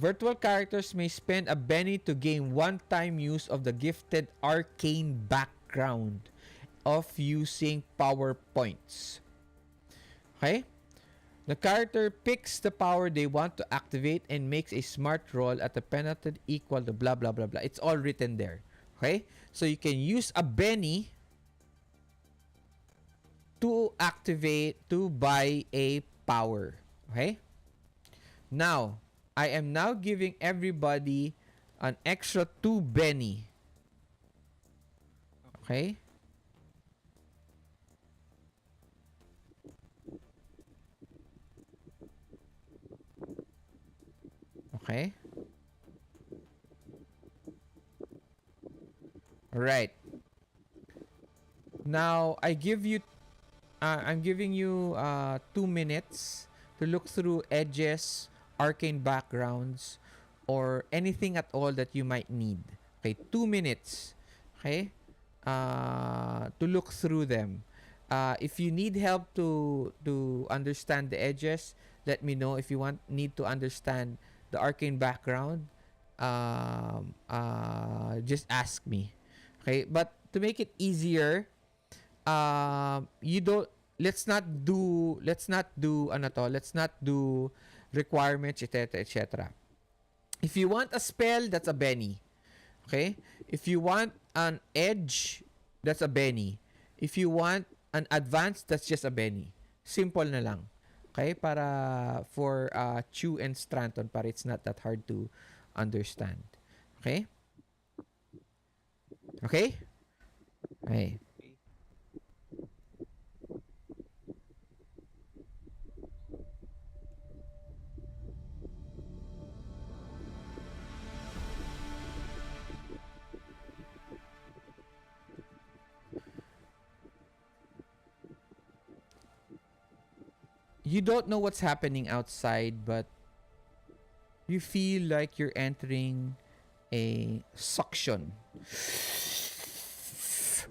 Speaker 1: Virtual characters may spend a penny to gain one-time use of the gifted arcane background of using power points. Okay? The character picks the power they want to activate and makes a smart roll at a penalty equal to blah blah blah blah. It's all written there. Okay? So you can use a penny to buy a power. Okay? Now, I am now giving everybody an extra 2 Benny. Okay? Okay? Alright. Now, I'm giving you 2 minutes to look through edges, arcane backgrounds, or anything at all that you might need. Okay, 2 minutes. Okay, to look through them. If you need help to understand the edges, let me know. If you need to understand the arcane background, just ask me. Okay, but to make it easier, let's not do requirements, etc. If you want a spell, that's a Benny. Okay? If you want an edge, that's a Benny. If you want an advance, that's just a Benny. Simple na lang. Okay? Para for Chu and Stratton, para it's not that hard to understand. Okay? Okay? Okay.
Speaker 5: Okay.
Speaker 1: You don't know what's happening outside, but you feel like you're entering a suction.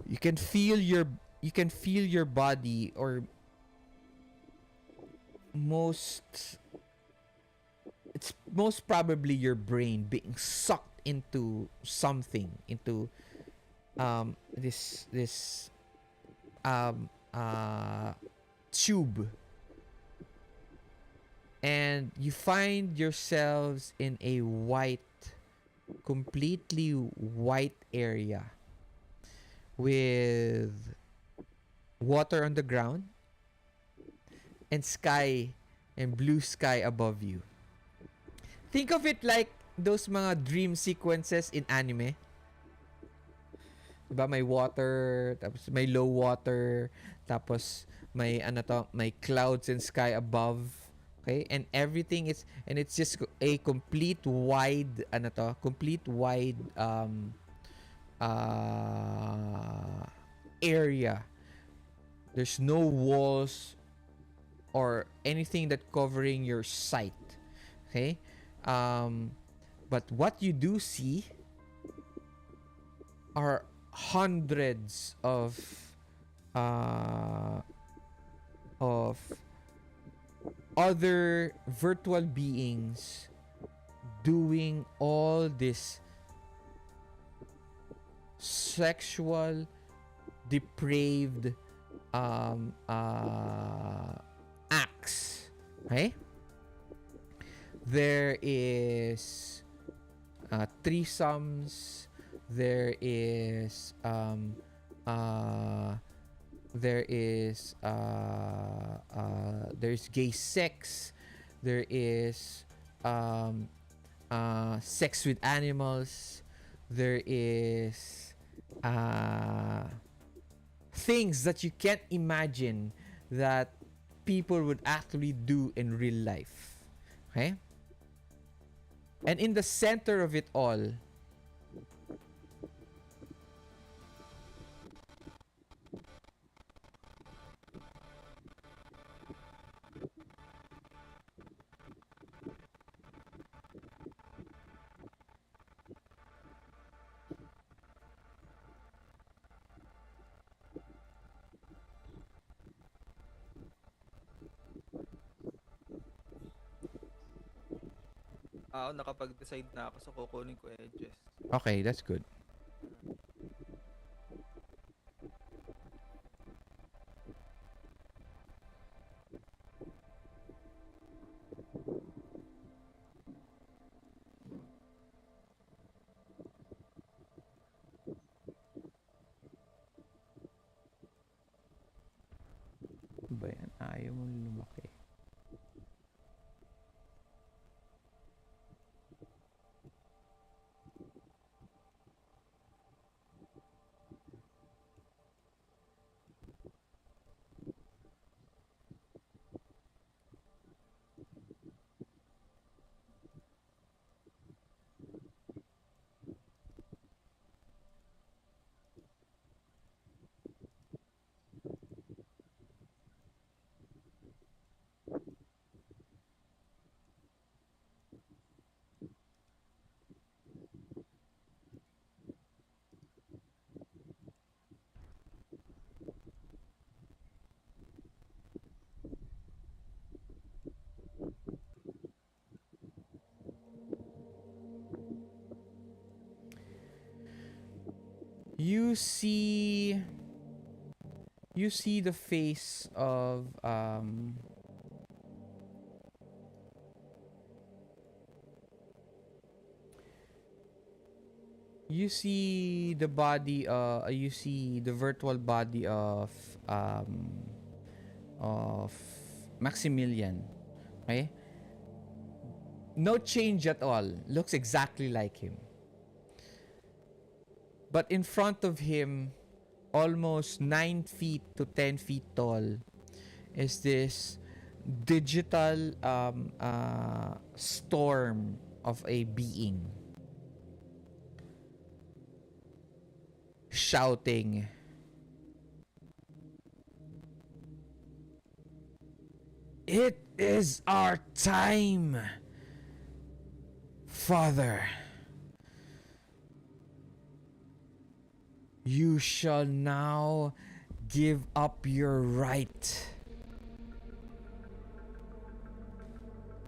Speaker 1: You can feel your body, or most it's most probably your brain being sucked into something, into this um uh tube, and you find yourselves in a completely white area with water on the ground and sky and blue sky above you. Think of it like those mga dream sequences in anime. Diba, may water, tapos may low water, tapos may clouds and sky above. Okay? And everything is, and it's just a complete wide, complete wide area. There's no walls or anything that covering your sight. Okay? But what you do see are hundreds uh, of other virtual beings doing all this sexual, depraved acts. Okay? There is threesomes. There is there's gay sex. There is sex with animals. There is things that you can't imagine that people would actually do in real life. Okay? And in the center of it all,
Speaker 5: Ako nakapag-decide na ako sa kukunin ko edges.
Speaker 1: okay, that's good. Ba yan? Ayaw mo lumaki. You see the face of you see the body you see the virtual body of Maximilian. Okay? No change at all. Looks exactly like him. But in front of him, almost 9 feet to 10 feet tall, is this digital storm of a being shouting, "It is our time, Father. You shall now give up your right.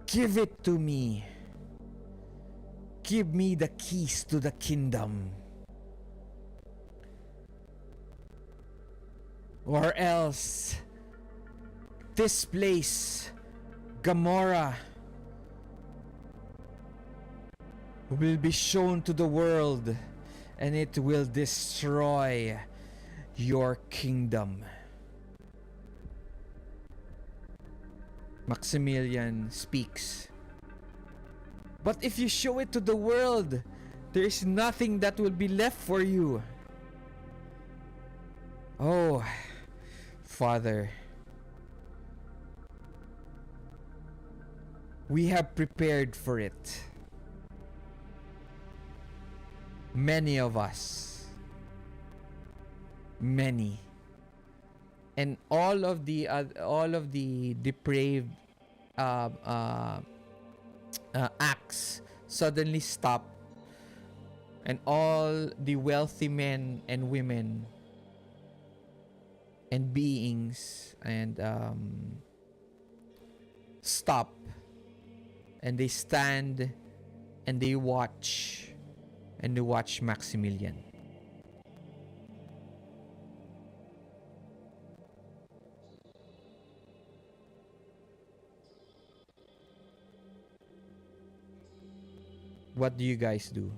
Speaker 1: Give it to me. Give me the keys to the kingdom. Or else, this place, Gamora, will be shown to the world, and it will destroy your kingdom." Maximilian speaks. "But if you show it to the world, there is nothing that will be left for you." "Oh, Father, we have prepared for it. Many of us. Many. And all of the depraved acts suddenly stop, and all the wealthy men and women and beings and stop, and they stand and they watch Maximilian. What do you guys do?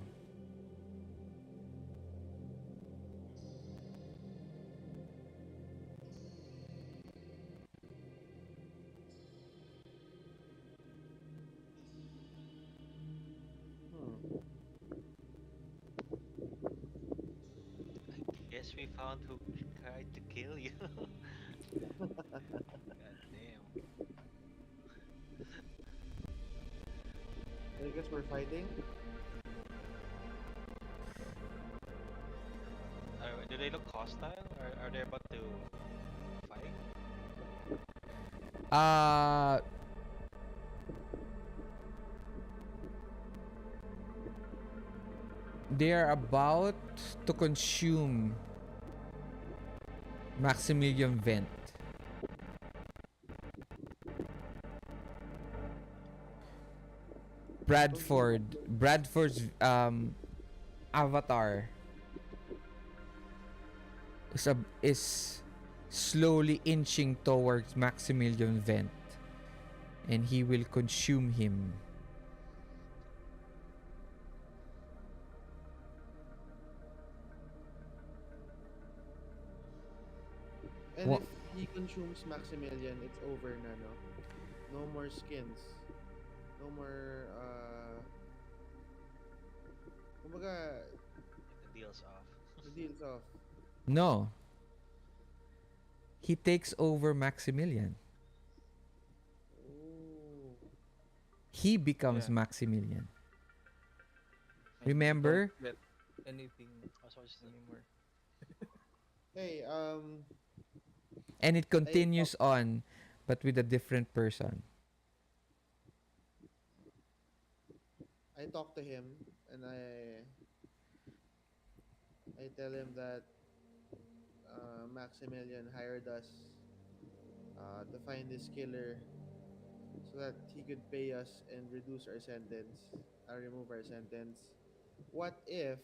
Speaker 3: Hmm.
Speaker 2: Guess we found who tried to kill you. God damn.
Speaker 3: I guess we're fighting.
Speaker 2: Do they look hostile? Are they about to fight?
Speaker 1: Uh they are about to consume Maximilian Vent. Bradford's avatar is slowly inching towards Maximilian Vent, and he will consume him.
Speaker 3: And
Speaker 1: What?
Speaker 3: if he consumes Maximilian, it's over na, no? No more skins. No more, kumbaga,
Speaker 2: The deal's off.
Speaker 3: the deal's off.
Speaker 1: No, he takes over Maximilian.
Speaker 3: Oh.
Speaker 1: He becomes
Speaker 5: Yeah.
Speaker 1: Maximilian.
Speaker 5: And you don't
Speaker 1: Remember?
Speaker 5: get anything
Speaker 2: That's what she said.
Speaker 5: anymore.
Speaker 3: Hey,
Speaker 1: And it
Speaker 3: I
Speaker 1: continues
Speaker 3: talked,
Speaker 1: on, but with a different person.
Speaker 3: I talked to him, and I tell him that Maximilian hired us to find this killer so that he could pay us and reduce our sentence, remove our sentence. What if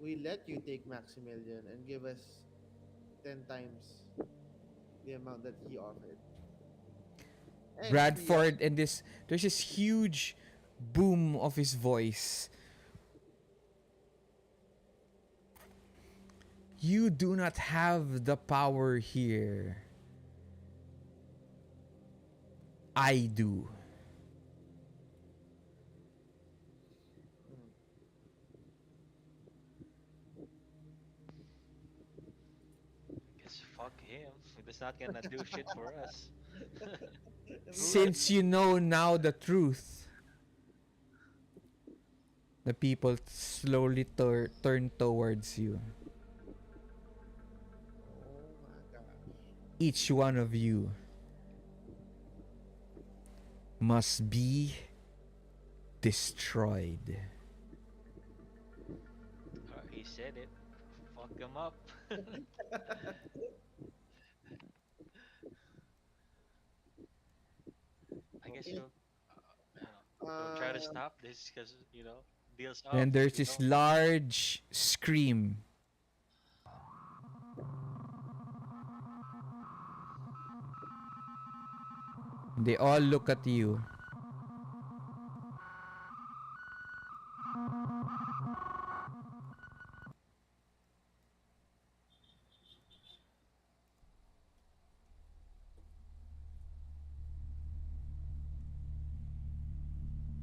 Speaker 3: we let you take Maximilian and give us 10 times the amount that he offered? And free us.
Speaker 1: Bradford, and there's this huge boom of his voice. "You do not have the power here. I do.
Speaker 3: Hmm.
Speaker 2: Guess fuck him. He's not gonna do shit for us.
Speaker 3: What?
Speaker 1: Since you know now the truth, the people slowly turn towards you.
Speaker 3: Oh my gosh.
Speaker 1: Each one of you must be destroyed.
Speaker 2: He said it. Fuck him up. I guess
Speaker 3: Okay.
Speaker 2: you'll try to
Speaker 3: Uh,
Speaker 2: stop this because deals up.
Speaker 1: And there's
Speaker 2: You
Speaker 1: this
Speaker 2: know.
Speaker 1: large scream. They all look at you.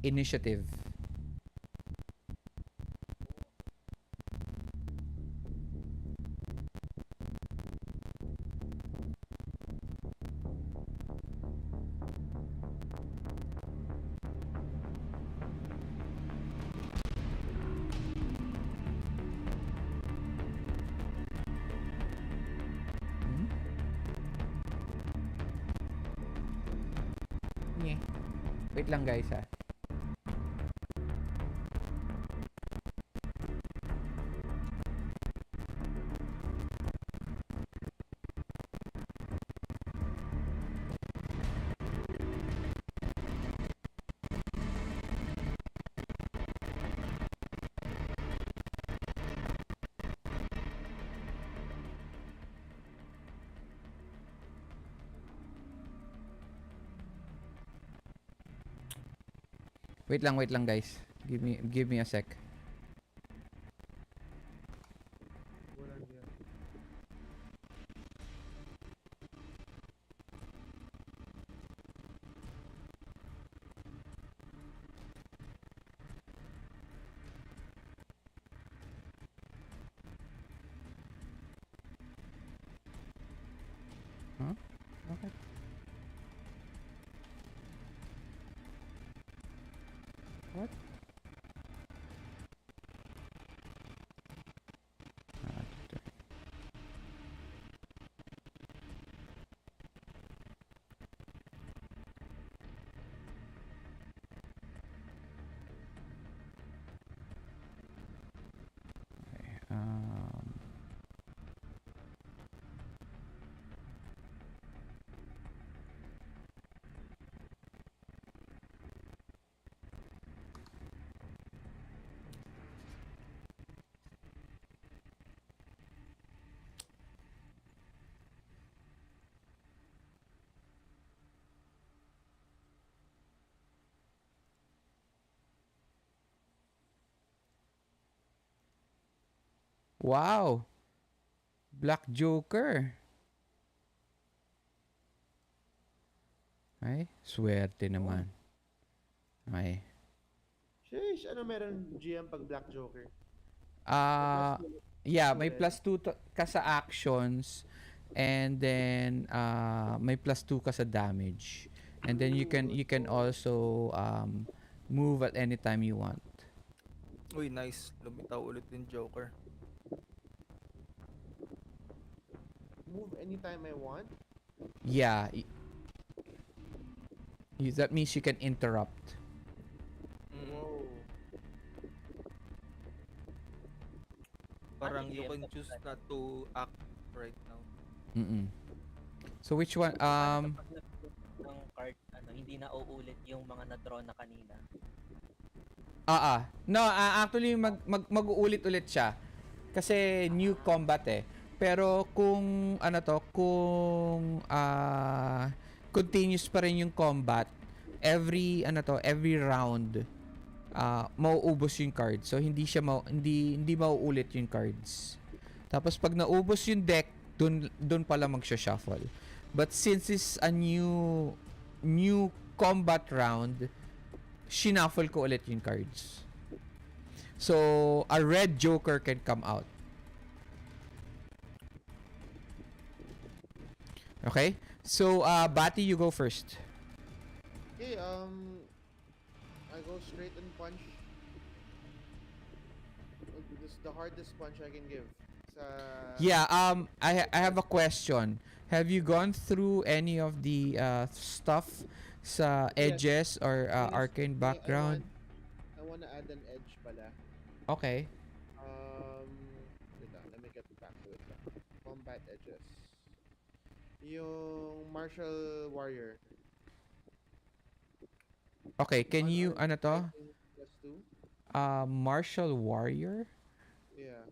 Speaker 1: Initiative. Hmm? Nye. Wait lang guys ha. Wait lang guys. Give me a sec.
Speaker 3: walang yan.
Speaker 1: Huh? Bakit? What? Ah, dito. Okay. Wow! Black Joker. Ay, swerte
Speaker 3: Oh.
Speaker 1: naman. Ay.
Speaker 3: Sheesh, ano meron GM pag Black Joker?
Speaker 1: Ah, yeah, may
Speaker 3: Ulit.
Speaker 1: +2 ka sa actions and then may +2 ka sa damage. And then you can
Speaker 3: Oh.
Speaker 1: also move at any time you want.
Speaker 5: Uy, nice. Lumitaw ulit yung Joker.
Speaker 3: Move anytime I want?
Speaker 1: Yeah, that means you can interrupt.
Speaker 5: Mm.
Speaker 3: Whoa.
Speaker 5: Parang
Speaker 4: Ano
Speaker 5: you
Speaker 4: GM
Speaker 5: can
Speaker 4: ka
Speaker 5: choose
Speaker 4: pala?
Speaker 5: not to act right now.
Speaker 1: Mm-mm. So which one
Speaker 4: Paano kapag ng card, hindi na uulit yung mga na-draw na kanina?
Speaker 1: No, actually mag-uulit-ulit siya. Kasi new combat eh. Pero kung kung continuous pa rin yung combat, every round mauubos yung card. So hindi mauulit yung cards. Tapos pag naubos yung deck, dun pala magsha-shuffle. But since it's a new combat round, shuffle ko ulit yung cards. So, a red joker can come out. Okay? So, Batty, you go first.
Speaker 3: Okay, I go straight and punch. This is the hardest punch I can give. Sa
Speaker 1: Yeah, I have a question. Have you gone through any of the stuff sa
Speaker 3: Yes.
Speaker 1: edges or
Speaker 3: Thing is,
Speaker 1: arcane background?
Speaker 3: I wanna add an edge pala.
Speaker 1: Okay.
Speaker 3: Um, wait lang, let me get back to it. Combat edges. Yung martial warrior.
Speaker 1: Okay, can you,
Speaker 3: Unarmed
Speaker 1: ano to?
Speaker 3: fighting +2.
Speaker 1: Martial warrior?
Speaker 3: Yeah.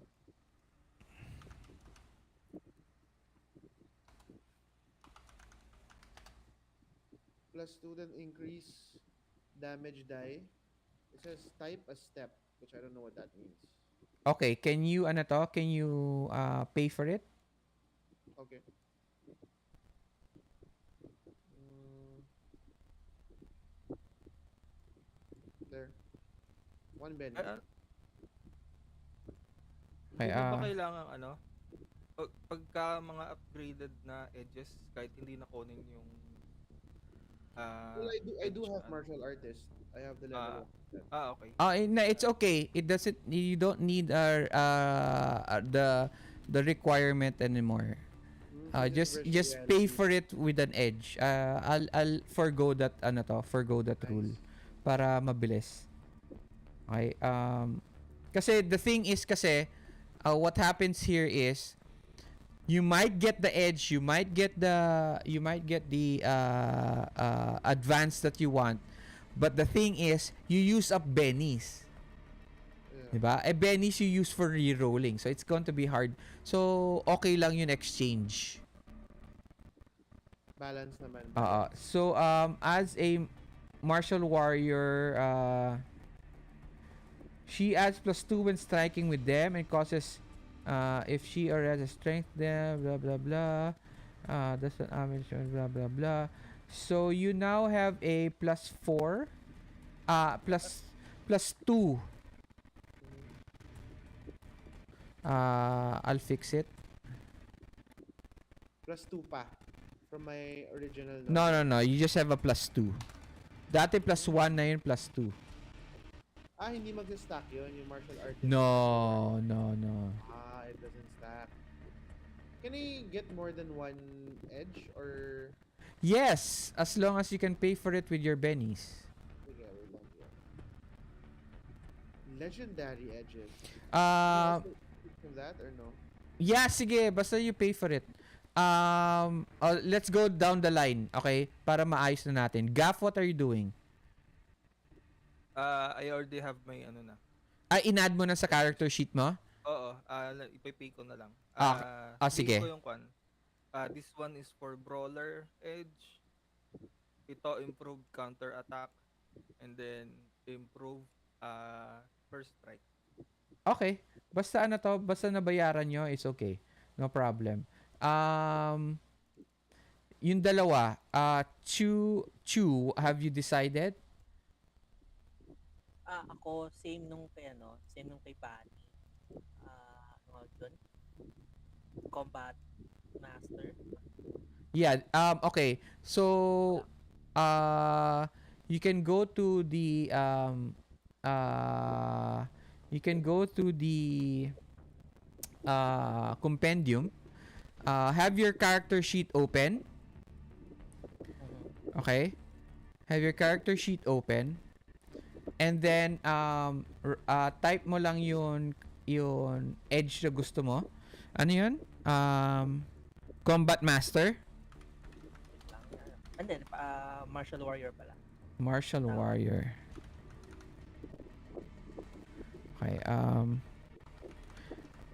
Speaker 3: +2 then increase damage die. It says type a step, which I don't know what that means.
Speaker 1: Okay, can you, ano to? Can you pay for it?
Speaker 3: Okay. Mm, there. 1 Benny.
Speaker 5: Ah,
Speaker 1: Okay,
Speaker 5: Hindi mo ba kailangan ano? Pagka mga upgraded na edges, kahit hindi na kunin yung
Speaker 3: Well, I do
Speaker 5: edge
Speaker 3: have
Speaker 5: ano?
Speaker 3: martial artist. I have the
Speaker 5: Ah,
Speaker 3: level 1.
Speaker 5: okay.
Speaker 1: no, it's okay. It doesn't, you don't need the requirement anymore.
Speaker 3: So
Speaker 1: Just pay for it with an edge. I'll forgo that, ano to, forgo that
Speaker 3: Nice.
Speaker 1: rule para mabilis. Okay. Kasi the thing is kasi what happens here is you might get the edge, you might get the advance that you want, but the thing is you use up bennies.
Speaker 3: Yeah.
Speaker 1: Diba? Bennies you use for re-rolling. So it's going to be hard. So okay lang yung exchange.
Speaker 3: Balance naman.
Speaker 1: So as a martial warrior, she adds +2 when striking with them and causes if she or has a strength there, blah blah blah. That's an damage, blah blah blah. So you now have a +4, +2. I'll fix it.
Speaker 3: +2 pa. From my original.
Speaker 1: No. You just have a +2. Dati +1 na yun, +2.
Speaker 3: Hindi mag-stack yun, yung martial artist.
Speaker 1: No.
Speaker 3: It doesn't stack. Can I get more than one edge or?
Speaker 1: Yes, as long as you can pay for it with your bennies.
Speaker 3: Okay, wait lang here. Legendary edges.
Speaker 1: Uh,
Speaker 3: Can you also pick from that or no?
Speaker 1: yeah, sige, basta you pay for it. Let's go down the line, okay? Para maayos na natin. Gaff, what are you doing?
Speaker 5: I already have my ano na.
Speaker 1: Inad mo na sa character sheet mo?
Speaker 5: Oo, ipipay ko na lang.
Speaker 1: Sige.
Speaker 5: Ko yung kwan. This one is for brawler edge. Ito improved counter attack and then improved first strike.
Speaker 1: Okay. Basta ano to, basta nabayaran nyo, it's okay. No problem. Yung dalawa, Chu, have you decided?
Speaker 4: Ako, same nung kay Batty. Ano dun? Combat Master.
Speaker 1: Yeah, okay. So, you can go to the compendium. Have your character sheet open. Okay? Have your character sheet open. And then type mo lang yung edge na gusto mo. Ano yun? Combat Master.
Speaker 4: And then, Martial Warrior pala.
Speaker 1: Martial Warrior. Okay,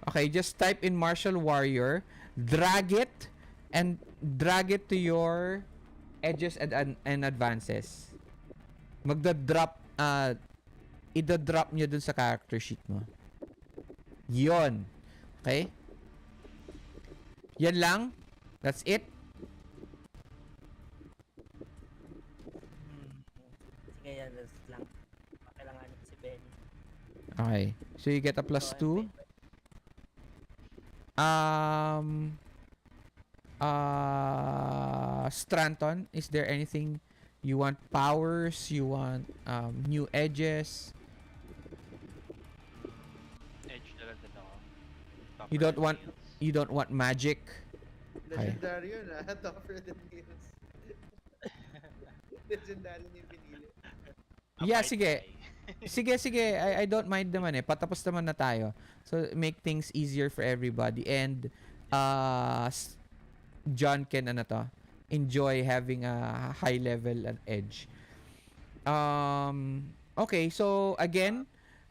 Speaker 1: okay, just type in Martial Warrior, drag it to your edges and advances. Magda-drop ida-drop niyo dun sa character sheet mo. Yon. Okay? Yan lang. That's it.
Speaker 4: ganyan lang. Kailanganin si Benny.
Speaker 1: Okay. So you get a plus
Speaker 4: So,
Speaker 1: 2. Um Stratton, is there anything you want? Powers, you want new edges?
Speaker 2: Edge na lang din ako.
Speaker 1: You
Speaker 2: Tougher
Speaker 1: don't
Speaker 2: than
Speaker 1: want
Speaker 2: nails.
Speaker 1: magic? Okay.
Speaker 3: Legendary yun ah. Tougher than nails. Legendary niya yung pinili.
Speaker 2: A
Speaker 1: Yeah,
Speaker 2: might
Speaker 1: sige.
Speaker 2: guy.
Speaker 1: Sige. I don't mind naman eh. Patapos naman na tayo. So, make things easier for everybody. And, John can, enjoy having a high level and edge. Okay, so, again,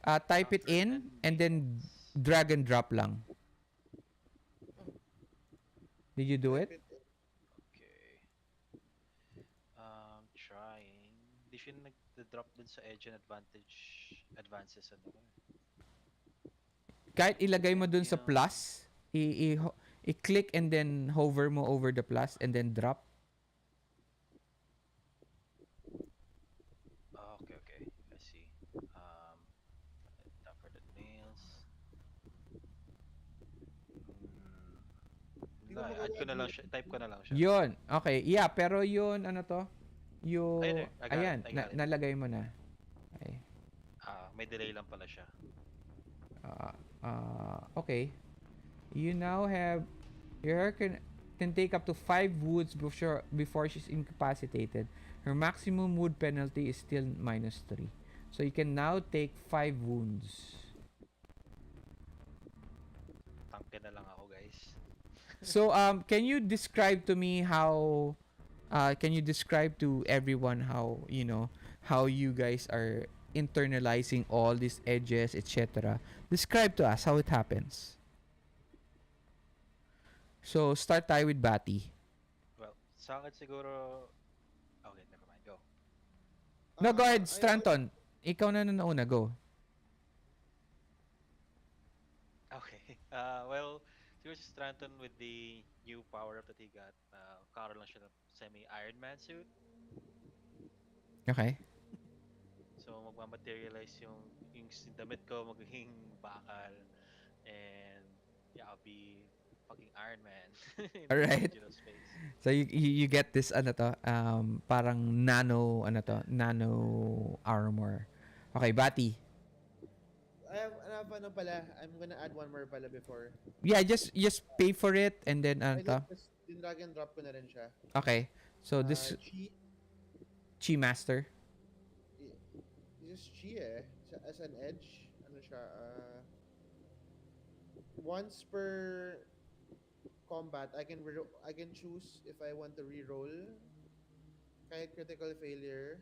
Speaker 1: type it
Speaker 2: Tougher
Speaker 1: in,
Speaker 2: than
Speaker 1: and then
Speaker 2: nails.
Speaker 1: drag and drop lang. Did you do
Speaker 3: Type
Speaker 1: it?
Speaker 3: it in.
Speaker 2: Okay. Trying. Di siya nag-drop dun sa edge and advances ano ko.
Speaker 1: Kahit ilagay mo dun sa
Speaker 2: Elysium.
Speaker 1: plus, i-click and then hover mo over the plus and then drop.
Speaker 2: Okay. I see. Tougher than nails.
Speaker 3: Hindi ko
Speaker 2: Na, add
Speaker 3: magawa
Speaker 2: ko na lang
Speaker 3: dito.
Speaker 2: siya. Type ko na lang siya.
Speaker 1: Yun. Okay. Yeah, pero yun,
Speaker 2: Ayun eh. I got
Speaker 1: ayan,
Speaker 2: it. I got it.
Speaker 1: nalagay mo na. Okay.
Speaker 2: May delay lang pala siya.
Speaker 1: Okay. You now have, your can take up to 5 wounds before she's incapacitated. Her maximum wound penalty is still -3. So you can now take 5 wounds.
Speaker 2: Tangke na lang ako, guys.
Speaker 1: So can you describe to me how can you describe to everyone how how you guys are internalizing all these edges, etc. Describe to us how it happens. So start tayo with Batty.
Speaker 2: Well, sa akin siguro... Okay, never mind. Go.
Speaker 1: No, go ahead,
Speaker 3: I
Speaker 1: Stratton. Ikaw na nauna, go.
Speaker 2: Okay. Well, siguro si Stratton with the new power up that he got, karoon lang siya ng semi-Iron Man suit.
Speaker 1: Okay.
Speaker 2: So, magmamaterialize yung damit ko magiging bakal. And, yeah, I'll be fucking Iron Man in the
Speaker 1: Alright.
Speaker 2: digital space.
Speaker 1: So you get this parang nano armor. Okay, Batty.
Speaker 3: I have ano pala. I'm gonna add one more pala before.
Speaker 1: Yeah, just pay for it and then
Speaker 3: I just din drag and drop ko na rin siya.
Speaker 1: Okay. So this Chi Master.
Speaker 3: Just chi eh. As an edge. Ano siya? Once per combat, I can choose if I want to reroll. Kahit critical failure.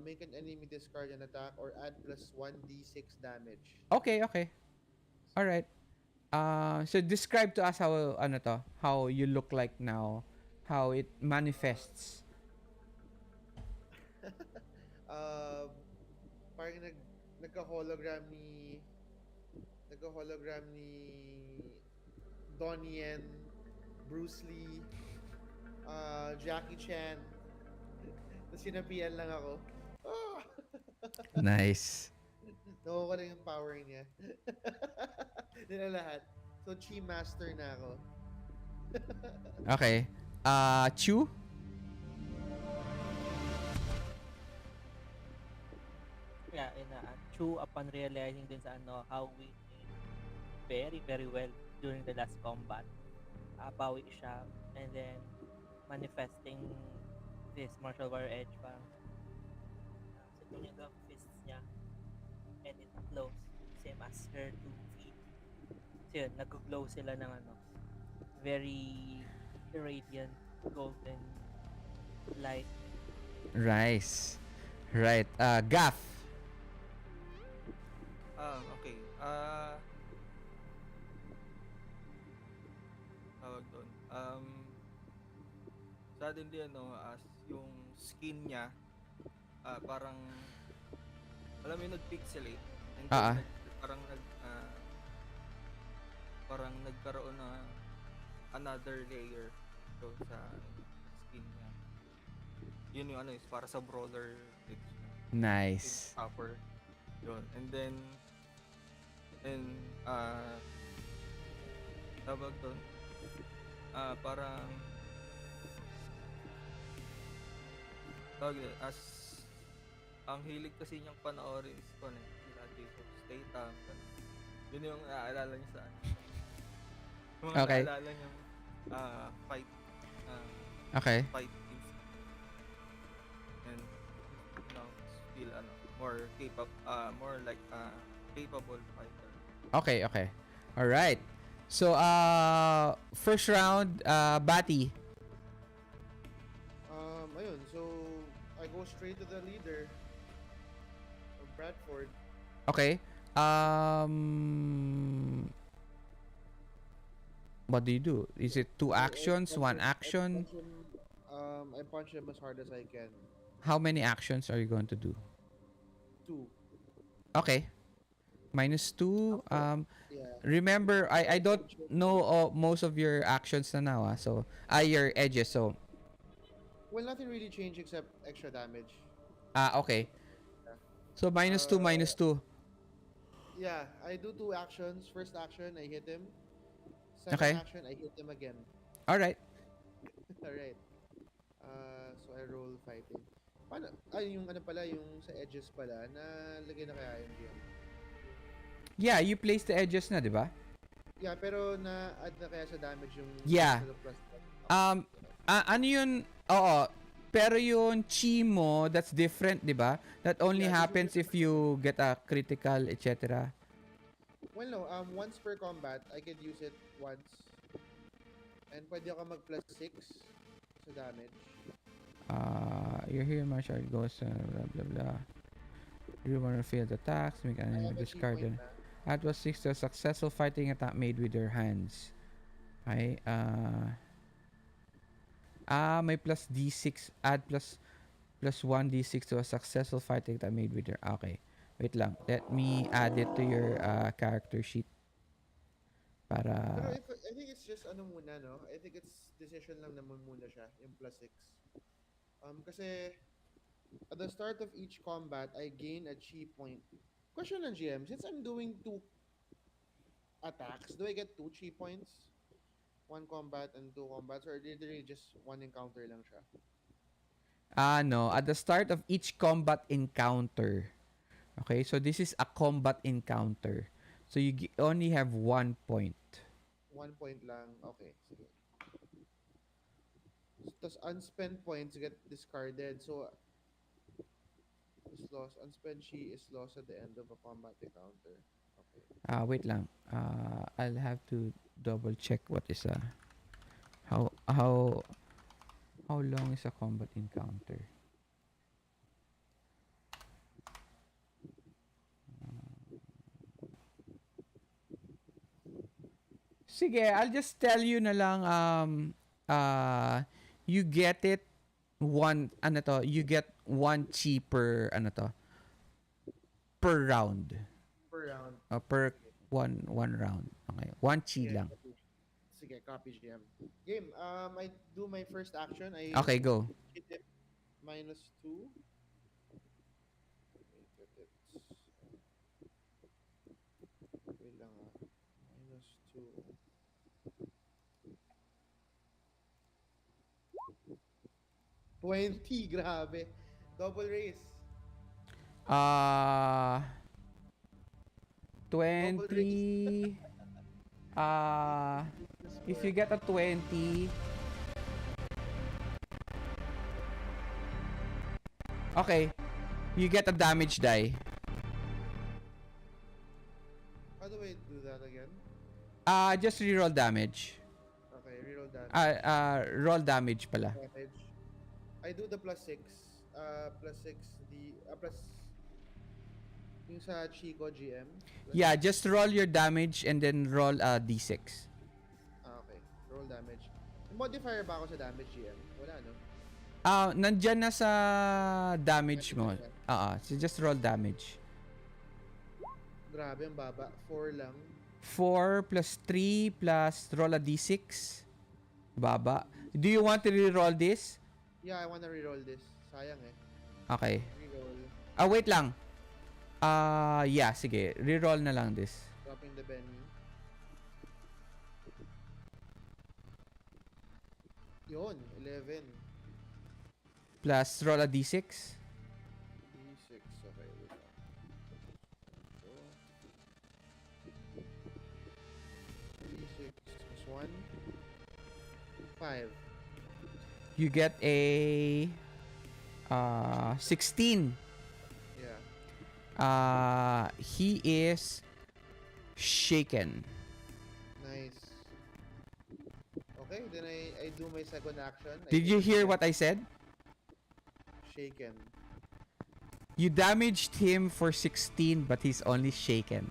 Speaker 3: Make an enemy discard an attack or add plus 1d6 damage.
Speaker 1: Okay. All right. So describe to us how you look like now, how it manifests.
Speaker 3: Parang nagka-hologram ni Donnie Yen, Bruce Lee, Jackie Chan. Tapos sinapian lang ako. Oh!
Speaker 1: Nice.
Speaker 3: Nakuha ko lang yung power niya. Nila lahat. So, Chi Master na ako.
Speaker 1: Okay. Chu?
Speaker 4: Yeah, Chu, upon realizing din sa how we did very, very well during the last combat, bawi siya, and then manifesting this martial warrior edge, parang sa tunyag ang fists niya, and it glows, same as her 2 feet. So yun, nag-glow sila ng very radiant golden light.
Speaker 1: Rice. Right. Gaff.
Speaker 5: Okay. Tawag doon. Suddenly as yung skin niya parang alam mo yung nag-pixelate and then parang nagkaroon na another layer so sa skin niya. Yun yung ano is para sa brawler edge niya. Yung
Speaker 1: Nice.
Speaker 5: upper. Yun. And then, and, tawag doon, parang, tawag doon, as, ang hilig kasi niyang panoorin is ko sila Jason Statham. Ganun. Yun yung naaalala niya sa ano. Yung mga
Speaker 1: Okay.
Speaker 5: naaalala niyang fight,
Speaker 1: Okay.
Speaker 5: fight scenes. And, feel ano, more capable, more like capable fighter.
Speaker 1: Okay, okay. All right. So, first round, Batty.
Speaker 3: Ayun, so I go straight to the leader of Bradford.
Speaker 1: Okay. What do you do? Is it two actions, one action?
Speaker 3: I punch him as hard as I can.
Speaker 1: How many actions are you going to do?
Speaker 3: 2.
Speaker 1: Okay. -2.
Speaker 3: Yeah.
Speaker 1: Remember, I don't know most of your actions na now. So, your edges. So,
Speaker 3: Well, nothing really changed except extra damage.
Speaker 1: okay. So, -2, -2.
Speaker 3: Yeah, I do 2 actions. First action, I hit him.
Speaker 1: Okay.
Speaker 3: Second action, I hit him again.
Speaker 1: Alright.
Speaker 3: Alright. So I roll fighting. Paano? Yung ano pala, yung sa edges pala, nalagay na kaya yung game.
Speaker 1: Yeah, you place the edges na, di ba?
Speaker 3: Yeah, pero na-add na kaya sa damage yung...
Speaker 1: Yeah.
Speaker 3: sa plus one?
Speaker 1: Ano yun? Oo. Pero yung chi mo, that's different, di ba? That only
Speaker 3: Yeah,
Speaker 1: happens if you get a critical, etc.
Speaker 3: Well, no. Once per combat, I can use it once. And pwede ako mag plus 6 sa damage.
Speaker 1: You're here, martial art goes, blah, blah, blah. You want to field attacks, make
Speaker 3: I
Speaker 1: an enemy
Speaker 3: have a
Speaker 1: discard
Speaker 3: point
Speaker 1: it.
Speaker 3: na.
Speaker 1: Add plus 6 to a successful fighting attack made with your hands. Okay, may plus d6. Add plus 1 d6 to a successful fighting attack made with your... Okay, wait lang. Let me add it to your character sheet.
Speaker 3: Pero
Speaker 1: Para...
Speaker 3: I think it's just ano muna, no? I think it's decision lang naman muna siya, yung plus 6. Kasi at the start of each combat, I gain a chi point. Question ng GM, since I'm doing 2 attacks, do I get 2 chi points? 1 combat and 2 combats, or literally just 1 encounter lang siya?
Speaker 1: No. At the start of each combat encounter. Okay, so this is a combat encounter. So you only have 1 point.
Speaker 3: 1 point lang. Okay, sige. Tapos unspent points get discarded. So, is lost. Unspent chi is lost at the end of a combat encounter. Okay.
Speaker 1: Wait lang. I'll have to double check what is how long is a combat encounter? Sige, I'll just tell you na lang you get it you get 1 chi per per round.
Speaker 3: Per round.
Speaker 1: Per one round. Okay. 1 chi
Speaker 3: Sige,
Speaker 1: lang.
Speaker 3: sige, copy GM. Game, I do my first action. I
Speaker 1: Okay, go.
Speaker 3: hit it -2. Wait, wait lang -2. 20, grabe. Double race.
Speaker 1: 20. If you get a 20, okay, you get a damage die.
Speaker 3: How do I do that again?
Speaker 1: Just reroll damage.
Speaker 3: Okay, reroll that.
Speaker 1: Roll damage pala.
Speaker 3: Damage. I do the plus 6. Plus 6 plus yung sa Chico GM.
Speaker 1: Yeah, just roll your damage and then roll d6.
Speaker 3: Okay. Roll damage. Modifier ba ako sa damage GM? Wala, no?
Speaker 1: Nandyan na sa damage mo. So just roll damage.
Speaker 3: Grabe, ang baba. 4 lang.
Speaker 1: 4 plus 3 plus roll a d6. Baba. Do you want to reroll this?
Speaker 3: Yeah, I wanna reroll this. Sayang eh.
Speaker 1: Okay.
Speaker 3: Reroll.
Speaker 1: Wait lang. Yeah, sige. Reroll na lang this.
Speaker 3: Dropping the Benny. Yun, 11.
Speaker 1: Plus roll a d6.
Speaker 3: D6. Okay, wait lang. So, D6 plus 1. 5.
Speaker 1: You get a 16.
Speaker 3: Yeah.
Speaker 1: He is shaken.
Speaker 3: Nice. Okay, then I do my second action. I
Speaker 1: Did
Speaker 3: hit
Speaker 1: you
Speaker 3: him
Speaker 1: hear
Speaker 3: again.
Speaker 1: what I said?
Speaker 3: Shaken.
Speaker 1: You damaged him for 16, but he's only shaken.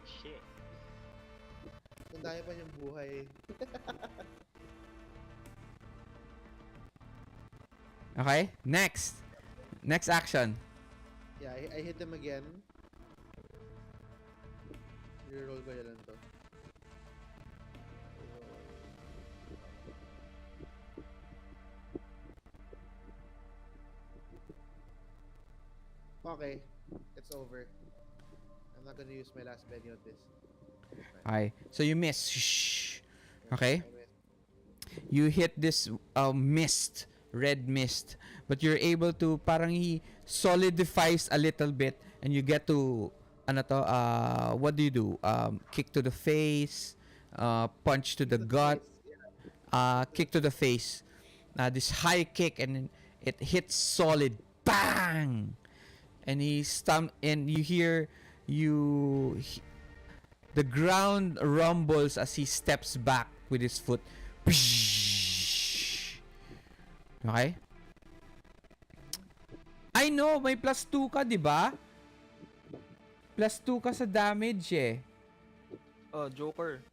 Speaker 2: Shit.
Speaker 3: Kung dahil pa niyang buhay.
Speaker 1: Okay? Next. Next action.
Speaker 3: Yeah, I hit him again. Reroll ko yan to. Okay, it's over. I'm not gonna use my last penny on this.
Speaker 1: Okay. So you miss. Shh. Okay?
Speaker 3: I missed.
Speaker 1: You hit this mist, red mist, but you're able to parang he solidifies a little bit and you get to ano to what do you do? Kick to the face, punch to the
Speaker 3: Hit
Speaker 1: gut,
Speaker 3: face, yeah.
Speaker 1: kick to the face. This high kick and then it hits solid. Bang! And and you hear the ground rumbles as he steps back with his foot. Okay? I know, may plus 2 ka, di ba? Plus 2 ka sa damage eh.
Speaker 5: Oh, Joker.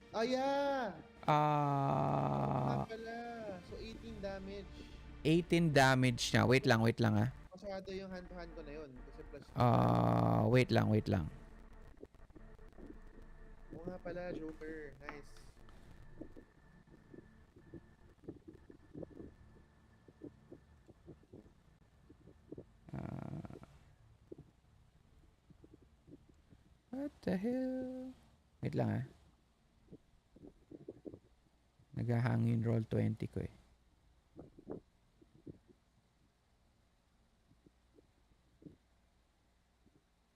Speaker 3: Oh yeah!
Speaker 1: Ah,
Speaker 3: Pala. So 18 damage.
Speaker 1: 18 damage na. Wait lang ah.
Speaker 3: Masyado yung hand-to-hand ko na yun. Kasi plus 2.
Speaker 1: Wait lang.
Speaker 3: Oo nga pala, Joker. Nice.
Speaker 1: What the hell? Wait lang ah. Naghahangin roll 20 ko eh.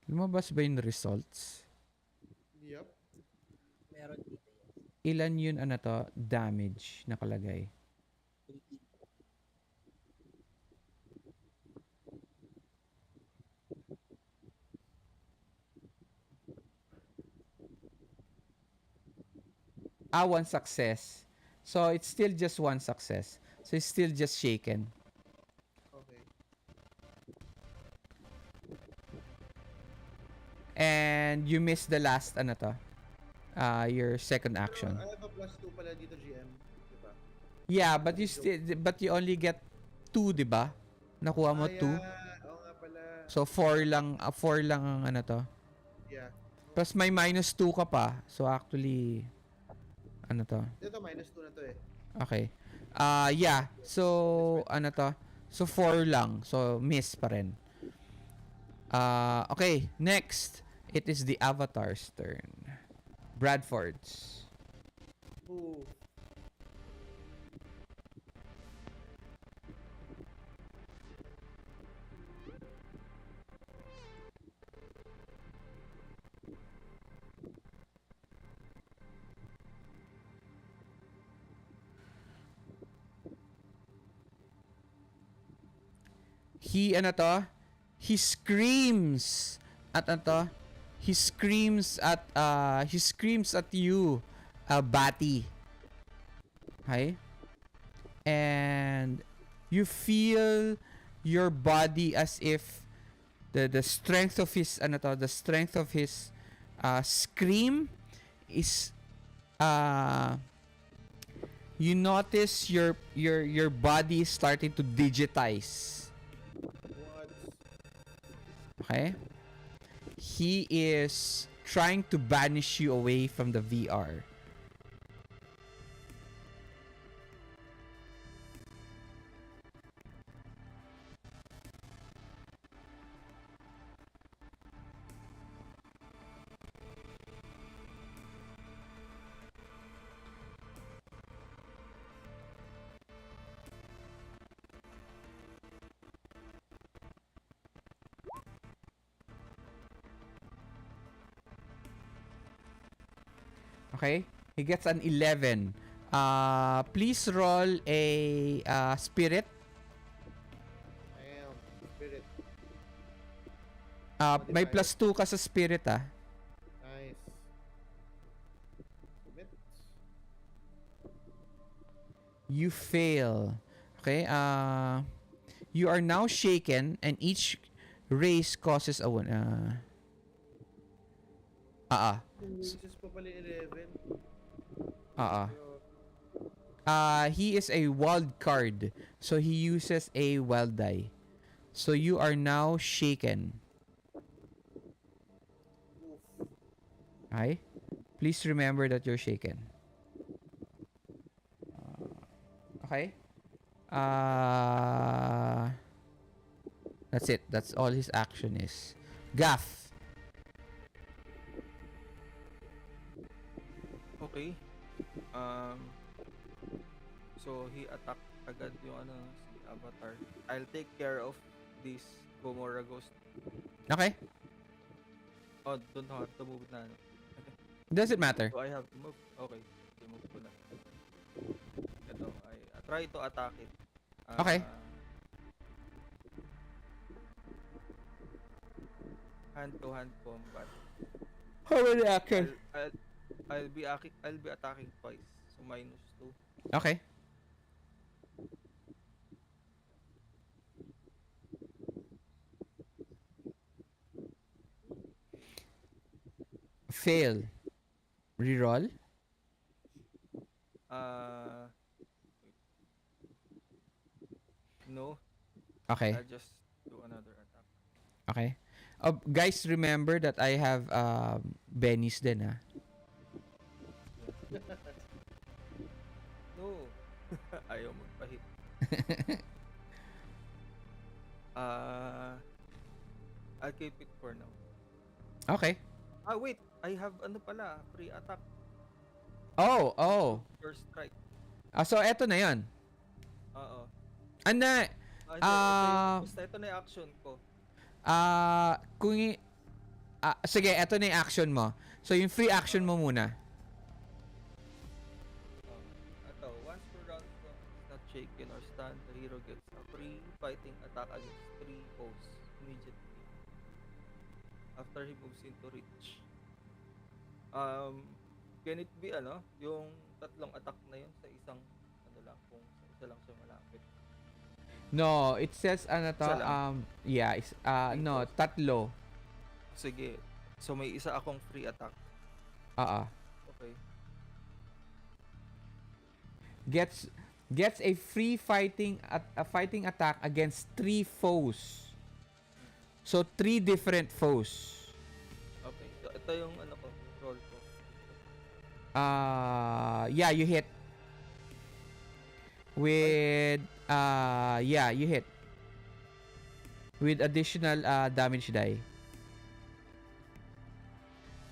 Speaker 1: Lumabas ba yung results?
Speaker 3: Yup.
Speaker 4: Meron dito yes.
Speaker 1: Ilan yun damage nakalagay?
Speaker 4: 18.
Speaker 1: One success. So it's still just one success. So it's still just shaken.
Speaker 3: Okay.
Speaker 1: And you missed the last your second action.
Speaker 3: I have a plus 2 pala dito, GM. Diba?
Speaker 1: Yeah, but you only get 2, 'di ba? Nakuha mo 2.
Speaker 3: Yeah. Oo nga pala.
Speaker 1: So 4 lang ang
Speaker 3: Yeah.
Speaker 1: Plus may minus 2 ka pa. So actually
Speaker 3: Ito, minus 2 na to eh.
Speaker 1: Okay. Yeah. So So 4 lang. So miss pa rin. Okay, next. It is the Avatar's turn. Bradford's.
Speaker 3: Ooh.
Speaker 1: He screams at he screams at you, Batty. Okay? And you feel your body as if the strength of his scream is you notice your body is starting to digitize.
Speaker 3: What?
Speaker 1: Okay? He is trying to banish you away from the VR. Okay? He gets an 11. Please roll a spirit.
Speaker 3: Damn. Spirit.
Speaker 1: May
Speaker 3: Modifier.
Speaker 1: +2 ka sa spirit
Speaker 3: Nice. Submit.
Speaker 1: You fail. Okay? You are now shaken and each raise causes a one.
Speaker 3: Races pa pala yung 11.
Speaker 1: He is a wild card. So he uses a wild die. So you are now shaken.
Speaker 3: Oof.
Speaker 1: Okay? Please remember that you're shaken. Okay? That's it. That's all his action is. Gaff.
Speaker 5: Okay. So he attacked agad yung si Avatar. I'll take care of this Gomorrah ghost.
Speaker 1: Okay?
Speaker 5: Oh, don't have to move na.
Speaker 1: Does it matter?
Speaker 5: Do I have to move? Okay. Move ko na. Ito, I try to attack it.
Speaker 1: Okay.
Speaker 5: Hand-to-hand combat.
Speaker 1: How many action?
Speaker 5: I'll be attacking twice. So -2.
Speaker 1: Okay. Fail. Reroll.
Speaker 5: No.
Speaker 1: Okay.
Speaker 5: I'll just do another attack.
Speaker 1: Okay. Guys, remember that I have Benny's din
Speaker 5: No. Ayaw magpahit. I'll keep it for now.
Speaker 1: Okay.
Speaker 5: Wait. I have free attack.
Speaker 1: Oh.
Speaker 5: First strike.
Speaker 1: So eto na 'yon.
Speaker 5: Oo.
Speaker 1: Ana,
Speaker 5: Ito na yung action ko.
Speaker 1: sige, eto na yung action mo. So yung free action mo muna.
Speaker 5: Ito, once per round is not shaken or stunned, the hero gets a free fighting attack against 3 foes immediately after he moves into reach. Can it be yung tatlong attack na yun sa isang lang, kung sa isa lang siya malapit?
Speaker 1: No, it says
Speaker 5: Isa lang?
Speaker 1: no, tatlo.
Speaker 5: Sige. So may isa akong free attack. Okay.
Speaker 1: Gets a free fighting attack against 3 foes. So 3 different foes.
Speaker 5: Okay. So ito yung roll ko.
Speaker 1: You hit. With you hit. With additional damage die.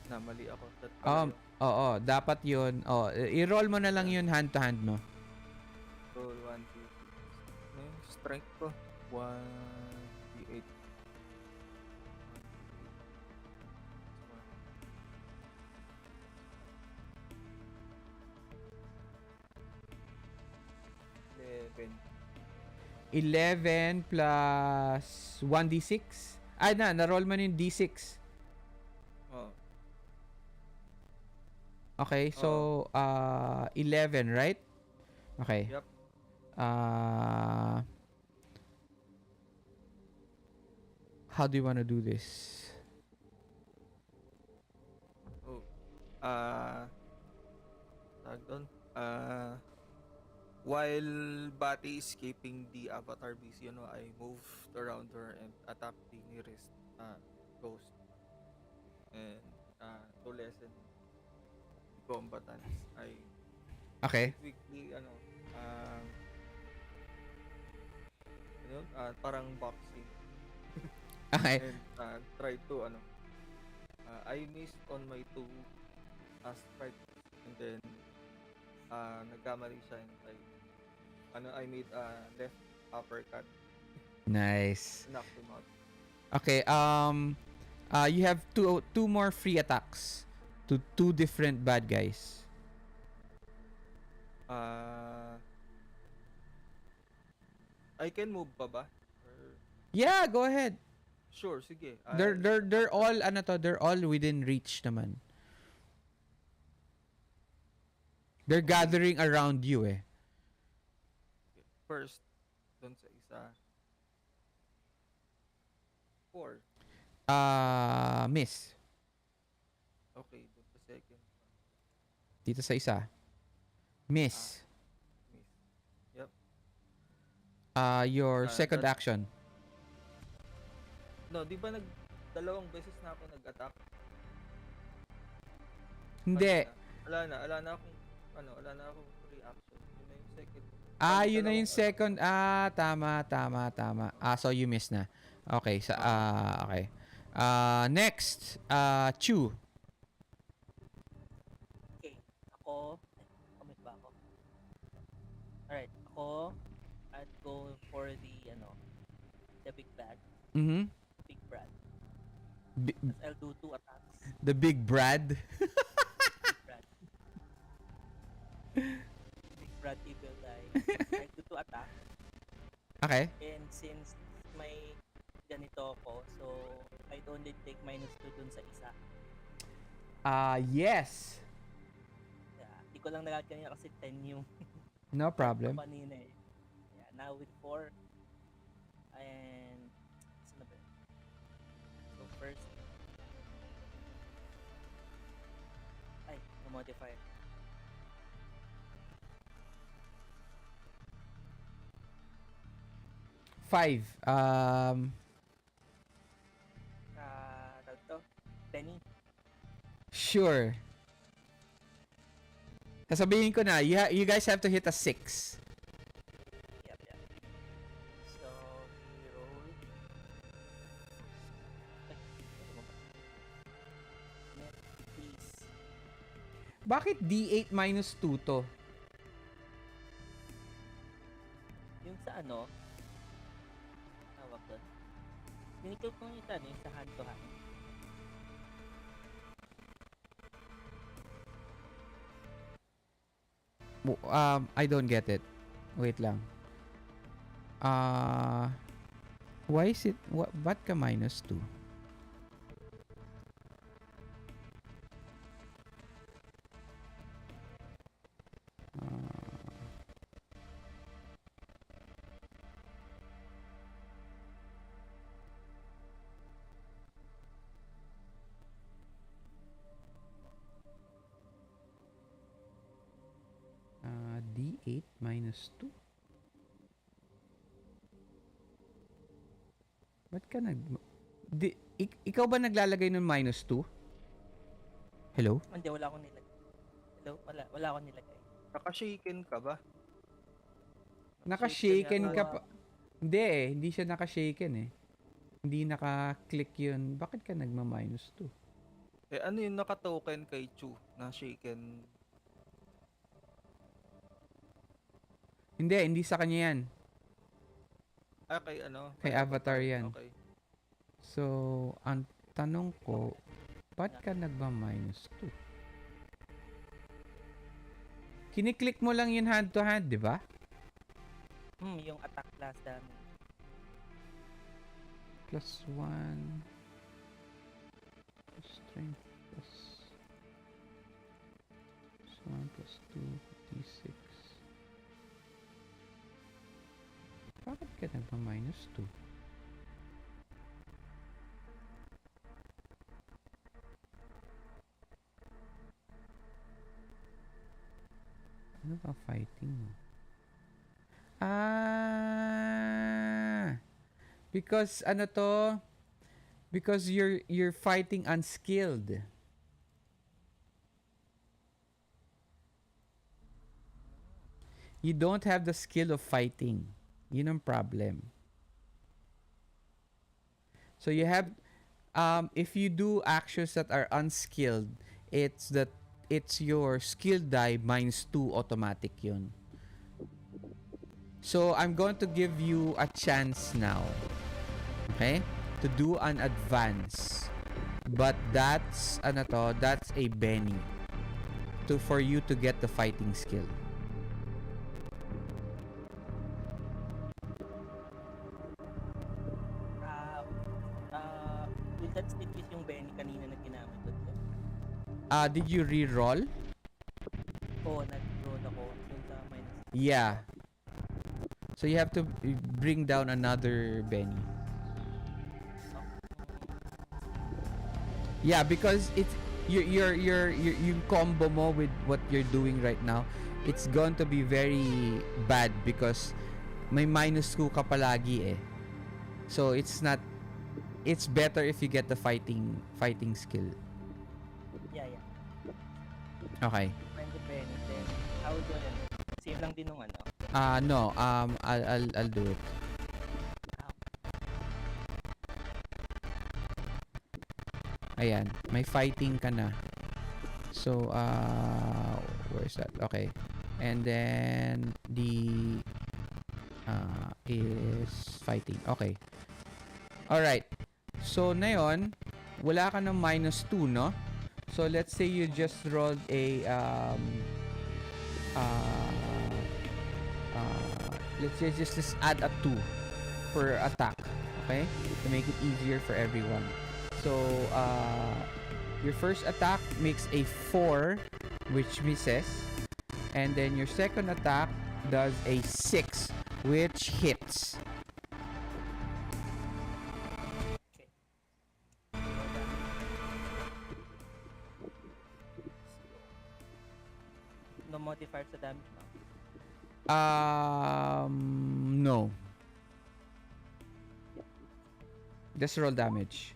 Speaker 5: Mali ako.
Speaker 1: Oo, dapat 'yun. I-roll mo na lang 'yun hand to hand mo.
Speaker 5: Roll 1, 2, 3. Strength ko. 1, 8.
Speaker 1: 11 plus 1d6. Na-roll mo na yung d6.
Speaker 5: Oh.
Speaker 1: Okay, so 11, right? Okay.
Speaker 5: Yep.
Speaker 1: How do you want to do this?
Speaker 5: Tag doon. While Batty is escaping the Avatar beast, I moved around her and attacked the nearest ghost. And to lessen the combatants, I
Speaker 1: Okay.
Speaker 5: quickly parang boxing
Speaker 1: Okay.
Speaker 5: and try to I missed on my 2 strikes and then nagkamali siya and I made a left uppercut,
Speaker 1: Nice.
Speaker 5: knocked him out.
Speaker 1: Okay, you have two more free attacks. to two different bad guys.
Speaker 5: I can move pa ba? Or,
Speaker 1: Yeah, go ahead.
Speaker 5: sure, sige.
Speaker 1: They're all ano to, they're all within reach naman. They're gathering around you eh.
Speaker 5: First, dun sa isa. 4.
Speaker 1: Miss.
Speaker 5: Okay, dun sa second.
Speaker 1: Dito sa isa. Miss.
Speaker 5: Miss. Yep.
Speaker 1: Your second
Speaker 5: that-
Speaker 1: action.
Speaker 5: No, di ba dalawang beses na ako nag-attack?
Speaker 1: Hindi.
Speaker 5: Wala na akong wala na akong reaction. Yun na yung second.
Speaker 1: Yun na yung second. Tama. So you miss na. Okay, okay. Next, Chu.
Speaker 4: Okay. Ako, commit ba ako? Alright, ako, I'd go for the big bad,
Speaker 1: Mhm.
Speaker 4: big Brad.
Speaker 1: Bi-
Speaker 4: Tapos I'll do 2 attacks.
Speaker 1: the Big Brad.
Speaker 4: Big Brad. Big Brad evil guy. I'll do 2 attacks.
Speaker 1: Okay.
Speaker 4: And since may ganito ako, so I'd only take -2 dun sa isa.
Speaker 1: Yes.
Speaker 4: Yeah, di ko lang nagagad kanina kasi 10 yung
Speaker 1: No problem.
Speaker 4: kanina eh. Yeah, now with 4 and saan na ba yun? So first no modifier.
Speaker 1: Five.
Speaker 4: Tawag to? Penny.
Speaker 1: Sure. Sasabihin ko na, you guys have to hit a 6.
Speaker 4: Yep. So, we roll. Ay, ano ba? Net, please.
Speaker 1: Bakit D8 minus 2 to?
Speaker 4: Yung sa tawag doon. Tinikip ko yung yung sa hand to hand.
Speaker 1: I don't get it. Wait lang. Why is it, ba't ka minus 2? D8 minus 2? Ba't ka ikaw ba naglalagay ng minus 2? Hello?
Speaker 4: Hindi, wala akong nilagay. Hello? Wala akong nilagay.
Speaker 5: Nakashaken ka ba?
Speaker 1: Nakashaken
Speaker 5: yata.
Speaker 1: ka pa. Hindi eh. Hindi siya nakashaken eh. Hindi naka-click yun. Bakit ka nagma-minus 2?
Speaker 5: Eh ano yung nakatoken kay Chu na shaken?
Speaker 1: Hindi sa kanya yan.
Speaker 5: Kay
Speaker 1: Kay Avatar yan.
Speaker 5: Okay.
Speaker 1: So, ang tanong ko, ba't ka nagma-minus 2? Kiniklik mo lang yun hand to hand, di ba?
Speaker 4: Yung attack class damage.
Speaker 1: Plus 1 plus strength plus 1 plus 2 d6. Bakit ka nagpa-minus 2? Ano ba fighting mo? Because because you're fighting unskilled. You don't have the skill of fighting. Yun ang problem. So you have if you do actions that are unskilled, it's your skill die -2 automatic yun. So I'm going to give you a chance now. Okay? To do an advance. But that's that's a Benny for you to get the fighting skill.
Speaker 4: Ah, will that still use yung Benny kanina na ginamit ko dyan?
Speaker 1: Did you re-roll?
Speaker 4: Oo, nag-roll ako dun sa minus.
Speaker 1: Yeah. So you have to bring down another Benny.
Speaker 4: Oh,
Speaker 1: Yeah, because it's yung combo mo with what you're doing right now, it's going to be very bad because may -2 ka palagi eh. So it's better if you get the fighting skill.
Speaker 4: yeah.
Speaker 1: Okay.
Speaker 4: Find the Benny, then how do I save lang din nung ano?
Speaker 1: No. I'll do it. Ayan, may fighting ka na. So, where's that? Okay. And then the is fighting. Okay. All right. So, na yun, wala ka ng -2, no? So, let's say you just rolled a let's say just add a 2 for attack. Okay? To make it easier for everyone. So, your first attack makes a 4, which misses. And then your second attack does a 6, which hits.
Speaker 4: Okay. No modifier sa damage mo.
Speaker 1: No. Just roll damage.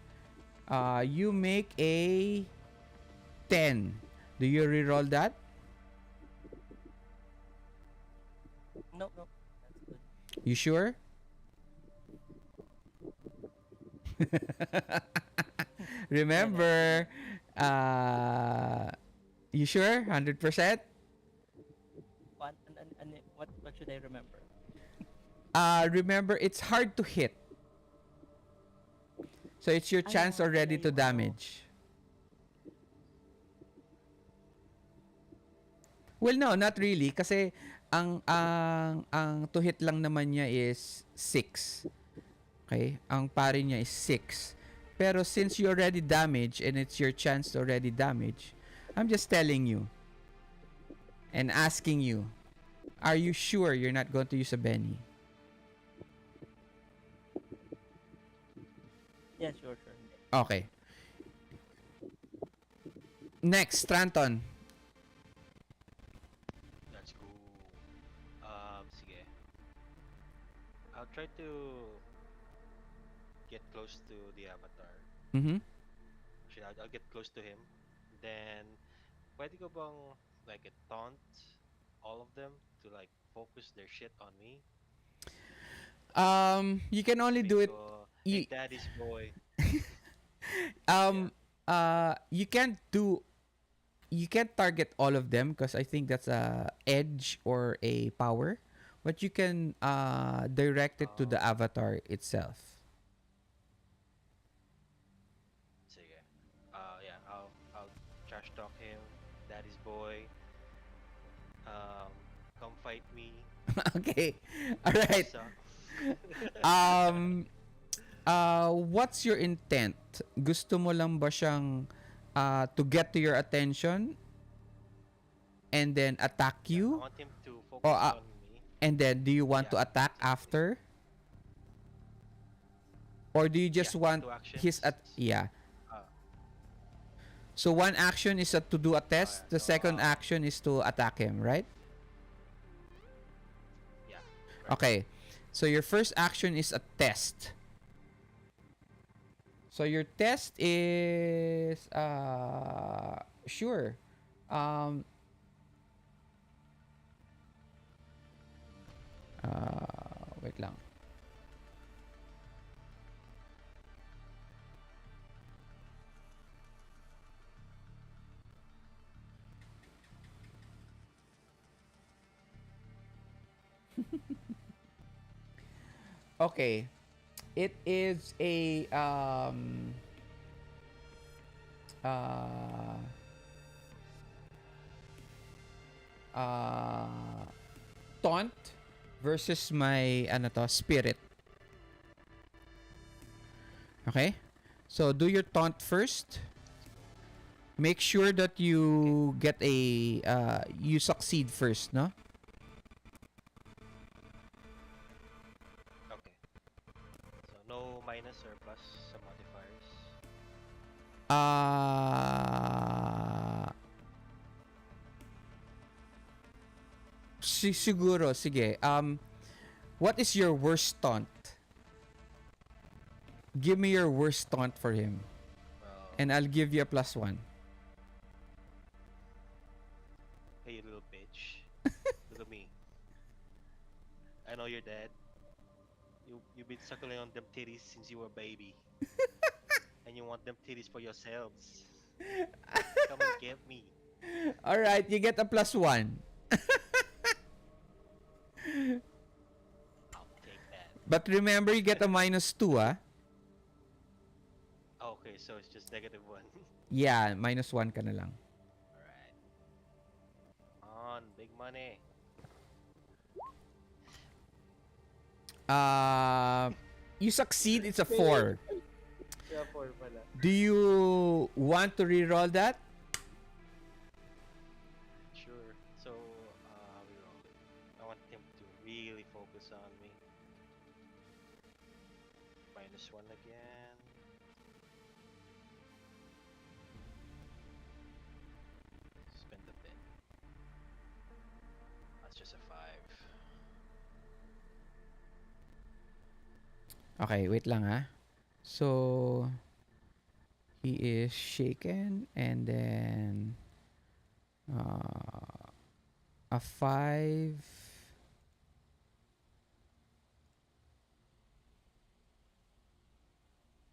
Speaker 1: You make a 10. Do you reroll that?
Speaker 4: No. That's good.
Speaker 1: You sure? Remember, you sure? 100%?
Speaker 4: What should I remember?
Speaker 1: Remember, it's hard to hit. So it's your chance already to damage. Well, no, not really. Kasi ang to hit lang naman niya is 6. Okay? Ang pari niya is 6. Pero since you already damage and it's your chance to already damage, I'm just telling you and asking you, are you sure you're not going to use a Benny?
Speaker 4: Yeah, sure.
Speaker 1: Okay. Next, Stratton.
Speaker 2: Let's go. Sige. I'll try to get close to the avatar.
Speaker 1: Mm-hmm.
Speaker 2: Actually, I'll get close to him. Then, pwede ko bang like taunt all of them to like focus their shit on me?
Speaker 1: You can only do it.
Speaker 2: Ko,
Speaker 1: You,
Speaker 2: hey, daddy's boy.
Speaker 1: you can't target all of them because I think that's a edge or a power, but you can direct it to the avatar itself.
Speaker 2: Sige. Yeah, I'll trash talk him. Daddy's boy. Come fight me.
Speaker 1: Okay, all right.
Speaker 2: Suck.
Speaker 1: What's your intent? Gusto mo lang ba siyang to get to your attention and then attack
Speaker 2: I
Speaker 1: you?
Speaker 2: want him to focus
Speaker 1: Oh,
Speaker 2: on me.
Speaker 1: And then do you want to
Speaker 2: Yeah,
Speaker 1: attack after? Or do you just
Speaker 2: Yeah,
Speaker 1: want
Speaker 2: 2 actions.
Speaker 1: his yeah.
Speaker 2: Uh,
Speaker 1: So one action is to do a test, the
Speaker 2: so,
Speaker 1: second action is to attack him, right?
Speaker 2: yeah.
Speaker 1: Okay. So your first action is a test. So your test is sure. Wait lang. Okay. It is a uh, uh, taunt versus my spirit. Okay? So do your taunt first. Make sure that you get a you succeed first, no?
Speaker 2: Okay. So no minus or plus sa modifiers.
Speaker 1: Ah, siguro, sige. What is your worst taunt? Give me your worst taunt for him,
Speaker 2: Well,
Speaker 1: and I'll give you a +1.
Speaker 2: hey, you little bitch. Look at me. I know you're dead. You've been suckling on them titties since you were a baby, and you want them titties for yourselves. Come and get me.
Speaker 1: All right, you get a +1.
Speaker 2: I'll take that.
Speaker 1: But remember, you get a -2, ah.
Speaker 2: Okay, so it's just -1.
Speaker 1: Yeah, -1 ka na lang.
Speaker 2: Alright. On, big money.
Speaker 1: You succeed, it's a 4.
Speaker 3: Kaya 4 pala.
Speaker 1: Do you want to reroll that?
Speaker 2: Sure. So, we roll. I want him to really focus on me. -1 again. Spend a bit. That's just a 5.
Speaker 1: Okay, wait lang ah. So, he is shaken and then a 5.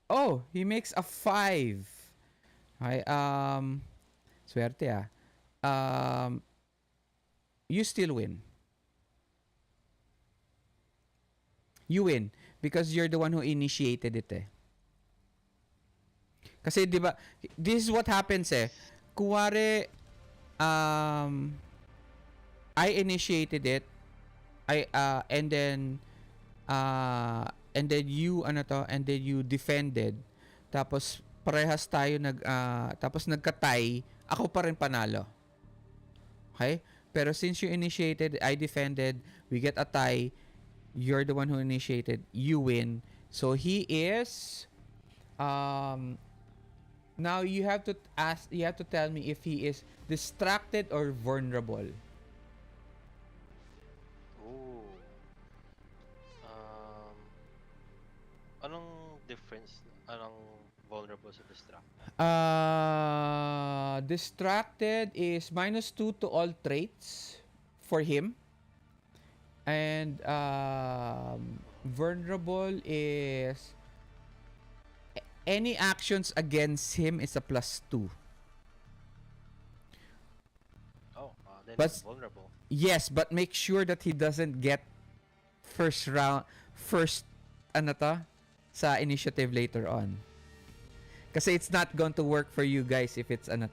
Speaker 1: Oh, he makes a 5. Okay, swerte ah. You still win. You win because you're the one who initiated it eh. Kasi 'di ba, this is what happens eh. Kuwari I initiated it. And then you and then you defended. Tapos parehas tayo tapos nagkatay, ako pa rin panalo. Okay? Pero since you initiated, I defended, we get a tie, you're the one who initiated, you win. So he is now you have to tell me if he is distracted or vulnerable.
Speaker 2: Ooh. Anong difference? Anong vulnerable sa distract?
Speaker 1: Distracted is -2 to all traits for him. And vulnerable is any actions against him is a +2.
Speaker 2: Oh, then
Speaker 1: But
Speaker 2: he's vulnerable.
Speaker 1: yes, but make sure that he doesn't get first sa initiative later on. Kasi it's not going to work for you guys if it's
Speaker 2: Okay.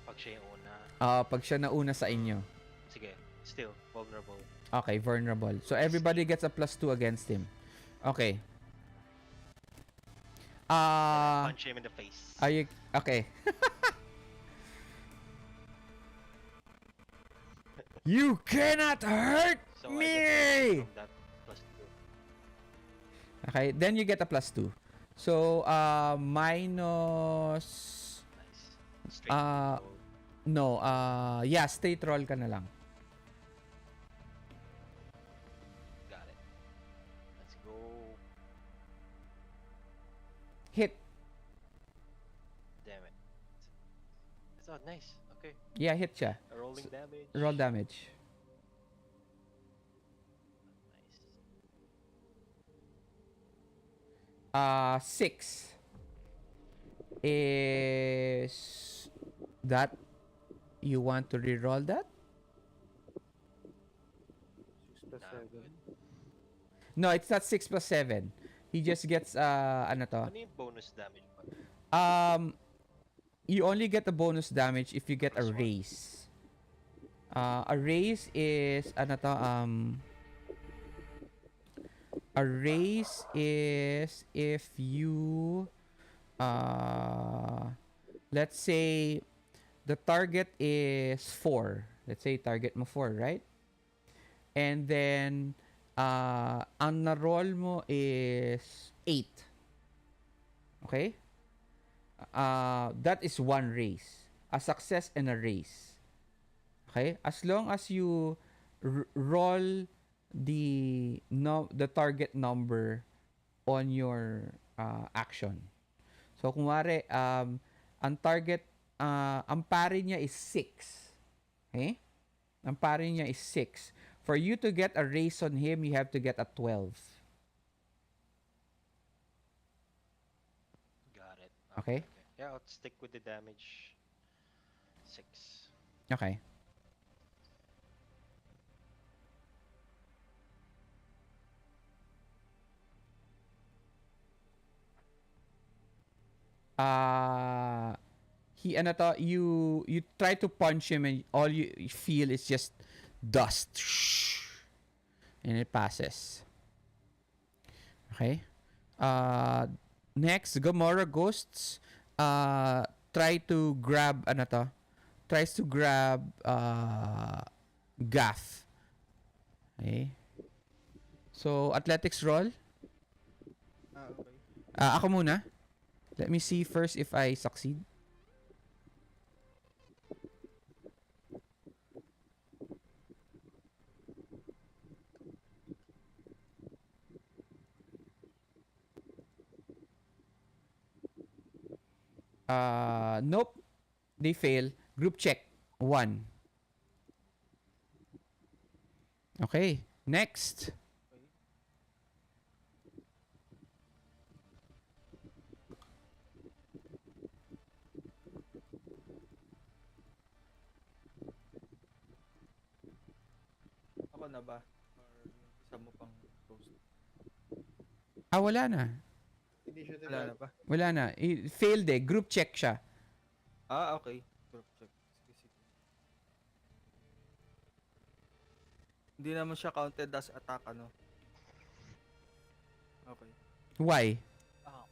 Speaker 2: Pag siya yung una.
Speaker 1: pag siya nauna sa inyo.
Speaker 2: Sige, still vulnerable.
Speaker 1: Okay, vulnerable. So everybody gets a +2 against him. Okay.
Speaker 2: Punch him in the face.
Speaker 1: Are you okay? You cannot hurt
Speaker 2: So I
Speaker 1: me.
Speaker 2: get from that +2.
Speaker 1: Okay, then you get a +2. So minus
Speaker 2: Nice. Straight roll.
Speaker 1: no, yeah, straight roll ka na lang.
Speaker 2: Got it. Let's go.
Speaker 1: Hit.
Speaker 2: Damn it. It's not nice. Okay.
Speaker 1: Yeah, hit siya.
Speaker 2: A rolling damage.
Speaker 1: Roll damage.
Speaker 2: Nice.
Speaker 1: 6 is that you want to re-roll that?
Speaker 3: 6 plus
Speaker 2: Nah,
Speaker 3: 7.
Speaker 2: good.
Speaker 1: No, it's not 6 + 7. He just gets ano to?
Speaker 2: Ano yung bonus bonus damage pa?
Speaker 1: Um, you only get the bonus damage if you get a
Speaker 2: Plus one.
Speaker 1: raise. A raise is ano to a raise is if you uh let's say the target is 4. Let's say target mo 4, right? And then ang na-roll mo is 8. Okay? That is one raise. A success and a raise. Okay? As long as you roll the target number on your action. So kunwari ang target ang pari niya is 6. Okay? Ang pari niya is 6. For you to get a raise on him, you have to get a 12.
Speaker 2: Got it. Okay,
Speaker 1: Okay?
Speaker 2: okay. Yeah, I'll stick with the damage. 6.
Speaker 1: Okay. uh he ano to, you try to punch him and all you feel is just dust and it passes. Okay. uh Next, Gamora Ghosts try to grab ano to, tries to grab Gaff. Okay, so athletics roll.
Speaker 5: Okay.
Speaker 1: Ako muna, let me see first if I succeed. Nope. They fail. Group check. 1. Okay. Next.
Speaker 5: Okay. Ako na ba? Or yung isa mo pang ghost?
Speaker 1: Wala na.
Speaker 3: Initiative
Speaker 5: Wala na
Speaker 3: at
Speaker 5: ba?
Speaker 1: Wala na. Failed eh. Group check siya.
Speaker 5: Okay. Group check. Sige, sige. Hindi naman siya counted as attack, ano? Okay.
Speaker 1: Why?
Speaker 4: Ah,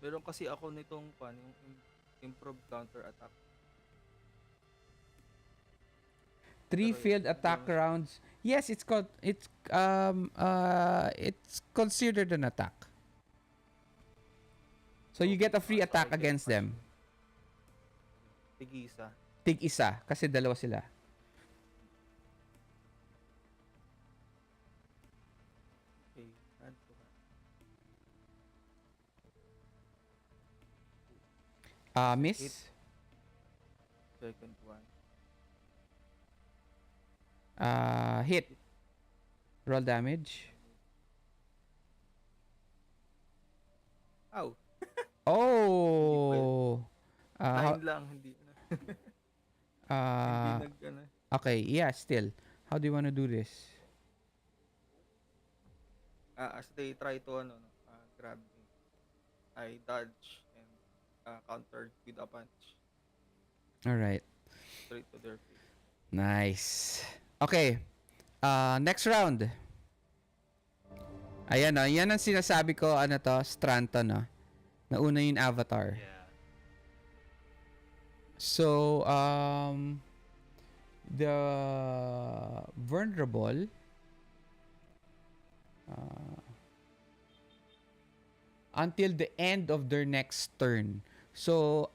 Speaker 5: Meron kasi ako nitong yung improve counter attack.
Speaker 1: 3
Speaker 5: Pero
Speaker 1: failed
Speaker 5: hindi
Speaker 1: attack
Speaker 5: naman
Speaker 1: rounds. Yes, it's considered an attack. So you get a free
Speaker 5: so
Speaker 1: attack
Speaker 5: I get
Speaker 1: against
Speaker 5: plus
Speaker 1: them.
Speaker 5: Tig-isa.
Speaker 1: Tig isa kasi dalawa sila.
Speaker 5: Okay. Add to that. Hit.
Speaker 1: Miss.
Speaker 5: Second one.
Speaker 1: Hit. Roll damage.
Speaker 5: Ow!
Speaker 1: Oh.
Speaker 5: Nine lang, hindi na. Hindi
Speaker 1: Uh,
Speaker 5: ano.
Speaker 1: okay, yeah, still. How do you want to do this?
Speaker 5: As they try to grab me, I dodge and countered with a punch
Speaker 1: All right.
Speaker 5: straight to their face.
Speaker 1: Nice. Okay. Next round. Ayan o, yan ang sinasabi ko, ano to, Stratton no. Nauna yung avatar.
Speaker 2: Yeah.
Speaker 1: So, the vulnerable until the end of their next turn. So,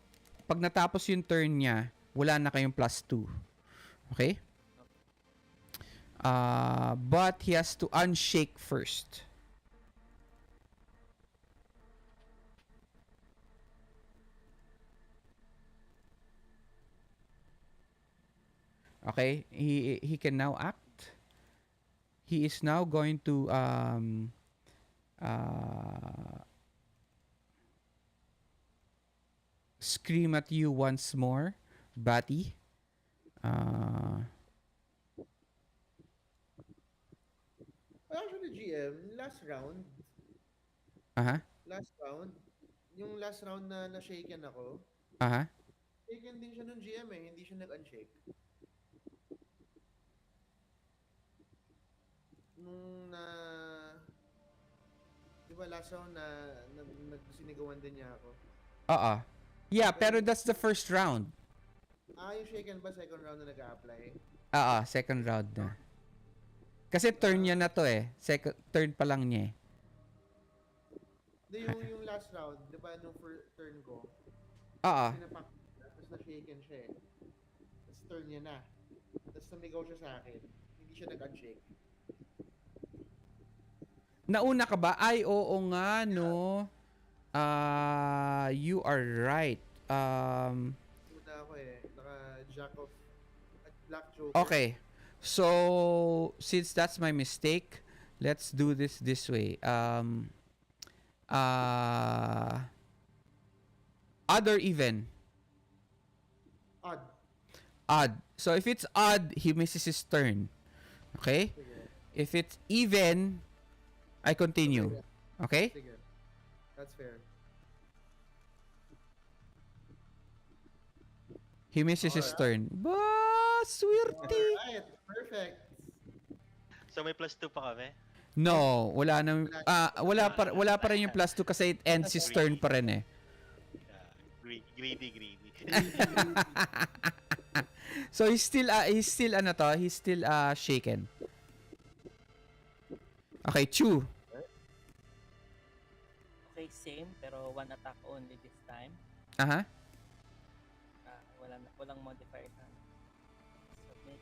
Speaker 1: pag natapos yung turn niya, wala na kayong +2. Okay? But he has to unshake first. Okay? He can now act. He is now going to scream at you once more, Batty.
Speaker 3: Well, actually, GM,
Speaker 1: Uh-huh.
Speaker 3: last round, yung last round na na-shaken ako,
Speaker 1: Aha.
Speaker 3: shaken din siya nung GM eh, hindi siya nag-unshake. Nung na, di ba last round na nagsinigawan din niya ako.
Speaker 1: Oo. Yeah, pero
Speaker 3: Pero,
Speaker 1: that's the first round.
Speaker 3: yung shaken ba second round na nag-a-apply?
Speaker 1: Oo, second round na. Kasi turn niya na to eh. Second, turn pa lang niya eh.
Speaker 3: Hindi, yung last round, di ba nung turn ko,
Speaker 1: Oo.
Speaker 3: sinapak niya, tapos na-shaken siya eh. Tapos turn niya na. Tapos sumigaw siya sa akin. Hindi siya nag-unshake.
Speaker 1: Nauna ka ba? Ay, oo nga, no. You are right.
Speaker 3: Una ako eh, naka-jack of, black joker.
Speaker 1: Okay. So, since that's my mistake, let's do this way. Odd or even?
Speaker 3: Odd.
Speaker 1: Odd. So, if it's odd, he misses his turn. Okay?
Speaker 3: Sige.
Speaker 1: If it's even, I continue.
Speaker 3: Sige.
Speaker 1: Okay?
Speaker 3: Sige. That's fair.
Speaker 1: He misses his turn. Ba, swerte.
Speaker 3: Alright, perfect.
Speaker 2: So may +2 pa kami.
Speaker 1: No, wala na. Wala pa rin yung +2 kasi it ends his turn pa rin eh.
Speaker 2: Greedy.
Speaker 1: So he's still shaken. Okay, Chu.
Speaker 4: Okay, same, pero one attack only this time.
Speaker 1: Aha.
Speaker 4: Walang modifier na. Submit.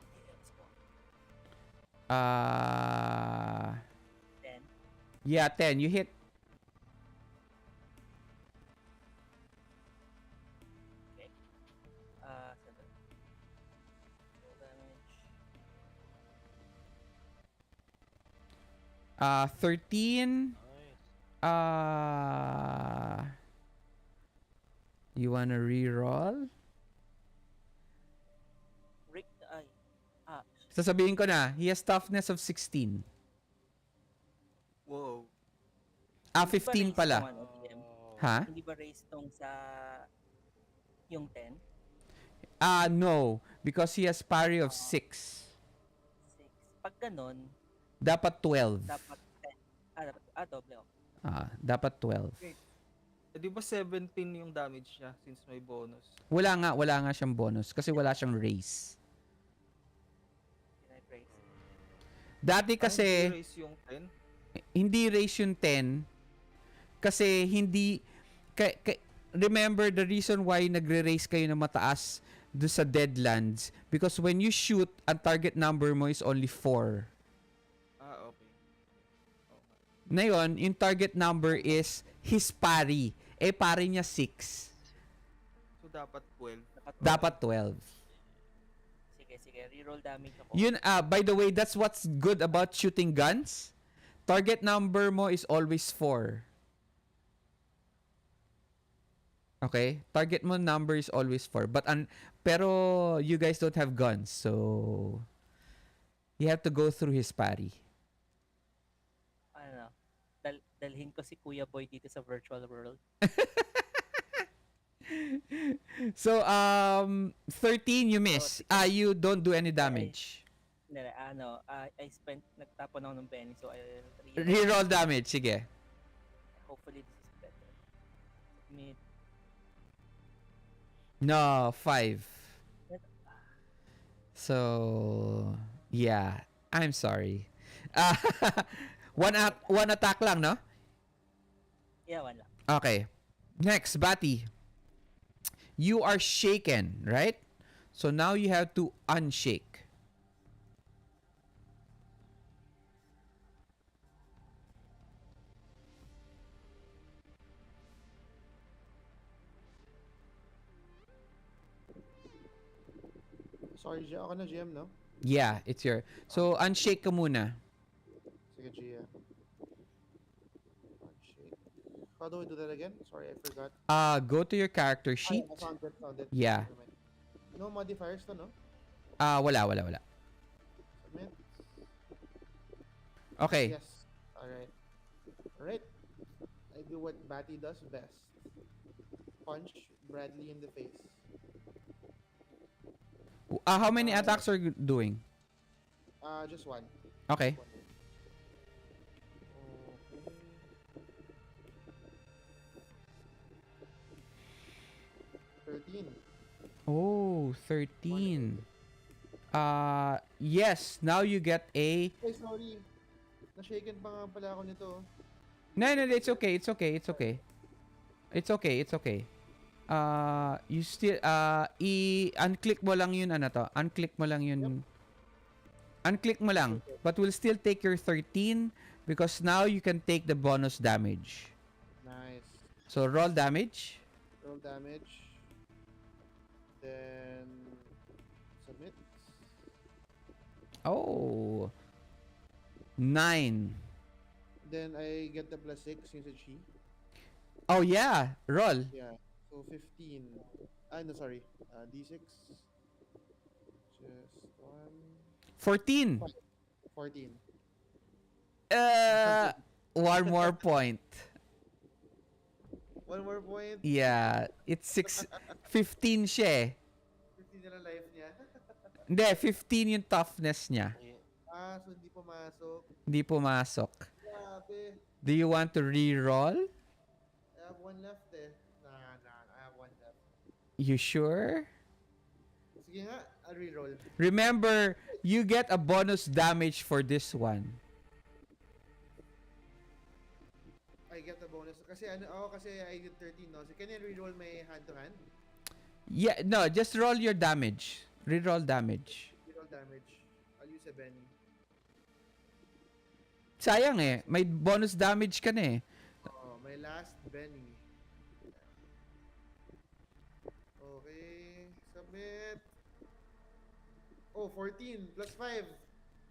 Speaker 4: Okay, let's go. 10.
Speaker 1: Yeah, 10. You hit.
Speaker 4: Okay. Seven. Full damage.
Speaker 1: 13.
Speaker 2: Nice.
Speaker 1: You wanna re-roll?
Speaker 4: Rick, ay.
Speaker 1: Sasabihin ko na, he has toughness of 16.
Speaker 5: Wow.
Speaker 1: 15 pala.
Speaker 4: GM?
Speaker 1: Ha?
Speaker 4: Hindi ba raise tong sa yung 10?
Speaker 1: No. Because he has parry of 6.
Speaker 4: 6. Pag ganon,
Speaker 1: Dapat 12.
Speaker 4: dapat 10. Doble ako.
Speaker 1: Dapat 12.
Speaker 5: Eh, di ba 17 yung damage niya since may bonus?
Speaker 1: Wala nga siyang bonus kasi wala siyang raise.
Speaker 4: Can I raise?
Speaker 1: Dati kasi,
Speaker 5: Raise yung 10?
Speaker 1: hindi raise yung 10 kasi hindi, remember the reason why nagre-raise kayo na mataas do sa Deadlands because when you shoot, ang target number mo is only 4.
Speaker 5: Okay.
Speaker 1: Ngayon, yung target number is his parry. Parry niya 6.
Speaker 5: So, dapat 12.
Speaker 1: Dapat 12.
Speaker 4: Sige. Reroll damage ako.
Speaker 1: Yun, by the way, that's what's good about shooting guns. Target number mo is always 4. Okay? Target mo number is always 4. Pero you guys don't have guns, so you have to go through his parry.
Speaker 4: Ano, dalhin ko si Kuya Boy dito sa virtual world.
Speaker 1: So, 13 you miss. You don't do any damage.
Speaker 4: I nagtapon ako ng penny, so I'll
Speaker 1: Reroll damage, sige.
Speaker 4: Hopefully this is better. Submit.
Speaker 1: No, 5. So, yeah. I'm sorry. One attack lang, no?
Speaker 4: Yeah, one lang.
Speaker 1: Okay. Next, Batty. You are shaken, right? So now you have to unshake.
Speaker 3: Sorry, ako na GM, no?
Speaker 1: Yeah, it's your... So, unshake ka muna.
Speaker 3: Sige, GM. Unshake. How do we do that again? Sorry, I forgot.
Speaker 1: Go to your character sheet.
Speaker 3: I found it.
Speaker 1: Yeah.
Speaker 3: No modifiers to, no?
Speaker 1: Wala.
Speaker 3: Submit.
Speaker 1: Okay.
Speaker 3: Yes. Alright. Alright. I do what Batty does best. Punch Bradley in the face.
Speaker 1: How many
Speaker 3: Uh,
Speaker 1: attacks are you doing?
Speaker 3: just one.
Speaker 1: Okay.
Speaker 3: Just one. Okay. 13.
Speaker 1: Oh, 13. Yes, now you get a...
Speaker 3: Ay, sorry. Na-shaken pa nga pala ako nito.
Speaker 1: No, no, no, it's okay, it's okay, it's okay. It's okay, it's okay. You still, unclick mo lang yun, ano to? Unclick mo lang yun. Unclick mo lang. But we'll still take your 13 because now you can take the bonus damage.
Speaker 3: Nice.
Speaker 1: So, roll damage.
Speaker 3: Roll damage. Then submit.
Speaker 1: Oh. 9.
Speaker 3: Then I get the plus 6 since it's she.
Speaker 1: Oh, yeah. Roll.
Speaker 3: Yeah. So 15. No, sorry. D6. Just
Speaker 1: 14.
Speaker 3: 14.
Speaker 1: One more point.
Speaker 3: One more point.
Speaker 1: Yeah. It's 15 siya eh.
Speaker 3: 15 na lang life niya.
Speaker 1: Hindi, 15 yung toughness niya.
Speaker 3: So hindi pumasok.
Speaker 1: Hindi pumasok.
Speaker 3: Grabe.
Speaker 1: Do you want to re-roll?
Speaker 3: I have one left eh. Nah. I have one left.
Speaker 1: You sure?
Speaker 3: Sige nga, I'll reroll.
Speaker 1: Remember, you get a bonus damage for this one.
Speaker 3: I get the bonus. Kasi kasi I did 13 no. So can I reroll my hand to hand?
Speaker 1: Yeah, no, just roll your damage. Reroll damage.
Speaker 3: Reroll damage. I'll use a Benny.
Speaker 1: Sayang eh, may bonus damage ka na eh.
Speaker 3: My last Benny. Okay, submit. Oh, 14 plus 5.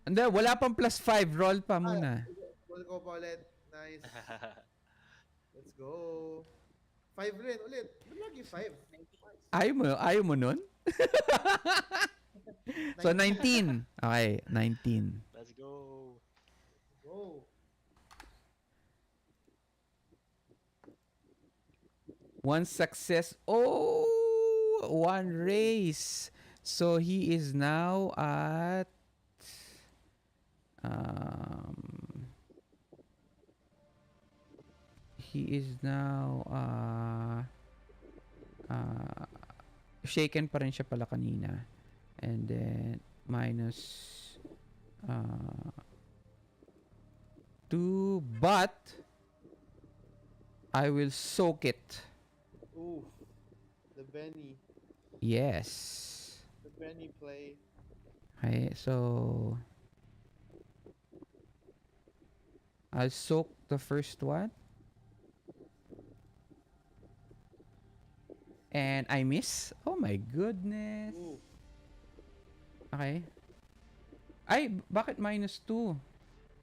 Speaker 1: Hindi, wala pang plus 5. Roll pa muna.
Speaker 3: Roll ko pa ulit. Nice. Let's go. 5 rin ulit. Ba't lagi 5?
Speaker 1: Ayaw mo nun? So, 19. Okay, 19.
Speaker 2: Let's go.
Speaker 3: Go.
Speaker 1: One success. Oh, one race. So he is now at he is now shaken pa rin siya pala kanina. And then minus 2, but I will soak it.
Speaker 3: Ooh. The Benny.
Speaker 1: Yes.
Speaker 3: The Benny play.
Speaker 1: Okay, so I'll soak the first one. And I miss. Oh my goodness.
Speaker 3: Ooh.
Speaker 1: Okay. Ay, bakit minus 2?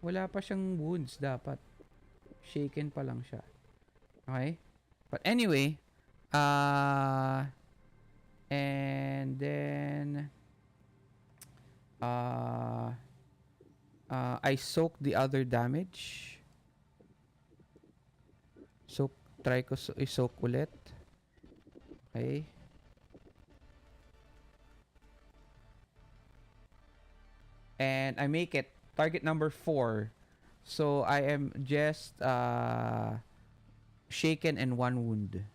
Speaker 1: Wala pa siyang wounds dapat. Shaken pa lang siya. Okay? But anyway, and then I soak the other damage. So try ko i-soak ulit. Okay. And I make it target number 4. So I am just shaken and 1 wound.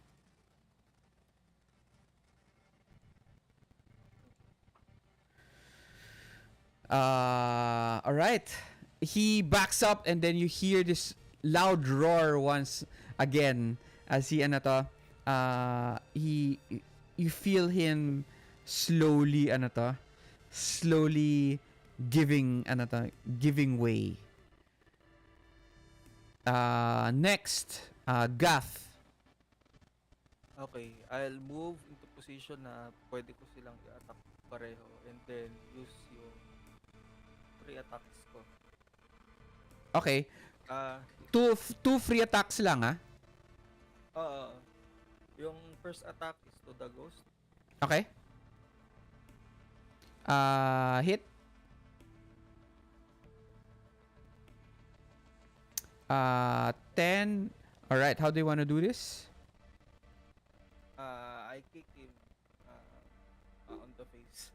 Speaker 1: All right. He backs up and then you hear this loud roar once again as he you feel him slowly slowly giving way. Next, Gaff.
Speaker 5: Okay, I'll move into position na pwede ko silang i-attack pareho and then use yung 3 attacks ko.
Speaker 1: Okay.
Speaker 5: Ah,
Speaker 1: Two free attacks lang
Speaker 5: yung first attack is to the ghost.
Speaker 1: Okay. Hit. 10. All right, how do you want to do this?
Speaker 5: I kick him on the face.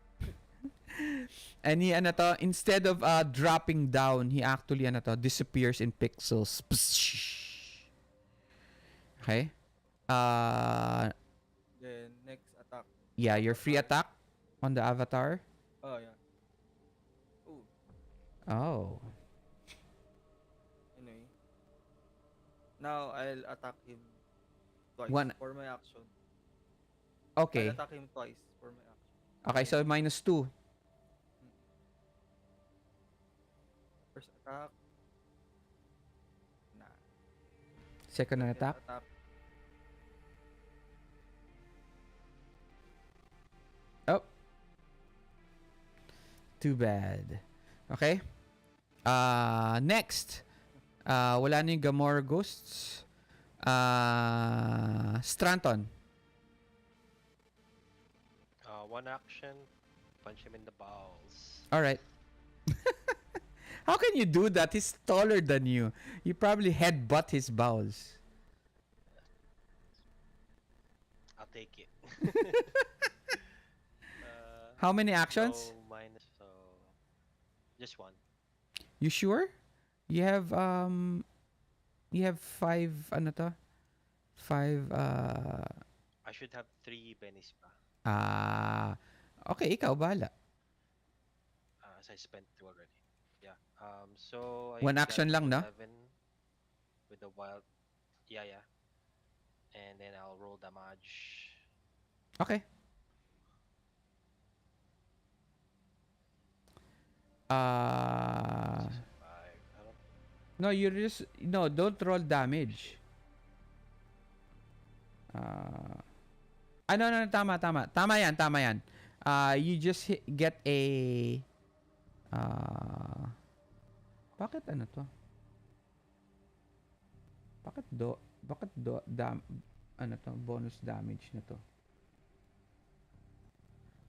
Speaker 1: And he, ano to, instead of dropping down, he actually, ano to, disappears in pixels. Okay?
Speaker 5: Then next attack.
Speaker 1: Yeah, your free
Speaker 5: Avatar.
Speaker 1: attack on the avatar.
Speaker 5: Oh yeah. Oh,
Speaker 1: Oh.
Speaker 5: anyway. Now I'll attack him twice
Speaker 1: One.
Speaker 5: for my action. I'll
Speaker 1: Okay.
Speaker 5: attack him twice for my action.
Speaker 1: Okay, so -2.
Speaker 5: First attack. Nah.
Speaker 1: Second
Speaker 5: Second
Speaker 1: attack.
Speaker 5: attack.
Speaker 1: Oh. Too bad. Okay. Next. Wala na yung Gamora Ghosts. Stratton.
Speaker 2: One action, punch him in the balls.
Speaker 1: Alright. How can you do that? He's taller than you. You probably headbutt his bowels.
Speaker 2: I'll take it.
Speaker 1: How many actions?
Speaker 2: No minus, so just one.
Speaker 1: You sure? You have 5 ano to? 5
Speaker 2: I should have 3 bennies pa.
Speaker 1: okay, ikaw bahala.
Speaker 2: As I spent 2 already. Yeah. So I
Speaker 1: One
Speaker 2: got
Speaker 1: action lang, no?
Speaker 2: 11 with the wild. Yeah, yeah. And then I'll roll damage.
Speaker 1: Okay.
Speaker 2: Six, 5. I don't.
Speaker 1: No, you just don't roll damage. No, tama yan. You just get a bakit ano to? Bakit ano to, bonus damage na to?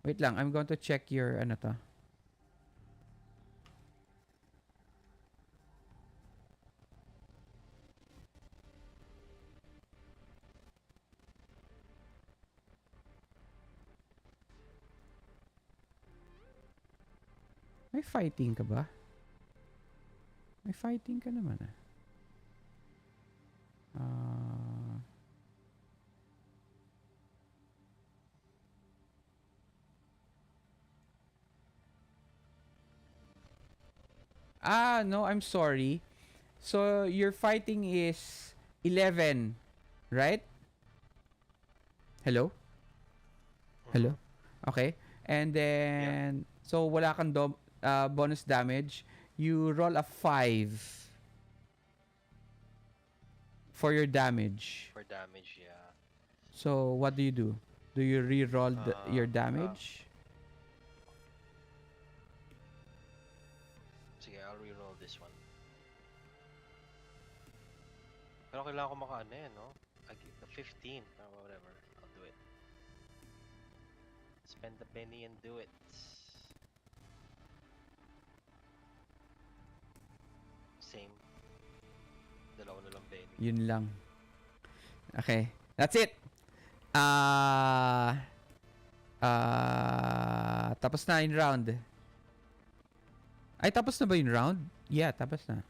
Speaker 1: Wait lang, I'm going to check your ano to. May fighting ka ba? May fighting ka naman no, I'm sorry. So, your fighting is 11, right? Hello? Hello? Okay. And then, so wala kang bonus damage. You roll a 5 for your damage.
Speaker 2: For damage, yeah.
Speaker 1: So, what do you do? Do you re-roll your damage?
Speaker 2: Sige, I'll reroll this one. Pero kailangan ko makaano eh, no? The 15 or whatever. I'll do it. Spend the penny and do it. Same. Dalawa na lang penny.
Speaker 1: Yun lang. Okay. That's it. Tapos na yung round. Ay, tapos na ba yung round? Yeah, tapos na.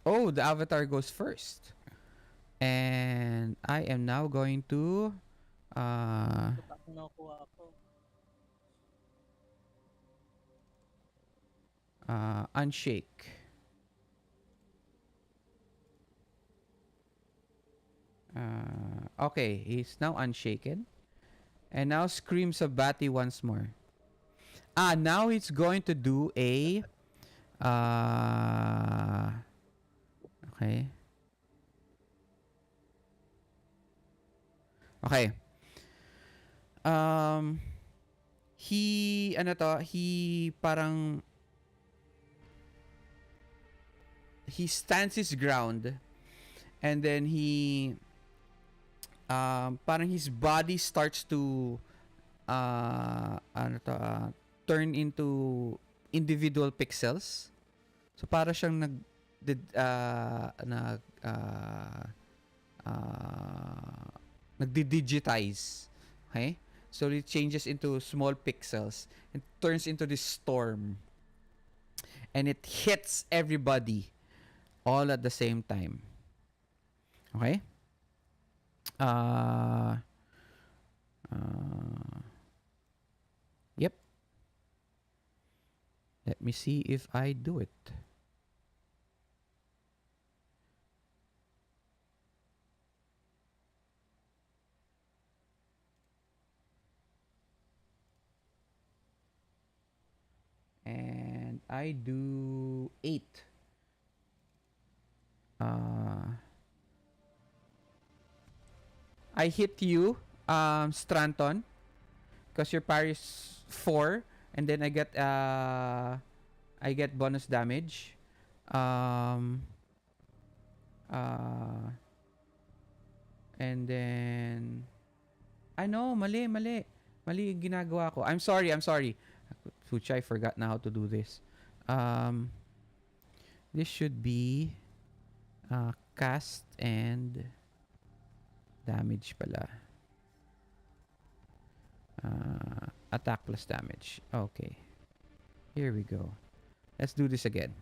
Speaker 1: Oh, the avatar goes first. And I am now going to
Speaker 4: Ito pa ang nakuha ko.
Speaker 1: unshake. Okay, he's now unshaken. And now screams of Batty once more. Now he's going to do a okay. Okay. He parang he stands his ground and then he parang his body starts to ano to, turn into individual pixels. So para siyang nagdi-digitize. Okay? So it changes into small pixels and turns into this storm. And it hits everybody all at the same time. Okay? Uh, yep. Let me see if I do it. And I do 8. I hit you, Stratton, because your parry is 4, and then I get bonus damage. Um, and then I know, mali. Mali yung ginagawa ko. I'm sorry. Fucha, I forgot now how to do this. This should be cast and damage pala. Attack plus damage. Okay. Here we go. Let's do this again.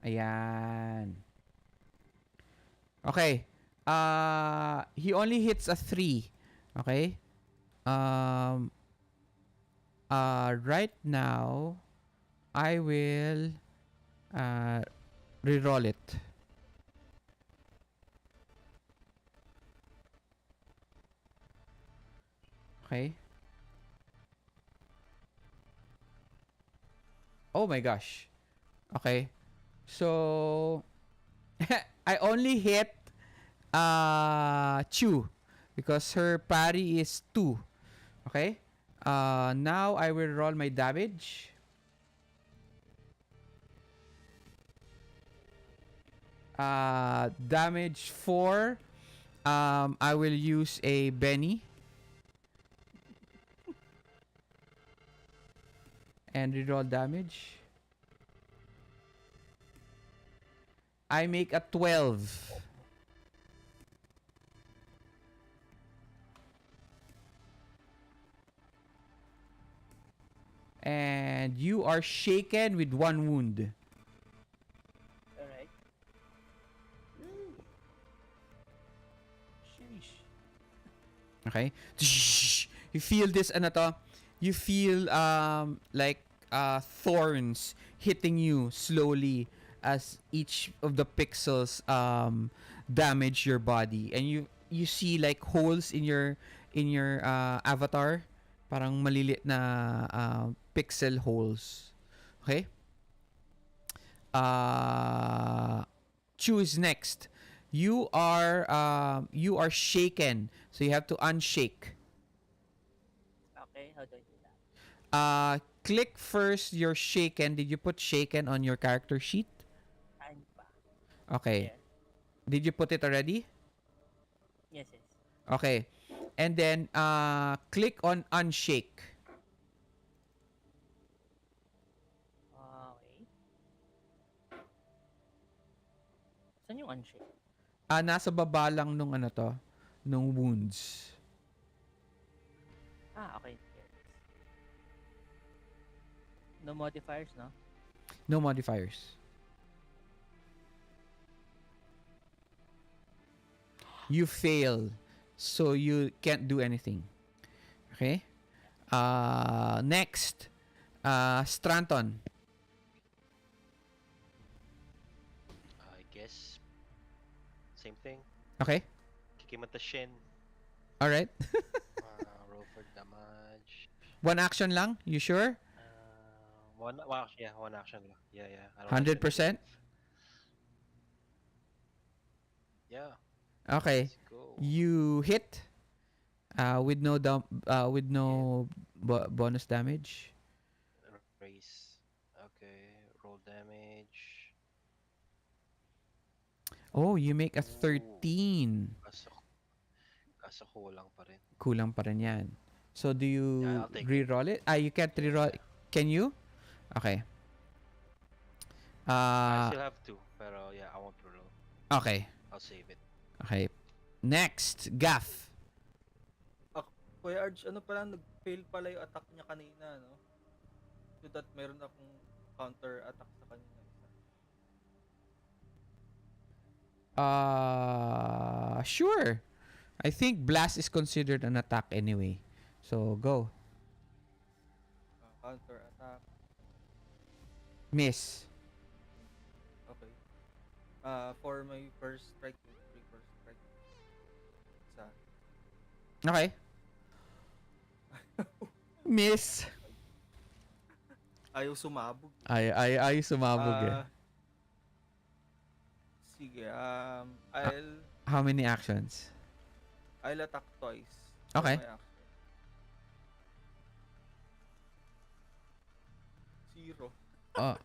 Speaker 1: Ayan. Okay. He only hits a 3. Okay? Right now, I will reroll it. Okay? Oh my gosh. Okay. So, I only hit Chu because her parry is 2. Okay? Now I will roll my damage. Damage 4. I will use a Benny. And reroll damage. I make a 12. And you are shaken with 1 wound.
Speaker 4: Alright. Sheesh.
Speaker 1: Okay? You feel this, ano to? You feel like thorns hitting you slowly as each of the pixels damage your body, and you see like holes in your avatar, parang malilit na pixel holes. Okay? Choose next. You are shaken, so you have to unshake.
Speaker 4: Okay, how do I do that?
Speaker 1: Click first your shaken. Did you put shaken on your character sheet?
Speaker 4: Saan pa?
Speaker 1: Okay.
Speaker 4: There.
Speaker 1: Did you put it already?
Speaker 4: Yes.
Speaker 1: Okay. And then click on unshake.
Speaker 4: Okay. Saan yung unshake?
Speaker 1: Nasa baba lang nung ano to, nung wounds.
Speaker 4: Okay. Here. No modifiers, no?
Speaker 1: No modifiers. You fail, so you can't do anything. Okay? Next, Stratton.
Speaker 2: I guess same thing.
Speaker 1: Okay?
Speaker 2: Kick him at the shin.
Speaker 1: Alright.
Speaker 2: Roll for damage.
Speaker 1: 1 action lang? You sure?
Speaker 2: One action lang. Yeah. I don't have
Speaker 1: 100%?
Speaker 2: anything. Yeah.
Speaker 1: Okay.
Speaker 2: Let's go.
Speaker 1: You hit with no bonus damage.
Speaker 2: Raise. damage.
Speaker 1: Oh, you make a
Speaker 2: Ooh.
Speaker 1: 13.
Speaker 2: Kaso, kaso kulang pa rin.
Speaker 1: Kulang pa rin yan. So, do you
Speaker 2: Yeah, I'll take it.
Speaker 1: re-roll it? Ah, you can't re-roll.
Speaker 2: Yeah.
Speaker 1: Can you? Okay.
Speaker 2: I
Speaker 1: Uh,
Speaker 2: still have 2, pero yeah, I won't roll.
Speaker 1: okay.
Speaker 2: I'll save it.
Speaker 1: Okay. Next, Gaff.
Speaker 5: Kuya Arj, ano pala, nag-fail pala yung attack niya kanina, no? So that meron akong counter attack sa kanina isa.
Speaker 1: Sure. I think blast is considered an attack anyway. So, go.
Speaker 5: Counter attack.
Speaker 1: Miss.
Speaker 5: Okay. For my first strike, first strike. Isa.
Speaker 1: Okay. Miss.
Speaker 5: Ayaw sumabog.
Speaker 1: Ay sumabog eh.
Speaker 5: Sige,
Speaker 1: How many actions?
Speaker 5: I'll attack twice.
Speaker 1: Okay.
Speaker 5: For my action. 0.
Speaker 1: Oh,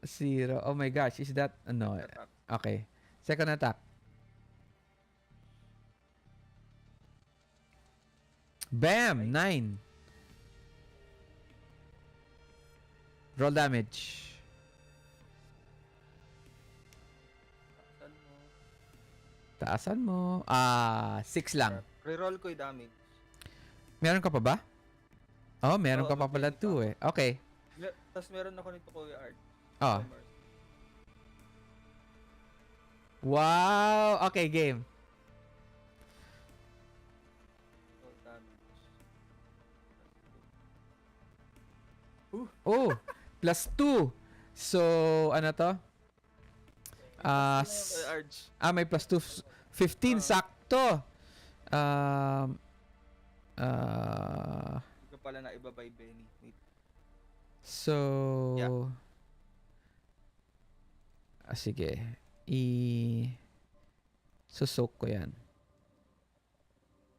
Speaker 1: 0. Oh my gosh, is that no?
Speaker 5: Attack.
Speaker 1: Okay. Second attack. Bam! 9. Roll damage.
Speaker 5: Saan mo?
Speaker 1: Taasan mo. 6 lang.
Speaker 5: Reroll ko yung damage.
Speaker 1: Meron ka pa ba? Oh, meron
Speaker 5: Oo,
Speaker 1: ka pa pala
Speaker 5: may baby
Speaker 1: 2 eh. Okay.
Speaker 5: Tapos meron ako nito Kuya Art.
Speaker 1: Oh. Wow! Okay, game.
Speaker 5: Roll damage.
Speaker 1: Oh! Plus 2. So, ano to?
Speaker 5: Kuya Arj.
Speaker 1: May plus 2. 15, sakto.
Speaker 5: Hindi ko pala na iba by Benny. Wait.
Speaker 1: So,
Speaker 5: Yeah.
Speaker 1: sige. Susok ko yan.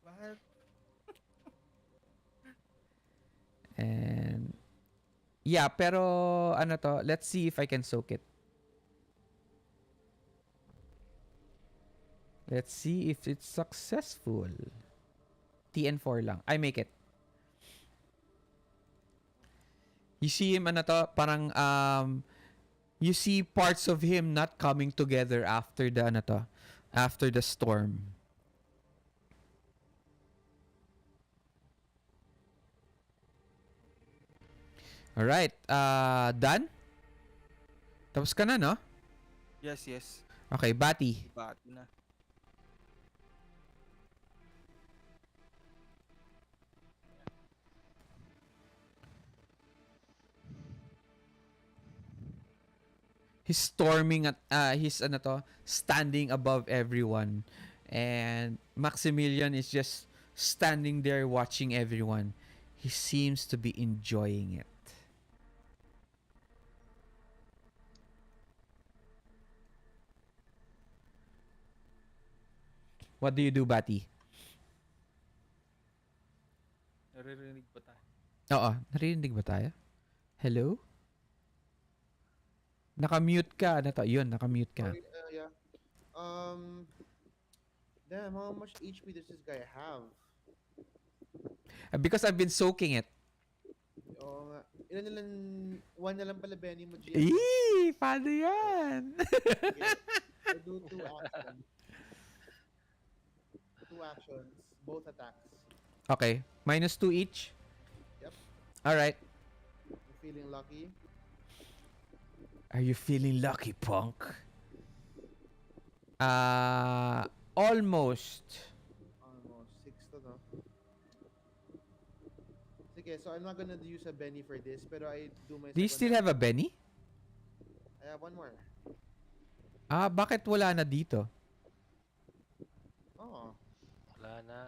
Speaker 5: What?
Speaker 1: And, yeah, pero, ano to, let's see if I can soak it. Let's see if it's successful. TN4 lang. I make it. You see him, ano to, parang, you see parts of him not coming together after the, ano to, after the storm. Alright, done? Tapos ka na, no?
Speaker 5: Yes, yes.
Speaker 1: Okay, Batty.
Speaker 5: Batty na.
Speaker 1: He's storming at he's ano to, standing above everyone, and Maximilian is just standing there watching everyone. He seems to be enjoying it. What do you do, Batty?
Speaker 5: Naririnig pa tayo.
Speaker 1: Oo, narinig ba tayo? Hello? Naka-mute ka. Ano to? Yun, naka-mute ka.
Speaker 3: Okay, yeah. Damn, how much HP does this guy have?
Speaker 1: Because I've been soaking it.
Speaker 3: Oo nga. Ilan na lang, 1 na lang pala Benny mo, GM.
Speaker 1: Eee! Paano yan?
Speaker 3: So do 2 actions. 2 actions, both attacks.
Speaker 1: Okay. -2 each?
Speaker 3: Yep.
Speaker 1: Alright.
Speaker 3: I'm feeling lucky.
Speaker 1: Are you feeling lucky, punk? Almost.
Speaker 3: Almost 6 to, no? Sige, so I'm not gonna use a Benny for this, pero I do my
Speaker 1: Do you still have a Benny?
Speaker 3: I have 1 more.
Speaker 1: Bakit wala na dito?
Speaker 3: Oh.
Speaker 2: Wala na.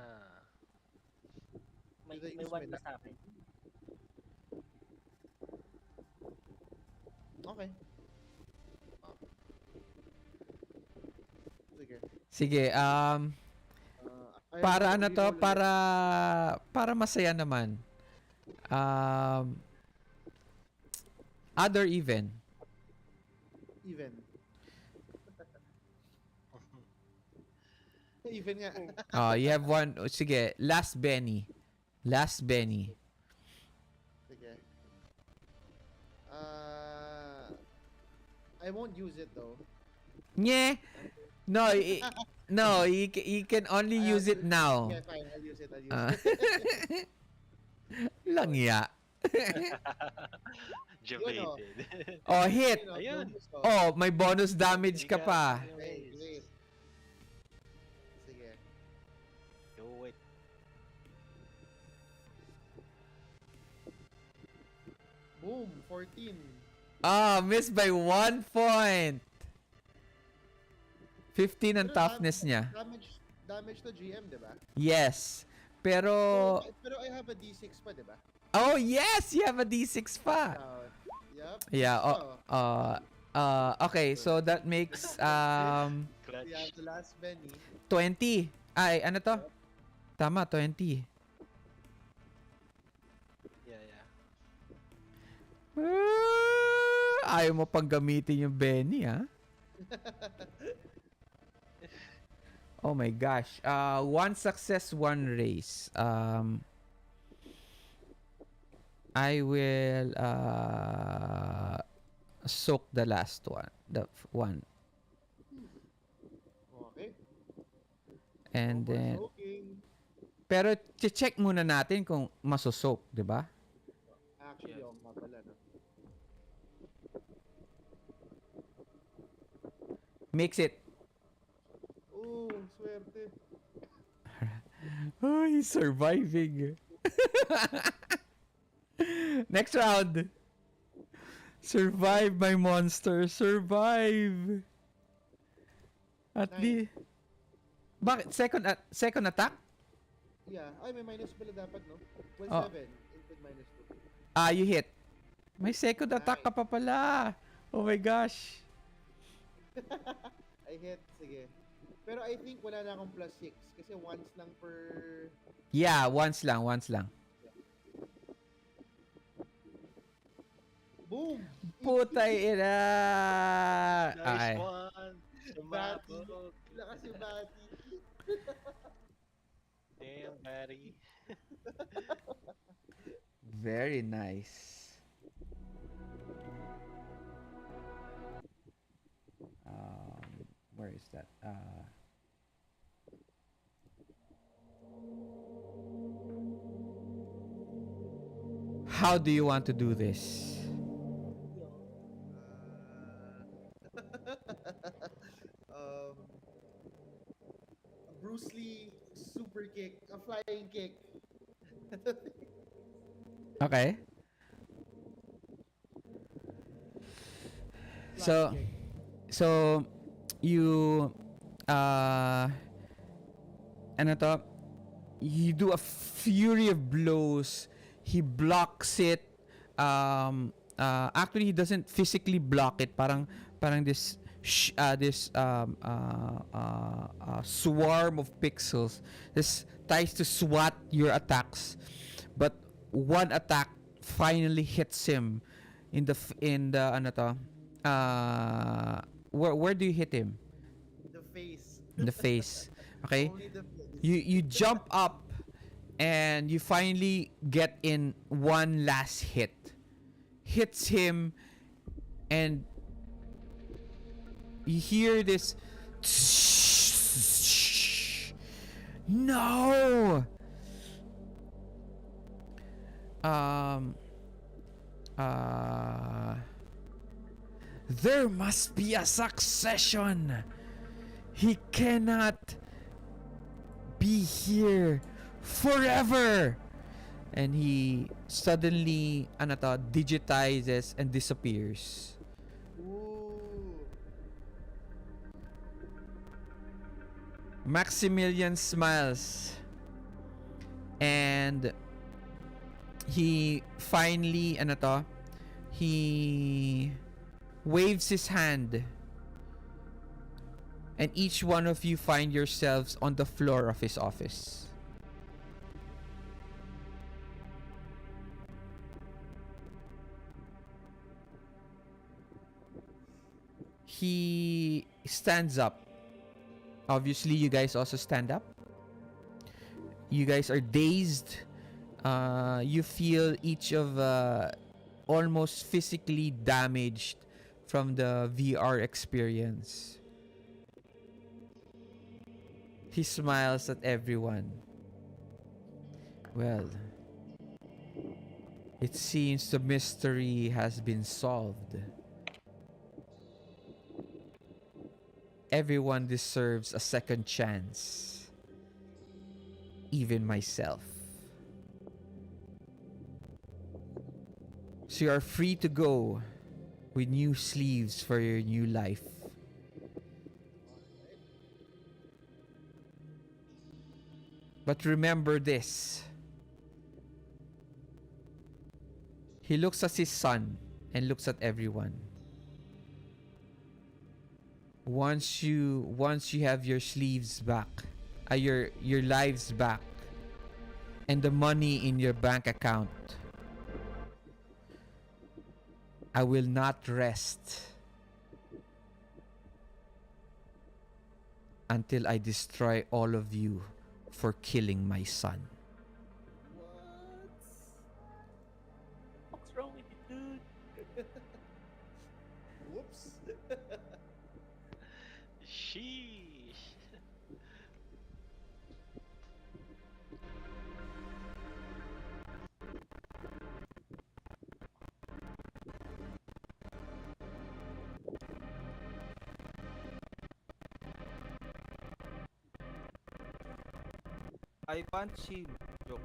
Speaker 4: May
Speaker 3: Did I use
Speaker 4: 1
Speaker 3: my
Speaker 4: na sa akin.
Speaker 3: Okay. Sige.
Speaker 1: Sige,
Speaker 3: I
Speaker 1: para
Speaker 3: have
Speaker 1: ano to,
Speaker 3: reroll ulit.
Speaker 1: para masaya naman. Other even.
Speaker 3: Even. Even nga.
Speaker 1: You have one. Oh, sige, last Benny. Last Benny.
Speaker 3: Sige. Uh, I won't use it though.
Speaker 1: Nye. No, no, you can only use it now.
Speaker 3: Yeah, fine. I'll use it. I'll use
Speaker 1: Ah.
Speaker 3: it.
Speaker 1: Langya.
Speaker 2: Javated.
Speaker 1: Oh, hit.
Speaker 2: Ayun.
Speaker 1: Oh, may bonus damage ka pa.
Speaker 3: Wait, wait. Sige.
Speaker 2: Do it.
Speaker 3: Boom! 14.
Speaker 1: Ah, missed by 1 point. 15 ang
Speaker 3: Pero
Speaker 1: toughness niya.
Speaker 3: Damage to GM, di ba?
Speaker 1: Yes. Pero...
Speaker 3: Pero I have a D6 pa, di ba?
Speaker 1: Oh, yes! You have a D6 pa.
Speaker 3: Yup.
Speaker 1: Yeah. Okay, so that makes
Speaker 2: Clutch.
Speaker 3: We have the last Benny.
Speaker 1: 20. Ay, ano to? Tama, 20.
Speaker 2: Yeah, yeah.
Speaker 1: Ayaw mo pang gamitin yung Benny, ha? Oh my gosh. One success, one race. I will soak the last one. The one.
Speaker 3: Okay.
Speaker 1: And
Speaker 3: No more
Speaker 1: then...
Speaker 3: soaking.
Speaker 1: Pero check muna natin kung masosoak, di ba?
Speaker 3: Actually,
Speaker 2: Yeah.
Speaker 3: nga pala, no?
Speaker 1: Mix it.
Speaker 3: Ooh, swerte.
Speaker 1: Oh, he's surviving. Next round. Survive, my monster. Survive. At
Speaker 3: Nice.
Speaker 1: least. Bakit? Second attack?
Speaker 3: Yeah. Ay, may minus pala dapat, no? Well,
Speaker 1: Oh.
Speaker 3: 7. Instead minus 2.
Speaker 1: Ah, you hit. May second attack ka pa pala. Oh my gosh.
Speaker 3: I hit. Sige. Pero I think wala na akong plus 6. Kasi once lang per...
Speaker 1: Yeah, once lang.
Speaker 3: Boom!
Speaker 1: Putay ina.
Speaker 2: Nice
Speaker 1: Ay.
Speaker 2: one.
Speaker 3: Batty.
Speaker 2: Sumabog.
Speaker 3: Lakas yung Batty.
Speaker 2: Damn, Batty.
Speaker 1: Very nice. Where is that? How do you want to do this?
Speaker 3: um, Bruce Lee super kick, a flying kick.
Speaker 1: Okay. So,
Speaker 3: Flying kick.
Speaker 1: so you ano to? You do a fury of blows. He blocks it. Actually, he doesn't physically block it. Parang this swarm of pixels. This tries to swat your attacks, but one attack finally hits him in the ano to? Where do you hit him?
Speaker 3: The face.
Speaker 1: In the face. Okay.
Speaker 3: Only the face.
Speaker 1: You jump up and you finally get in one last hit. Hits him and you hear this no. There must be a succession. He cannot be here forever. And he suddenly digitizes and disappears.
Speaker 3: Ooh.
Speaker 1: Maximilian smiles. And he finally he waves his hand. And each one of you find yourselves on the floor of his office. He stands up. Obviously, you guys also stand up. You guys are dazed. You feel each of almost physically damaged from the VR experience. He smiles at everyone. Well, it seems the mystery has been solved. Everyone deserves a second chance, even myself. So you are free to go with new sleeves for your new life. But remember this. He looks at his son and looks at everyone. Once you have your sleeves back, your lives back, and the money in your bank account, I will not rest until I destroy all of you for killing my son.
Speaker 3: What?
Speaker 4: What's wrong with you, dude?
Speaker 3: Whoops.
Speaker 2: Sheesh.
Speaker 5: I punch him. Joke.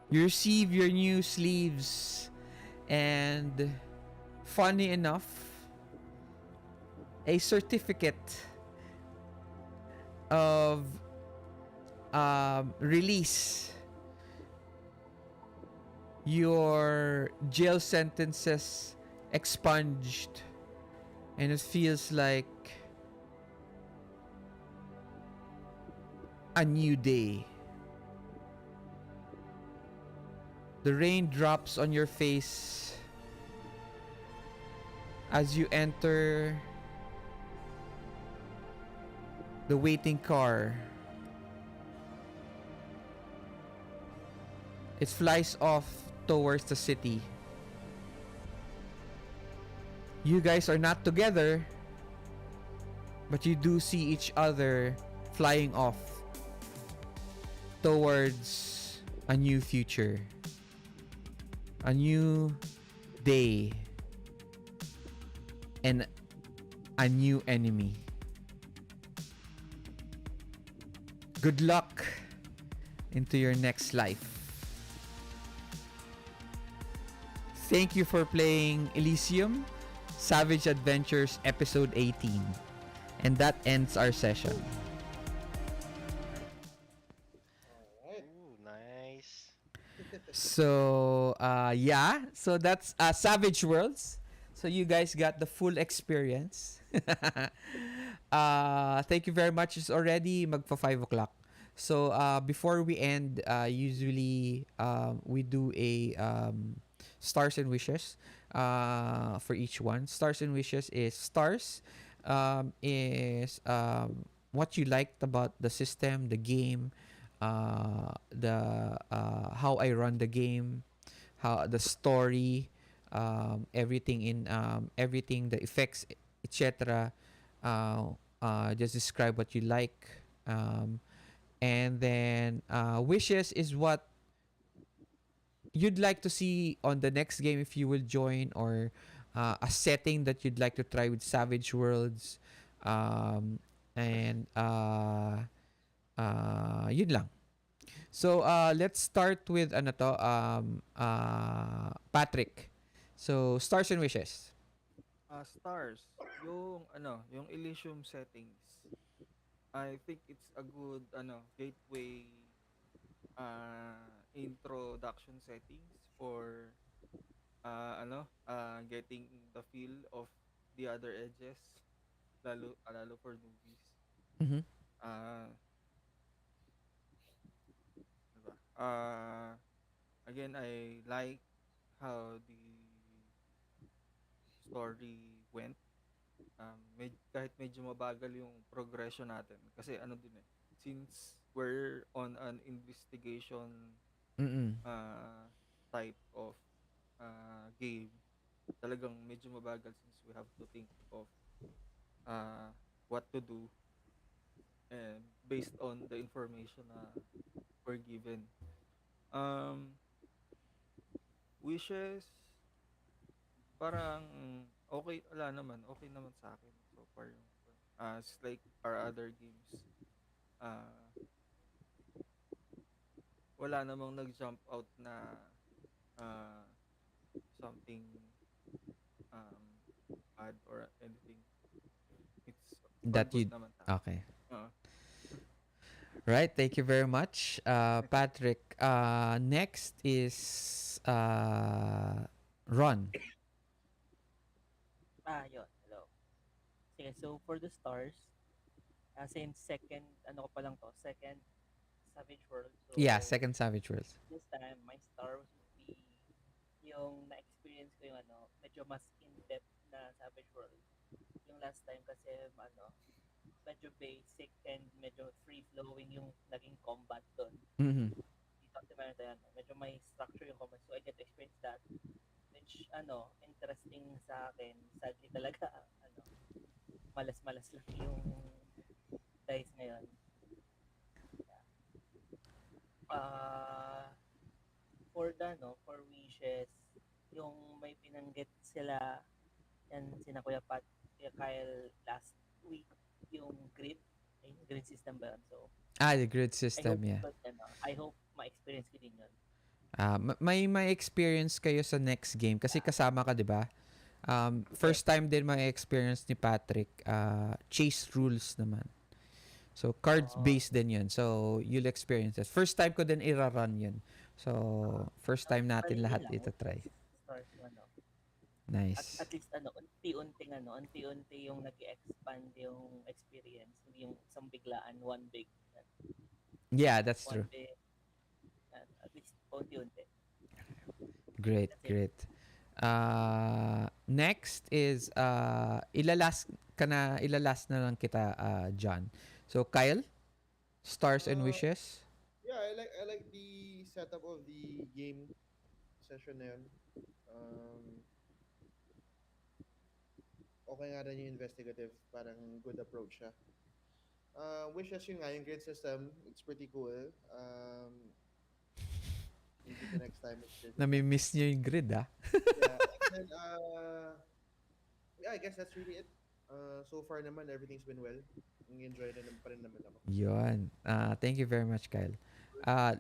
Speaker 1: You receive your new sleeves, and funny enough, a certificate of release. Your jail sentences expunged, and it feels like a new day. The rain drops on your face as you enter the waiting car. It flies off towards the city. You guys are not together, but you do see each other flying off towards a new future, a new day, and a new enemy. Good luck into your next life. Thank you for playing Elysium Savage Adventures Episode 18. And that ends our session.
Speaker 3: Alright.
Speaker 2: Ooh, nice.
Speaker 1: So that's Savage Worlds. So you guys got the full experience. Thank you very much. It's already magpa 5 o'clock. So before we end, usually we do a stars and wishes for each one. Stars and wishes is stars is what you liked about the system, the game, the how I run the game, how the story, everything in everything, the effects, etc. Just describe what you like, and then wishes is what you'd like to see on the next game if you will join, or a setting that you'd like to try with Savage Worlds, and yun lang. So let's start with ano to, Patrick. So stars and wishes.
Speaker 5: Stars. Yung Elysium settings. I think it's a good gateway introduction settings for getting the feel of the other edges, lalo for newbies.
Speaker 1: Mm-hmm.
Speaker 5: Ah, ano ba? Again, I like how the story went. Kahit medyo mabagal yung progression natin. Kasi ano din eh, since we're on an investigation
Speaker 1: Mm-mm.
Speaker 5: uh, type of game, talagang medyo mabagal since we have to think of uh, what to do and based on the information na we're given. Um, wishes, parang okay naman sa akin so far yung it's like our other games. Uh, wala namang nag-jump out na uh, something um, bad or anything. It's all
Speaker 1: That
Speaker 5: good
Speaker 1: you
Speaker 5: naman sa akin.
Speaker 1: okay.
Speaker 5: Uh,
Speaker 1: Right, thank you very much, Patrick. Next is Ron.
Speaker 4: Yun. Hello. Sige, so for the stars, since second, ano ko pa lang to, second Savage World.
Speaker 1: Yeah,
Speaker 4: So,
Speaker 1: second Savage Worlds.
Speaker 4: this time, my stars would be yung na-experience ko yung ano, medyo mas in-depth na Savage World. Yung last time kasi, ano, medyo basic and medyo free-flowing yung naging combat doon.
Speaker 1: Mm-hmm.
Speaker 4: Dito kasi meron tayo, ano, medyo may structure yung combat. So, I get to experience that. Which, ano, interesting sa akin. Sadly talaga, ano, malas-malas lang yung dice ngayon. Yeah. For the, no, for wishes, yung may pinanggit sila, yan, sina Kuya Pat, Kuya Kyle last week, yung grid, ay, grid system ba yun? So,
Speaker 1: The grid
Speaker 4: I hope,
Speaker 1: system, yeah.
Speaker 4: ano, I hope ma-experience ko din yun.
Speaker 1: May experience kayo sa next game kasi
Speaker 4: Yeah.
Speaker 1: kasama ka, 'di ba?
Speaker 4: Yes.
Speaker 1: First time din may experience ni Patrick, chase rules naman. So cards
Speaker 4: Oo.
Speaker 1: based din 'yun. So you'll experience it. First time ko din ira-run 'yun. So first time natin
Speaker 4: Bali, yun
Speaker 1: lahat
Speaker 4: lang,
Speaker 1: ito try.
Speaker 4: start yung ano,
Speaker 1: Nice.
Speaker 4: at least ano, unti-unti yung nag-expand yung experience, hindi yung isang biglaan,
Speaker 1: Yeah, that's
Speaker 4: one
Speaker 1: true.
Speaker 4: big, at least unti-unti.
Speaker 1: Great,
Speaker 4: That's it.
Speaker 1: great. Next is ilalas na lang kita, John. So Kyle, stars and
Speaker 3: Uh,
Speaker 1: wishes.
Speaker 3: yeah, I like the setup of the game session na yun. Um, okay nga rin yung investigative, parang good approach siya. Wishes yun nga, yung grade system, it's pretty cool. Maybe the next time experience it next.
Speaker 1: Nami-miss niyo yung grid, ah.
Speaker 3: Yeah, and then, yeah, I guess that's really it. So far naman, everything's been well. Enjoy na naman pa rin naman ako.
Speaker 1: Yun. Thank you very much, Kyle.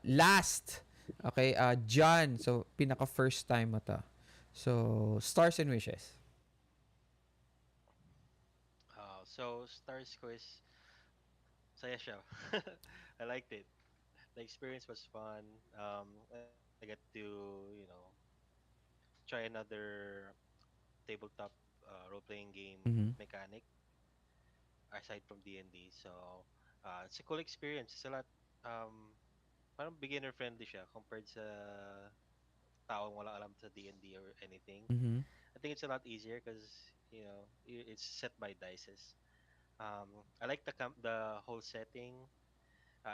Speaker 1: Last. Okay, John. So, pinaka first time mo to. So, stars and wishes.
Speaker 2: So Stars ko is saya siya. I liked it. The experience was fun. I get to, try another tabletop role-playing game
Speaker 1: Mm-hmm.
Speaker 2: mechanic aside from D&D. So it's a cool experience. It's a lot, parang beginner friendly siya compared sa taong wala alam sa D&D or anything.
Speaker 1: Mm-hmm.
Speaker 2: I think it's a lot easier because it's set by dices. I like the whole setting.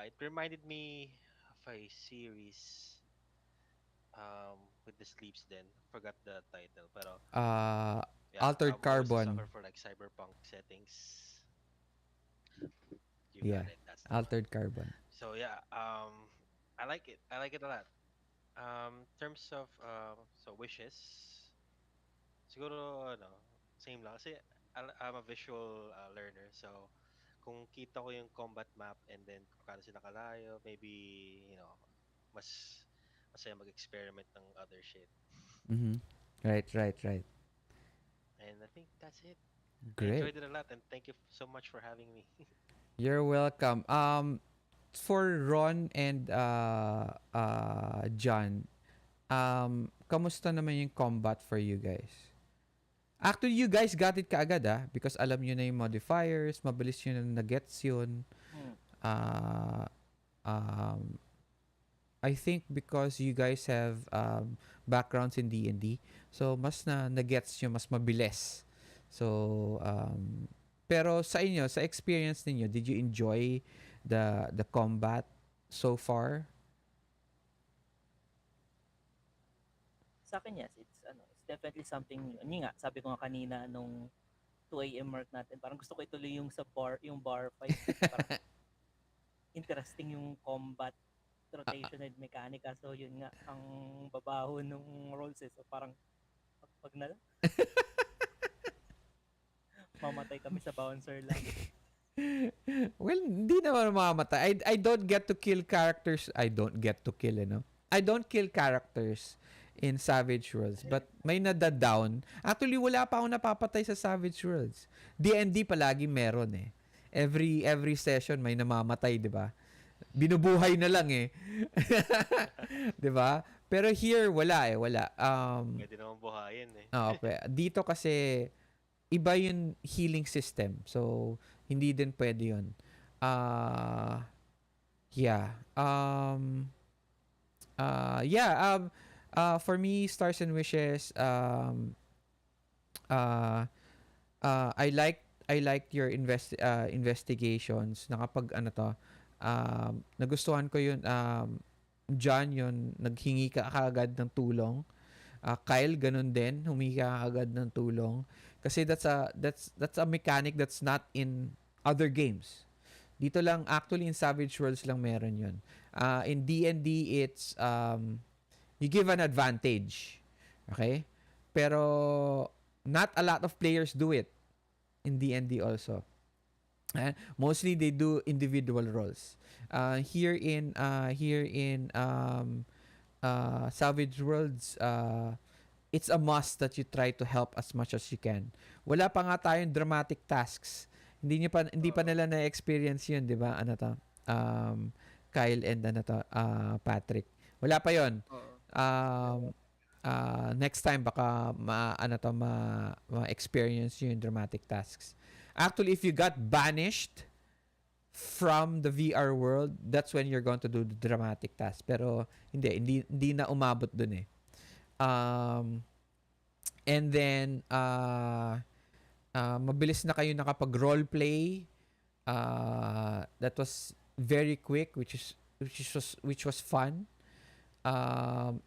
Speaker 2: It reminded me of a series with the sleeps. Then forgot the title, pero
Speaker 1: Uh,
Speaker 2: yeah,
Speaker 1: Altered
Speaker 2: I'm always a sucker
Speaker 1: Carbon.
Speaker 2: for like cyberpunk settings. You
Speaker 1: Yeah.
Speaker 2: got it. That's the one.
Speaker 1: Altered Carbon.
Speaker 2: So yeah, I like it. I like it a lot. In terms of so wishes, siguro ano, same lang kasi I'm a visual learner. So kung kita ko yung combat map and then kung paano sila kalayo, maybe, mas masaya mag-experiment ng other shit.
Speaker 1: Mm-hmm. Right, right, right.
Speaker 2: And I think that's it. I
Speaker 1: Great.
Speaker 2: enjoyed it a lot and thank you so much for having me.
Speaker 1: You're welcome. For Ron and John, kamusta naman yung combat for you guys? Actually, you guys got it kaagad, because alam nyo na yung modifiers, mabilis yun na gets yun. uh, um, I think because you guys have backgrounds in D&D, so mas na-gets nyo, mas mabilis. So, pero sa inyo, sa experience ninyo, did you enjoy the combat so far?
Speaker 4: Sa akin, yes, it's definitely something new. Yun nga, sabi ko nga kanina nung 2 a.m. mark natin, parang gusto ko ituloy yung bar fight. Parang interesting yung combat rotation and mechanica. So yun nga, ang babaho nung rolls eh. So parang pag na lang, mamatay kami sa bouncer lang.
Speaker 1: Well, hindi naman mamamatay. I don't get to kill characters. I don't get to kill, I don't kill characters in Savage Worlds. But may nada-down. Actually, wala pa ako napapatay sa Savage Worlds. D&D palagi meron eh. Every session may namamatay, di ba? Binubuhay na lang eh. di ba? Pero here, wala eh. Wala.
Speaker 2: Pwede naman buhayin eh.
Speaker 1: Okay. Dito kasi, iba yung healing system. So, hindi din pwede yun. Yeah. For me, Stars and Wishes, I liked your investigations. Nakapag ano to, nagustuhan ko yun. John yun, naghingi ka agad ng tulong. Kyle ganun din, humingi ka agad ng tulong. Kasi that's a mechanic that's not in other games. Dito lang, actually in Savage Worlds lang meron yun. In D&D, it's you give an advantage. Okay? Pero not a lot of players do it in D&D also. Mostly they do individual roles. Here in Savage Worlds, it's a must that you try to help as much as you can. Wala pa nga tayong dramatic tasks. Hindi pa nila na-experience 'yun, 'di ba? Ano to? Kyle and Patrick. Wala pa 'yon. Next time baka ma-experience yung dramatic tasks. Actually, if you got banished from the VR world, that's when you're going to do the dramatic task. Pero hindi na umabot dun eh. And then mabilis na kayo nakapag-roleplay. That was very quick, which was fun.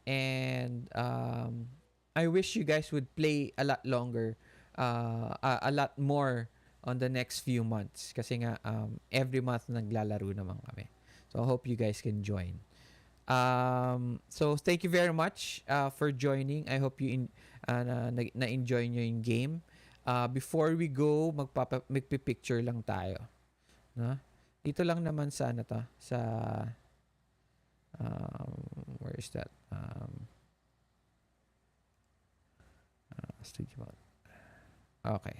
Speaker 1: And I wish you guys would play a lot longer, a lot more on the next few months. Kasi nga, every month naglalaro naman kami. So, I hope you guys can join. So, thank you very much for joining. I hope you na-enjoy nyo yung game. Before we go, magpipicture lang tayo. No? Dito lang naman sa sa where is that? Studio mode. Okay.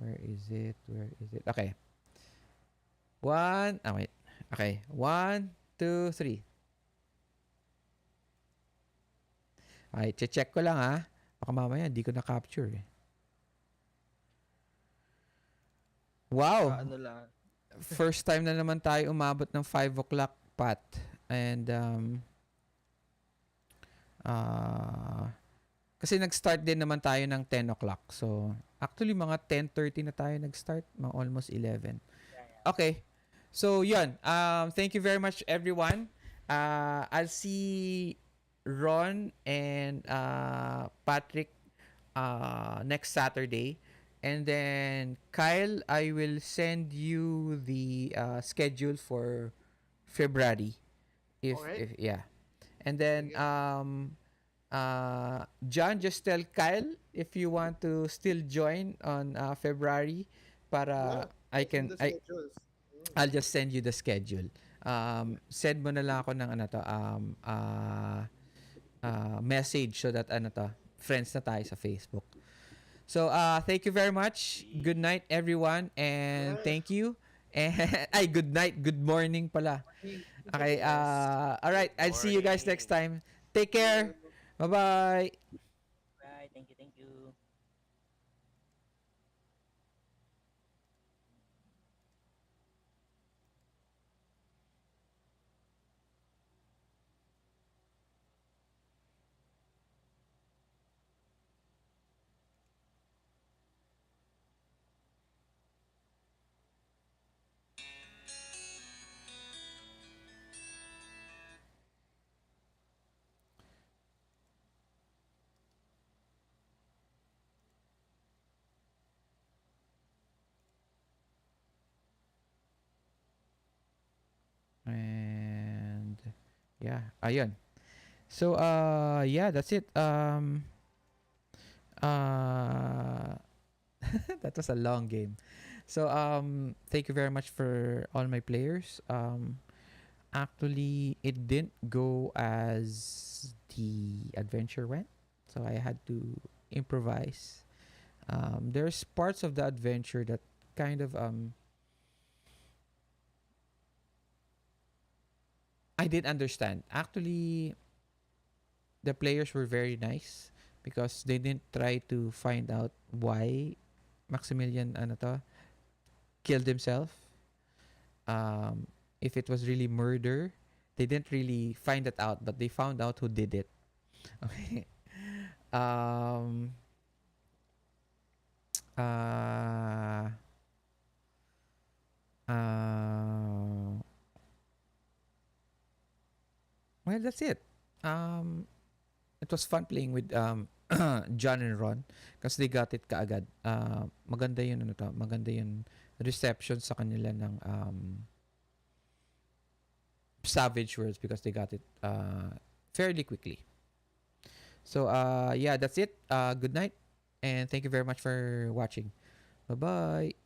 Speaker 1: Where is it? Okay. Wait. Okay. 1, 2, 3. Okay, check ko lang ha. Baka mamaya hindi ko na-capture eh. Wow!
Speaker 5: Ano lang.
Speaker 1: First time na naman tayo umabot ng 5 o'clock, Pat. And, kasi nag-start din naman tayo ng 10 o'clock. So, actually, mga 10:30 na tayo nag-start. Mga almost 11. Okay. So, yun. Thank you very much, everyone. I'll see Ron and Patrick next Saturday. And then, Kyle, I will send you the schedule for February. If yeah. And then, John, just tell Kyle if you want to still join on February para I'll just send you the schedule. Send mo na lang ako ng message so that friends na tayo sa Facebook. So, thank you very much. Good night, everyone. And thank you. And good night. Good morning pala. Okay. All right. I'll see you guys next time. Take care. Bye-bye.
Speaker 4: Right, thank you.
Speaker 1: Yeah, ayun. So yeah, that's it. Uh that was a long game. So thank you very much for all my players. Actually it didn't go as the adventure went. So I had to improvise. There's parts of the adventure that kind of I did understand. Actually, the players were very nice because they didn't try to find out why Maximilian ano to, killed himself. Um, if it was really murder, they didn't really find it out, but they found out who did it. Okay. Um, uh, uh, well, that's it. Um, it was fun playing with John and Ron kasi they got it kaagad. Maganda yun ano to, maganda yung reception sa kanila ng Savage Worlds because they got it fairly quickly. So yeah, that's it. Good night and thank you very much for watching. Bye-bye.